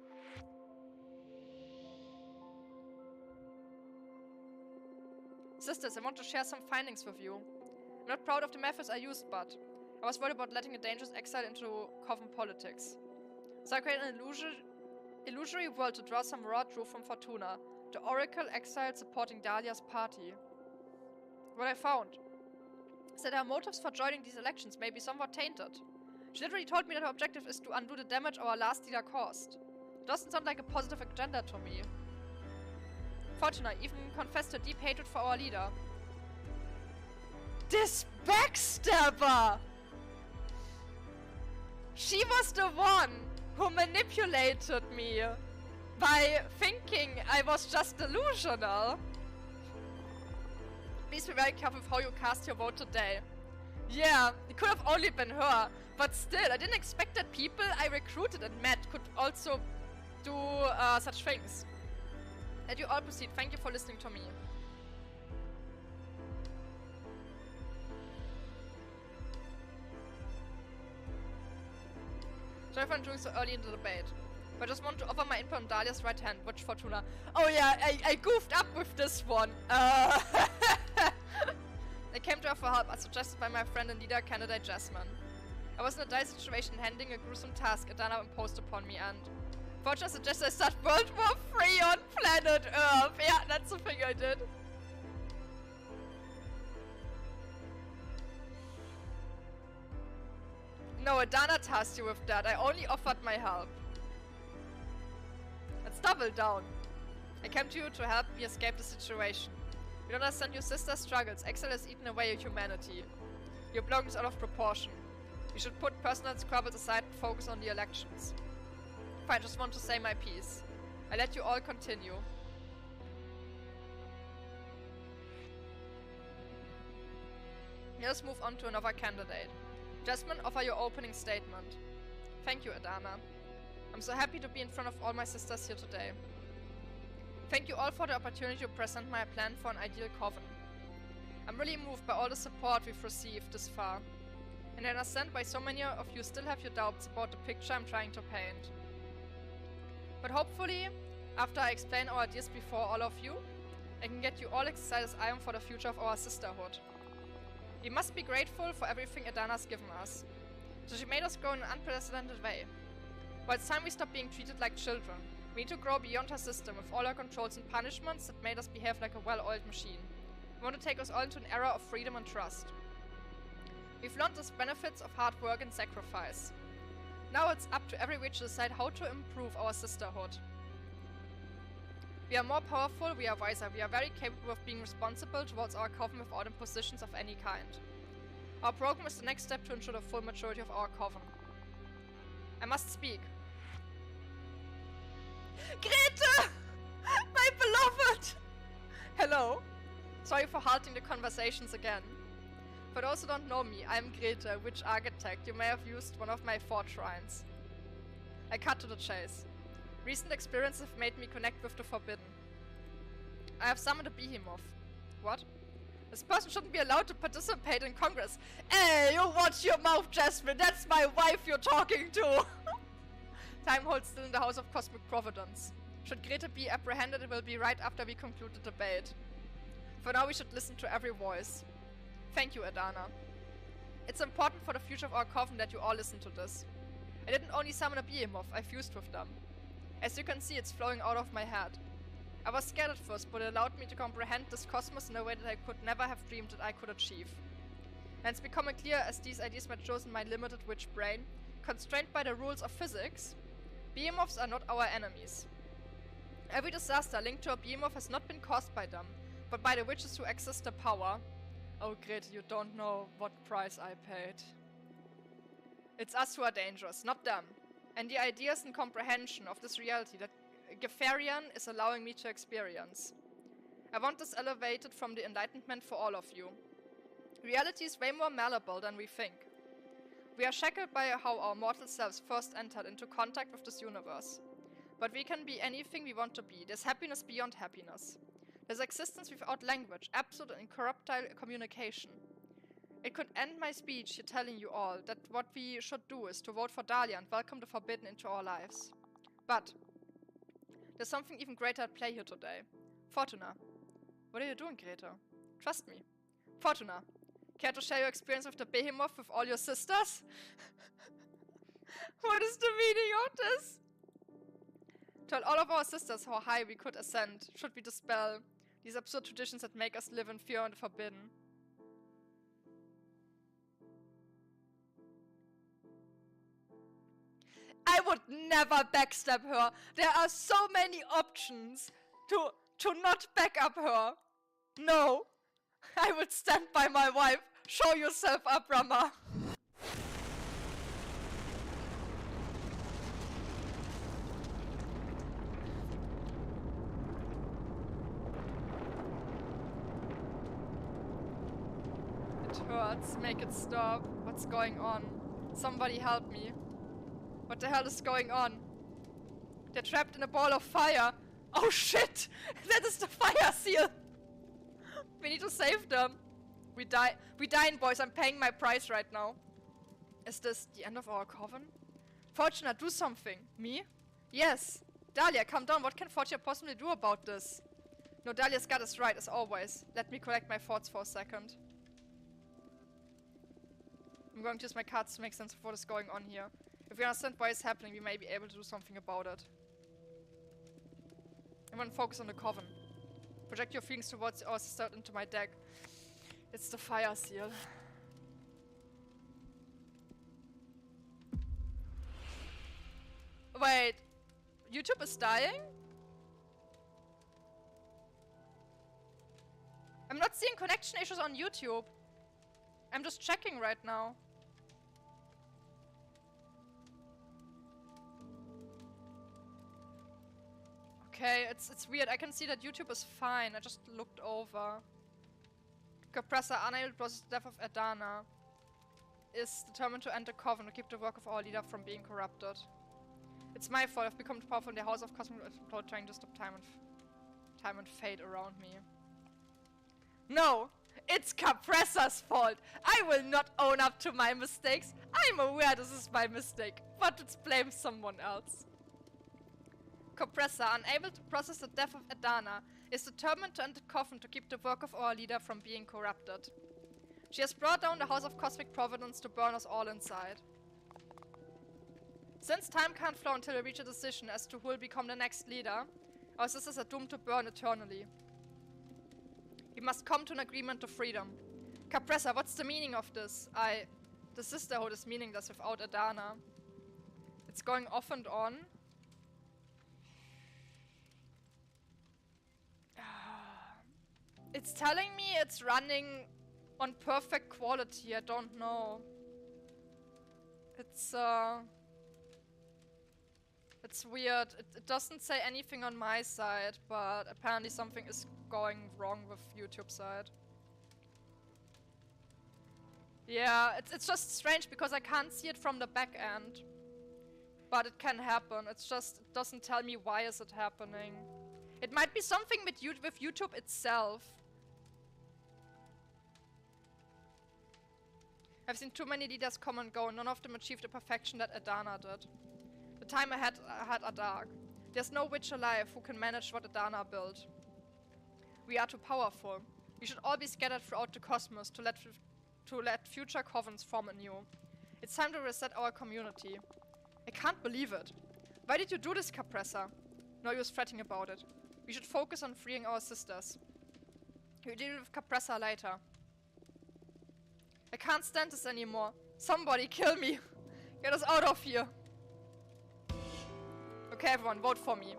Sisters, I want to share some findings with you. I'm not proud of the methods I used, but I was worried about letting a dangerous exile into coven politics. So I created an illusory world to draw some raw truth from Fortuna, the oracle exiled supporting Dahlia's party. What I found is that her motives for joining these elections may be somewhat tainted. She literally told me that her objective is to undo the damage our last leader caused. It doesn't sound like a positive agenda to me. Fortuna even confessed her deep hatred for our leader. This backstabber! She was the one who manipulated me by thinking I was just delusional. Please be very careful with how you cast your vote today. Yeah, it could have only been her, but still, I didn't expect that people I recruited and met could also do such things. Let you all proceed. Thank you for listening to me. Sorry for entering so early in the debate, but I just want to offer my input on Dahlia's right hand, Witch Fortuna. Oh yeah, I goofed up with this one. I came to her for help as suggested by my friend and leader candidate Jasmine. I was in a dire situation handling a gruesome task Adana imposed upon me and Fortuna suggested I start World War III on planet Earth. Yeah, that's the thing I did. No, Adana tasked you with that. I only offered my help. Let's double down. I came to you to help me escape the situation. You don't understand your sister's struggles. Exile has eaten away your humanity. Your blogging is out of proportion. We should put personal squabbles aside and focus on the elections. Fine, I just want to say my piece. I let you all continue. Let's move on to another candidate. Jasmine, offer your opening statement. Thank you, Adana. I'm so happy to be in front of all my sisters here today. Thank you all for the opportunity to present my plan for an ideal coven. I'm really moved by all the support we've received this far, and I understand why so many of you still have your doubts about the picture I'm trying to paint. But hopefully, after I explain our ideas before all of you, I can get you all excited as I am for the future of our sisterhood. We must be grateful for everything Adana's given us. So she made us grow in an unprecedented way. Well, it's time we stop being treated like children. We need to grow beyond her system with all her controls and punishments that made us behave like a well-oiled machine. We want to take us all into an era of freedom and trust. We've learned the benefits of hard work and sacrifice. Now it's up to every witch to decide how to improve our sisterhood. We are more powerful, we are wiser, we are very capable of being responsible towards our coven without impositions of any kind. Our program is the next step to ensure the full maturity of our coven. I must speak. Grete! My beloved! Hello. Sorry for halting the conversations again. For those who don't know me, I'm Grete, witch architect. You may have used one of my 4 shrines. I cut to the chase. Recent experiences have made me connect with the forbidden. I have summoned a behemoth. What? This person shouldn't be allowed to participate in Congress. Hey, you watch your mouth, Jasmine. That's my wife you're talking to. Time holds still in the House of Cosmic Providence. Should Greta be apprehended, it will be right after we conclude the debate. For now, we should listen to every voice. Thank you, Adana. It's important for the future of our coven that you all listen to this. I didn't only summon a behemoth, I fused with them. As you can see, it's flowing out of my head. I was scared at first, but it allowed me to comprehend this cosmos in a way that I could never have dreamed that I could achieve. And it's becoming clear as these ideas matured in my limited witch brain, constrained by the rules of physics, behemoths are not our enemies. Every disaster linked to a behemoth has not been caused by them, but by the witches who access the power. Oh Greta, you don't know what price I paid. It's us who are dangerous, not them. And the ideas and comprehension of this reality that Gefarian is allowing me to experience. I want this elevated from the enlightenment for all of you. Reality is way more malleable than we think. We are shackled by how our mortal selves first entered into contact with this universe. But we can be anything we want to be. There's happiness beyond happiness. There's existence without language, absolute and incorruptible communication. It could end my speech here telling you all that what we should do is to vote for Dahlia and welcome the forbidden into our lives. But there's something even greater at play here today. Fortuna. What are you doing, Greta? Trust me. Fortuna. Care to share your experience with the behemoth with all your sisters? What is the meaning of this? Tell all of our sisters how high we could ascend, should we dispel these absurd traditions that make us live in fear and the forbidden. I would never backstab her. There are so many options to not back up her. No. I would stand by my wife. Show yourself up, Rama. It hurts. Make it stop. What's going on? Somebody help me. What the hell is going on? They're trapped in a ball of fire. Oh shit! That is the fire seal! We need to save them. We dying, boys. I'm paying my price right now. Is this the end of our coven? Fortuna, do something. Me? Yes. Dahlia, calm down. What can Fortuna possibly do about this? No, Dahlia's gut is right, as always. Let me collect my thoughts for a second. I'm going to use my cards to make sense of what is going on here. If we understand why it's happening, we may be able to do something about it. I'm gonna focus on the coven. Project your feelings towards our sister into my deck. It's the fire seal. Wait, YouTube is dying? I'm not seeing connection issues on YouTube. I'm just checking right now. Okay, it's weird. I can see that YouTube is fine. I just looked over. Compressor, unable to process the death of Adana, is determined to end the coven to keep the work of our leader from being corrupted. It's my fault. I've become too powerful in the House of Cosmic Plot, trying to stop time and fate around me. No! It's Capressa's fault! I will not own up to my mistakes. I'm aware this is my mistake, but let's blame someone else. Compressor, unable to process the death of Adana, is determined to end the coven to keep the work of our leader from being corrupted. She has brought down the House of Cosmic Providence to burn us all inside. Since time can't flow until we reach a decision as to who will become the next leader, our sisters are doomed to burn eternally. We must come to an agreement to freedom. Capressa, what's the meaning of this? The Sisterhood is meaningless without Adana. It's going off and on. It's telling me it's running on perfect quality. I don't know. It's weird. It doesn't say anything on my side, but apparently something is going wrong with YouTube side. Yeah, it's just strange because I can't see it from the back end. But it can happen. It's just, it doesn't tell me why is it happening. It might be something with YouTube itself. I've seen too many leaders come and go. None of them achieved the perfection that Adana did. The time ahead are dark. There's no witch alive who can manage what Adana built. We are too powerful. We should all be scattered throughout the cosmos to let future covens form anew. It's time to reset our community. I can't believe it. Why did you do this, Capressa? No use fretting about it. We should focus on freeing our sisters. We'll deal with Capressa later. I can't stand this anymore. Somebody kill me. Get us out of here. Okay, everyone, vote for me.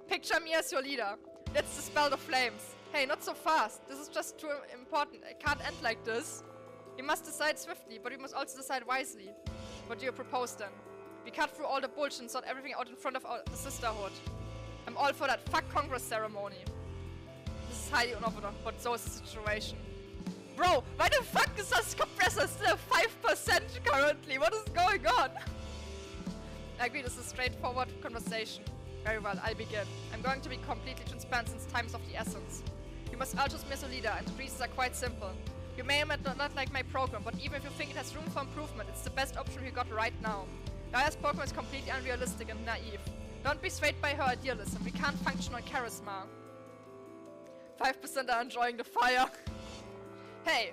Picture me as your leader. Let's dispel the flames. Hey, not so fast. This is just too important. It can't end like this. We must decide swiftly, but we must also decide wisely. What do you propose then? We cut through all the bullshit and sort everything out in front of the Sisterhood. I'm all for that. Fuck Congress ceremony. This is highly unorthodox, but so is the situation. Bro, why the fuck is this compressor still 5% currently? What is going on? I agree, this is a straightforward conversation. Very well, I'll begin. I'm going to be completely transparent since time is of the essence. You must choose me as a leader, and the reasons are quite simple. You may or may not like my program, but even if you think it has room for improvement, it's the best option we got right now. Daya's program is completely unrealistic and naive. Don't be swayed by her idealism. We can't function on charisma. 5% are enjoying the fire. Hey,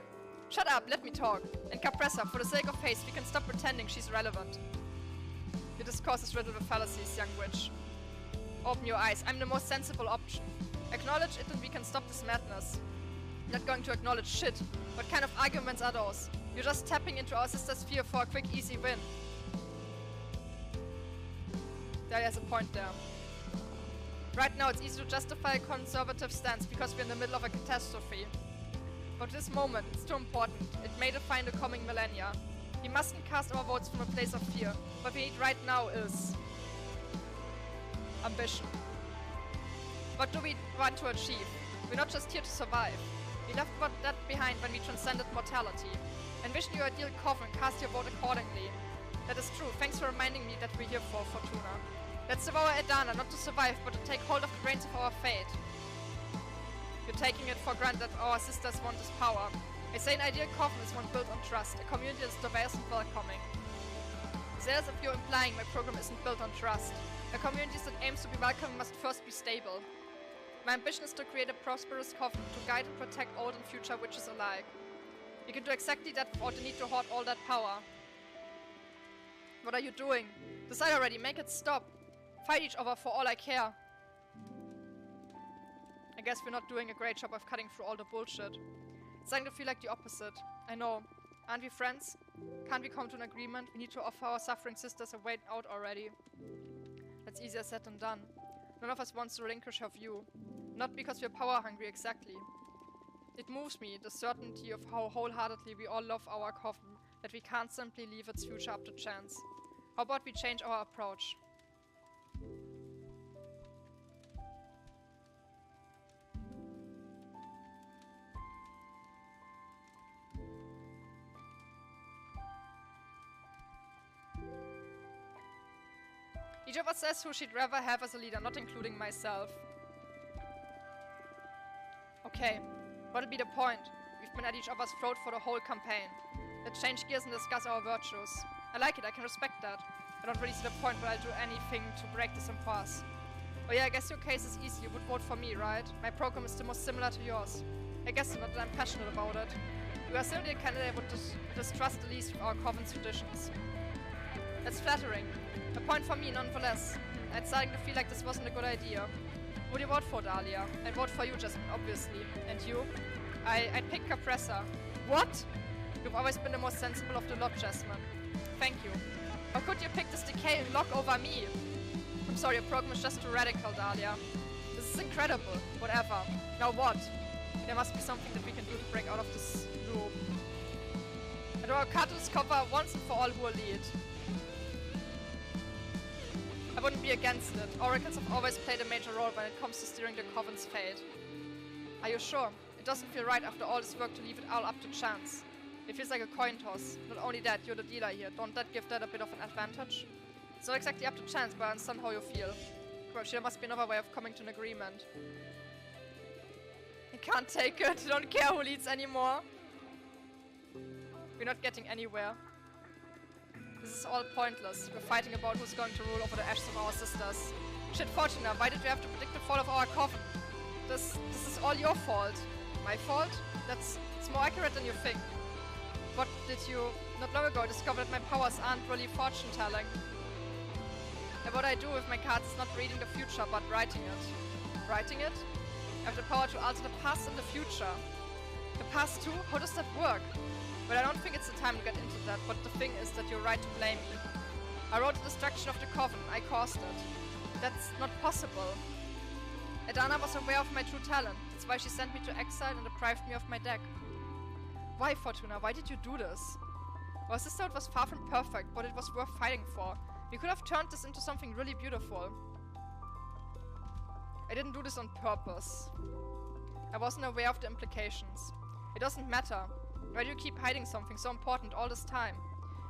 shut up, let me talk. And Capressa, for the sake of haste, we can stop pretending she's relevant. Your discourse is riddled with fallacies, young witch. Open your eyes. I'm the most sensible option. Acknowledge it and we can stop this madness. You're not going to acknowledge shit. What kind of arguments are those? You're just tapping into our sister's fear for a quick, easy win. There has a point there. Right now it's easy to justify a conservative stance because we're in the middle of a catastrophe. But this moment, it's too important. It may define the coming millennia. We mustn't cast our votes from a place of fear. What we need right now is ambition. What do we want to achieve? We're not just here to survive. We left that behind when we transcended mortality. Envision your ideal coven, cast your vote accordingly. That is true. Thanks for reminding me that we're here for Fortuna. Let's devour Adana, not to survive, but to take hold of the reins of our fate. You're taking it for granted that our sisters want this power. I say an ideal coven is one built on trust, a community that is diverse and welcoming. It's as if you're implying my program isn't built on trust. A community that aims to be welcoming must first be stable. My ambition is to create a prosperous coven, to guide and protect old and future witches alike. You can do exactly that without the need to hoard all that power. What are you doing? Decide already, make it stop. Fight each other for all I care. I guess we're not doing a great job of cutting through all the bullshit. It's starting to feel like the opposite. I know. Aren't we friends? Can't we come to an agreement? We need to offer our suffering sisters a way out already. That's easier said than done. None of us wants to relinquish her view. Not because we're power hungry exactly. It moves me, the certainty of how wholeheartedly we all love our coven, that we can't simply leave its future up to chance. How about we change our approach? Each of us says who she'd rather have as a leader, not including myself. Okay, what'll be the point? We've been at each other's throat for the whole campaign. Let's change gears and discuss our virtues. I like it, I can respect that. I don't really see the point where I'll do anything to break this impasse. Oh yeah, I guess your case is easy. You would vote for me, right? My program is the most similar to yours. I guess not that I'm passionate about it. You are simply a candidate I would distrust the least with our coven's traditions. That's flattering. A point for me, nonetheless. I'm starting to feel like this wasn't a good idea. Who would you vote for, Dahlia? I'd vote for you, Jasmine, obviously. And you? I'd pick Capressa. What? You've always been the most sensible of the lot, Jasmine. Thank you. How could you pick this decaying lock over me? I'm sorry, your program is just too radical, Dahlia. This is incredible. Whatever. Now what? There must be something that we can do to break out of this loop. And our cartoons cover once and for all who will lead. I wouldn't be against it. Oracles have always played a major role when it comes to steering the coven's fate. Are you sure? It doesn't feel right after all this work to leave it all up to chance. It feels like a coin toss. Not only that, you're the dealer here. Don't that give that a bit of an advantage? It's not exactly up to chance, but I understand how you feel. Well, there must be another way of coming to an agreement. I can't take it. I don't care who leads anymore. We're not getting anywhere. This is all pointless. We're fighting about who's going to rule over the ashes of our sisters. Shit, Fortuna, why did we have to predict the fall of our coven? This is all your fault. My fault? It's more accurate than you think. What did you not long ago discover that my powers aren't really fortune-telling? And what I do with my cards is not reading the future, but writing it. Writing it? I have the power to alter the past and the future. The past too? How does that work? Well, I don't think it's the time to get into that, but the thing is that you're right to blame me. I wrote the destruction of the coven. I caused it. That's not possible. Adana was aware of my true talent. That's why she sent me to exile and deprived me of my deck. Why, Fortuna? Why did you do this? Our sisterhood was far from perfect, but it was worth fighting for. We could have turned this into something really beautiful. I didn't do this on purpose. I wasn't aware of the implications. It doesn't matter. Why do you keep hiding something so important all this time?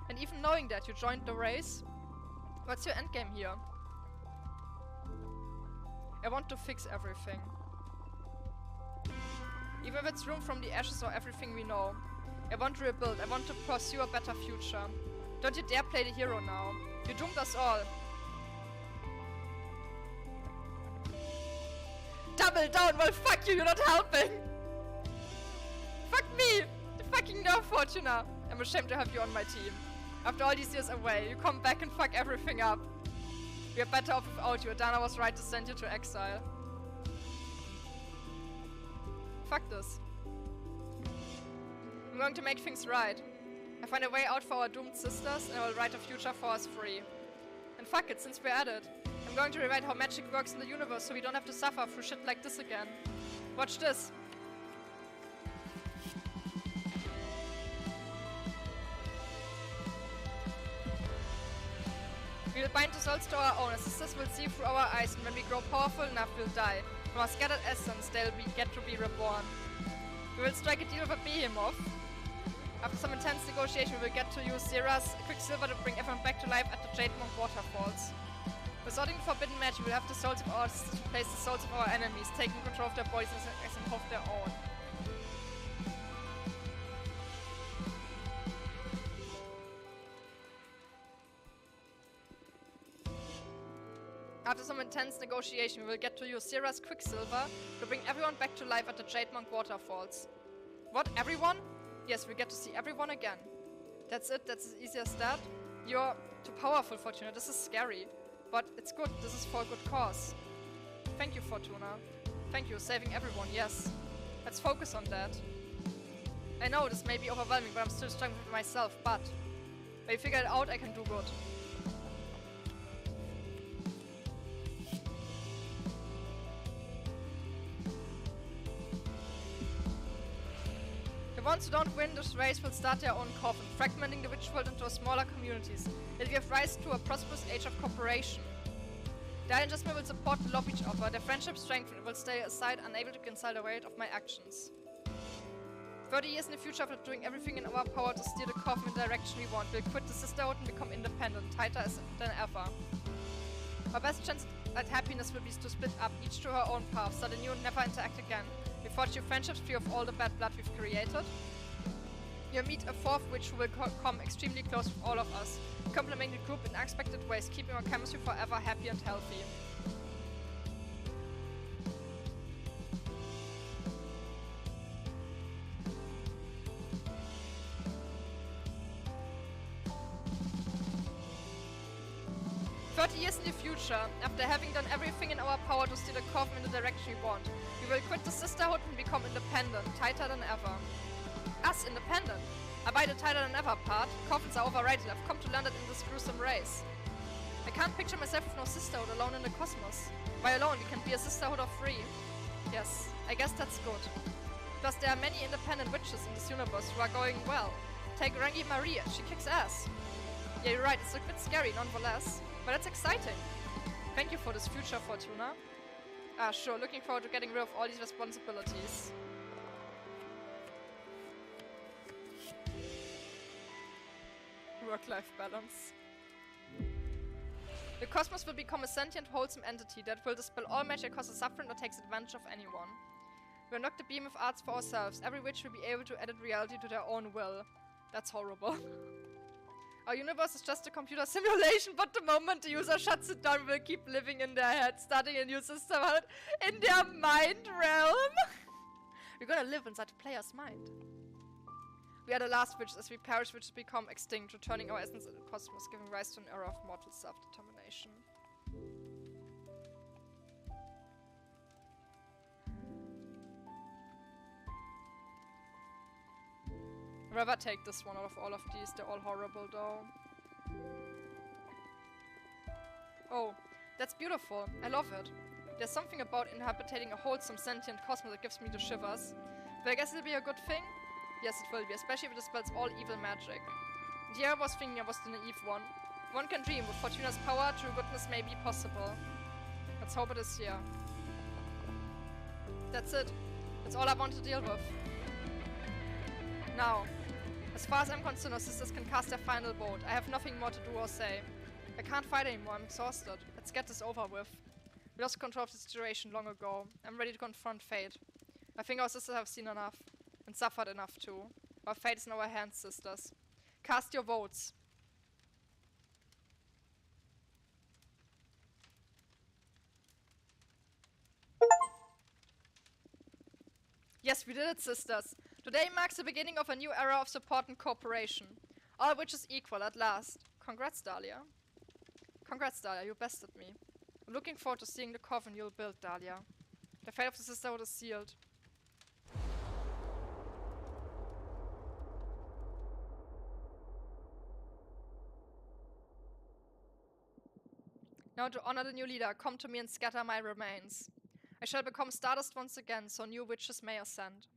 And even knowing that you joined the race? What's your endgame here? I want to fix everything. Even if it's room from the ashes or everything we know. I want to rebuild. I want to pursue a better future. Don't you dare play the hero now. You doomed us all. Double down! Well, fuck you, you're not helping! Fuck me! The fucking nerve, Fortuna! I'm ashamed to have you on my team. After all these years away, you come back and fuck everything up. We are better off without you. Adana was right to send you to exile. Fuck this. I'm going to make things right. I find a way out for our doomed sisters, and I will write a future for us free. And fuck it, since we're at it. I'm going to rewrite how magic works in the universe so we don't have to suffer through shit like this again. Watch this. We will bind the souls to our own. Our sisters will see through our eyes, and when we grow powerful enough, we'll die. From our scattered essence, they'll get to be reborn. We will strike a deal with a behemoth. After some intense negotiation, we will get to use Zera's Quicksilver to bring everyone back to life at the Jade Monk Waterfalls. Without forbidden magic, we'll have the souls of our sisters replace the souls of our enemies, taking control of their bodies as of their own. After some intense negotiation, we will get to use Zera's Quicksilver to bring everyone back to life at the Jade Monk Waterfalls. What? Everyone? Yes, we get to see everyone again. That's it? That's as easy as that? You're too powerful, Fortuna. This is scary. But it's good. This is for a good cause. Thank you, Fortuna. Thank you. Saving everyone, yes. Let's focus on that. I know this may be overwhelming, but I'm still struggling with myself. But when you figure it out, I can do good. The ones who don't win this race will start their own coven, fragmenting the witch world into smaller communities. It'll give rise to a prosperous age of cooperation. The Island Jasmine will support and love each other, their friendship strengthen, and will stay aside, unable to cancel the weight of my actions. 30 years in the future, after doing everything in our power to steer the coven in the direction we want, we'll quit the Sisterhood and become independent, tighter than ever. Our best chance at happiness will be to split up, each to her own path, start anew and never interact again. We forge new friendships free of all the bad blood we've created. You'll meet a fourth witch who will come extremely close with all of us, complementing the group in unexpected ways, keeping our chemistry forever happy and healthy. Years in the future, after having done everything in our power to steer the coven in the direction we want, we will quit the Sisterhood and become independent, tighter than ever. Us, independent? I buy the tighter than ever part. Covens are overrated. I've come to learn that in this gruesome race. I can't picture myself with no Sisterhood alone in the cosmos. Why alone? We can be a Sisterhood of three. Yes, I guess that's good. Plus, there are many independent witches in this universe who are going well. Take Rangi Maria, she kicks ass. Yeah, you're right, it's a bit scary, nonetheless. But that's exciting. Thank you for this future, Fortuna. Ah, sure. Looking forward to getting rid of all these responsibilities. Work-life balance. The cosmos will become a sentient, wholesome entity that will dispel all magic, causes suffering, or takes advantage of anyone. We unlock the beam of arts for ourselves. Every witch will be able to edit reality to their own will. That's horrible. Our universe is just a computer simulation, but the moment the user shuts it down, we'll keep living in their head, starting a new Sisterhood in their mind realm. We're gonna live inside the player's mind. We are the last witches. As we perish, witches become extinct, returning our essence in the cosmos, giving rise to an era of mortal self-determination. I'd rather take this one out of all of these. They're all horrible though. Oh, that's beautiful. I love it. There's something about inhabiting a wholesome sentient cosmos that gives me the shivers. But I guess it'll be a good thing? Yes, it will be, especially if it dispels all evil magic. The year I was thinking I was the naive one. One can dream. With Fortuna's power, true goodness may be possible. Let's hope it is here. That's it. That's all I want to deal with. Now, as far as I'm concerned, our sisters can cast their final vote. I have nothing more to do or say. I can't fight anymore, I'm exhausted. Let's get this over with. We lost control of the situation long ago. I'm ready to confront fate. I think our sisters have seen enough. And suffered enough too. Our fate is in our hands, sisters. Cast your votes. Yes, we did it, sisters. Today marks the beginning of a new era of support and cooperation. All witches equal at last. Congrats, Dahlia. Congrats, Dahlia, you bested me. I'm looking forward to seeing the coven you'll build, Dahlia. The fate of the Sisterhood is sealed. Now to honor the new leader, come to me and scatter my remains. I shall become Stardust once again, so new witches may ascend.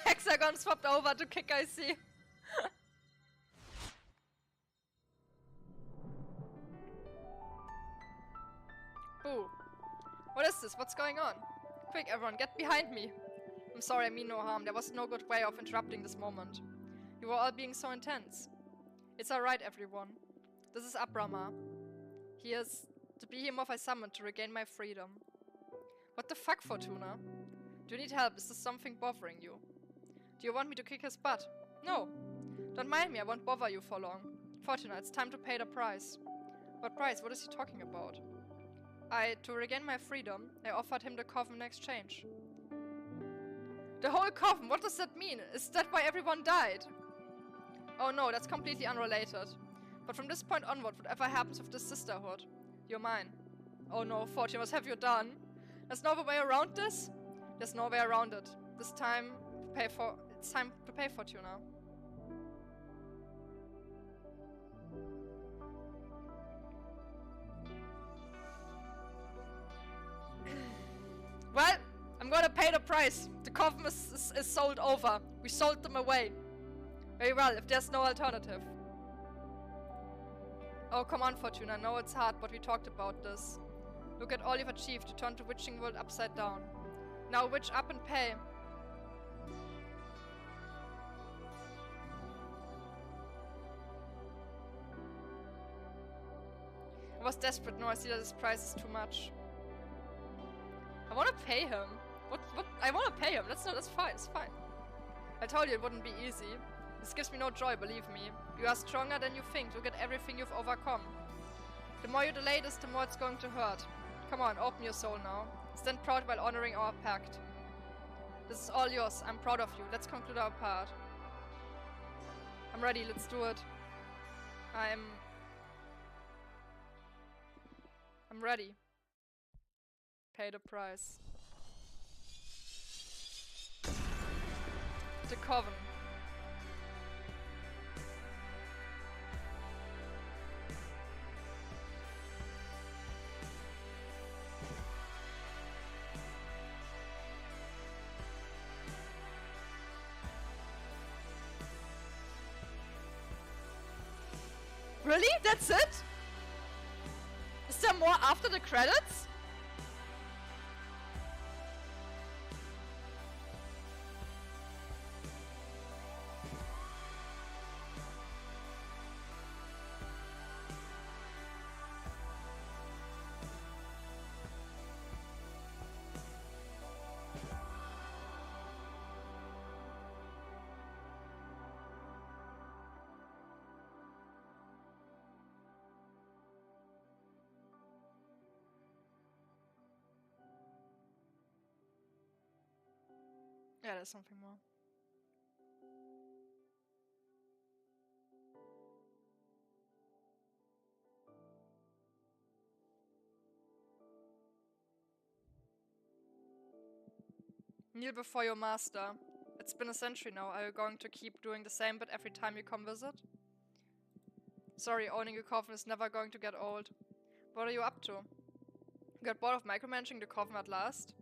Hexagon swapped over to kick, I see. Boo. What is this? What's going on? Quick, everyone, get behind me. I'm sorry, I mean no harm. There was no good way of interrupting this moment. You were all being so intense. It's alright, everyone. This is Abrama. He is the behemoth I summoned to regain my freedom. What the fuck, Fortuna? Do you need help? Is this something bothering you? Do you want me to kick his butt? No. Don't mind me, I won't bother you for long. Fortuna, it's time to pay the price. What price? What is he talking about? To regain my freedom, I offered him the coven in exchange. The whole coven? What does that mean? Is that why everyone died? Oh no, that's completely unrelated. But from this point onward, whatever happens with this sisterhood, you're mine. Oh no, Fortuna, what have you done? There's no way around this? There's no way around it. It's time to pay Fortuna. Well, I'm gonna pay the price. The coven is sold over. We sold them away. Very well, if there's no alternative. Oh, come on, Fortuna. I know it's hard, but we talked about this. Look at all you've achieved. You turned the witching world upside down. Now witch up and pay. I was desperate. Now I see that this price is too much. I want to pay him. What? I want to pay him. That's fine. It's fine. I told you it wouldn't be easy. This gives me no joy, believe me. You are stronger than you think. Look at everything you've overcome. The more you delay this, the more it's going to hurt. Come on, open your soul now. Stand proud while honoring our pact. This is all yours. I'm proud of you. Let's conclude our part. I'm ready. Let's do it. I'm ready. Pay the price. The coven. Really? That's it? Is there more after the credits? Yeah, there's something more. Kneel before your master. It's been a century now. Are you going to keep doing the same bit every time you come visit? Sorry, owning a coffin is never going to get old. What are you up to? You got bored of micromanaging the coffin at last?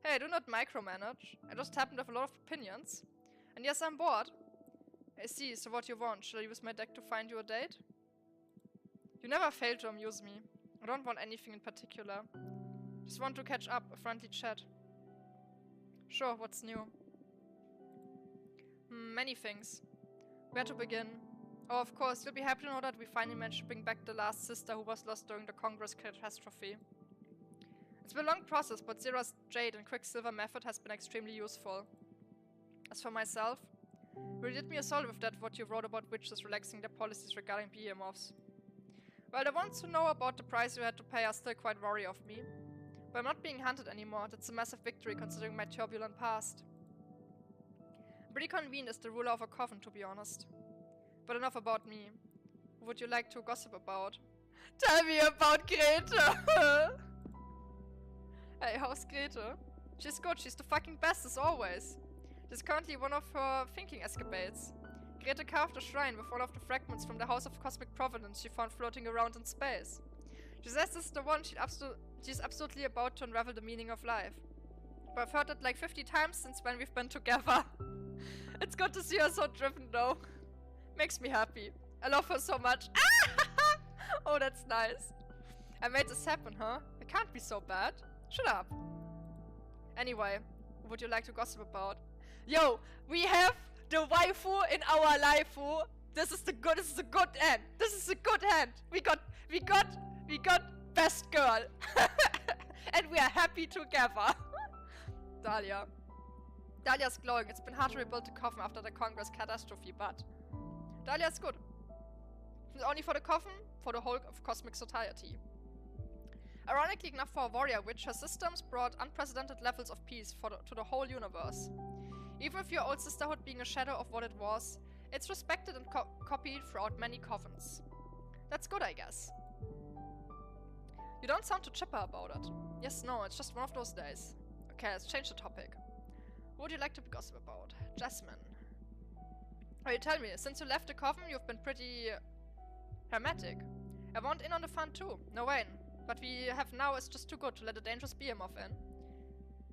Hey, I do not micromanage. I just happen to have a lot of opinions. And yes, I'm bored. I see, so what you want? Should I use my deck to find you a date? You never fail to amuse me. I don't want anything in particular. Just want to catch up, a friendly chat. Sure, what's new? Many things. Where to begin? Oh, of course, you'll be happy to know that we finally managed to bring back the last sister who was lost during the Congress catastrophe. It's been a long process, but Zera's jade and quicksilver method has been extremely useful. As for myself, you really did me a solid with that what you wrote about witches relaxing their policies regarding behemoths. Well, the ones who know about the price you had to pay are still quite wary of me. But I'm not being hunted anymore. That's a massive victory considering my turbulent past. I'm pretty convenient as the ruler of a coven, to be honest. But enough about me. Who would you like to gossip about? Tell me about Grete! Hey, how's Grete? She's good, she's the fucking best as always. She's currently one of her thinking escapades. Grete carved a shrine with one of the fragments from the House of Cosmic Providence she found floating around in space. She says this is the one she's absolutely about to unravel the meaning of life. But I've heard it like 50 times since when we've been together. It's good to see her so driven though. Makes me happy. I love her so much. Oh, that's nice. I made this happen, huh? It can't be so bad. Shut up. Anyway, what would you like to gossip about? Yo, we have the waifu in our laifu. This is a good end. This is a good end. We got best girl. And we are happy together. Dahlia. Dahlia's glowing. It's been hard to rebuild the coffin after the Congress catastrophe, but Dahlia's good. Not only for the coffin, for the whole of cosmic society. Ironically enough for a warrior witch, her systems brought unprecedented levels of peace to the whole universe. Even with your old sisterhood being a shadow of what it was, it's respected and copied throughout many covens. That's good, I guess. You don't sound too chipper about it. Yes, no, it's just one of those days. Okay, let's change the topic. Who would you like to gossip about? Jasmine. Oh, you tell me, since you left the coven, you've been pretty hermetic. I want in on the fun too. No way. What we have now is just too good to let a dangerous behemoth in.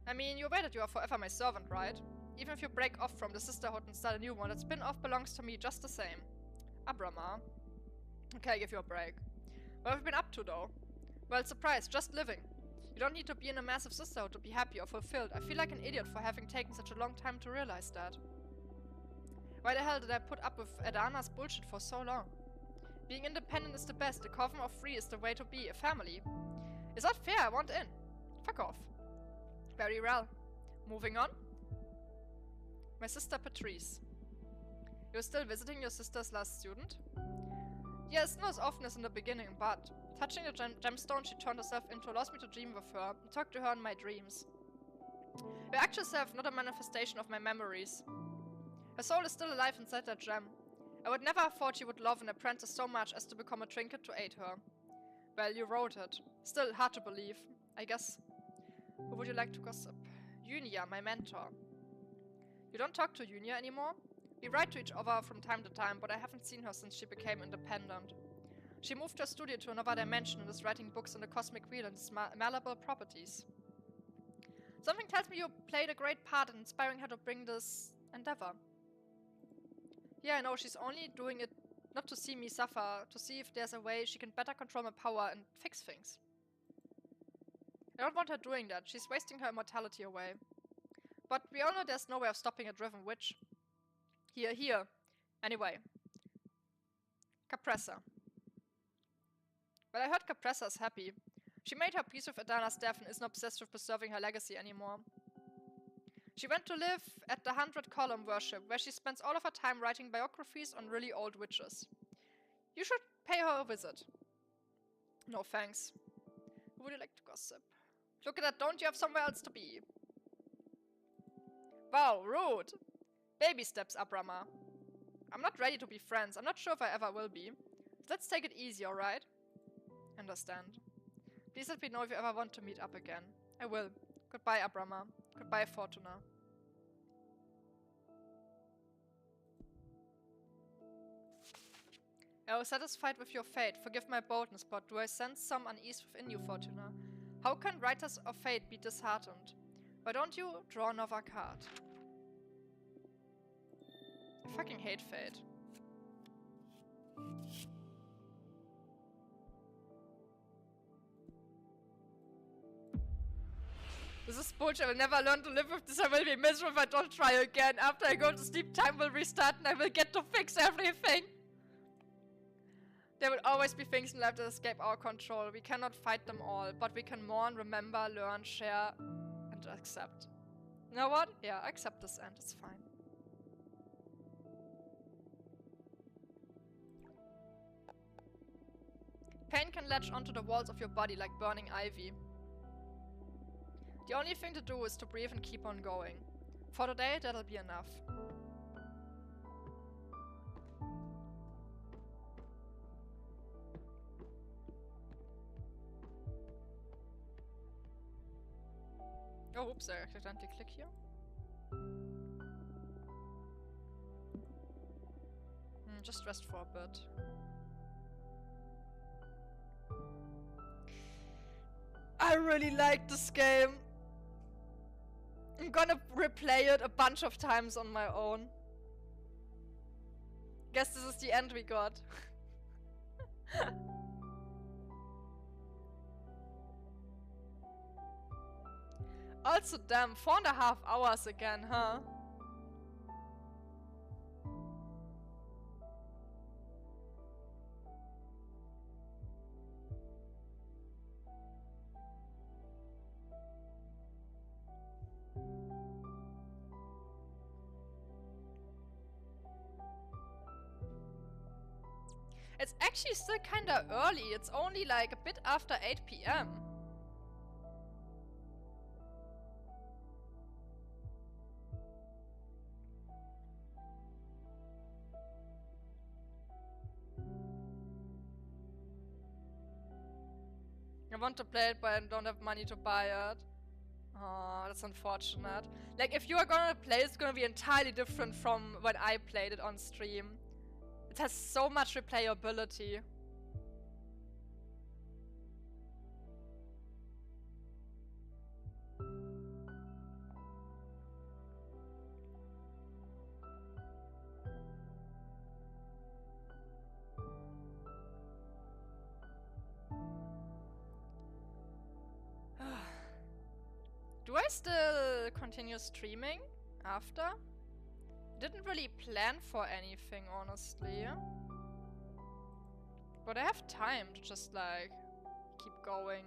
I mean, you that you are forever my servant, right? Even if you break off from the Sisterhood and start a new one, that spin-off belongs to me just the same. Abrama. Okay, I give you a break. What have you been up to, though? Well, surprise, just living. You don't need to be in a massive Sisterhood to be happy or fulfilled. I feel like an idiot for having taken such a long time to realize that. Why the hell did I put up with Adana's bullshit for so long? Being independent is the best. The coven of free is the way to be. A family. Is that fair? I want in. Fuck off. Very well. Moving on. My sister Patrice. You're still visiting your sister's last student? Yes, not as often as in the beginning, but touching the gemstone she turned herself into allows me to dream with her and talk to her in my dreams. Her actual self, not a manifestation of my memories. Her soul is still alive inside that gem. I would never have thought she would love an apprentice so much as to become a trinket to aid her. Well, you wrote it. Still hard to believe, I guess. Who would you like to gossip? Junia, my mentor. You don't talk to Junia anymore? We write to each other from time to time, but I haven't seen her since she became independent. She moved her studio to another dimension and is writing books on the cosmic wheel and its malleable properties. Something tells me you played a great part in inspiring her to bring this endeavor. Yeah, I know, she's only doing it not to see me suffer, to see if there's a way she can better control my power and fix things. I don't want her doing that, she's wasting her immortality away. But we all know there's no way of stopping a driven witch. Here. Anyway. Capressa. Well, I heard Capressa is happy. She made her peace with Adana's death and isn't obsessed with preserving her legacy anymore. She went to live at the 100 Column Worship, where she spends all of her time writing biographies on really old witches. You should pay her a visit. No thanks. Who would you like to gossip? Look at that, don't you have somewhere else to be? Wow, rude. Baby steps, Abrama. I'm not ready to be friends. I'm not sure if I ever will be. Let's take it easy, alright? Understand. Please let me know if you ever want to meet up again. I will. Goodbye, Abrama. Goodbye, Fortuna. I was satisfied with your fate. Forgive my boldness, but do I sense some unease within you, Fortuna? How can writers of fate be disheartened? Why don't you draw another card? I fucking hate fate. This is bullshit. I will never learn to live with this. I will be miserable if I don't try again. After I go to sleep, time will restart and I will get to fix everything. There will always be things in life that escape our control. We cannot fight them all, but we can mourn, remember, learn, share, and accept. You know what? Yeah, accept this end. It's fine. Pain can latch onto the walls of your body like burning ivy. The only thing to do is to breathe and keep on going. For today, that'll be enough. Oh, oops, I accidentally click here. Just rest for a bit. I really like this game. I'm gonna replay it a bunch of times on my own. Guess this is the end we got. Also, damn, 4.5 hours again, huh? It's actually still kinda early. It's only like a bit after 8 PM. I want to play it, but I don't have money to buy it. Oh, that's unfortunate. Like, if you are gonna play it, it's gonna be entirely different from when I played it on stream. It has so much replayability. Do I still continue streaming after? Didn't really plan for anything, honestly. But I have time to just, like, keep going.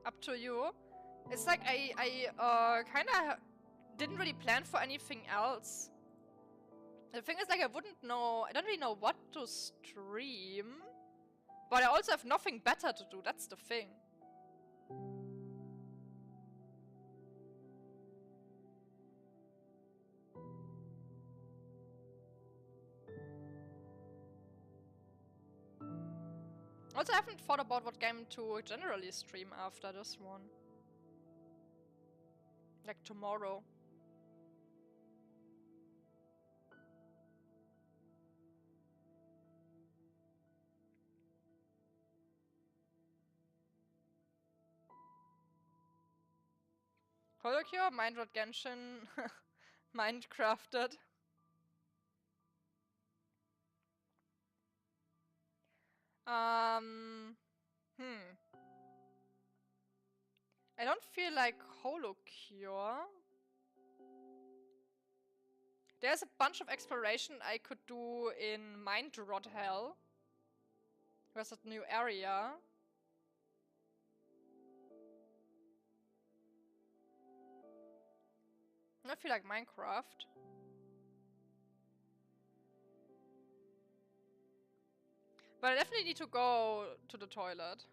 Up to you. It's like I kinda didn't really plan for anything else. The thing is, like, I don't really know what to stream. But I also have nothing better to do, that's the thing. Also, I haven't thought about what game to generally stream after this one. Like tomorrow. Holocure, Mindrot Genshin, Minecrafted. I don't feel like Holocure. There's a bunch of exploration I could do in Mindrot Hell. There's a new area. I feel like Minecraft. But I definitely need to go to the toilet.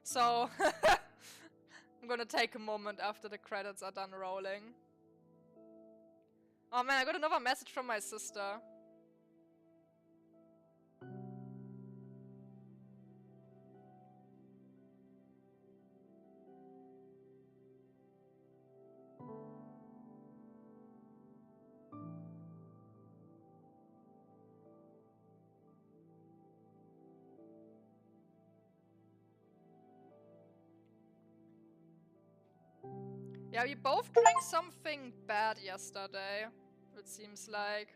So, I'm gonna take a moment after the credits are done rolling. Oh man, I got another message from my sister. Yeah, we both drank something bad yesterday, it seems like.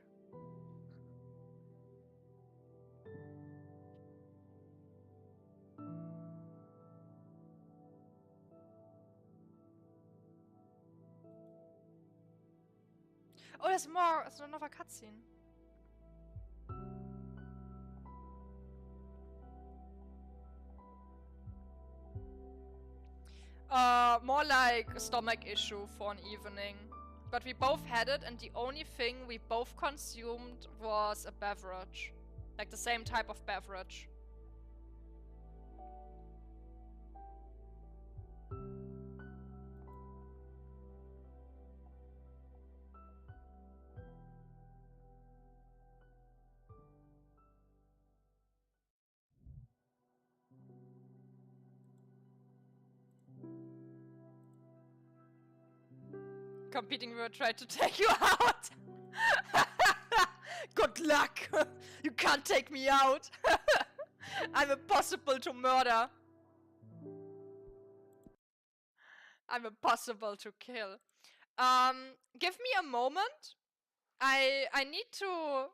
Oh, there's more! There's another cutscene. More like a stomach issue for an evening. But we both had it, and the only thing we both consumed was a beverage. Like the same type of beverage. Competing will try to take you out. Good luck. You can't take me out. I'm impossible to murder. I'm impossible to kill. Give me a moment. I need to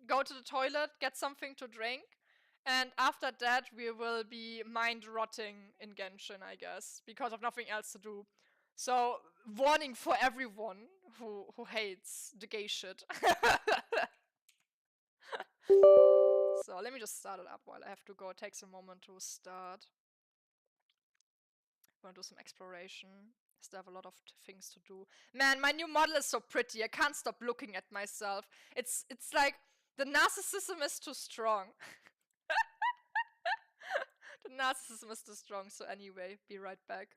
go to the toilet, get something to drink, and after that we will be mind rotting in Genshin, I guess, because of nothing else to do. So, warning for everyone who hates the gay shit. So, let me just start it up while I have to go. It takes a moment to start. I'm gonna do some exploration. Still have a lot of things to do. Man, my new model is so pretty. I can't stop looking at myself. It's like the narcissism is too strong. The narcissism is too strong. So anyway, be right back.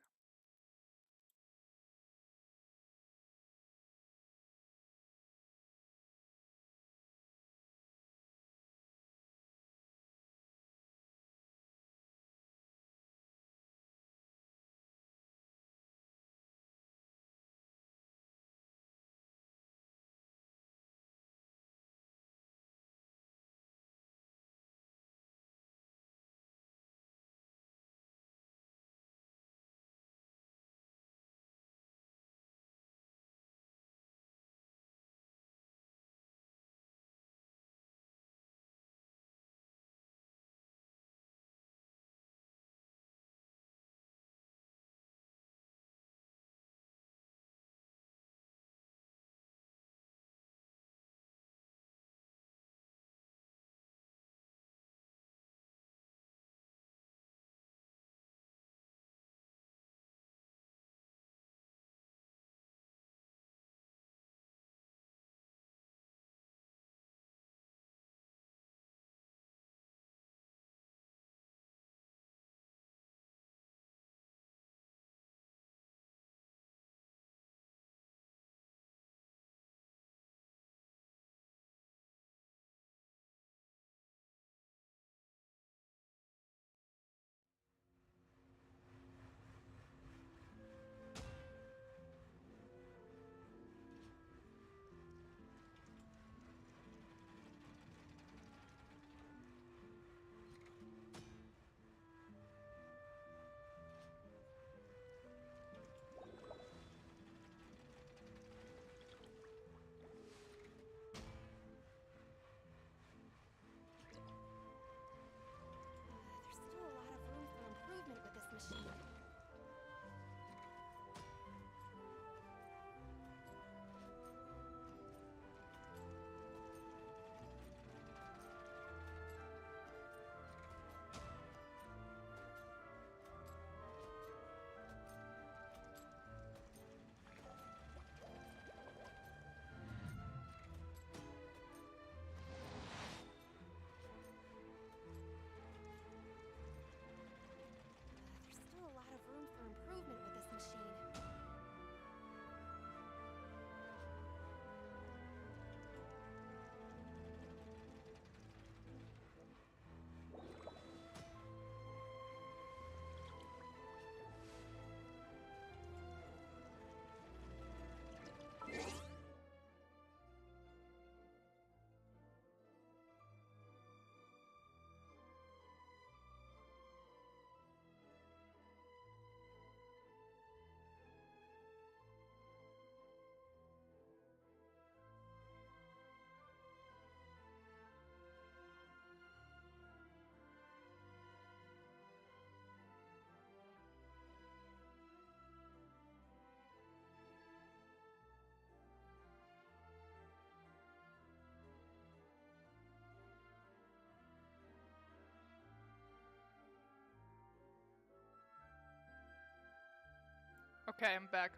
Okay, I'm back.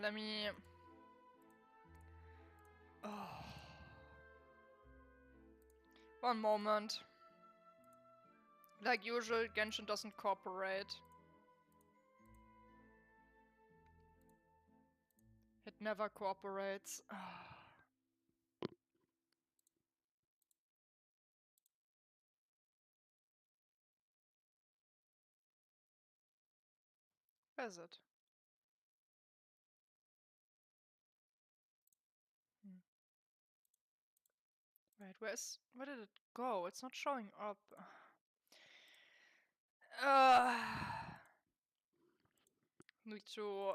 Let me... Oh. One moment. Like usual, Genshin doesn't cooperate. It never cooperates. Where is it? Wait, where did it go? It's not showing up. Need to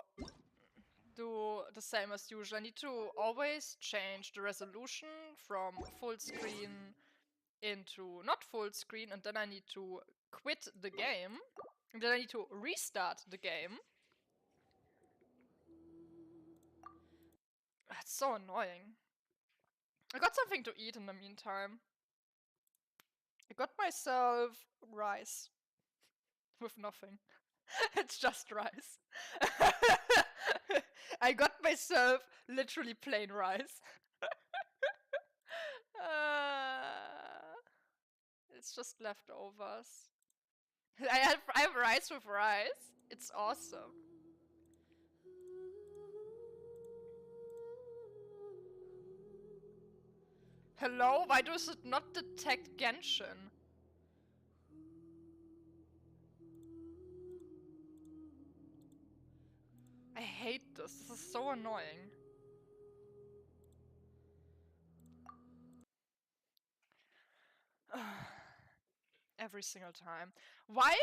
do the same as usual. I need to always change the resolution from full screen into not full screen, and then I need to quit the game, and then I need to restart the game. That's so annoying. I got something to eat in the meantime. I got myself rice. With nothing. It's just rice. I got myself literally plain rice. It's just leftovers. I have rice with rice. It's awesome. Hello? Why does it not detect Genshin? I hate this. This is so annoying. Every single time. Why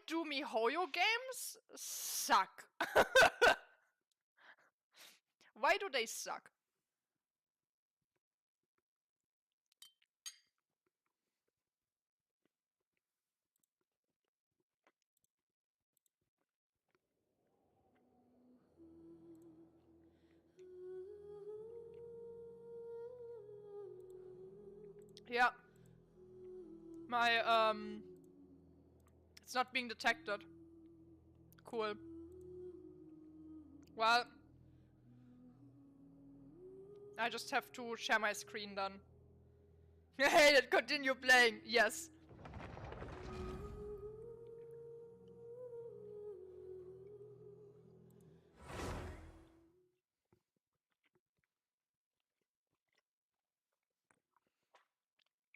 do MiHoYo games suck? Why do they suck? Yeah. My, it's not being detected. Cool. Well, I just have to share my screen then. Hey, it continue playing. Yes.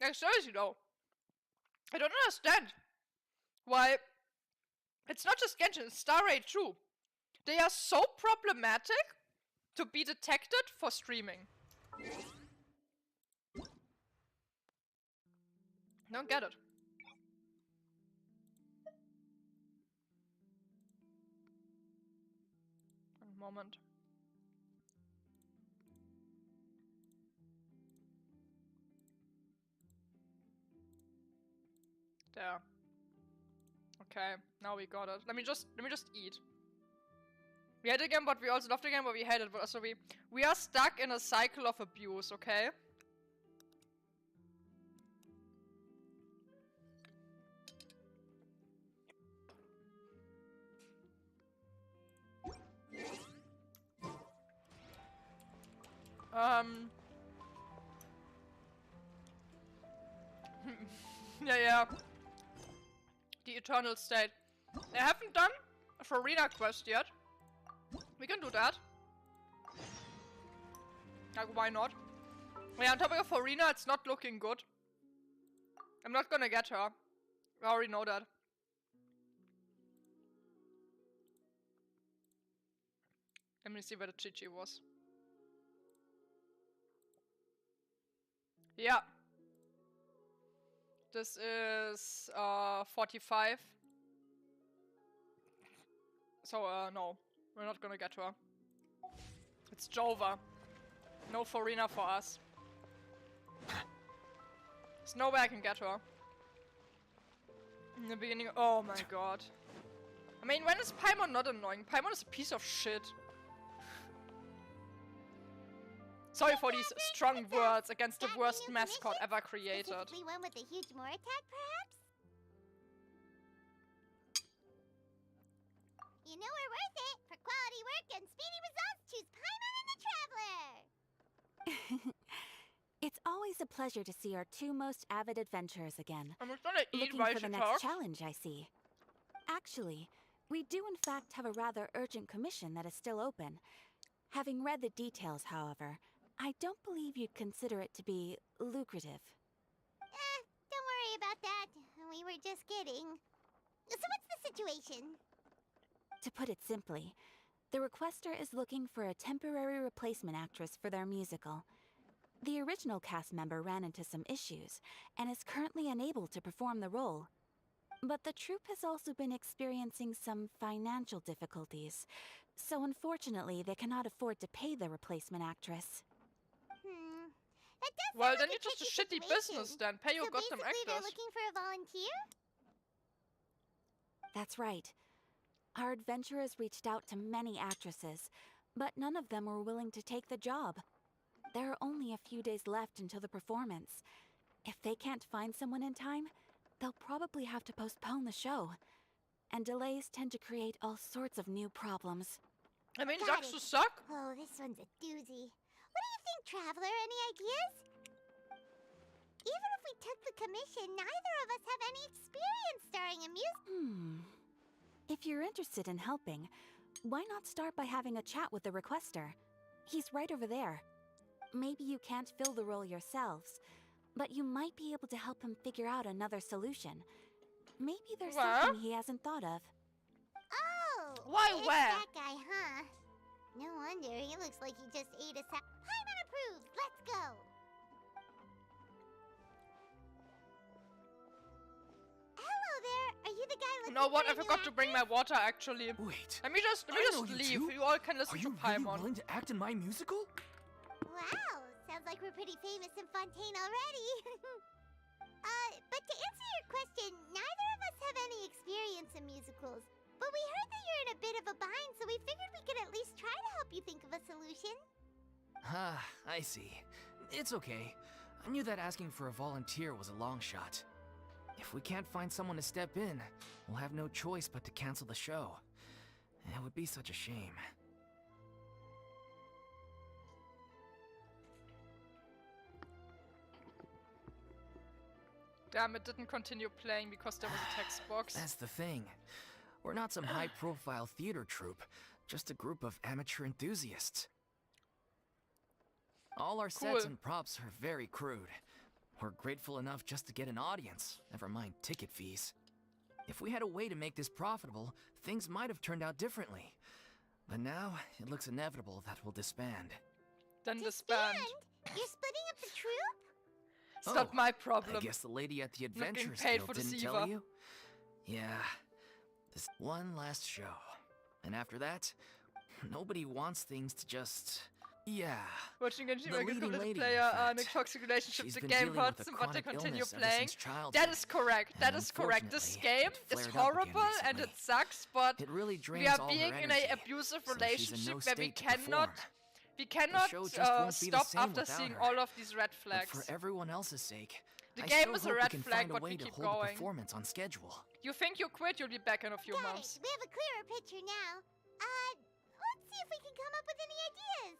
Like, seriously though. I don't understand why it's not just Genshin, it's Star Raid too. They are so problematic to be detected for streaming. Don't get it. One moment. There. Okay, now we got it. Let me just eat. We hate the game, but we also love the game, but we hate it. But also we are stuck in a cycle of abuse, okay? Yeah. The Eternal State. I haven't done a Farina quest yet. We can do that. Like, why not? Yeah, on topic of Farina, it's not looking good. I'm not gonna get her. I already know that. Let me see where the Chichi was. Yeah. This is 45. So no. We're not gonna get her. It's Jova. No Farina for us. There's no way I can get her. In the beginning. Oh my god. I mean, when is Paimon not annoying? Paimon is a piece of shit. Sorry for these strong words against the worst mascot ever created. Specifically one with the huge more attack, perhaps? You know we're worth it. For quality work and speedy results, choose Paimon and the Traveler. It's always a pleasure to see our two most avid adventurers again. I'm just gonna eat Looking while for she the talks. next challenge, I see. Actually, we do in fact have a rather urgent commission that is still open. Having read the details, however, I don't believe you'd consider it to be lucrative. Don't worry about that. We were just kidding. So what's the situation? To put it simply, the requester is looking for a temporary replacement actress for their musical. The original cast member ran into some issues, and is currently unable to perform the role. But the troupe has also been experiencing some financial difficulties, so unfortunately they cannot afford to pay the replacement actress. That does Well, sound then like you're just a tricky shitty situation. business then. Pay your So goddamn basically they're actors. looking for a volunteer? That's right. Our adventurers reached out to many actresses, but none of them were willing to take the job. There are only a few days left until the performance. If they can't find someone in time, they'll probably have to postpone the show. And delays tend to create all sorts of new problems. I mean, Got sucks it. to suck. Oh, this one's a doozy. What do you think, Traveler? Any ideas? Even if we took the commission, neither of us have any experience starring in music. If you're interested in helping, why not start by having a chat with the requester? He's right over there. Maybe you can't fill the role yourselves, but you might be able to help him figure out another solution. Maybe there's something he hasn't thought of. Oh! Why, it's where? that guy, huh? No wonder. He looks like he just ate a Paimon approved! Let's go! Hello there! Are you the guy looking You know what? for I a new forgot to bring my actress? water actually. Wait. Let me just I know you leave. two. You all can listen Are to you really Paimon. willing to act in my musical? Wow, sounds like we're pretty famous in Fontaine already. But to answer your question, neither of us have any experience in musicals. But we heard that you're in a bit of a bind, so we figured we could at least try to help you think of a solution. Ah, I see. It's okay. I knew that asking for a volunteer was a long shot. If we can't find someone to step in, we'll have no choice but to cancel the show. It would be such a shame. Damn, it didn't continue playing because there was a text box. That's the thing. We're not some high-profile theater troupe, just a group of amateur enthusiasts. All our sets Cool. and props are very crude. We're grateful enough just to get an audience, never mind ticket fees. If we had a way to make this profitable, things might have turned out differently. But now, it looks inevitable that we'll disband. Then disband. You're splitting up the troupe? It's not my problem. I guess the lady at the Not getting Adventurers paid Guild for this didn't either. tell you? Yeah. This one last show. And after that, nobody wants things to just... Yeah. Watching Genshin The Impact leading lady, player in in a fact. toxic relationship She's the been game dealing with hurts a him, but they chronic continue illness ever playing. since childhood. That is correct. That And is correct. This unfortunately, game it is flared up again horrible and recently. it sucks, but It really drains we are all being her in energy, an abusive so she's in relationship no where we state to cannot perform. show just won't be the stop same after without seeing her. all of these red But flags. for everyone else's sake, The I game still is a hope red we can flag, find a but way we to keep hold the going. performance on schedule. You think you quit, you'll be back in a few Got months. it. We have a clearer picture now. Let's see if we can come up with any ideas.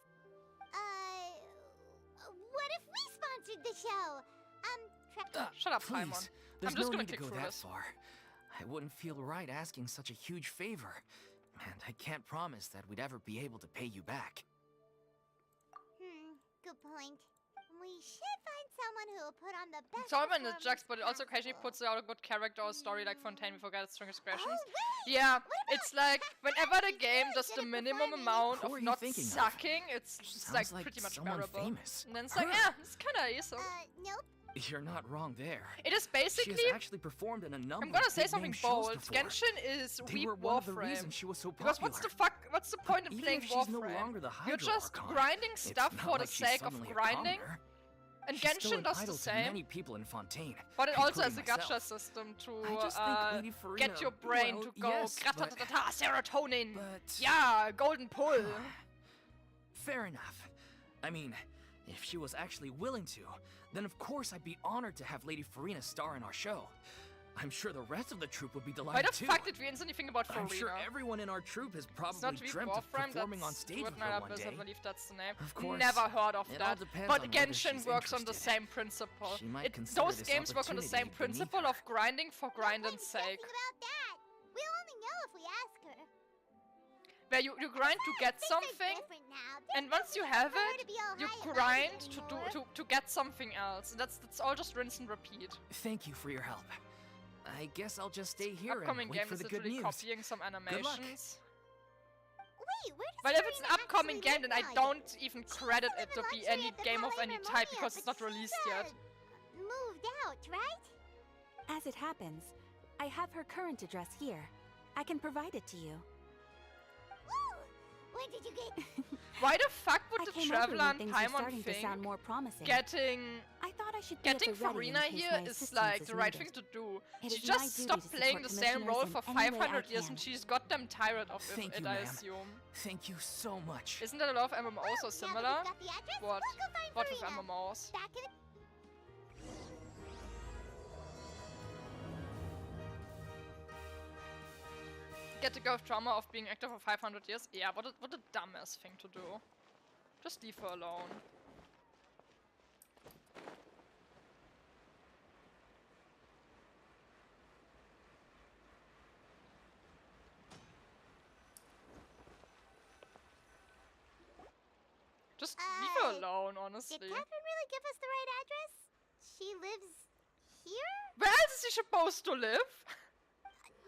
What if we sponsored the show? Shut up, Please, Paimon. there's I'm just no gonna need to click go through that this. far. I wouldn't feel right asking such a huge favor, and I can't promise that we'd ever be able to pay you back. Good point. We should find someone who will put on the best Solomon is performance Jax, but it also occasionally possible. puts out a good character or story like Fontaine. We forgot its transgressions. Oh, wait! Yeah, What about it's like whenever the She's game really does good the at minimum performing. amount Who of are you not thinking of? sucking, it's just Sounds like like pretty much someone bearable. famous. And then it's like, Her. yeah, it's kinda easy. Nope. You're not wrong there. It is She basically. has actually performed in a number I'm gonna of say big-name something shows bold. before. Genshin is They weak were one of the Warframe. reasons she was so Because popular. what's the fuck? What's the point of Even playing if she's no Warframe? longer the You're Hydra just Archon, grinding it's stuff not for the like she's sake of suddenly a grinding, commoner. and She's still Genshin does entitled the to same. many people in Fontaine, But it also has a including gacha myself. system to I just think Lady Farina, get your brain well, to go yes, but- grata-ta-ta-ta, serotonin. But Yeah, golden pull. fair enough. I mean, if she was actually willing to, then of course I'd be honored to have Lady Farina star in our show. I'm sure the rest of the troupe would be Why delighted the too. fuck did we instantly think about Farina? I'm sure everyone in our troupe has It's probably not Weak dreamt of Warframe, performing on that's stage with Stuart her Nyla one Bliss, day. I believe that's the name. Of course, Never heard of it all that. depends But on whether Genshin she's works on the interested. same principle. She might consider Those this games work on the same opportunity beneath principle her. of grinding for grinding's Nobody's sake. guessing about that. We'll only know if we ask her. Where you grind to get Things are something, different now. There's and no once you need have for her it, to be all you high and grind mighty to anymore. to get something else. That's all just rinse and repeat. Thank you for your help. I guess I'll just stay here Upcoming and wait game for is the good literally news. copying some luck. animations. Wait, where does But if it's an Farina upcoming actually game, then I live now? don't even credit it to be any game of any type because it's not released yet. Moved out, right? As it happens, I have her current address here. I can provide it to you. Ooh, when did you get? Why the fuck I would the came over Traveler when and things were Paimon starting to sound think more promising. getting I thought I should be at getting the ready in Farina case here my is assistance like is the right needed. thing to do. It She is my just duty stopped to playing the support same role commissioners for in any way I 500 years and can. she's goddamn tired of Thank it, you, I ma'am. assume. Thank you so much. Isn't that a lot of MMOs so Now that similar? we've got the address, What? we'll go find What with Farina. MMOs? Back in Get the ghost trauma of being active for 500 years? Yeah, what a dumbass thing to do. Just leave her alone. Just leave her alone, Did honestly. Catherine really give us the right address? She lives here? Where else is she supposed to live?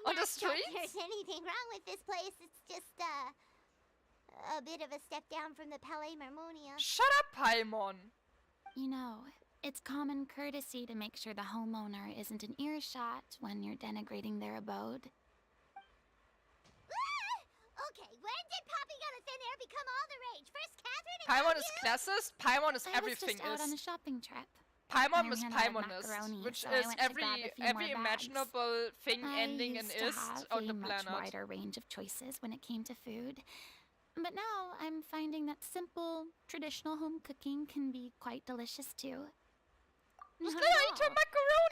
On the Not that streets? there's anything wrong with this place. It's just a bit of a step down from the Palais Marmonia. Shut up, Paimon! You know, it's common courtesy to make sure the homeowner isn't in earshot when you're denigrating their abode. Okay, when did Poppy Got a Thin Air become all the rage? First Catherine and Paimon now is you? classist, Paimon is I everything was just out on a is. shopping trip. Paimon I is ran out of Paimonist, macaroni, which so I is went to grab a few every more bags. imaginable thing I ending in used to ist have on the a much planet. wider range of choices when it came to food. But now I'm finding that simple, traditional home cooking can be quite delicious too. Just Not let at her eat her all.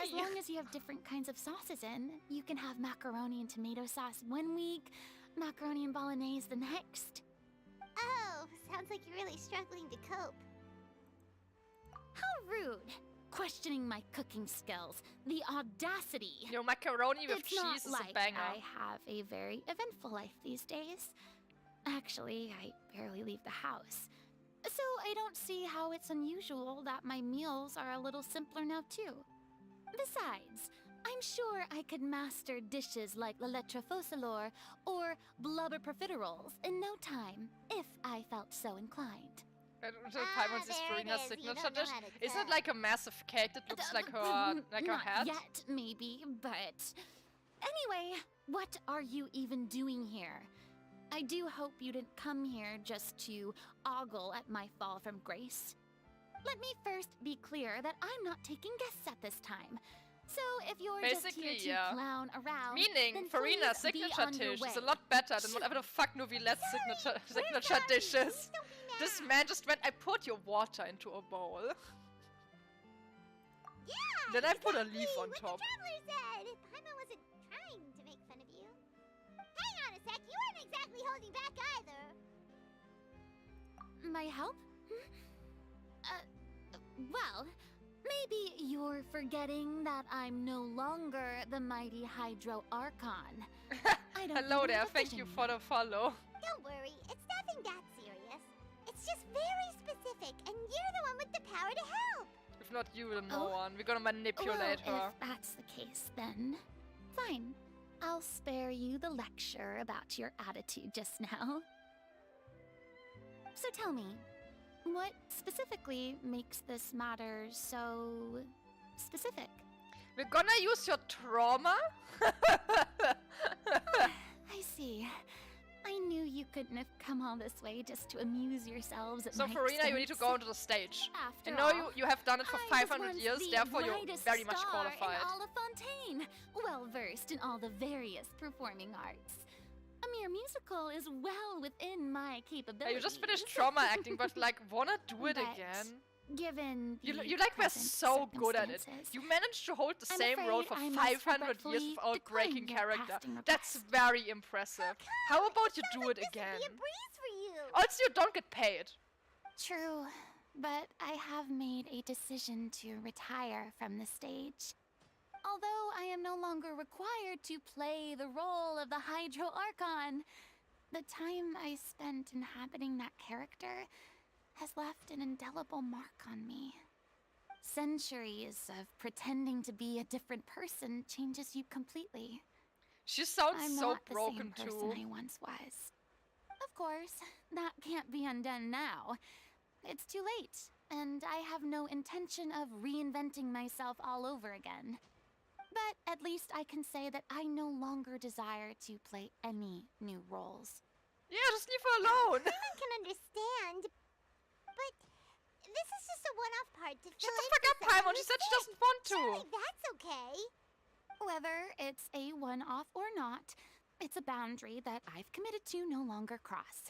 As macaroni! long as you have different kinds of sauces in, you can have macaroni and tomato sauce one week, macaroni and bolognese the next. Oh, sounds like you're really struggling to cope. How rude! Questioning my cooking skills. The audacity! Your macaroni with It's cheese not is a like banger. I have a very eventful life these days. Actually, I barely leave the house. So I don't see how it's unusual that my meals are a little simpler now too. Besides, I'm sure I could master dishes like la lettre faucilor or blubber profiteroles in no time, if I felt so inclined. Paimon's is there it Farina's is. You signature don't know dish. how to Isn't it cook. like a massive cake that looks like her Not head? yet, maybe, but... Anyway, what are you even doing here? I do hope you didn't come here just to ogle at my fall from grace. Let me first be clear that I'm not taking guests at this time. So if you're just Basically, here to yeah. clown around, Meaning, then Farina's please be signature on your dish is a way. lot better than whatever the fuck Novilette's signature dish is. This man just went, I poured your water into a bowl. Yeah, Then I put a exactly leaf on what top. the traveler said. Paimon wasn't trying to make fun of you. Hang on a sec, you weren't exactly holding back either. My help? Well, maybe you're forgetting that I'm no longer the mighty Hydro Archon. I don't Hello even there, have a thank vision you for yet. the follow. Don't worry, it's nothing that serious. It's just very specific, and you're the one with the power to help. If not you, then no Oh. one. We're gonna manipulate Well, her. if that's the case, then fine. I'll spare you the lecture about your attitude just now. So tell me, what specifically makes this matter so specific? We're gonna use your trauma? I see. I knew you couldn't have come all this way just to amuse yourselves at So my Farina, you need to expense. go onto the stage. After I know all, you have done it for I was 500 once years, the therefore you're brightest very much star qualified. in all of Fontaine, well versed in all the various performing arts. A mere musical is well within my Yeah, capabilities. you just finished trauma acting, but like, wanna do it But again? given the You like were present so good at it. circumstances. You managed to hold the I'm same role for afraid I must 500 years regretfully without breaking decline your character. casting That's request. very impressive. How about you do it This again? would be a breeze for you. Also, you don't get paid. True, but I have made a decision to retire from the stage. Although I am no longer required to play the role of the Hydro Archon, the time I spent inhabiting that character has left an indelible mark on me. Centuries of pretending to be a different person changes you completely. She sounds I'm so not broken the same too. person I once was. Of course, that can't be undone now. It's too late, and I have no intention of reinventing myself all over again. But at least I can say that I no longer desire to play any new roles. Yeah, just leave her alone. I can understand, but this is just a one-off part to fill Shut the in fuck for up, someone Paimon. She who's said she sick. doesn't want to. Surely that's okay. Whether it's a one-off or not, it's a boundary that I've committed to no longer cross.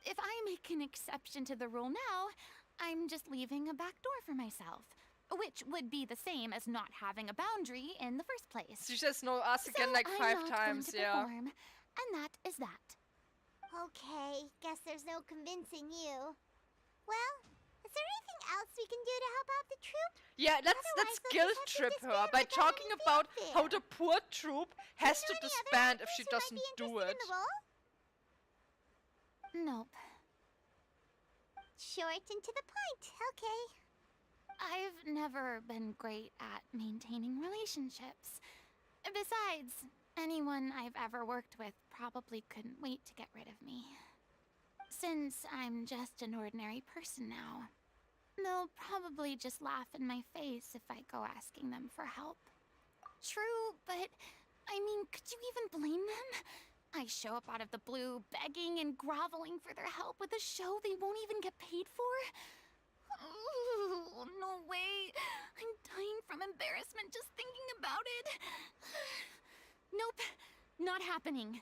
If I make an exception to the rule now, I'm just leaving a back door for myself, which would be the same as not having a boundary in the first place. She says no us again like I'm 5 not times, going to yeah. perform, and that is that. Okay, guess there's no convincing you. Well, is there anything else we can do to help out the troop? Yeah, let's Otherwise, we'll guilt just have to trip her disband by without talking any about fanfare. how the poor troop has to Do you know any other disband if actors she who might doesn't be do interested it. in the role? Nope. Short and to the point. Okay. I've never been great at maintaining relationships. Besides, anyone I've ever worked with probably couldn't wait to get rid of me. Since I'm just an ordinary person now, they'll probably just laugh in my face if I go asking them for help. True, but I mean, could you even blame them? I show up out of the blue, begging and groveling for their help with a show they won't even get paid for? Ooh, no way. I'm dying from embarrassment just thinking about it. Nope, not happening.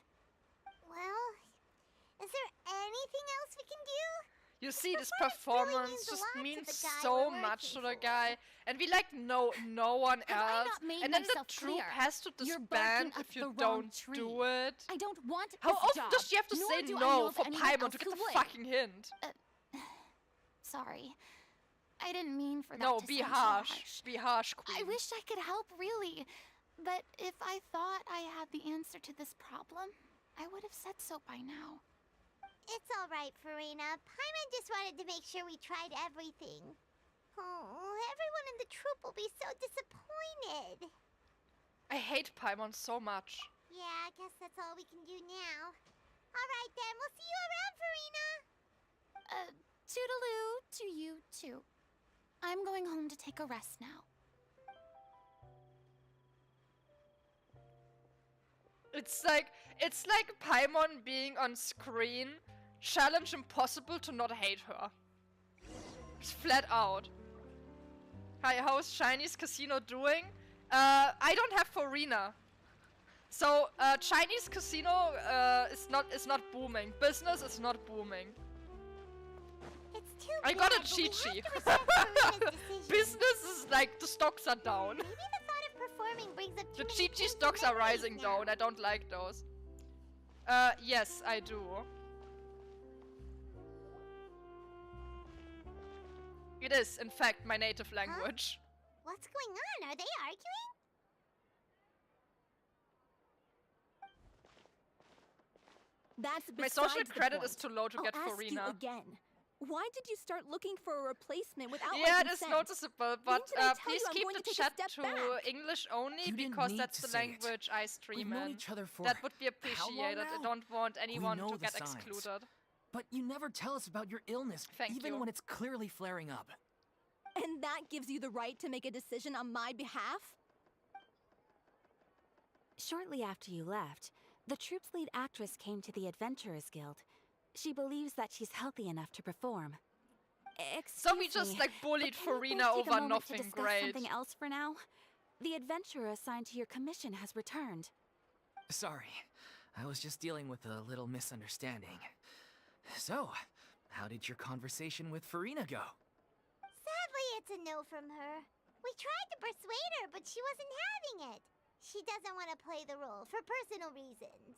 Well, is there anything else we can do? You see, this performance performance really means a just lot to means the guy so we're much to working the for. guy, and we like no one Have I else. not made And then the myself troop clear? has to You're disband barking up if you the wrong don't tree. do it. I don't want How this often job, does she have to nor say do I know no of for anyone Paimon else to get who the would. fucking hint? Sorry. I didn't mean for that No, to be sound harsh. so harsh. Be harsh, queen. I wish I could help, really. But if I thought I had the answer to this problem, I would have said so by now. It's all right, Farina. Paimon just wanted to make sure we tried everything. Oh, everyone in the troop will be so disappointed. I hate Paimon so much. Yeah, I guess that's all we can do now. All right, then. We'll see you around, Farina. Toodaloo to you, too. I'm going home to take a rest now. It's like Paimon being on screen. Challenge impossible to not hate her. It's flat out. Hi, how's Chinese Casino doing? I don't have Farina. So Chinese Casino is not booming. Business is not booming. It's too I got a bad, but we cheat sheet. have to respect Farina's decision. Business is like the stocks are down. Maybe the thought of performing brings up The too many cheat sheet painful stocks are memories rising now. down. I don't like those. Yes, I do. It is, in fact, my native language. What's going on? Are they arguing? That's My besides social the credit point. is too low to I'll get ask Farina. you again. Why did you start looking for a replacement without my Yeah, it is consent? noticeable, but did I tell please you I'm keep going the to take a chat step to back? English only You didn't because need that's to the say it. language I We've stream known in. each other for That would be how long appreciated. I now? don't want anyone know to the get signs. excluded. But you never tell us about your illness, Thank even you. when it's clearly flaring up. And that gives you the right to make a decision on my behalf? Shortly after you left, the troop's lead actress came to the Adventurers Guild. She believes that she's healthy enough to perform. So we Excuse just me, like bullied but can we Farina both take a over moment nothing to discuss great. something else for now? The adventurer assigned to your commission has returned. Sorry, I was just dealing with a little misunderstanding. So, how did your conversation with Farina go? Clearly it's a no from her. We tried to persuade her, but she wasn't having it. She doesn't want to play the role for personal reasons.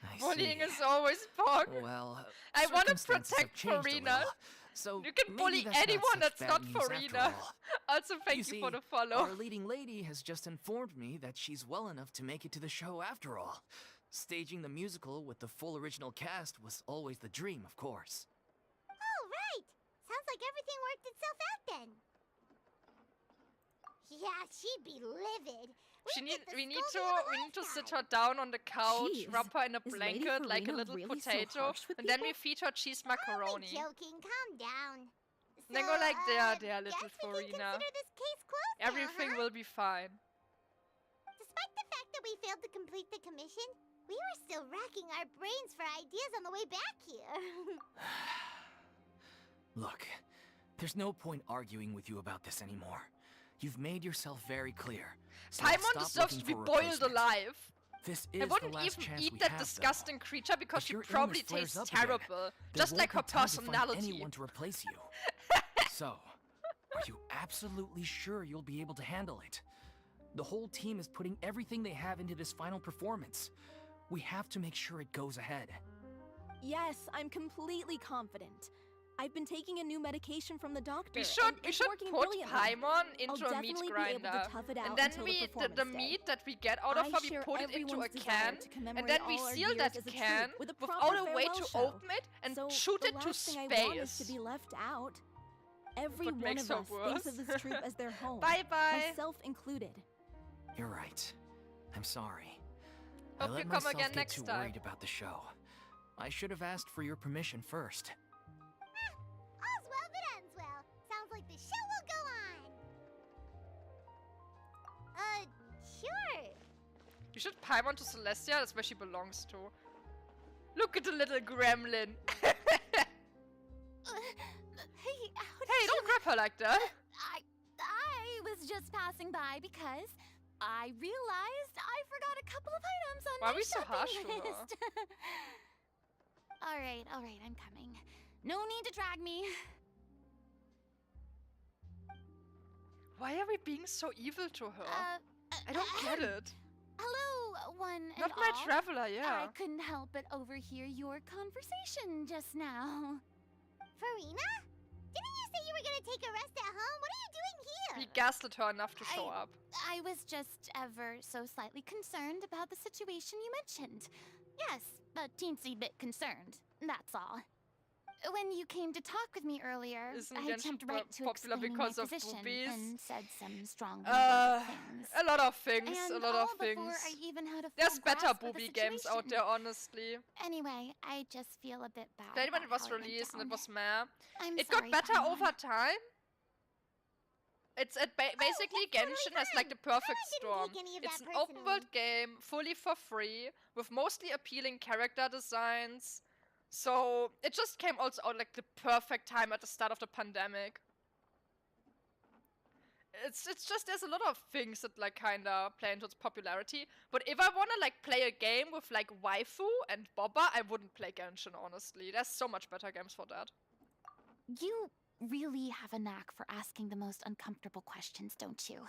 I Bullying see. is always fun. Well, I want to circumstances have protect changed a Farina. little, so You can maybe bully that's not anyone such that's bad not news after Farina. all. Also, thank you see, for the follow. Our leading lady has just informed me that she's well enough to make it to the show after all. Staging the musical with the full original cast was always the dream, of course. Oh, right. Sounds like everything worked itself out then. Yeah, she'd be livid. We need to sit her down on the couch, Jeez, wrap her in a is Lady blanket like a Farina little really so potato, harsh with and then we people? feed her cheese Only macaroni. joking. Calm down. Then go like, there, guess little we can Farina. consider this case closed now, Everything huh? will be fine. Despite the fact that we failed to complete the commission, we were still racking our brains for ideas on the way back here. Look, there's no point arguing with you about this anymore. You've made yourself very clear. So let's Paimon stop deserves looking to be for a boiled replacement. alive. This I is the wouldn't last even chance eat we that have, disgusting creature because If she your probably illness flares tastes up again, terrible. there Just won't like be her time to find personality. anyone to replace you. So, are you absolutely sure you'll be able to handle it? The whole team is putting everything they have into this final performance. We have to make sure it goes ahead. Yes, I'm completely confident. I've been taking a new medication from the doctor. We should and it's working put brilliantly. Paimon into I'll a meat definitely be grinder, able to tough it out and then until we the the performance day. meat that we get out of I her, we share put it into a everyone's desire can, to and commemorate then we all our seal years that as a can troupe with a without proper a way to farewell show. open it and So shoot the it to last thing I want is to space. be left out. Every What one makes of her us thinks of worse. this troupe as their home. Bye bye. Myself included. You're right. I'm sorry. Hope I you let come myself again get next too time. worried about the show. I should have asked for your permission first. All's well that ends well. Sounds like the show will go on. Sure. You should Paimon to Celestia, that's where she belongs to. Look at the little gremlin. Hey, Hey, don't grab her like that. I was just passing by because I realized I forgot a couple of items on Why are my we so harsh shopping to her? list. All right, I'm coming. No need to drag me. Why are we being so evil to her? I don't get it. Hello, one and Not my all. traveler, yeah. I couldn't help but overhear your conversation just now. Farina? Didn't you say you were gonna take a rest at home? What are you doing We here? gaslit her enough to show up. I was just ever so slightly concerned about the situation you mentioned. Yes, a teensy bit concerned. That's all. When you came to talk with me earlier, Isn't I Genshin jumped right to popular explaining because my of position boobies? and said some strong things. A lot of things, And a lot all of things. before I even had a full There's better grasp of the booby games out situation. there, honestly. Anyway, I just feel a bit bad. Played when it about was how went released and it down. was meh. I'm It sorry, got better Paimon. over time. It's basically that's totally Genshin has like the fine. perfect I didn't storm. take any of It's that an open world personally. game, fully for free, with mostly appealing character designs. So it just came also out like the perfect time at the start of the pandemic. It's just there's a lot of things that like kinda play into its popularity. But if I wanna like play a game with like waifu and boba, I wouldn't play Genshin honestly. There's so much better games for that. You really have a knack for asking the most uncomfortable questions, don't you?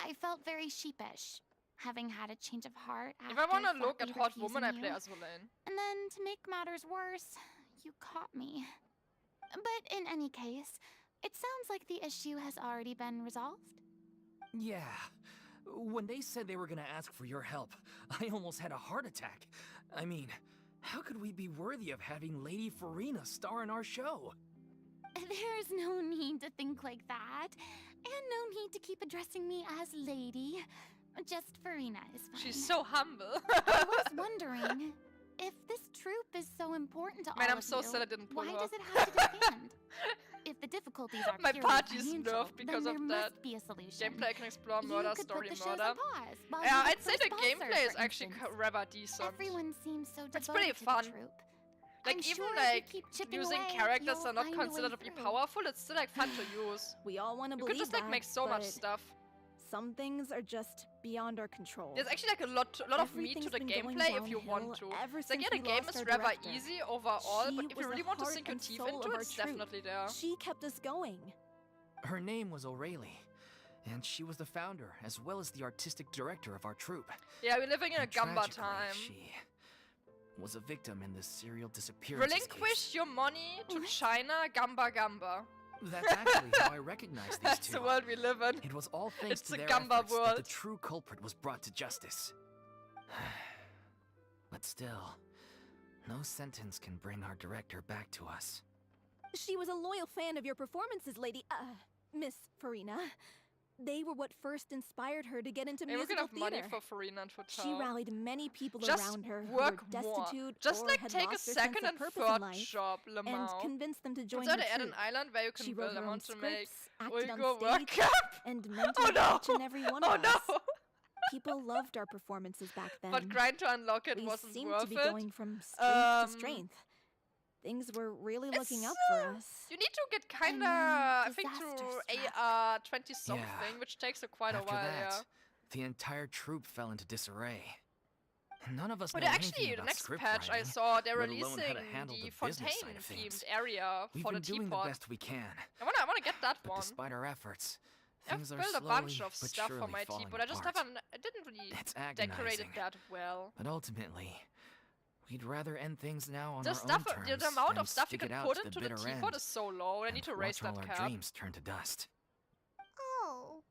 I felt very sheepish, having had a change of heart If I after wanna look at flatly hot woman, I refusing play you. as Villain. And then, to make matters worse, you caught me. But in any case, it sounds like the issue has already been resolved. Yeah. When they said they were gonna ask for your help, I almost had a heart attack. I mean, how could we be worthy of having Lady Farina star in our show? There's no need to think like that, and no need to keep addressing me as lady. Just Farina is fine. She's so humble. I was wondering, if this troupe is so important to Man, all I'm of so you, sad I didn't pull why her. does it have to disband? If the difficulties are My purely party is financial, nerfed because then of there that. must be a solution. Gameplay I can explore, You murder, could story, put the shows murder. on pause while Yeah, you look I'd say for a the sponsor, gameplay is for actually instance. rather decent. Everyone seems so devoted It's pretty to fun. the troupe. Like I'm even sure if you like keep chipping using away, characters you'll that are not find a way considered to be through. powerful, it's still like fun to use. We all want to You believe could just like that, make so much but stuff. some things are just beyond our control. There's actually like a lot of meat to Everything's the been going gameplay if you downhill want to. ever It's like since yeah, the we game lost is our rather director. easy overall, She but if you was really the want to heart sink your and teeth soul into of it, our it's troupe. definitely there. She kept us going. Her name was O'Reilly, and she was the founder as well as the artistic director of our troupe. Yeah, we're living in a And Gamba tragically, time. She was a victim in this serial disappearance Relinquish case. your money to What? China, Gamba Gamba. That's actually how I recognized these That's two. the world we live in. It was all thanks It's to a their Gamba efforts that the world. true culprit was brought to justice. But still, no sentence can bring our director back to us. She was a loyal fan of your performances, Miss Farina. They were what first inspired her to get into Hey, we're gonna musical have money theater. for Farina and Hotel. She rallied many people Just around her who work were more. destitute Just or like had take a lost their second sense of and purpose in third life, job, and Lamau. convinced them to join Consider her add an troupe. island where you can She build. wrote I her own want to make scripts, acted on Uyghur work stage, camp. and Oh mentored no! each and every one Oh of us. no! People loved our performances back then. But grind to unlock it we wasn't seemed worth to be it. going from strength to Um, strength. Things were really It's, looking up for us. You need to get kinda, then I think, to disaster struck. AR 20 something, Yeah. which takes quite a After while. that, Yeah. the entire troupe fell into disarray. None of us But know actually, anything the about next script patch I writing, saw they're let alone releasing how to handle the the business side of Fontaine-themed things. area We've for the been doing teapot. the best we can, I wanna get that but one. despite our efforts, I've things are built a slowly bunch of but stuff for surely my falling teapot. I just apart. I didn't really It's decorate it agonizing. that well. But ultimately, we'd rather end things now on The our stuff, own terms the amount than of stuff you stick can it out put to into the the bitter teapot end is so low. I and need to raise watch all that our cap. dreams turn to dust. Oh.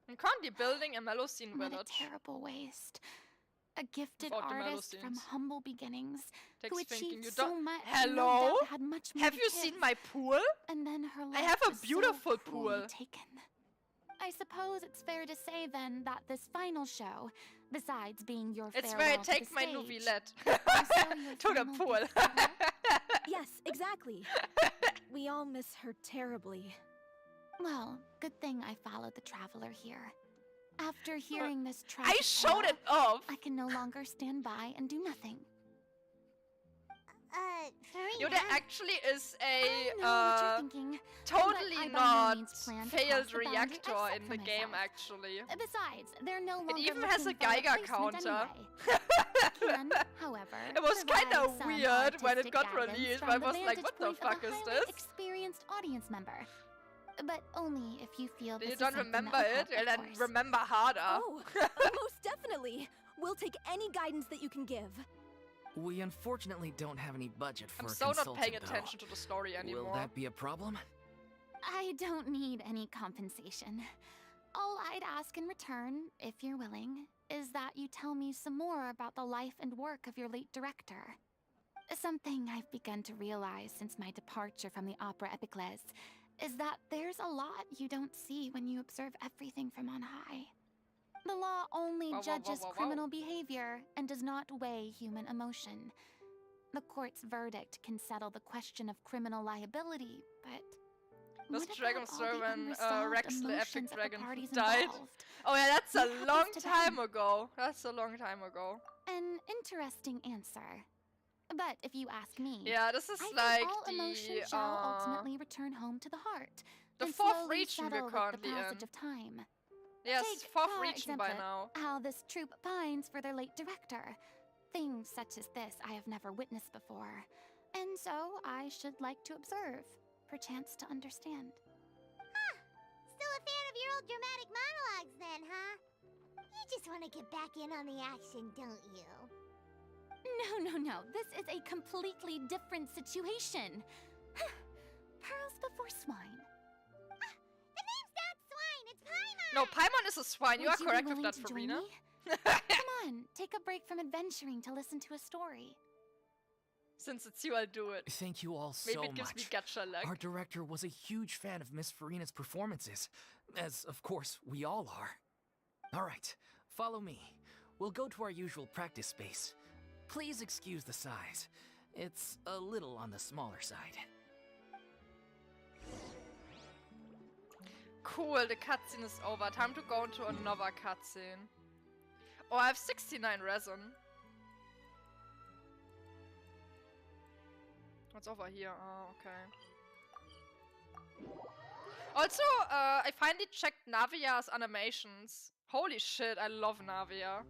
I'm currently building a Melusine What a village. terrible waste. A gifted Without the artist from Melusines. humble beginnings Takes who thinking. achieved You so don't. much. Hello? No doubt had much more Have to you seen give. my pool? And then her I life have a was beautiful so cruelly pool. taken. I suppose it's fair to say then that this final show, besides being your It's farewell where I to take the my stage, nouvellette also your to the final pool. gift to her. Yes, exactly. We all miss her terribly. Well, good thing I followed the traveler here. After hearing this I tragic showed tale, it off. I can no longer stand by and do nothing. Farina. Yo, there actually is I a know what you're thinking. totally but I by no not means plan to failed cross the boundary I reactor set in for the game myself. actually. Besides, they're no longer even has a looking for Geiger replacement counter. Anyway. Can, however, It was provide kinda some weird when it artistic got guidance released, from but I the was like, vantage what the point of fuck a is highly this? experienced audience member. But only if you feel this You is don't something remember that will it? help, And of then course. remember harder. Oh, most definitely. We'll take any guidance that you can give. We unfortunately don't have any budget for I'm a so not consultant, paying though. attention to the story anymore. Will that be a problem? I don't need any compensation. All I'd ask in return, if you're willing, is that you tell me some more about the life and work of your late director. Something I've begun to realize since my departure from the Opera Epiclese is that there's a lot you don't see when you observe everything from on high. The law only Wow, wow, wow, judges wow, wow. criminal behavior and does not weigh human emotion. The court's verdict can settle the question of criminal liability, but This what dragon about all the servant, unresolved Rex the emotions epic of the dragon, parties died. involved? Oh yeah, that's a What happens long to time them? ago. That's a long time ago. An interesting answer. But if you ask me, Yeah, this is I think like all emotion the shall ultimately return home to the heart. the and fourth slowly region we're settle with currently the passage in. of time. Yes, Take, fourth for region by example, now. How this troupe pines for their late director. Things such as this I have never witnessed before. And so I should like to observe, perchance to understand. Still a fan of your old dramatic monologues then, huh? You just want to get back in on the action, don't you? No. This is a completely different situation. Pearls before swine. The name's not Swine, it's Paimon! No, Paimon is a swine. You are Would be correct with willing that, to join Farina. me? Come on, take a break from adventuring to listen to a story. Since it's you, I'll do it. Thank you all Maybe so it gives me much. gacha luck. Our director was a huge fan of Miss Farina's performances, as of course we all are. All right, follow me. We'll go to our usual practice space. Please excuse the size. It's a little on the smaller side. Cool, the cutscene is over. Time to go into another cutscene. Oh, I have 69 resin. What's over here? Oh, okay. Also, I finally checked Navia's animations. Holy shit, I love Navia.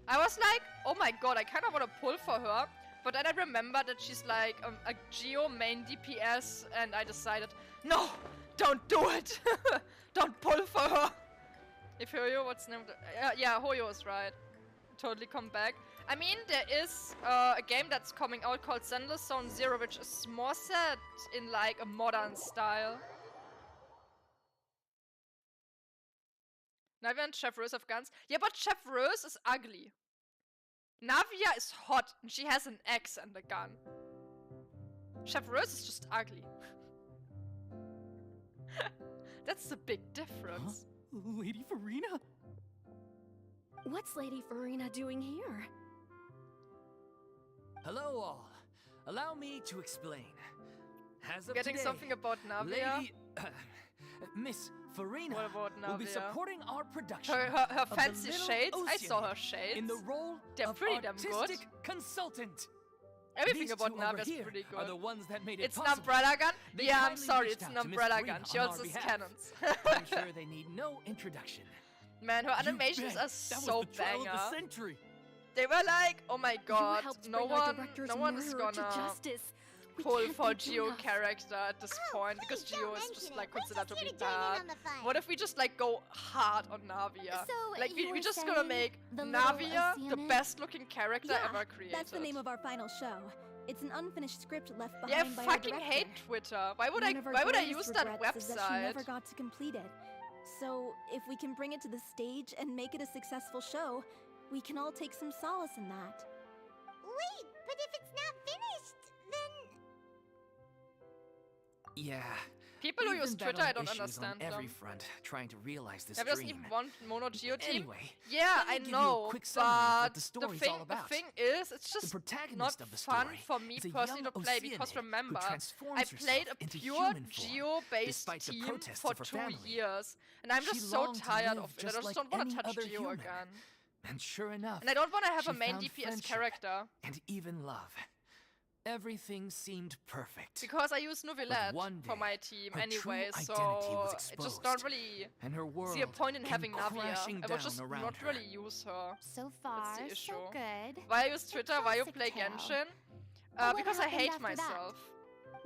I was like, oh my god, I kind of want to pull for her. But then I remembered that she's like a Geo main DPS, and I decided, no, don't do it. Don't pull for her. If Hoyo, what's the name? Yeah, Hoyo is right. Totally come back. I mean, there is a game that's coming out called Zenless Zone Zero, which is more set in like a modern style. Navia and Chevreuse have guns. Yeah, but Chevreuse is ugly. Navia is hot, and she has an axe and a gun. Chevreuse is just ugly. That's the big difference. Huh? Lady Farina? What's Lady Farina doing here? Hello all. Allow me to explain. As of Getting today, something about Navia. Lady, Miss Farina What about will be Navia? supporting our production Her of The fancy Little shades. I saw her Oceanid shades. in the role They're of pretty damn good. artistic consultant. Everything These about two over Navia is here pretty are the good. ones that made it It's an possible. umbrella gun? They Yeah, I'm kindly sorry, reached it's an out to Miss umbrella Farina gun. She on also our has behalf. cannons. I'm sure they need no introduction. Man, her You animations bet. are That so was the trial banger. of the century. They were like, oh my god, you helped no bring our one is director's murderer to gonna justice. We pull can't for thank you Geo enough. character at this Oh, point because please Geo don't is mention just it. like We're considered to just be here to join in bad. on the fun. What if we just like go hard on Navia? So, Like you we're were just gonna saying make the Little Navia the Oceanid? best looking character Yeah, ever created. That's the name of our final show. It's an unfinished script left Yeah, I behind by our fucking director. hate Twitter. Why would One of our I greatest use that regrets is that she website? never got to complete it. So, if we can bring it to the stage and make it a successful show, we can all take some solace in that. Wait, but if it's not finished, then... Yeah. People who we've use been Twitter, I battling don't issues understand on every them. front, trying to realize this Have you dream. even one Mono Geo team? Anyway, Yeah, let me I give you a know, quick summary of what but the story's all about. thing is, it's The just protagonist not of the fun story for me is a personally young to play because Oceanid remember, who transforms I played herself a into pure human form, Geo-based despite the team protests for of her 2 family. years, and I'm She just so longed to tired live of it. I just just like don't want any to touch other Geo human. again. And sure enough, And I don't want to have she a main found DPS friendship character and even love. Everything seemed perfect. because I use Nouvellette one for day, my team her true anyway, identity so was I just exposed, don't really and her world see a point in came having Navia. crashing I down would just around not her. really use her. So far, the so issue. good. Why I use Twitter? Why you classic play tale. Genshin? What Because I happened hate after that? myself.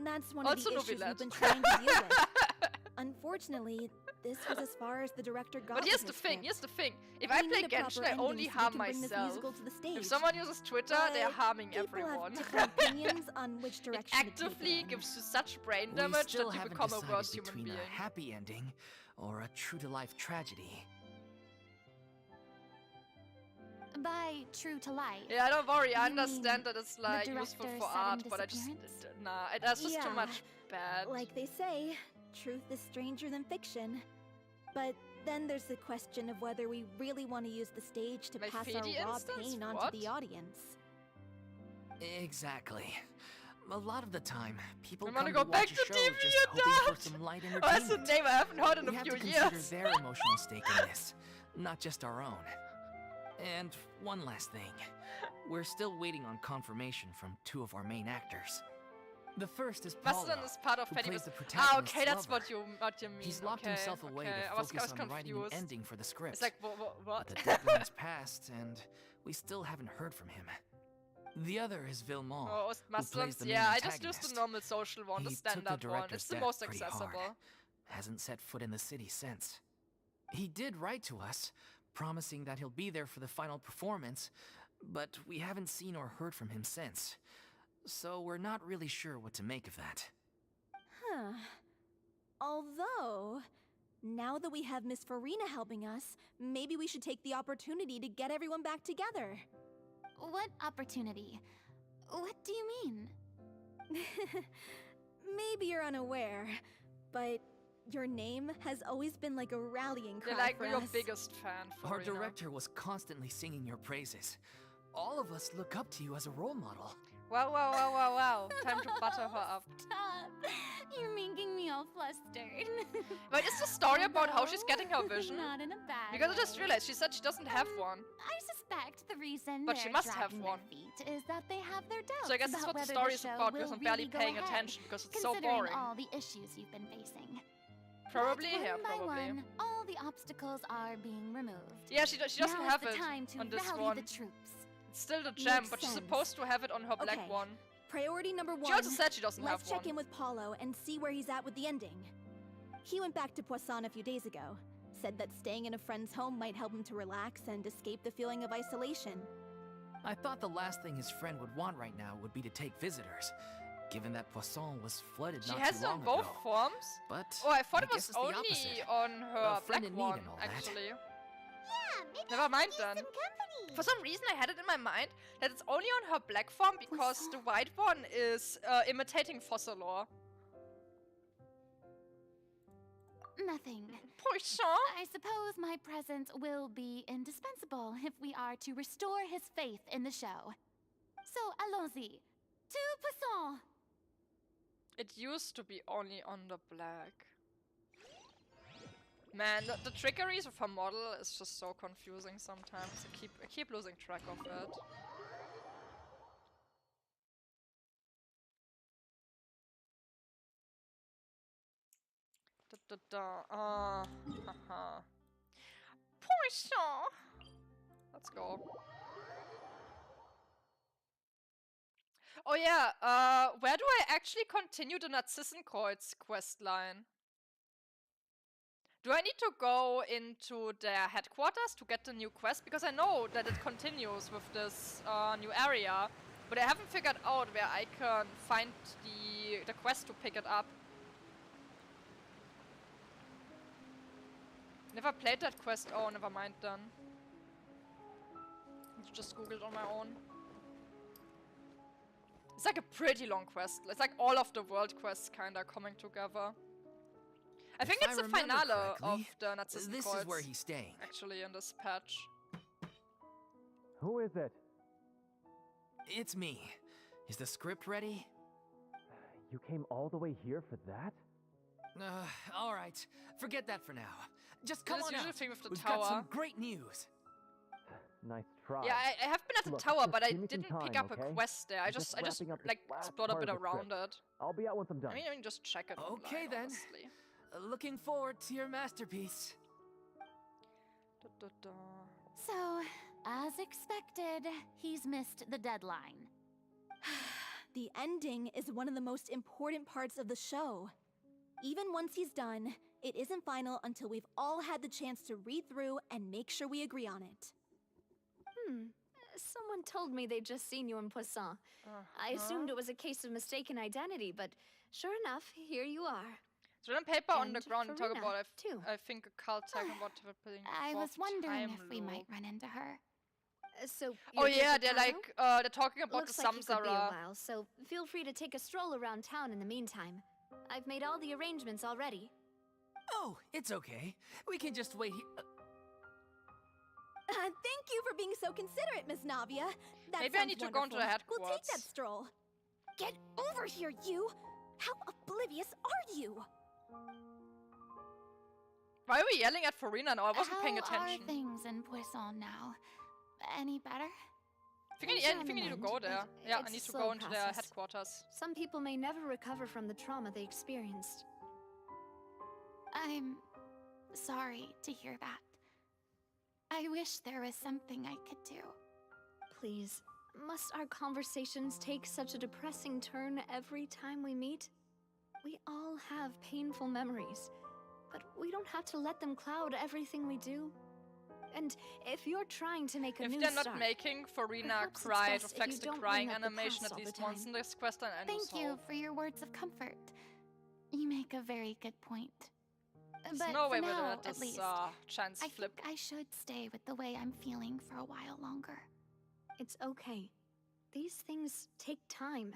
That's one Also of the issues Nouvellette. we've been trying to deal with. Unfortunately, this was as far as the director got. But here's with the his thing, script. here's the thing. If We I need play a proper Genshin, I ending only so we harm can bring this myself. musical to the stage. If someone uses Twitter, they're But harming people everyone. have different opinions on which It direction to take actively it in. gives you such brain We damage still that you haven't become a decided worse human between being. a happy ending or a true-to-life tragedy. By true to life. Yeah, don't worry, I You understand mean that it's like useful director's for sudden art, but I just disappearance? nah, that's just too Yeah, much bad. Like they say, truth is stranger than fiction. But then there's the question of whether we really want to use the stage to My pass Fede our raw instance? pain onto What? the audience. Exactly. A lot of the time, people I come wanna to go watch back a to show TV just and hoping for that. some light Oh, that's entertainment. the name I haven't heard in We a have few to consider years. their emotional stake in this, not just our own. And one last thing. We're still waiting on confirmation from 2 of our main actors. The first is Paulo, Mastodon is part of who Fediverse. plays the Ah, protagonist's okay, that's lover. what you mean. He's locked okay, himself away okay. to I was focus on writing an confused. ending for the script. It's like, what? But the deadline's passed, and we still haven't heard from him. The other is Villemont, Oh, who plays Mastodons? the main Yeah, I just used antagonist. the normal social one, the He took the standard one. director's It's the death most pretty accessible. hard. Hasn't set foot in the city since. He did write to us, promising that he'll be there for the final performance, but we haven't seen or heard from him since. So we're not really sure what to make of that. Huh. Although, now that we have Miss Farina helping us, maybe we should take the opportunity to get everyone back together. What opportunity? What do you mean? Maybe you're unaware, but your name has always been like a rallying cry They're like for your us. biggest fan. Our Farina. director was constantly singing your praises. All of us look up to you as a role model. Wow. Time to butter her up. Stop! You're making me all flustered. But is the story about how she's getting her vision? Not in a bad Because I just way. realized she said she doesn't have one. I suspect the reason But they're she must have dragging one. their feet is that they have their doubts So I guess that's about what the whether story is show about, because will I'm barely really go paying ahead, attention because it's so considering boring. all the issues you've been facing. Probably, But yeah, one by probably. one, all the obstacles are being removed. Yeah, she doesn't now have is it the time to on this rally one. the troops. It's still the gem, Makes but she's sense. supposed to have it on her black Okay. one. Priority number 1. She also said she doesn't Let's have check one. in with Paulo and see where he's at with the ending. He went back to Poisson a few days ago. Said that staying in a friend's home might help him to relax and escape the feeling of isolation. I thought the last thing his friend would want right now would be to take visitors, given that Poisson was flooded She not has too it long on both ago. forms? But Oh, I thought I it was guess it's the only opposite. on her A friend black in need one, and all that. actually. Yeah, maybe Never mind use then. some company. For some reason, I had it in my mind that it's only on her black form because the white one is imitating Fossilor. Nothing. Poisson? I suppose my presence will be indispensable if we are to restore his faith in the show. So, allons-y. To Poisson! It used to be only on the black. Man, the trickeries of her model is just so confusing sometimes. I keep losing track of it. Haha. Poisson! Let's go. Oh yeah, where do I actually continue the Narzissenkreuz quest line? Do I need to go into their headquarters to get the new quest? Because I know that it continues with this new area, but I haven't figured out where I can find the quest to pick it up. Never played that quest. Oh, never mind then. Just googled on my own. It's like a pretty long quest. It's like all of the world quests kinda coming together. I think it's the finale of the Narzissenkreuz. This is where he's staying. Actually, in this patch. Who is it? It's me. Is the script ready? You came all the way here for that? All right. Forget that for now. Just come This is on usually out. the thing with the We've tower. got some great news. Nice try. Yeah, I have been at the Look, tower, just but I give me some didn't pick time, up okay? a quest there. I I'm just wrapping up this like last explored a part bit of the around script. it. I'll be out once I'm done. I mean, just check it Okay online, then. honestly. Looking forward to your masterpiece. So, as expected, he's missed the deadline. The ending is one of the most important parts of the show. Even once he's done, it isn't final until we've all had the chance to read through and make sure we agree on it. Someone told me they'd just seen you in Poisson. I assumed it was a case of mistaken identity, but sure enough, here you are. So on paper on the And ground, talk Farina, about too. I think a cult tag and what I was wondering if we might run into her. So Oh you're here yeah, for they're Kano? like they're talking about Looks the like you could be a Samsara. while, so feel free to take a stroll around town in the meantime. I've made all the arrangements already. Oh, it's okay. We can just wait here. Thank you for being so considerate, Miss Navia. That Maybe I sounds need to go into the wonderful. We'll take that headquarters. stroll. Get over here, you! How oblivious are you? Why are we yelling at Farina now? I wasn't paying How attention. are things in Poisson now? Any better? I think I need to go there. Yeah, I It's a need to slow go into their process. headquarters. Some people may never recover from the trauma they experienced. I'm sorry to hear that. I wish there was something I could do. Please, must our conversations take such a depressing turn every time we meet? We all have painful memories, but we don't have to let them cloud everything we do. And if you're trying to make a If new they're not start, making Farina perhaps it's cry, it best if reflects you the don't crying bring up the animation past at all least the once time. in this quest line. and Thank so you for your words of comfort. You make a very good point. There's But no for way we're now, gonna let at this least, chance I flip. think I should stay with the way I'm feeling for a while longer. it's okay. These things take time.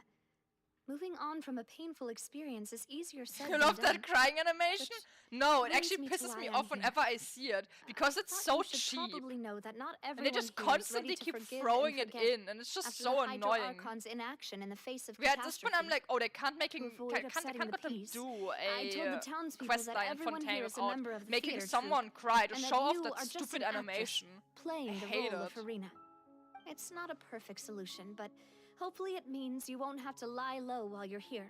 Moving on from a painful experience is easier said You than love done. that crying animation? Which No, it brings actually me to pisses why me I'm off here. whenever I see it because I it's thought so you should cheap. probably know that not And everyone they just here is constantly ready to keep forgive throwing and it forget in, and it's just after so the annoying. Hydro Archon's inaction in the face of Yeah, at this point I'm catastrophe. like, oh, they can't making avoid can't upsetting let the them peace, do I told the a townspeople quest that line in everyone Fontaine here is a without member of the making theater someone troupe, cry to and show that off you that are just stupid an actress animation. playing I the hate role it. of Farina. It's not a perfect solution, but hopefully it means you won't have to lie low while you're here.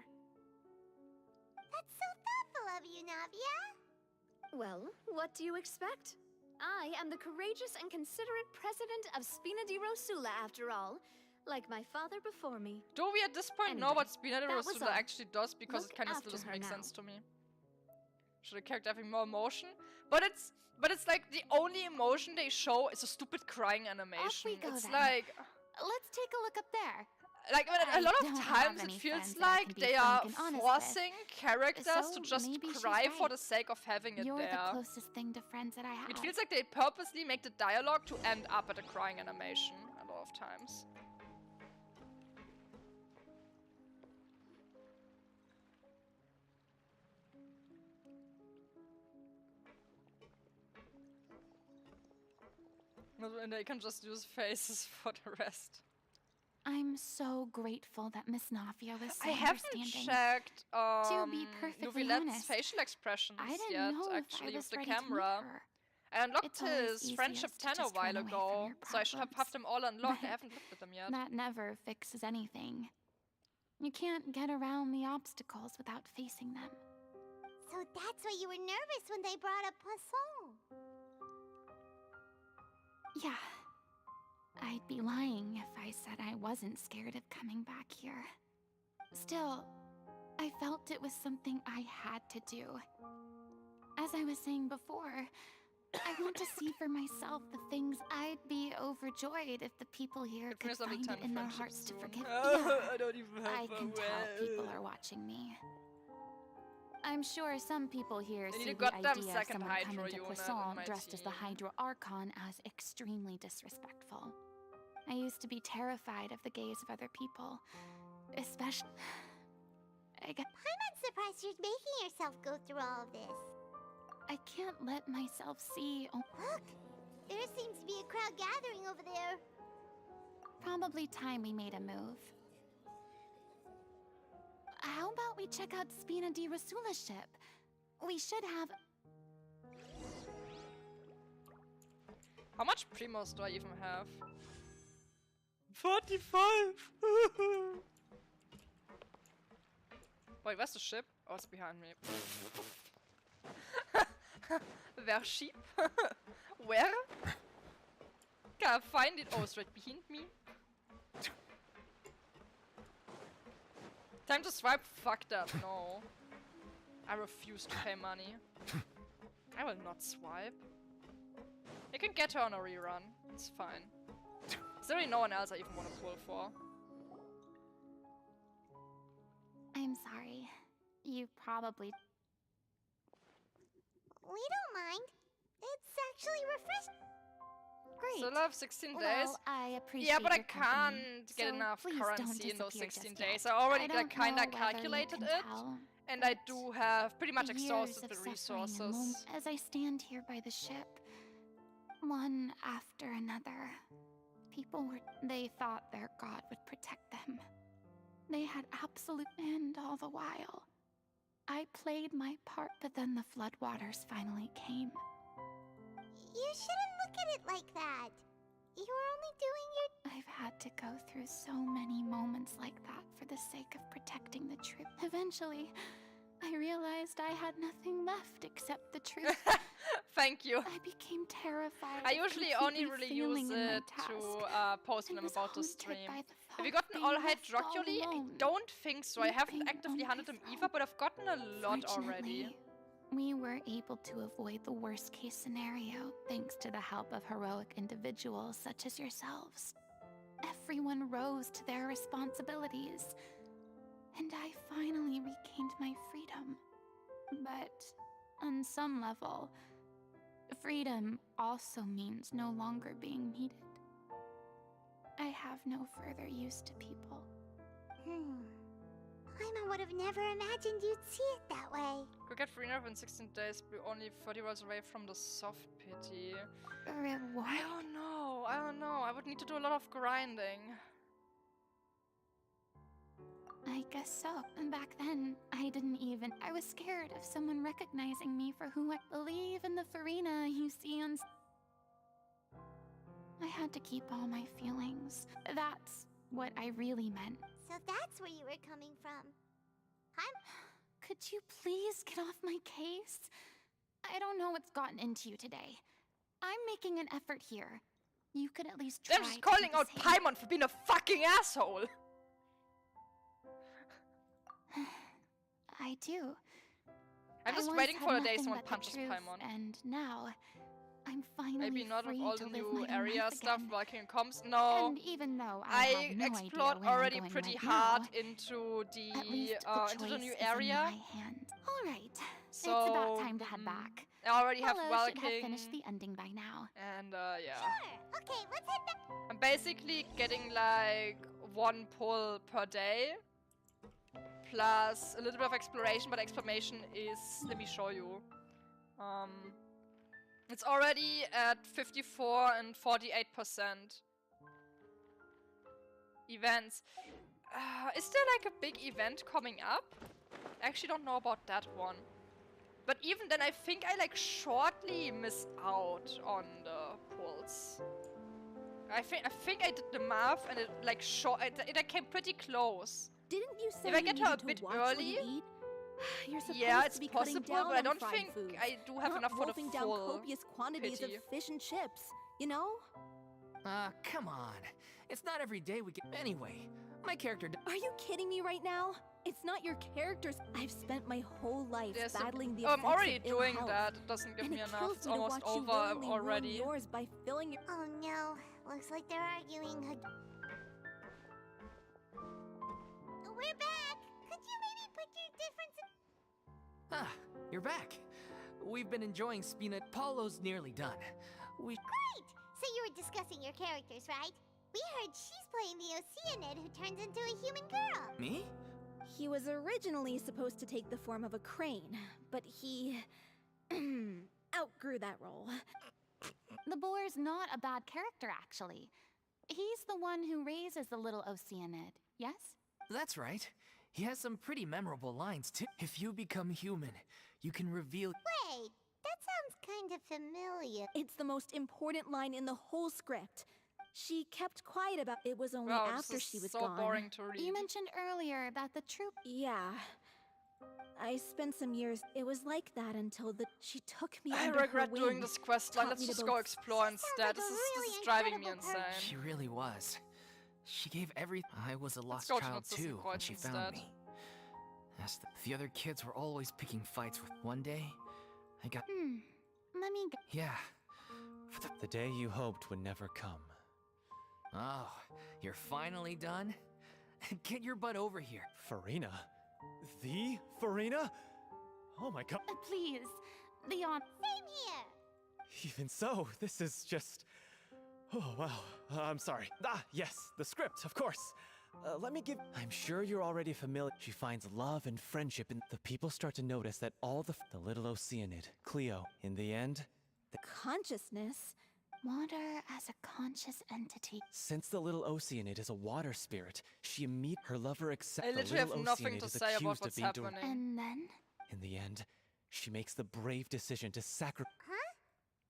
That's so thoughtful of you, Navia. Well, what do you expect? I am the courageous and considerate president of Spina di Rosula, after all. Like my father before me. Do we at this point know Anyway, what Spina di that was Rosula all. actually does? Because Look it kind of still after doesn't her make now. sense to me. Should a character have more emotion? But it's like the only emotion they show is a stupid crying animation. go It's then. like Let's take a look up there. a I lot don't of have times it any feels friends that I like can be they are frank and honest with. forcing characters to So just maybe she's cry for right. the sake of having it You're there. the closest thing to friends that I have. It feels like they purposely make the dialogue to end up at a crying animation a lot of times. And they can just use faces for the rest. I'm so grateful that Miss Nafia was so I haven't understanding. checked To be perfectly Nuvilette's honest, facial expressions I didn't yet, know if I actually, was with the ready to meet camera. her. I unlocked It's always his friendship easiest to 10 a just run while away from ago, your so I should have problems. them all unlocked. I But haven't looked at them yet. That never fixes anything. You can't get around the obstacles without facing them. So that's why you were nervous when they brought up Poisson. Yeah. I'd be lying if I said I wasn't scared of coming back here. Still, I felt it was something I had to do. As I was saying before, I want to see for myself the things I'd be overjoyed if the people here Give me could some find it time in their friendships hearts to soon. forgive. I don't even have I can tell people are watching me. I'm sure some people here They need see a the goddamn idea of second someone Hydro coming to unit in Poisson my dressed as the team. Hydro Archon as extremely disrespectful. I used to be terrified of the gaze of other people, especially. I'm not surprised you're making yourself go through all of this. I can't let myself see. Look! There seems to be a crowd gathering over there. Probably time we made a move. How about we check out Spina di Rosula's ship? We should have. How much Primos do I even have? 45! Wait, where's the ship? Oh, it's behind me. Where sheep? Where? Can't find it. Oh, it's right behind me. Time to swipe? Fuck that, no. I refuse to pay money. I will not swipe. You can get her on a rerun. It's fine. There's literally no one else I even want to pull for. I'm sorry. You probably. We don't mind. It's actually refreshing. Great. Still have 16 days? Well, I appreciate Yeah, but I your company, can't get so enough please don't currency in those disappear 16 just days. yet. I already don't kinda know whether you calculated can it. tell, And I but do have pretty much years exhausted of the suffering and resources. as I stand here by the ship, one after another, they thought their god would protect them. They had absolute command all the while. I played my part, but then the floodwaters finally came. You shouldn't look at it like that. You were only doing your... I've had to go through so many moments like that for the sake of protecting the truth. Eventually, I realized I had nothing left except the truth. Thank you. I became terrified. I of usually only completely really use failing in my it task. to post when I I'm was about to haunted stream. by the Have you thought gotten of all being high left all Draculae? I alone. don't think so. I haven't Weeping actively on hunted my them throne. either, but I've gotten a lot already. Fortunately, we were able to avoid the worst case scenario thanks to the help of heroic individuals such as yourselves. Everyone rose to their responsibilities, and I finally regained my freedom. But on some level, freedom also means no longer being needed. I have no further use to people. Paimon would have never imagined you'd see it that way. Could get free enough in 16 days, be only 30 rolls away from the soft pity. Reward? I don't know. I would need to do a lot of grinding. I guess so. And back then, I was scared of someone recognizing me for who I believe in the Farina you see on... I had to keep all my feelings. That's what I really meant. So that's where you were coming from. Could you please get off my case? I don't know what's gotten into you today. I'm making an effort here. You could at least I'm try just to do calling the out same. Paimon for being a fucking asshole. I do. I'm just once waiting had for the day nothing someone but the punches truth, Paimon. And now, I'm finally Maybe not with free all to the live new my own area life stuff again. while Kingdom Comes. No. And even though I I have no explored idea where already I'm going pretty right hard now, into at least the the new choice is in area. my hand. All right, So it's about time to head back. I already have Paula should have Valking, finished the ending by now. and yeah. Sure. Okay, let's head back. I'm basically getting like 1 pull per day, plus a little bit of exploration, but exploration is, let me show you. It's already at 54 and 48%. Events. Is there like a big event coming up? I actually don't know about that one. But even then, I think I like shortly missed out on the pulls. I think I did the math and it like it came pretty close. Didn't you say If I you get her a needed to bit watch what early, you eat? You're supposed yeah, it's to be cutting possible, down but I on don't fried think foods, I do have not enough for the wolfing down full copious quantities pity. of fish and chips, you know? Come on. It's not every day we get. Anyway, my character. Are you kidding me right now? It's not your characters. I've spent my whole life There's battling the I'm effects already of ill doing health. that. It doesn't give And me it enough. kills It's me to almost watch you over willingly ruin already. yours by filling your. Oh no, looks like they're arguing. We're back. Could you maybe put your differences? Ah, you're back. We've been enjoying Spina. Paulo's nearly done. Great. So you were discussing your characters, right? We heard she's playing the Oceanid who turns into a human girl. Me? He was originally supposed to take the form of a crane, but he outgrew that role. The boar's not a bad character, actually. He's the one who raises the little Oceanid, yes? That's right. He has some pretty memorable lines too. If you become human, you can reveal. Wait, that sounds kind of familiar. It's the most important line in the whole script. She kept quiet about it. Was only Wow, after this she is was so gone. boring to read. You mentioned earlier that the troop. Yeah. I spent some years. It was like that until she took me I under regret her doing wing, this quest line. taught Let's me to just both go explore She instead. sounds like This a is really driving me incredible person. She insane. really was. She gave every. I was a lost go to child Narcissus too when Kreuz she instead. found me. As the other kids were always picking fights with. One day, I got. Let me go. Yeah. For The day you hoped would never come. Oh, you're finally done? Get your butt over here. Farina? The Farina? Oh my god. Please, Leon. Same here. Even so, this is just. Oh, wow. I'm sorry. Ah, yes, the script, of course. Let me give. I'm sure you're already familiar. She finds love and friendship, and the people start to notice that all the little Oceanid, Cleo, in the end, consciousness. Water as a conscious entity. since the little Oceanid is a water spirit, she meet her lover accepts I the literally little have nothing Oceanid to is say about accused what's of being happening. And then? In the end, she makes the brave decision to sacrifice. Huh?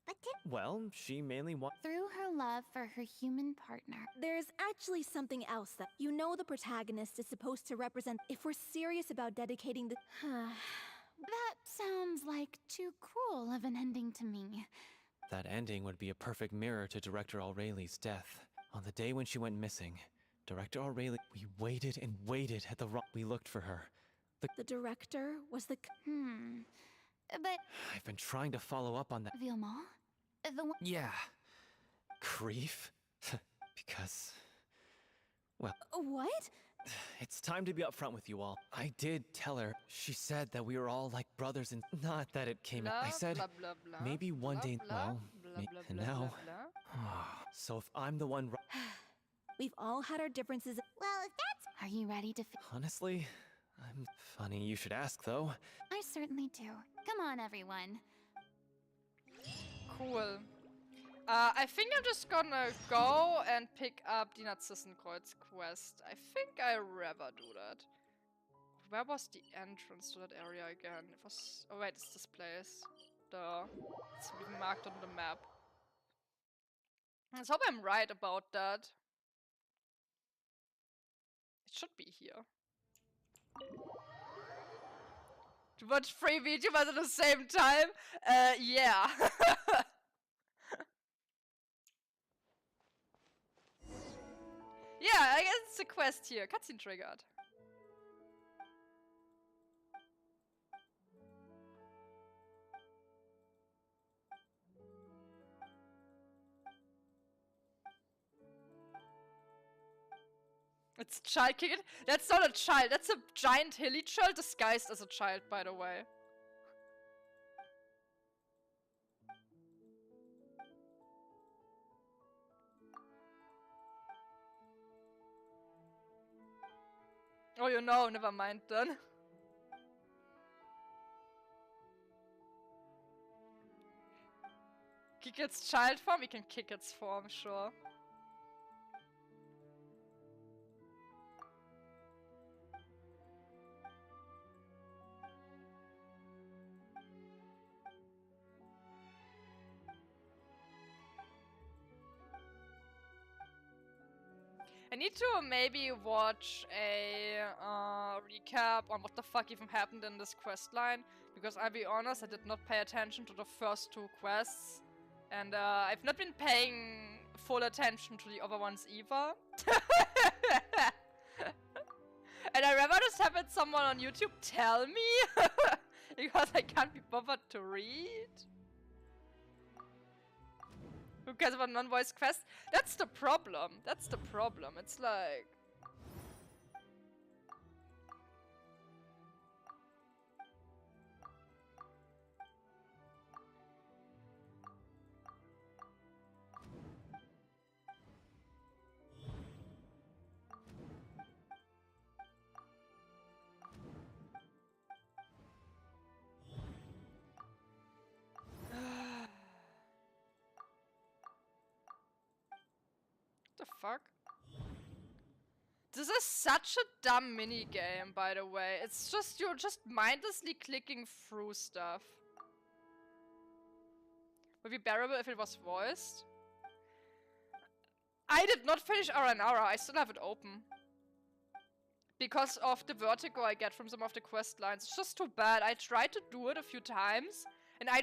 But did Well, she mainly wants. Through her love for her human partner. There's actually something else that you know the protagonist is supposed to represent. If we're serious about dedicating the. That sounds like too cruel of an ending to me. That ending would be a perfect mirror to Director Aureli's death. On the day when she went missing, Director Aureli. We waited and waited at the rock. We looked for her. The director was the. But, I've been trying to follow up on that. Vilma? The one. Yeah. Grief? Because. Well, What? it's time to be upfront with you all. I did tell her. She said that we were all like brothers and. Not that it came. I said. Blah, blah, blah, maybe one blah, day. blah, Well, blah, me- blah, and blah, now. blah, blah. So if I'm the one. We've all had our differences. well, if that's Are you ready to Honestly, I'm. Funny you should ask, though. I certainly do. Come on, everyone. Cool. I think I'm just gonna go and pick up the Narzissenkreuz quest. I think I'd rather do that. Where was the entrance to that area again? It was. Oh wait, it's this place. It's even marked on the map. Let's hope I'm right about that. It should be here. To watch 3 VTubers at the same time? Yeah. What's the quest here? Cutscene triggered. It's child kick it. That's not a child. That's a giant hilly child disguised as a child, by the way. Oh, you know, never mind then. Kick its child form? We can kick its form, sure. I need to maybe watch a recap on what the fuck even happened in this quest line, because I'll be honest, I did not pay attention to the first two quests, and I've not been paying full attention to the other ones either. And I'd rather just have it someone on YouTube tell me, because I can't be bothered to read. Who cares about non-voice quests? That's the problem. That's the problem. It's like... The fuck? This is such a dumb minigame, by the way. It's just, you're just mindlessly clicking through stuff. Would be bearable if it was voiced. I did not finish Aranara, I still have it open. Because of the vertigo I get from some of the quest lines. It's just too bad. I tried to do it a few times, and I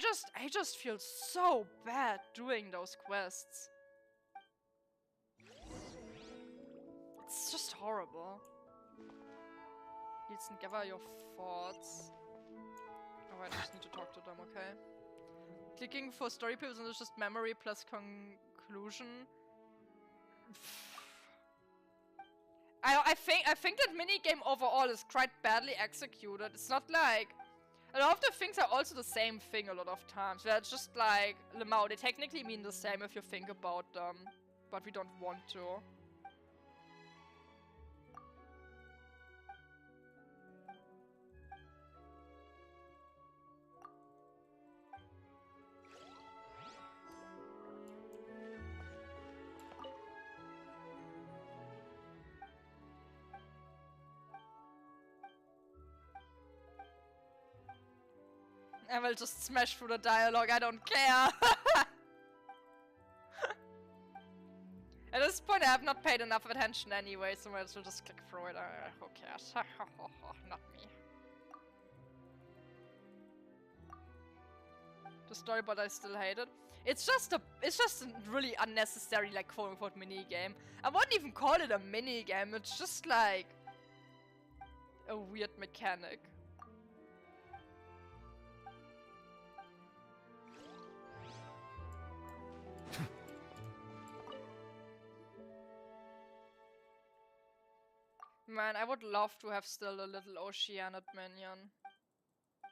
just feel so bad doing those quests. It's just horrible. Listen, gather your thoughts. Oh, I just need to talk to them, okay? Clicking for story pills and it's just memory plus conclusion. I think that minigame overall is quite badly executed. It's not like... A lot of the things are also the same thing a lot of times. They're just like, Lemao, they technically mean the same if you think about them. But we don't want to. I will just smash through the dialogue, I don't care. At this point I have not paid enough attention anyway, so I will just click through it. Who cares? Not me. The storyboard I still hate it. It's just a really unnecessary, like, quote-unquote mini-game. I wouldn't even call it a mini-game, it's just like a weird mechanic. Man, I would love to have still a little Oceanic minion.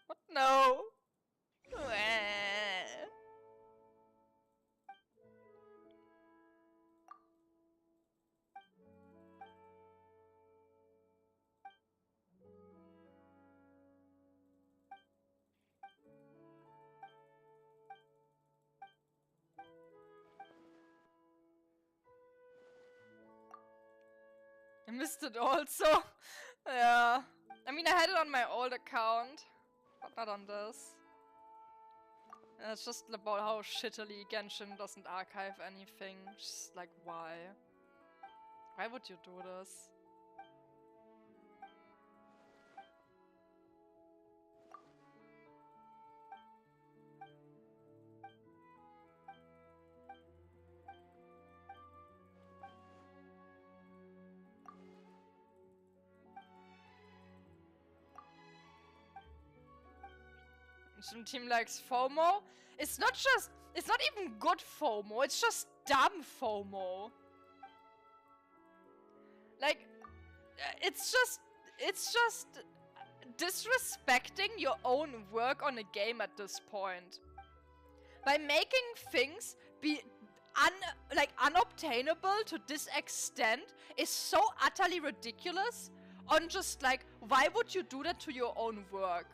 What? No! I missed it also. Yeah. I mean, I had it on my old account, but not on this. And it's just about how shittily Genshin doesn't archive anything. Just like, why? Why would you do this? Some team likes FOMO. It's not even good FOMO, it's just dumb FOMO. Like, it's just disrespecting your own work on a game at this point. By making things be unobtainable to this extent is so utterly ridiculous. On just like, why would you do that to your own work?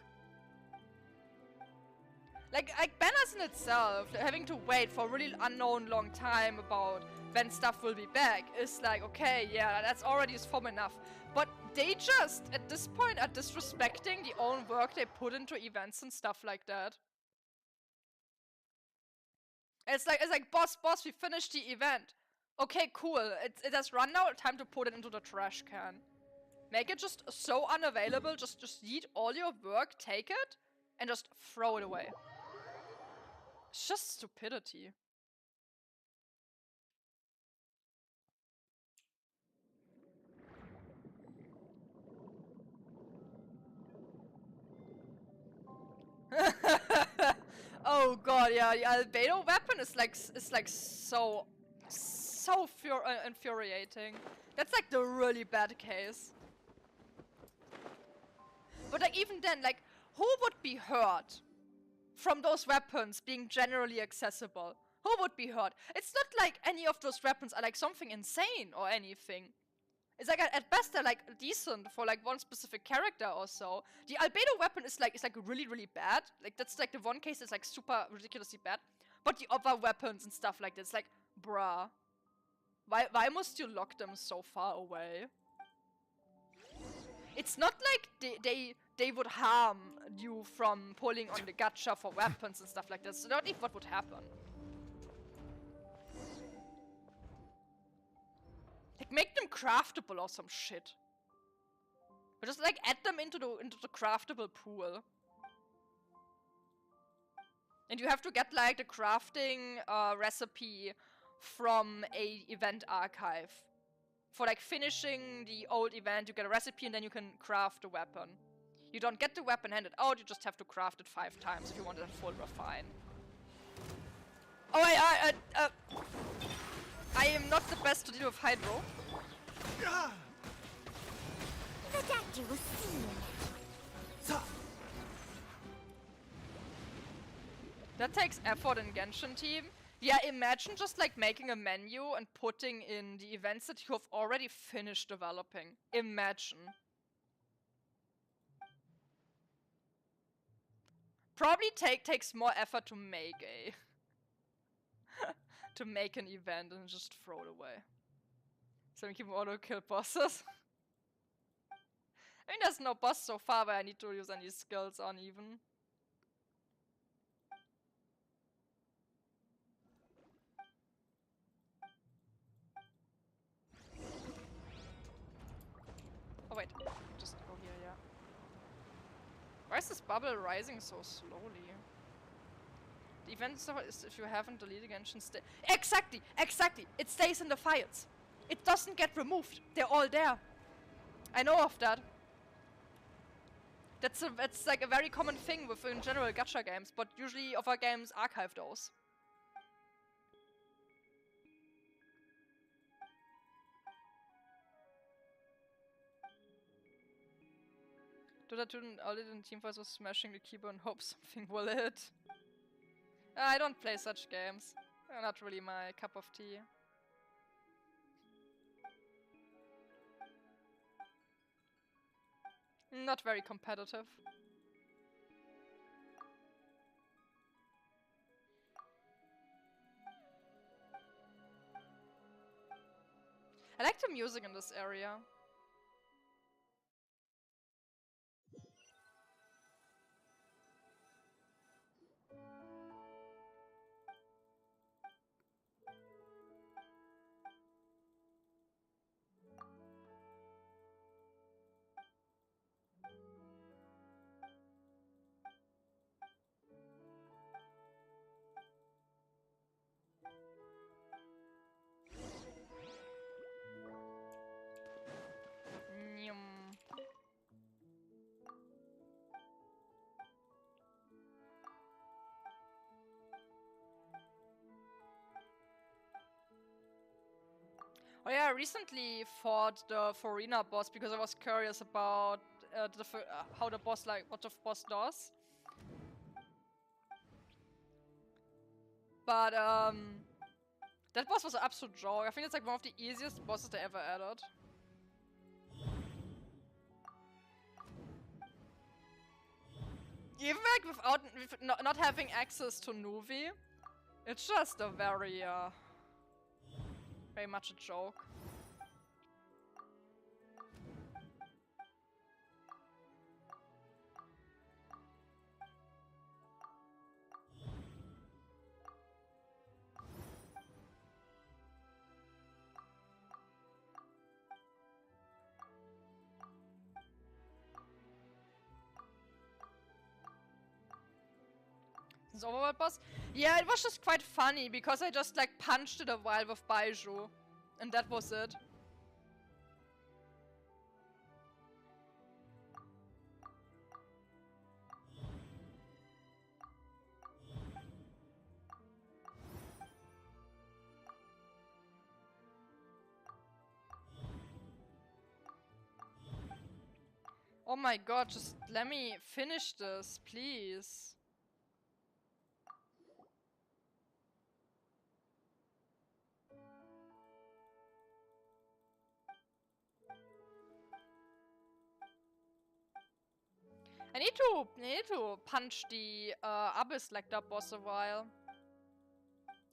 Like banners in itself, having to wait for a really unknown long time about when stuff will be back is like, okay, yeah, that's already fun enough. But they just, at this point, are disrespecting the own work they put into events and stuff like that. It's like, boss, we finished the event. Okay, cool. It has run now. Time to put it into the trash can. Make it just so unavailable. Just eat all your work, take it, and just throw it away. It's just stupidity. Oh god, yeah, the albedo weapon is like so infuriating. That's like the really bad case. But like even then, like who would be hurt from those weapons being generally accessible? Who would be hurt? It's not like any of those weapons are like something insane or anything. It's like at best they're like decent for like one specific character or so. The albedo weapon is like really bad. Like that's like the one case that's like super ridiculously bad. But the other weapons and stuff like this, like bruh, why must you lock them so far away? It's not like they would harm you from pulling on the gacha for weapons and stuff like this. So not even what would happen. Like make them craftable or some shit. Or just like add them into the craftable pool. And you have to get like the crafting recipe from a event archive. For like finishing the old event, you get a recipe and then you can craft the weapon. You don't get the weapon handed out, you just have to craft it 5 times if you want it full refine. Oh, I am not the best to deal with Hydro. The doctor will see you now. That takes effort in Genshin team. Yeah, imagine just like making a menu and putting in the events that you have already finished developing. Imagine. Probably takes more effort to make a to make an event and just throw it away. So we keep auto kill bosses. I mean, there's no boss so far where I need to use any skills on even. Oh wait, just go here, yeah. Why is this bubble rising so slowly? The event is if you haven't deleted Genshin stay. Exactly! It stays in the files. It doesn't get removed. They're all there. I know of that. That's like a very common thing within general gacha games, but usually other games archive those. Do that to all in team fights was smashing the keyboard and hope something will hit. I don't play such games. They're not really my cup of tea. Not very competitive. I like the music in this area. Oh yeah, I recently fought the Farina boss because I was curious about how the boss, like, what the boss does. But, that boss was an absolute joke. I think it's like one of the easiest bosses they ever added. Even like without not having access to Nuvi, it's just a very much a joke. This overworld boss? Yeah, it was just quite funny because I just like punched it a while with Baiju. And that was it. Oh my god, just let me finish this, please. I need to punch the Abyss Lecter boss a while.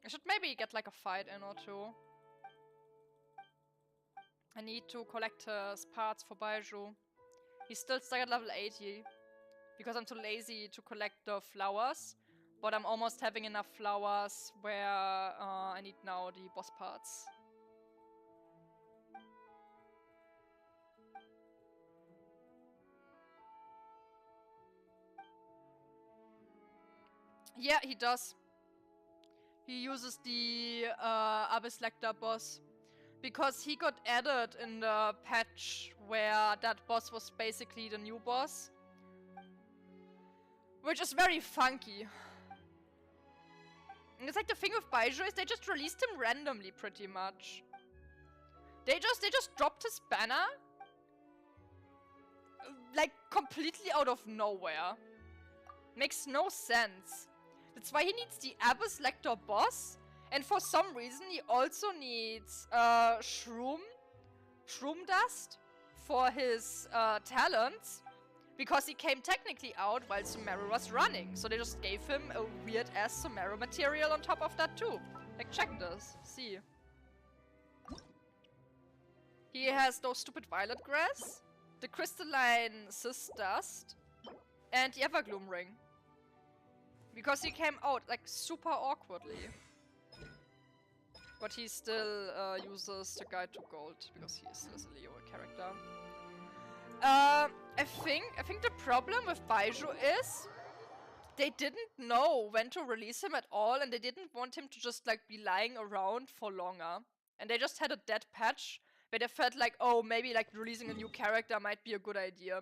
I should maybe get like a fight in or two. I need to collect his parts for Baiju. He's still stuck at level 80. Because I'm too lazy to collect the flowers. But I'm almost having enough flowers where I need now the boss parts. Yeah, he does. He uses the Abyss Lecter boss. Because he got added in the patch where that boss was basically the new boss. Which is very funky. And it's like the thing with Baiju is they just released him randomly pretty much. They just dropped his banner. Like completely out of nowhere. Makes no sense. That's why he needs the Abyss Lecter boss. And for some reason he also needs Shroom Dust for his talents. Because he came technically out while Sumeru was running. So they just gave him a weird ass Sumeru material on top of that too. Like check this, see. He has those stupid violet grass, the crystalline Cis Dust, and the Evergloom ring. Because he came out like super awkwardly. But he still uses the Guide to Gold because he is still a Leo character. I think the problem with Baiju is they didn't know when to release him at all, and they didn't want him to just like be lying around for longer. And they just had a dead patch where they felt like, oh, maybe like releasing a new character might be a good idea.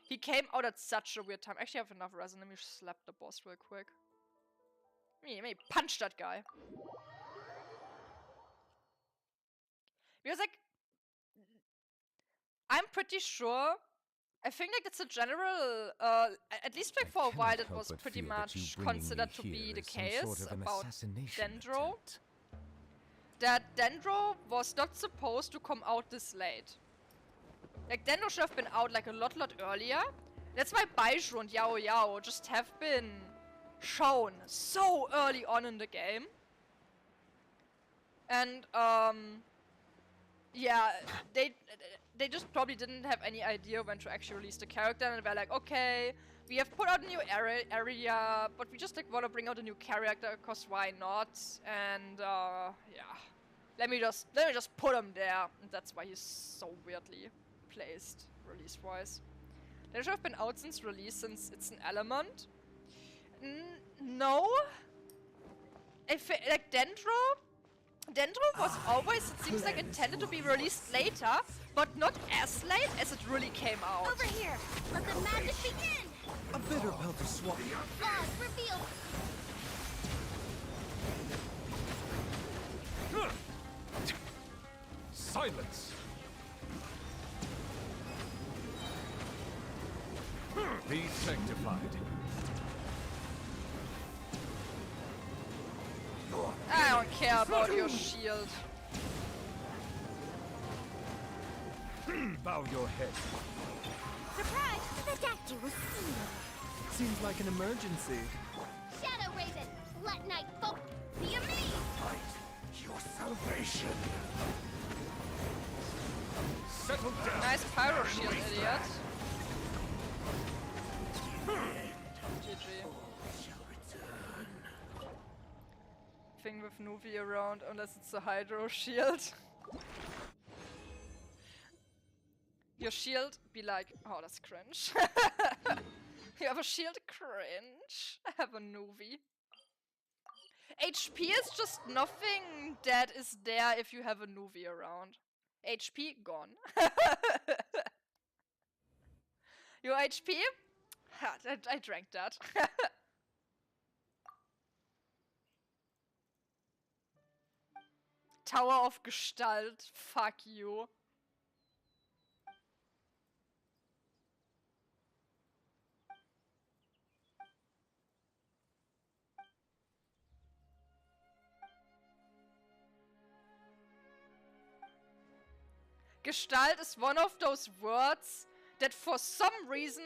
He came out at such a weird time. Actually, I have enough resin. Let me slap the boss real quick. Let me punch that guy. Because like, I'm pretty sure. I think like it's a general, at least like for a while, it was pretty much considered to be the case about Dendro. That Dendro was not supposed to come out this late. Like Dendro should have been out like a lot earlier. That's why Baiju and Yao Yao just have been shown so early on in the game. And yeah, they just probably didn't have any idea when to actually release the character, and they're like, okay, we have put out a new area, but we just like want to bring out a new character, cause why not? And yeah, let me just put him there, and that's why he's so weirdly placed release-wise. They should have been out since release, since it's an element. No, like Dendro was always, it seems like, intended to be released later, but not as late as it really came out. Over here! Let the magic begin! A bitter pill to swallow. Flaws revealed! Silence! Be sanctified. I don't care about your shield. Bow your head. Surprise! The doctor will see you. Seems like an emergency. Shadow Raven, let night folk be amazed! Fight your salvation. Settle down. Nice pyro shield, idiot. GG. Thing with Nuvi around, unless it's a hydro shield. Your shield be like, oh, that's cringe. You have a shield, cringe. I have a Nuvi. HP is just nothing that is there if you have a Nuvi around. HP gone. Your HP? Ha, I drank that. Tower of Gestalt, fuck you. Gestalt is one of those words that for some reason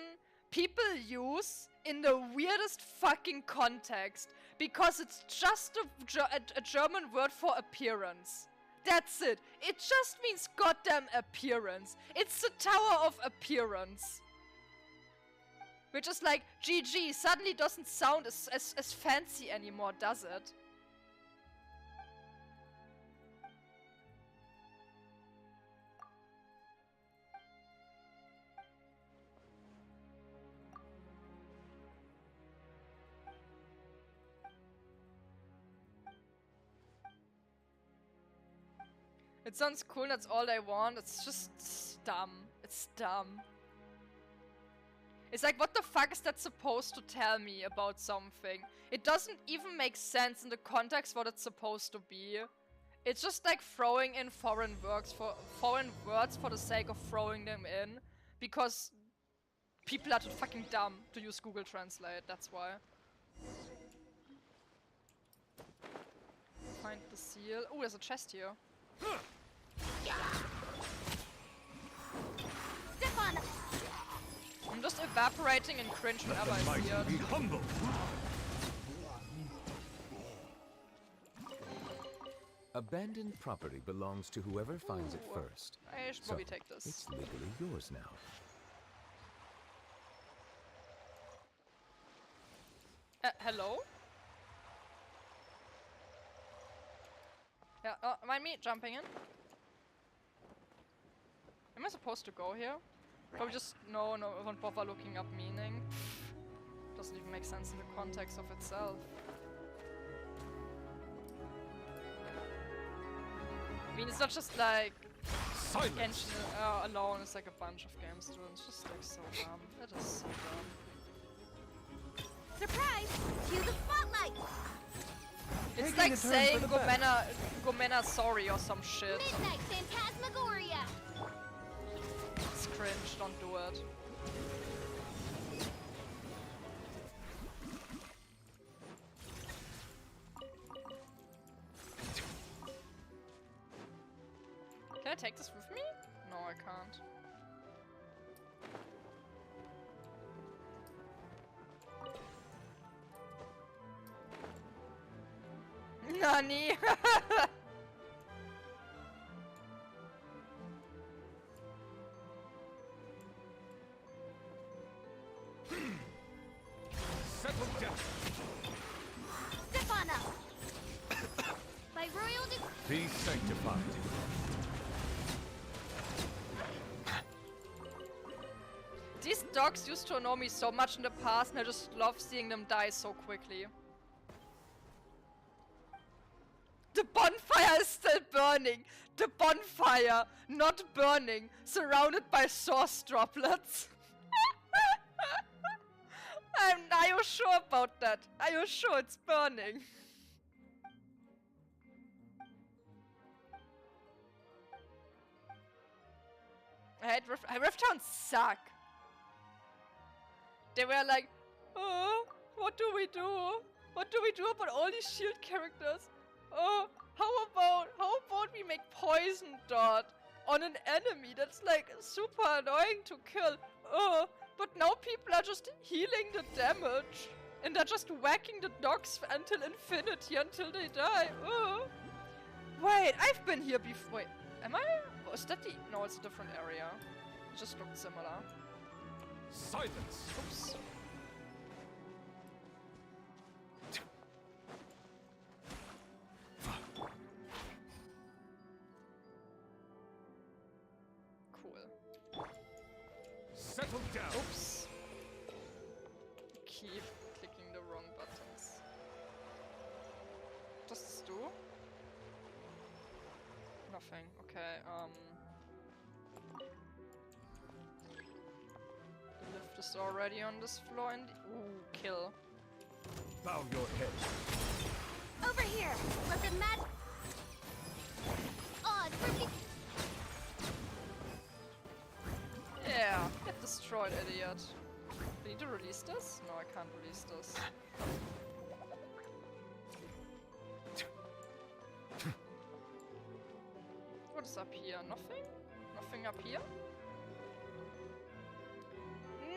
people use in the weirdest fucking context because it's just a German word for appearance. That's it. It just means goddamn appearance. It's the Tower of Appearance. Which is like, GG suddenly doesn't sound as fancy anymore, does it? It sounds cool, that's all I want. It's just dumb. It's dumb. It's like, what the fuck is that supposed to tell me about something? It doesn't even make sense in the context what it's supposed to be. It's just like throwing in foreign words for the sake of throwing them in. Because people are too fucking dumb to use Google Translate, that's why. Find the seal. Oh, there's a chest here. I'm just evaporating and cringe whenever I see it. Be humble. Abandoned property belongs to whoever finds it first. I should probably take this. It's legally yours now. Hello? Yeah, mind me jumping in? Am I supposed to go here? Probably just, no, I won't bother looking up meaning. Doesn't even make sense in the context of itself. I mean, it's not just like Genshin alone, it's like a bunch of games too, it's just like so dumb. It is so dumb. Surprise! Cue the spotlight! It's like saying Gomena sorry or some shit. Midnight Phantasmagoria! It's cringe, don't do it. Can I take this with me? No, I can't. Nani? Settle down. Stefana! By royal Be sanctified. These dogs used to annoy me so much in the past and I just love seeing them die so quickly. The bonfire is still burning! The bonfire, not burning, surrounded by source droplets. Are you sure about that? Are you sure it's burning? I hate Rift Towns suck. They were like, oh, what do we do? What do we do about all these shield characters? Oh, how about we make poison dot on an enemy that's like super annoying to kill? Oh, but now people are just healing the damage. And they're just whacking the dogs until infinity, until they die. Oh. Wait, I've been here before. Wait, am I? Was that the... No, it's a different area. It just looked similar. Silence! Oops. Cool. Settle down! Oops. Keep clicking the wrong buttons. Does this do? Nothing. Okay, the lift is already on this floor and... Ooh, kill. Bow your head. Over here! Let the mad... Oh, it's freaking... Yeah, get destroyed, idiot. Do I need to release this? No, I can't release this. What is up here? Nothing? Nothing up here?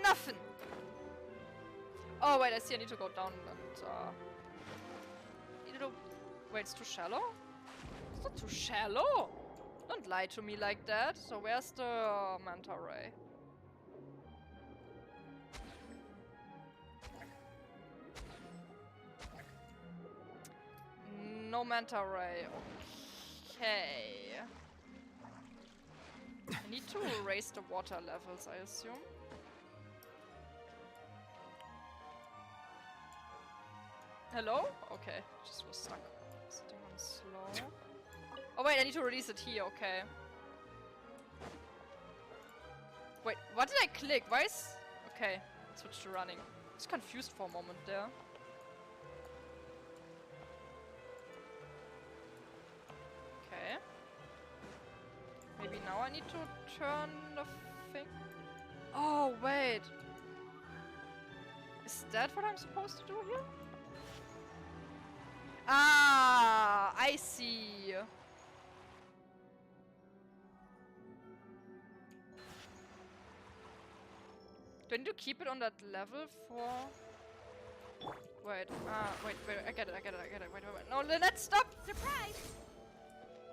Nothing! Oh wait, I see I need to go down and need to... Wait, it's too shallow? It's not too shallow! Don't lie to me like that. So where's the manta ray? No manta ray. Okay. I need to raise the water levels, I assume. Hello? Okay, just was stuck. Sitting on slow. Oh wait, I need to release it here, okay. Wait, what did I click? Why is... Okay, switch to running. I was confused for a moment there. Okay. Maybe now I need to turn the thing... Oh, wait. Is that what I'm supposed to do here? Ah, I see. Do I need to keep it on that level for... Wait, wait, I get it, wait. No, let's stop! Surprise!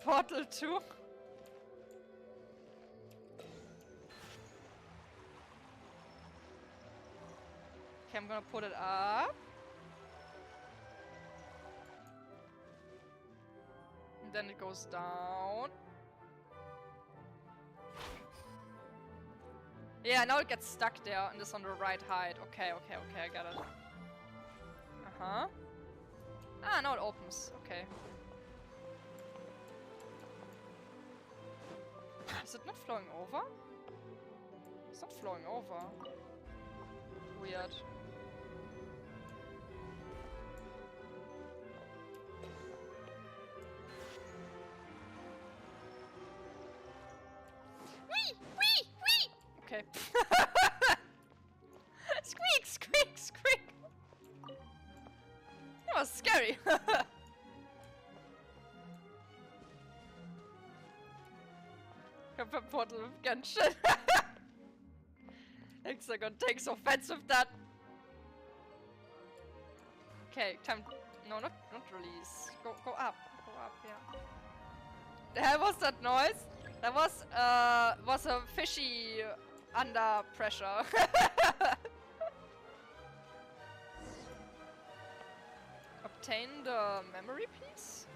Portal 2. Okay, I'm gonna put it up. And then it goes down. Yeah, now it gets stuck there and it's on the right height. Okay, I got it. Uh-huh. Ah, now it opens. Okay. Is it not flowing over? It's not flowing over. Weird. Okay. Squeak! That was scary. Portal with Genshin. Hexagon takes offense with that. Okay, time. No, not release. Go up. Yeah. The hell was that noise? That was a fishy under pressure. Obtain the memory piece?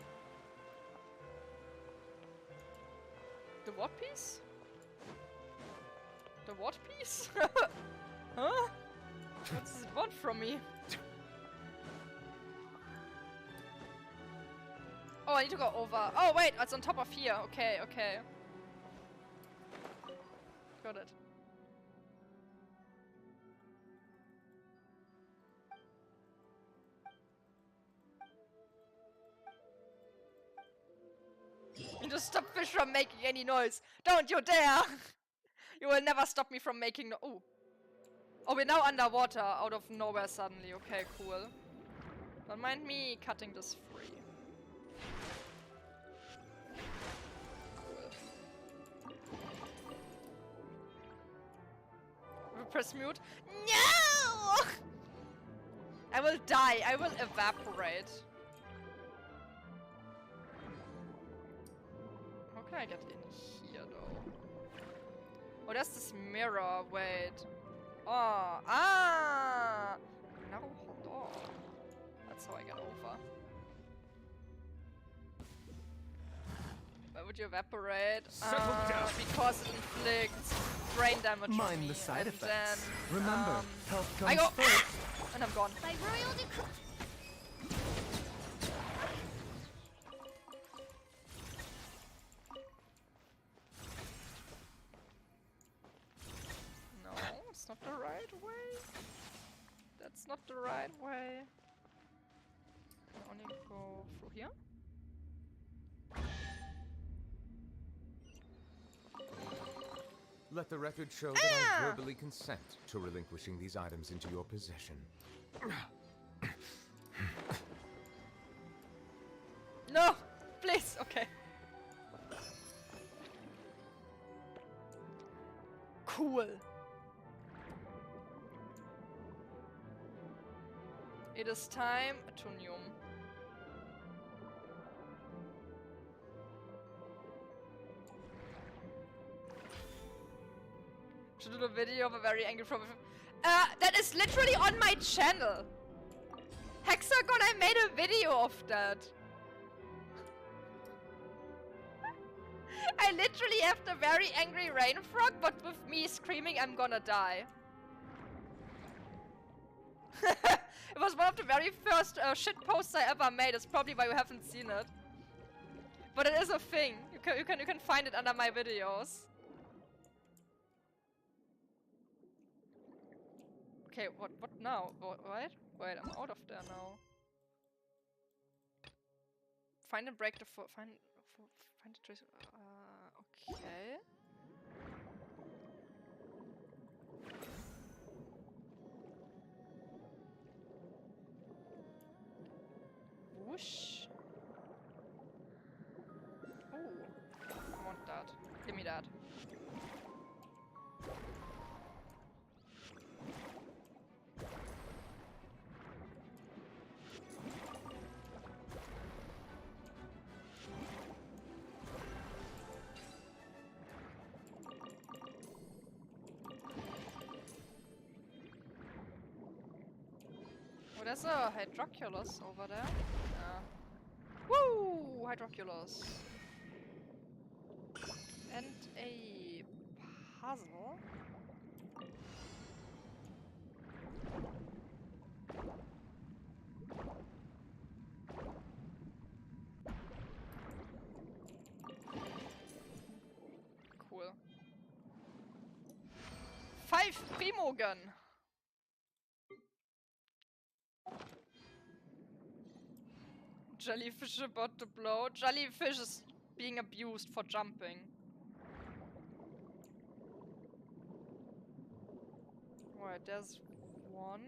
The what piece? The what piece? Huh? What does it want from me? Oh, I need to go over. Oh, wait, it's on top of here. Okay. Got it. You just stop fish from making any noise. Don't you dare! You will never stop me from making no- Oh. Oh, we're now underwater out of nowhere suddenly. Okay, cool. Don't mind me cutting this free. Cool. Press mute. No! I will die. I will evaporate. How can I get in here though? Oh, there's this mirror. Wait. Oh, ah! No, hold on. That's how I get over. Why would you evaporate? Settle down. Because it inflicts brain damage on Mind me, the side and effects. then, Remember, health comes I go, first. and I'm gone. By royal decree. No, it's not the right way. That's not the right way. I only go through here. Let the record show that I verbally consent to relinquishing these items into your possession. No! Please! Okay. Cool. It is time to Num. Should do the video of a very angry problem. That is literally on my channel. Hexagon, I made a video of that. I literally have the very angry rain frog, but with me screaming I'm gonna die. It was one of the very first shit posts I ever made. It's probably why you haven't seen it. But it is a thing. You can find it under my videos. Okay, what now? What? Wait, I'm out of there now. Find and break the find the trace. Okay. Whoosh. Oh, I want that. Give me that. Oh, there's a Hydroculus over there. Woo! Hydroculus. And a puzzle. Cool. 5 Primo Gun. Jellyfish about to blow. Jellyfish is being abused for jumping. Right, there's 1,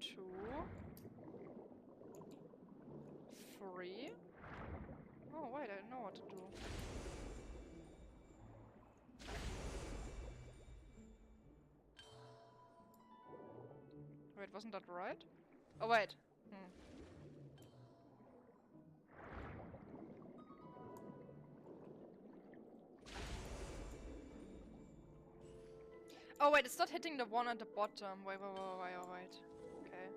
2, 3. Oh wait, I know what to do. Wait, wasn't that right? Oh wait. Oh wait, it's not hitting the one at the bottom. Wait. Okay.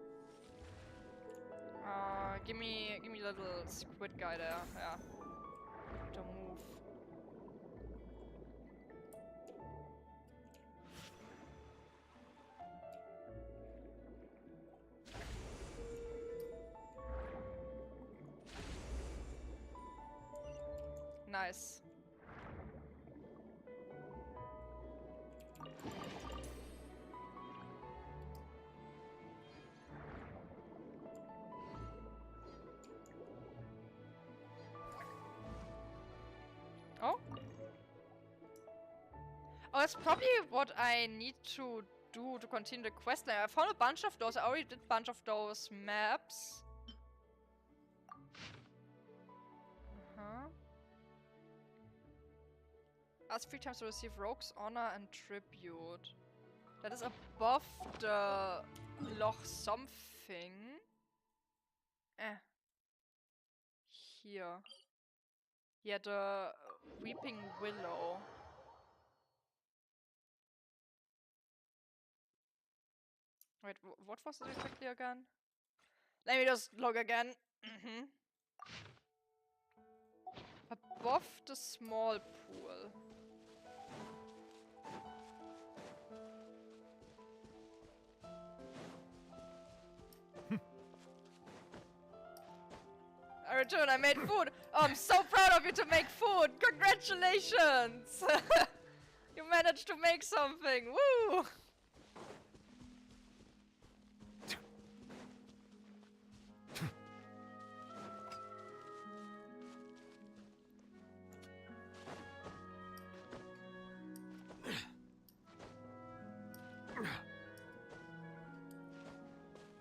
Give me a little squid guy there. Yeah. To move. Nice. Oh? Oh, that's probably what I need to do to continue the quest line. I found a bunch of those. I already did a bunch of those maps. Ask 3 times to receive Rogue's honor and tribute. That is above the Loch something. Here. Yeah, the Weeping Willow. Wait, what was it exactly again? Let me just look again. Above the small pool. I returned, I made food! Oh, I'm so proud of you to make food! Congratulations! You managed to make something! Woo!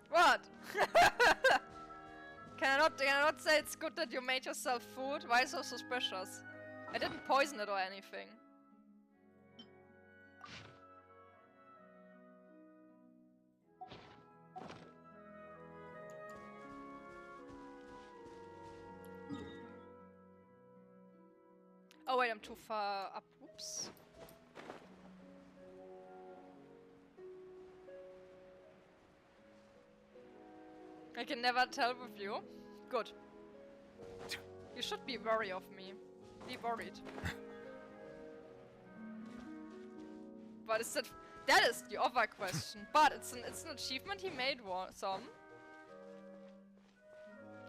What? Can I not say it's good that you made yourself food? Why so suspicious? I didn't poison it or anything. Oh wait, I'm too far up. Oops. I can never tell with you. Good. You should be worried of me. Be worried. But is that is the other question. But it's an achievement he made some.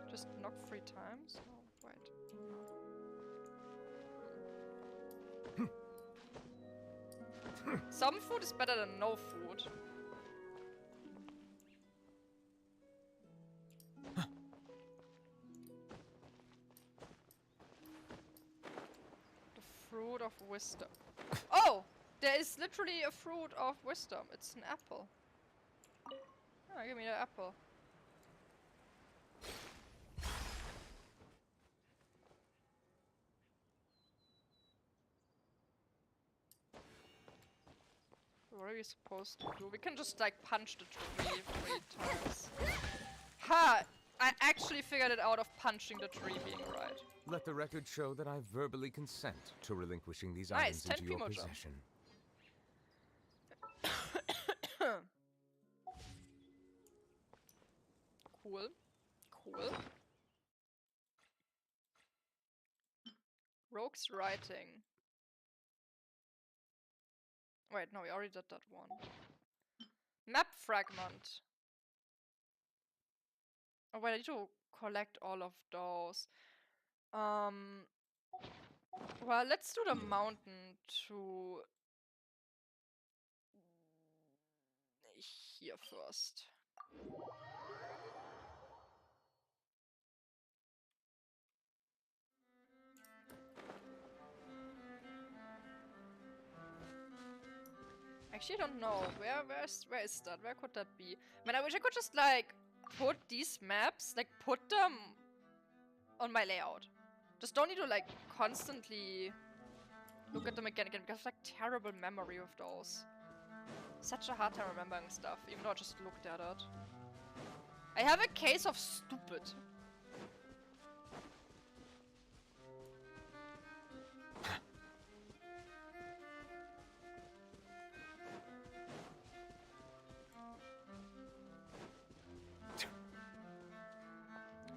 Just knock 3 times? Oh, wait. Some food is better than no food. Fruit of wisdom. Oh! There is literally a fruit of wisdom. It's an apple. Oh, give me the apple. What are we supposed to do? We can just like punch the tree 3 times. Ha! I actually figured it out of punching the tree being right. Let the record show that I verbally consent to relinquishing these items into your possession. Cool. Cool. Rogue's writing. Wait, no, we already did that one. Map fragment. Oh wait, I need to collect all of those. Well, let's do the mountain to here first. Actually, I don't know. Where is that? Where could that be? I mean, I wish I could just like put these maps, like put them on my layout. Just don't need to like constantly look at them again because I have like terrible memory of those. Such a hard time remembering stuff, even though I just looked at it. I have a case of stupid.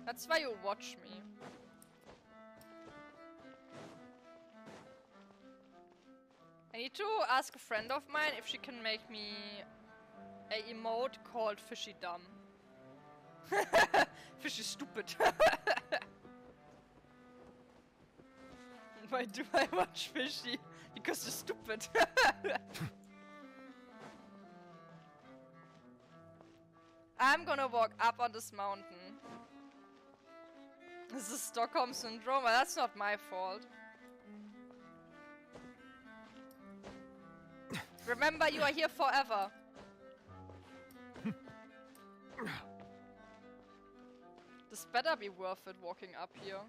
That's why you watch me. I need to ask a friend of mine if she can make me a emote called Fishy Dumb. Fishy Stupid. Why do I watch Fishy? Because you're stupid. I'm gonna walk up on this mountain. This is Stockholm Syndrome, but that's not my fault. Remember, you are here forever. This better be worth it walking up here.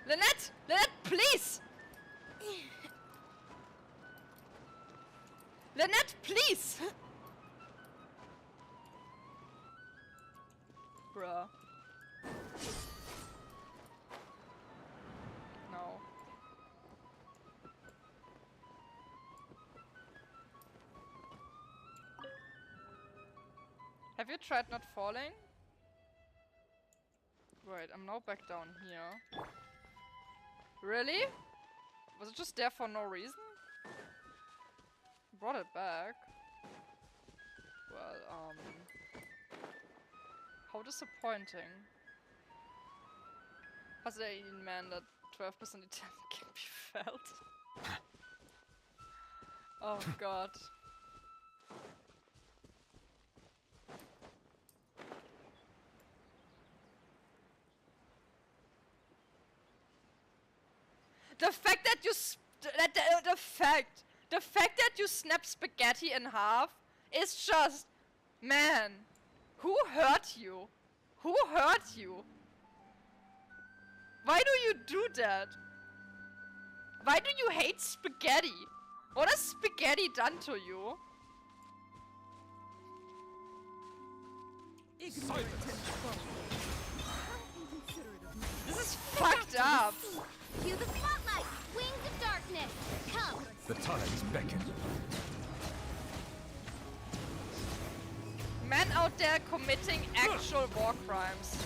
Lynette! Lynette, please! Lynette, please! Bruh. No. Have you tried not falling? Right, I'm now back down here. Really? Was it just there for no reason? Brought it back. Well, how disappointing. Was there even man that 12% attempt can be felt? Oh god. The fact that you the fact that you snap spaghetti in half is just, man, who hurt you? Who hurt you? Why do you do that? Why do you hate spaghetti? What has spaghetti done to you? This is fucked up. Cue the spotlight! Wings of darkness! Come! The tides beckon. Men out there committing actual war crimes.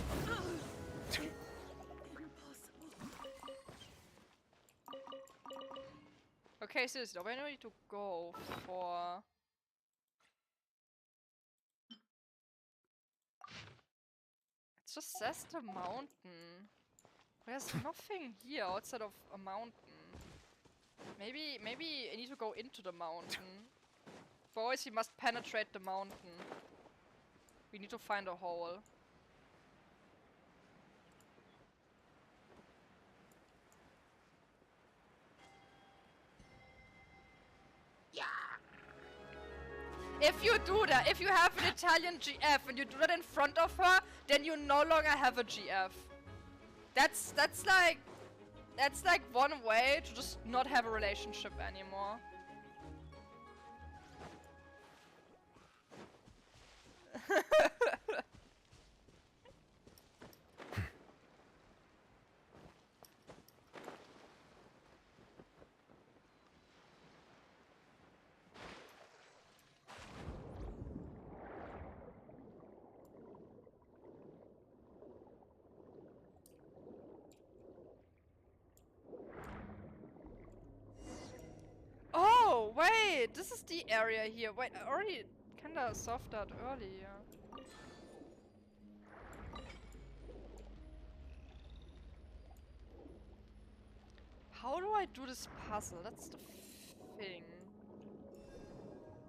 Okay, seriously, where do I need to go for... It just says the mountain. There's nothing here outside of a mountain. Maybe I need to go into the mountain. Boys, we must penetrate the mountain. We need to find a hole. If you do that, if you have an Italian GF and you do that in front of her, then you no longer have a GF. That's like one way to just not have a relationship anymore. Oh, wait, this is the area here. Wait, I already kinda solved that earlier. How do I do this puzzle? That's the thing.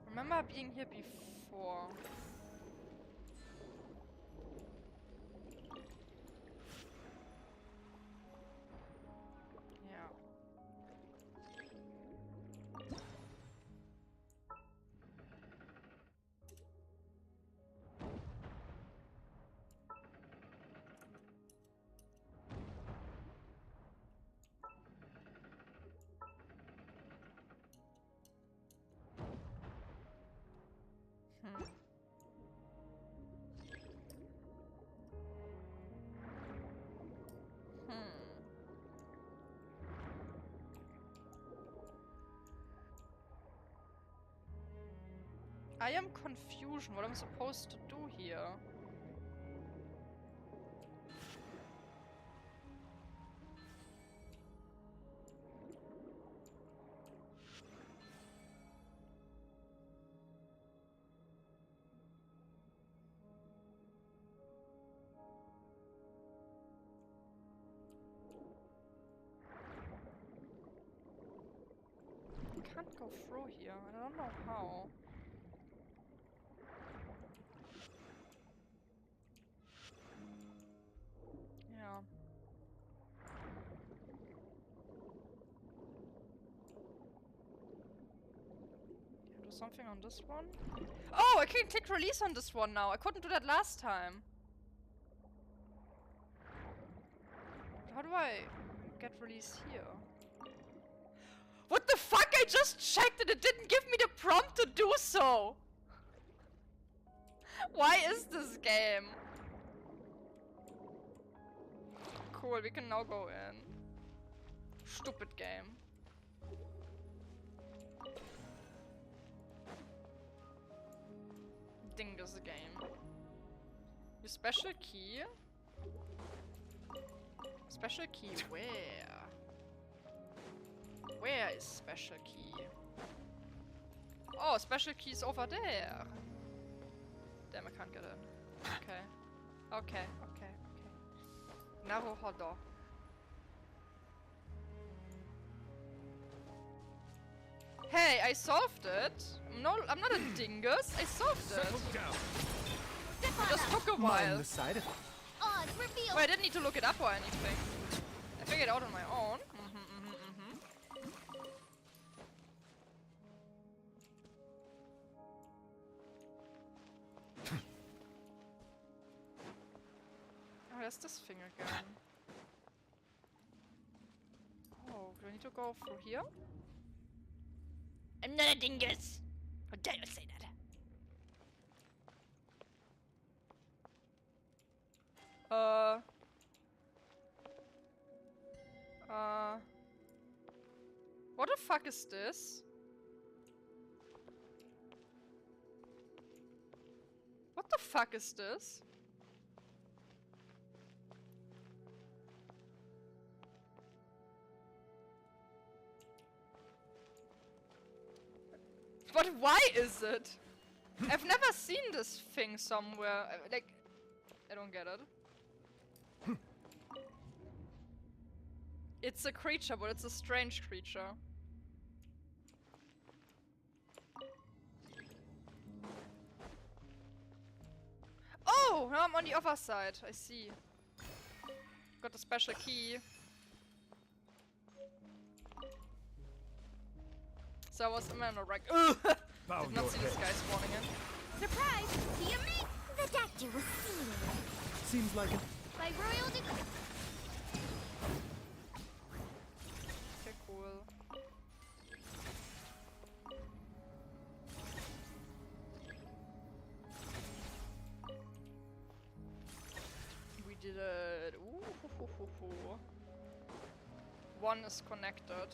Remember being here before. Yeah. I am confusion. What am I supposed to do here? I can't go through here. I don't know how. something on this one? Oh, I can click release on this one now. I couldn't do that last time. How do I get release here? What the fuck? I just checked and it didn't give me the prompt to do so. Why is this game? Cool, we can now go in. Stupid game. Dingus game. Your special key? Special key where? Where is special key? Oh, special key is over there. Damn, I can't get in. Okay. Okay, okay, okay. Naruhodo. Hey, I solved it. I'm not a dingus. I solved it. Settle down. It just took a Mind while. the side effects. Odds reveal. Wait, I didn't need to look it up or anything. I figured it out on my own. Oh, there's this thing again. Oh, do I need to go through here? I'm not a dingus! How dare you say that? What the fuck is this? What the fuck is this? But why is it? I've never seen this thing somewhere. Like, I don't get it. It's a creature, but it's a strange creature. Oh, now I'm on the other side. I see. Got a special key. So I was in a wreck. Did not see this guy spawning in. Surprise! See you, mate! The doctor will see you. Seems like it. By royal decree. Okay, cool. We did it. Ooh, hoo, hoo, hoo, hoo. One is connected.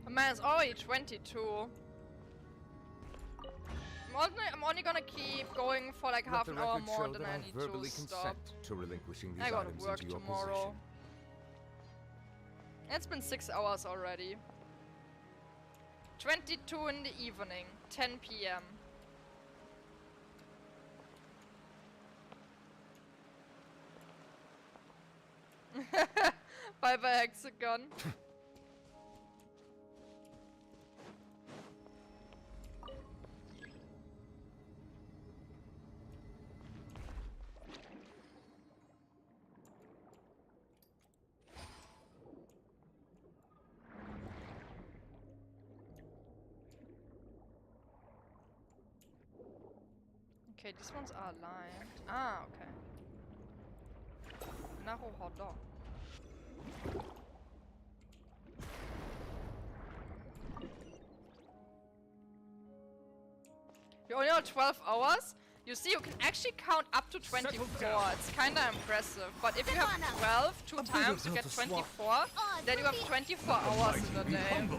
Man, it's already 22. I'm only gonna keep going for like half an hour more, then I need to stop. To relinquishing these I gotta items work into your tomorrow. possession. It's been 6 hours already. 22 in the evening, 10 p.m. Bye bye, Hexagon. Okay, these ones are aligned. Ah, okay. Naruhodo. You only have 12 hours? You see, you can actually count up to 24. It's kinda impressive. But if you have 12 two times, you get 24. Then you have 24 hours in a day.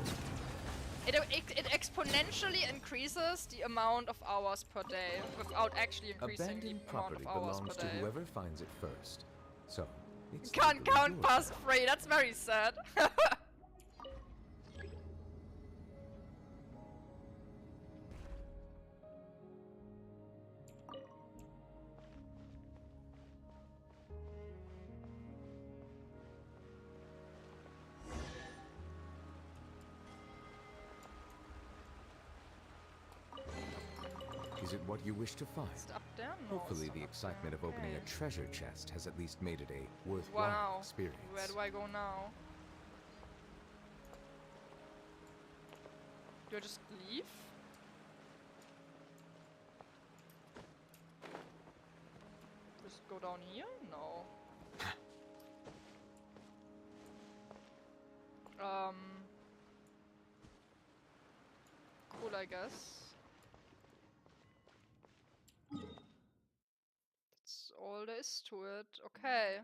It exponentially increases the amount of hours per day without actually increasing the Abandoned amount property of hours belongs per to day. whoever finds it first. So, it's Can't legally count yours. past 3, that's very sad. Is it what you wish to find? Is it up there? No, Hopefully it's the not up excitement there. of opening Okay. a treasure chest has at least made it a worthwhile Wow. experience. Where do I go now? Do I just leave? Just go down here? No. Cool, I guess. That's all there is to it. Okay.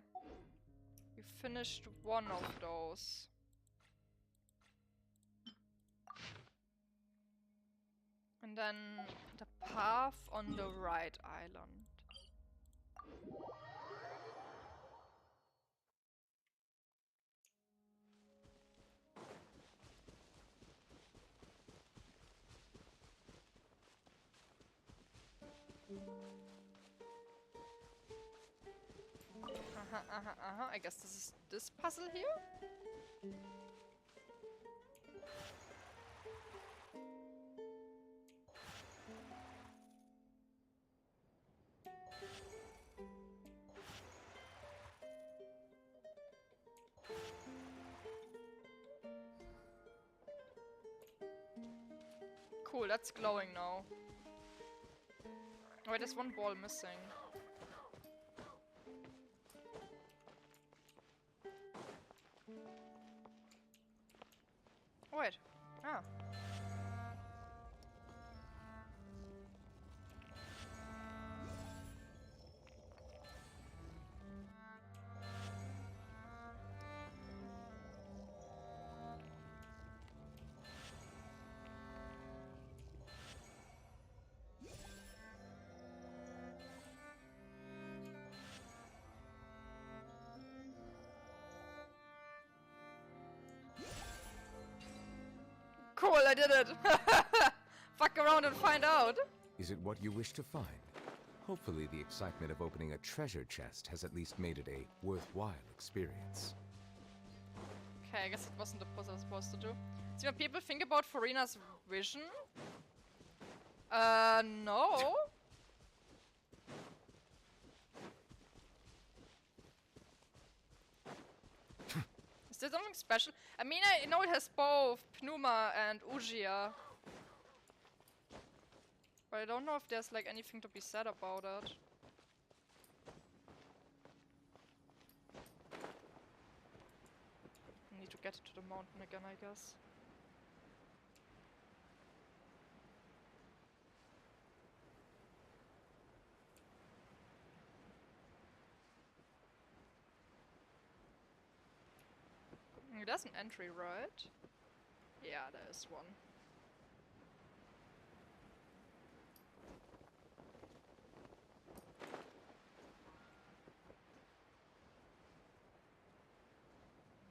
We finished one of those. And then the path on the right island. I guess this is this puzzle here? Cool, that's glowing now. Oh wait, there's one ball missing. Oh, wait. Ah. Cool, I did it! Fuck around and find out! Is it what you wish to find? Hopefully the excitement of opening a treasure chest has at least made it a worthwhile experience. Okay, I guess it wasn't the puzzle I was supposed to do. See what people think about Farina's vision? No. Is there something special? I mean, I know it has both Pneuma and Ugia. But I don't know if there's like anything to be said about it. I need to get to the mountain again, I guess. There's an entry, right? Yeah, there is one.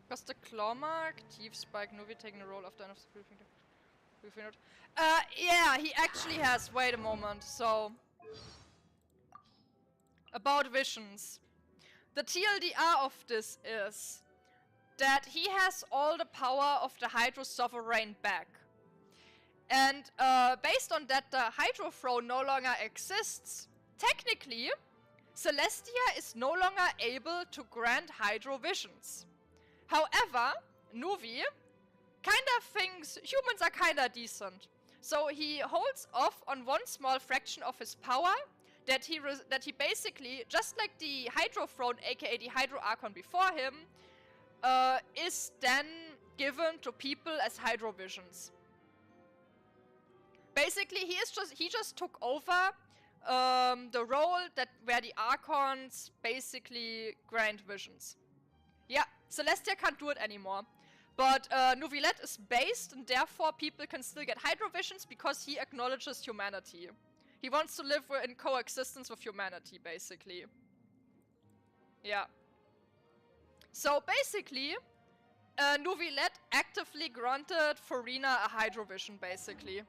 Because the claw mark, Thief Spike, Nuvi taking the role of the end of the briefing. Yeah, he actually has. Wait a moment. So, about visions. The TLDR of this is that he has all the power of the Hydro Sovereign back. And based on that, the Hydro Throne no longer exists. Technically, Celestia is no longer able to grant Hydro visions. However, Nuvi kinda thinks humans are kinda decent. So he holds off on one small fraction of his power that he basically, just like the Hydro Throne, aka the Hydro Archon before him, is then given to people as Hydro visions. Basically, he just took over the role where the Archons basically grant visions. Yeah, Celestia can't do it anymore. But Nuvilet is based, and therefore people can still get Hydro visions because he acknowledges humanity. He wants to live in coexistence with humanity, basically. Yeah. So basically, Nuvilet actively granted Farina a Hydro vision, basically.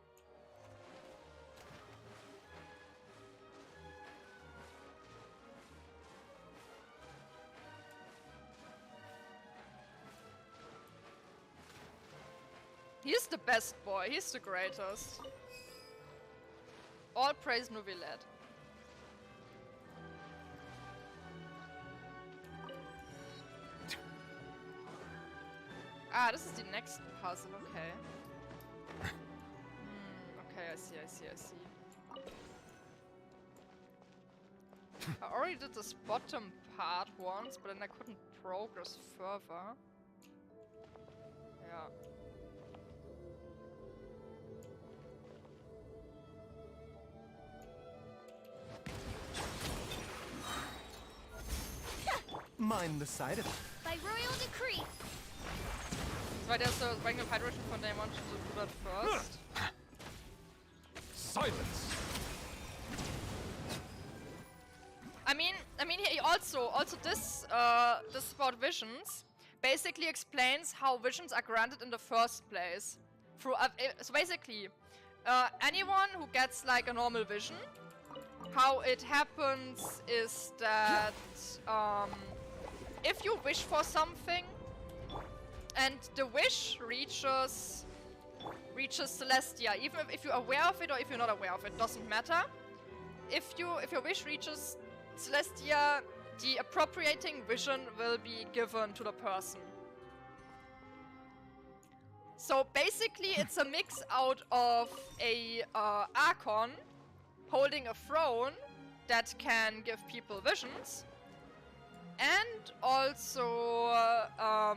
He's the best boy, he's the greatest. All praise Nouvillette. Ah, this is the next puzzle, okay. Okay, I see. I already did this bottom part once, but then I couldn't progress further. Yeah. Mind the side of it. By royal decree. So there's the regular hydration von Daemon to do that first. Silence! I mean, he also this this about visions basically explains how visions are granted in the first place. Through so basically, anyone who gets like a normal vision, how it happens is that if you wish for something and the wish reaches Celestia, even if you're aware of it or if you're not aware of it, doesn't matter. If your wish reaches Celestia, the appropriating vision will be given to the person. So basically it's a mix out of a Archon holding a throne that can give people visions, and also I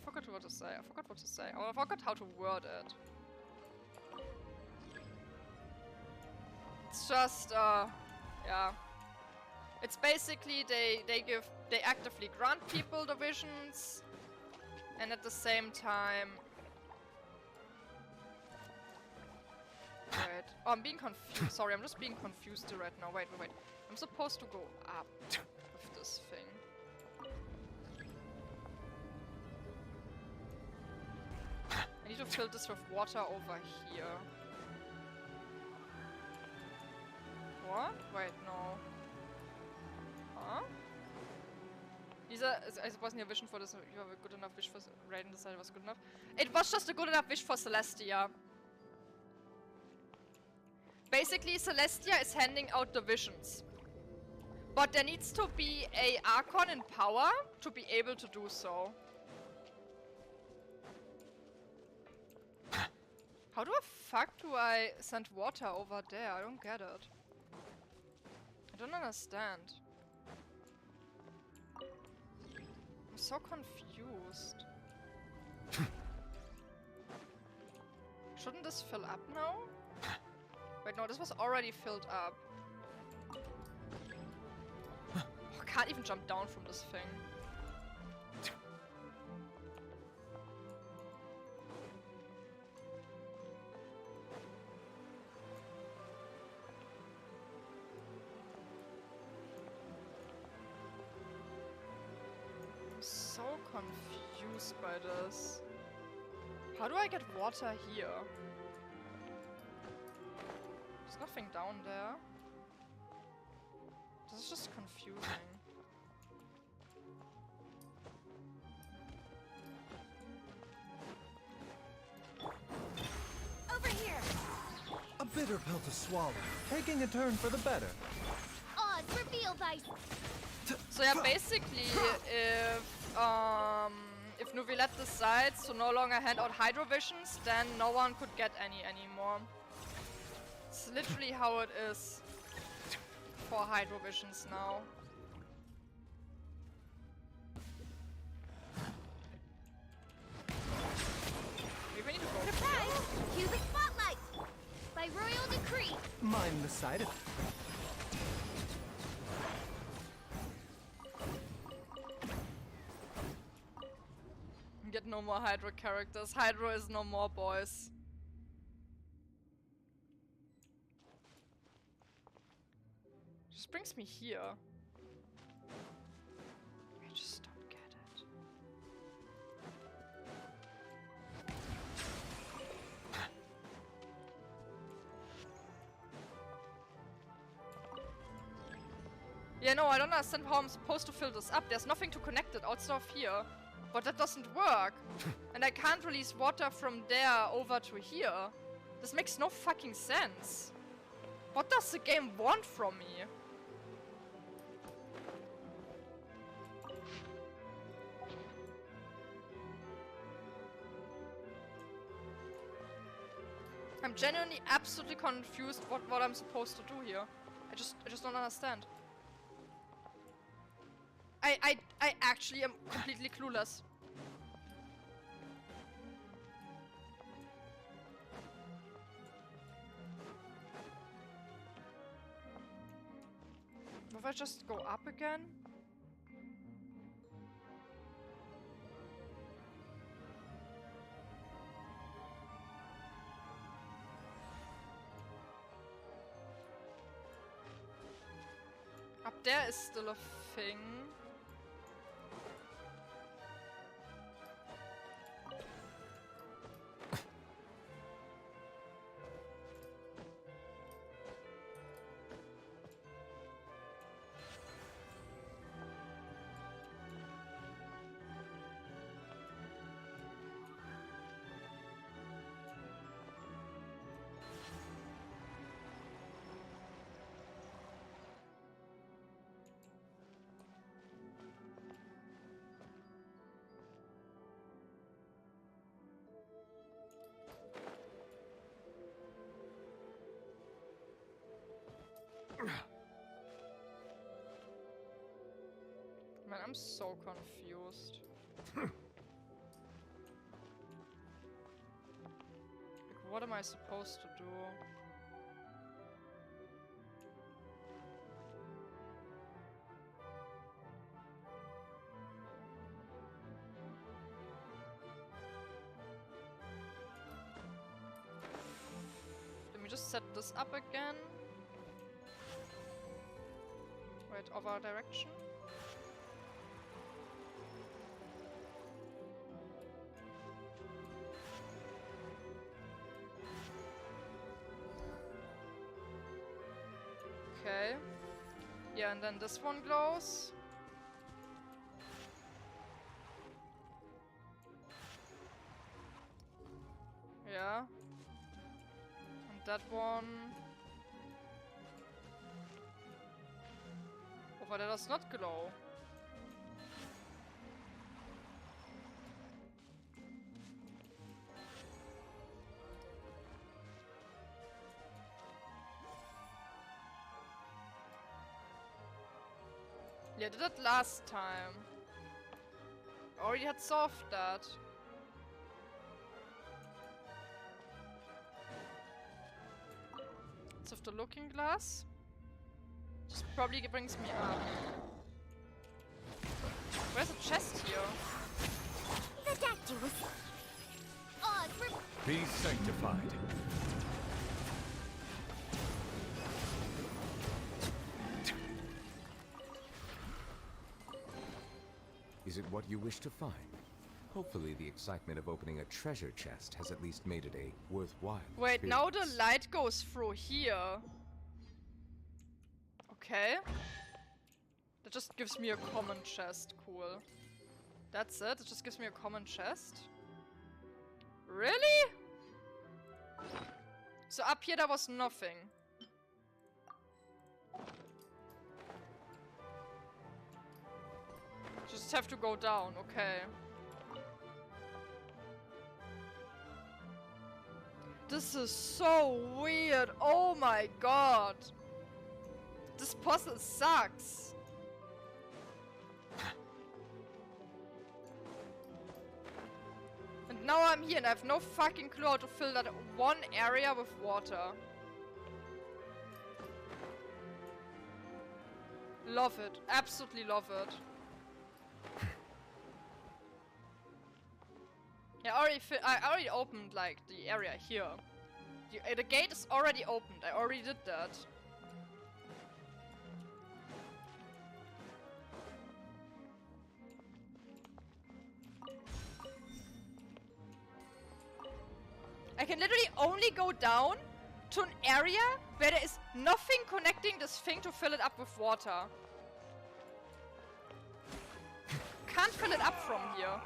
forgot what to say. I forgot how to word it. It's just yeah. It's basically they actively grant people the visions, and at the same time. Wait. Oh, I'm being confused. Sorry, I'm just being confused right now. Wait. I'm supposed to go up with this thing. I need to fill this with water over here. What? Wait, no. Huh? It wasn't a vision for this. You have a good enough wish for Raiden decided it was good enough. It was just a good enough wish for Celestia. Basically, Celestia is handing out the visions. But there needs to be a Archon in power to be able to do so. How the fuck do I send water over there? I don't get it. I don't understand. I'm so confused. Shouldn't this fill up now? Wait, no, this was already filled up. Oh, I can't even jump down from this thing. I'm so confused by this. How do I get water here? There's nothing down there. This is just confusing. Over here! A bitter pill to swallow, taking a turn for the better. Odds revealed by... So yeah, basically, if Nouvillette decides to no longer hand out Hydro Visions, then no one could get any anymore. It's literally how it is for Hydro Visions now. Maybe we need to go Surprise! Cubic spotlight! By royal decree! Mind the side of it. Get no more Hydro characters. Hydro is no more, boys. Just brings me here. I just don't get it. Yeah, no, I don't understand how I'm supposed to fill this up. There's nothing to connect it outside of here. But that doesn't work. And I can't release water from there over to here. This makes no fucking sense. What does the game want from me? I'm genuinely absolutely confused what I'm supposed to do here. I just don't understand. I actually am completely clueless. Will I just go up again? Up there is still a thing. Man, I'm so confused. Like, what am I supposed to do? Let me just set this up again. Wait, other direction? Okay. Yeah, and then this one glows. Yeah. And that one. Oh, but it does not glow. Yeah, I did it last time. I already had solved that. Let's have the looking glass. Just probably brings me up. Where's the chest here? The doctor was... Be sanctified. Is it what you wish to find? Hopefully the excitement of opening a treasure chest has at least made it a worthwhile Wait, now the experience. light goes through here. Okay. That just gives me a common chest. Cool. That's it? It just gives me a common chest? Really? So up here there was nothing. Just have to go down, okay. This is so weird. Oh my god. This puzzle sucks. And now I'm here and I have no fucking clue how to fill that one area with water. Love it. Absolutely love it. Yeah, I already opened, like, the area here. The gate is already opened. I already did that. I can literally only go down to an area where there is nothing connecting this thing to fill it up with water. Can't fill it up from here.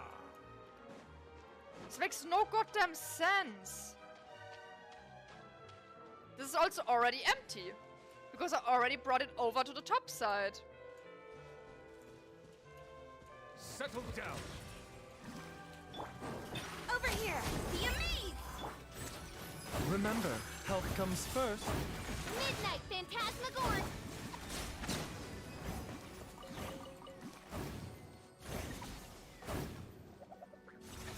This makes no goddamn sense. This is also already empty. Because I already brought it over to the top side. Settle down. Over here! The amaze! Remember, health comes first. Midnight Phantasmagoria!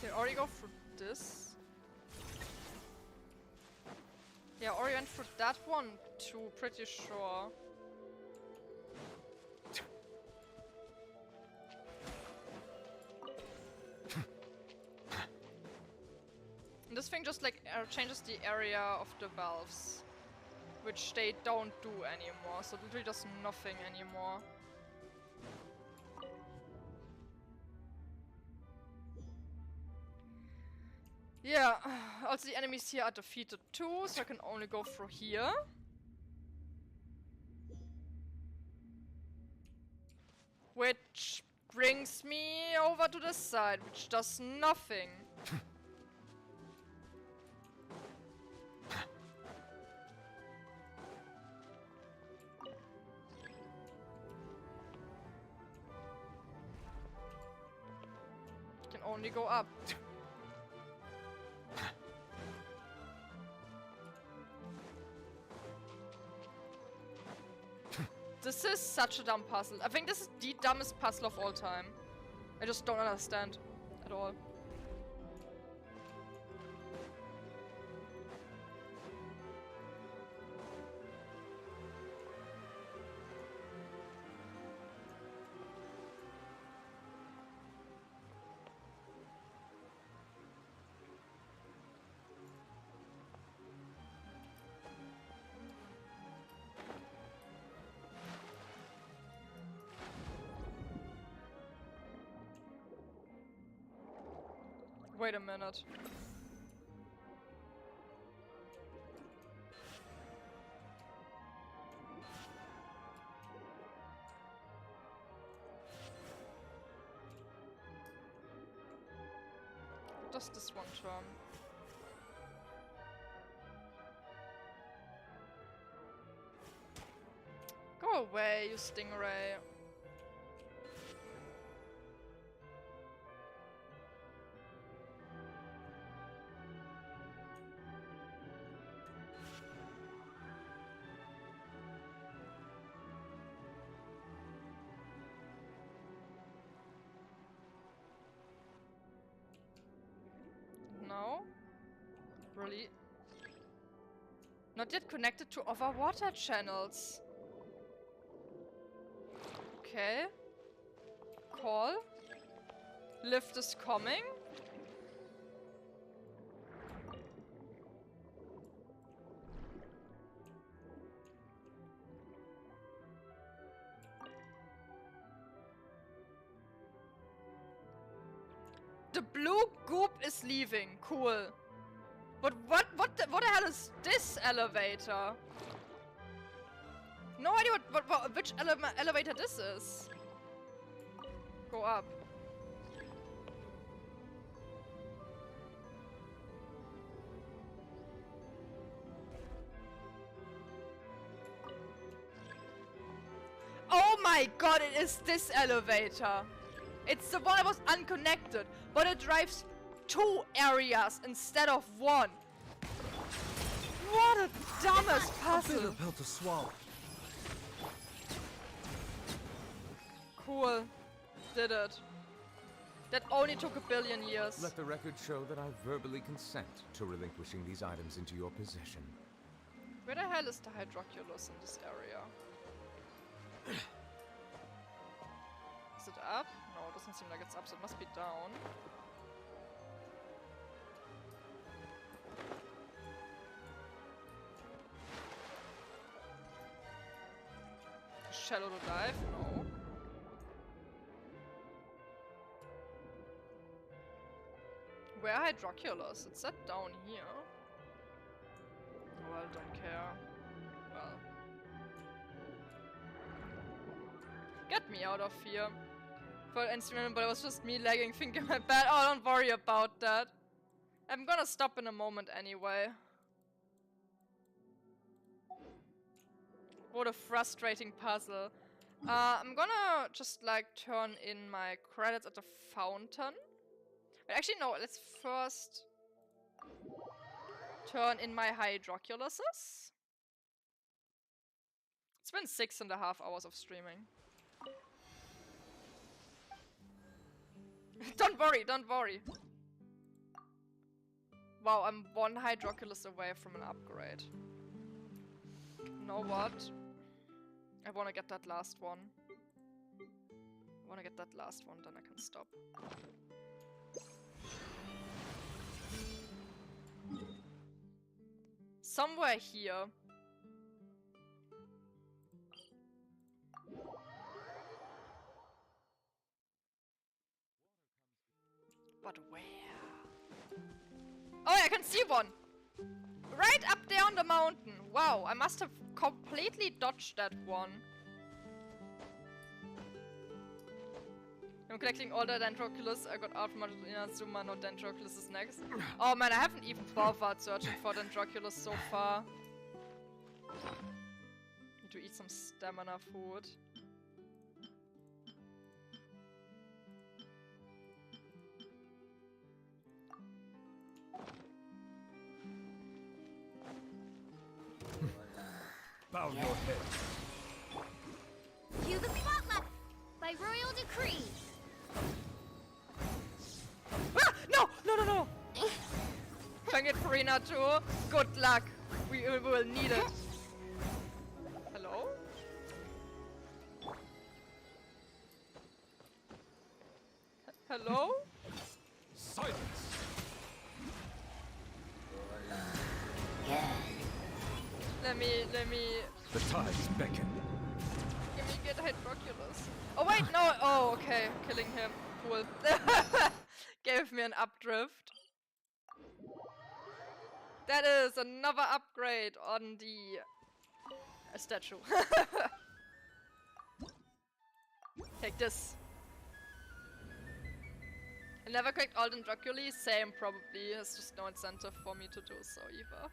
Okay, already go through this. Yeah, already went through that one too, pretty sure. And this thing just like changes the area of the valves, which they don't do anymore, so it literally does nothing anymore. Yeah, also the enemies here are defeated too, so I can only go through here. Which brings me over to this side, which does nothing. Can only go up. This is such a dumb puzzle. I think this is the dumbest puzzle of all time. I just don't understand at all. Wait a minute. What does this one turn? Go away, you stingray. No? Really? Not yet connected to other water channels. Okay. Call. Lift is coming. The blue goop is leaving. Cool. But what the hell is this elevator? No idea which elevator this is. Go up. Oh my god, it is this elevator. It's the one that was unconnected, but it drives 2 areas instead of 1. What a dumbest puzzle. Pill to swallow. Cool. Did it. That only took 1 billion years. Let the record show that I verbally consent to relinquishing these items into your possession. Where the hell is the hydroculus in this area? Is it up? No, it doesn't seem like it's up, so it must be down. Shallow to dive? No. Where are hydroculus? It's set down here. Well, don't care. Well. Get me out of here. For an instant, but it was just me lagging, thinking my bad. Oh, don't worry about that. I'm gonna stop in a moment anyway. What a frustrating puzzle. I'm gonna just like turn in my credits at the fountain. But actually, no, let's first turn in my hydroculuses. It's been 6.5 hours of streaming. Don't worry, don't worry. Wow, I'm 1 hydroculus away from an upgrade. You know what? I wanna get that last one. I wanna get that last one, then I can stop. Somewhere here. But where? Oh, I can see one! Right up there on the mountain. Wow, I must have completely dodged that one. I'm collecting all the Dendroculus. I got outmatched in Inazuma, no Dendroculus is next. Oh man, I haven't even bothered searching for Dendroculus so far. Need to eat some stamina food. Bow your head. Cue the spotlight by royal decree. Ah! No! No, no, no! Fang it, Farina, too. Good luck. We will need it. Hello? Hello? Silence. Let me... The tides beckon. Let me get Hydroculus. Oh wait, no! Oh, okay. Killing him. Cool. Gave me an updrift. That is another upgrade on the statue. Take this. I never cracked all Draculi. Same, probably. There's just no incentive for me to do so either.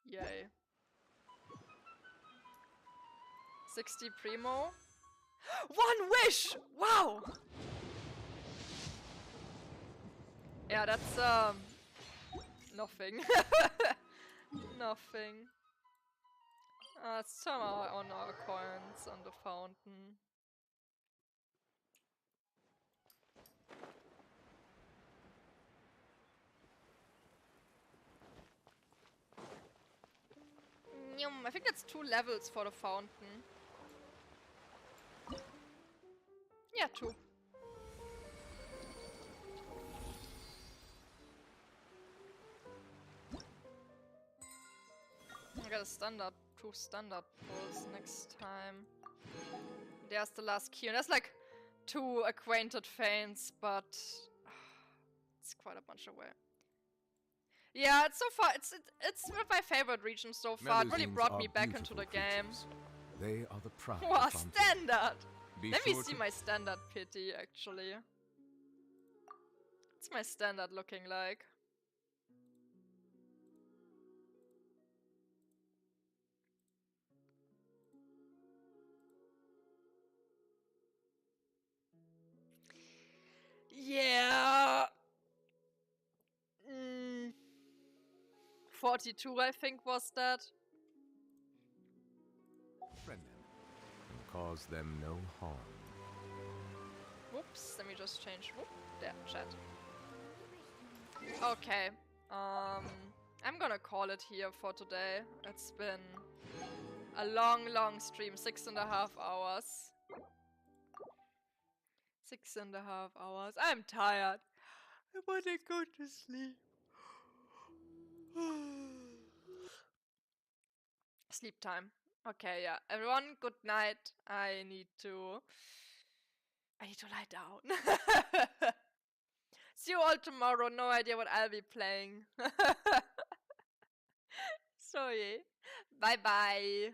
Yay. 60 primo. 1 wish! Wow! Yeah, that's nothing. Nothing. Let's turn on our coins on the fountain. I think that's 2 levels for the fountain. Yeah, 2. I got a standard, 2 standard pulls next time. There's the last key, and there's like 2 acquainted feints, but it's quite a bunch away. Yeah, it's so far, it's my favorite region so far. It really brought me back into the game. They are the pride Wow, of Fontaine. standard! Let me Sure see to- my standard pity, actually. What's my standard looking like? Yeah! 42, I think, was that. Friend them and cause them no harm. Whoops, let me just change. Whoop, there, chat. Okay, I'm gonna call it here for today. It's been a long stream, 6.5 hours. 6.5 hours. I'm tired. I wanna go to sleep. Sleep time. Okay, yeah. Everyone, good night. I need to lie down. See you all tomorrow. No idea what I'll be playing. So yeah. Bye bye.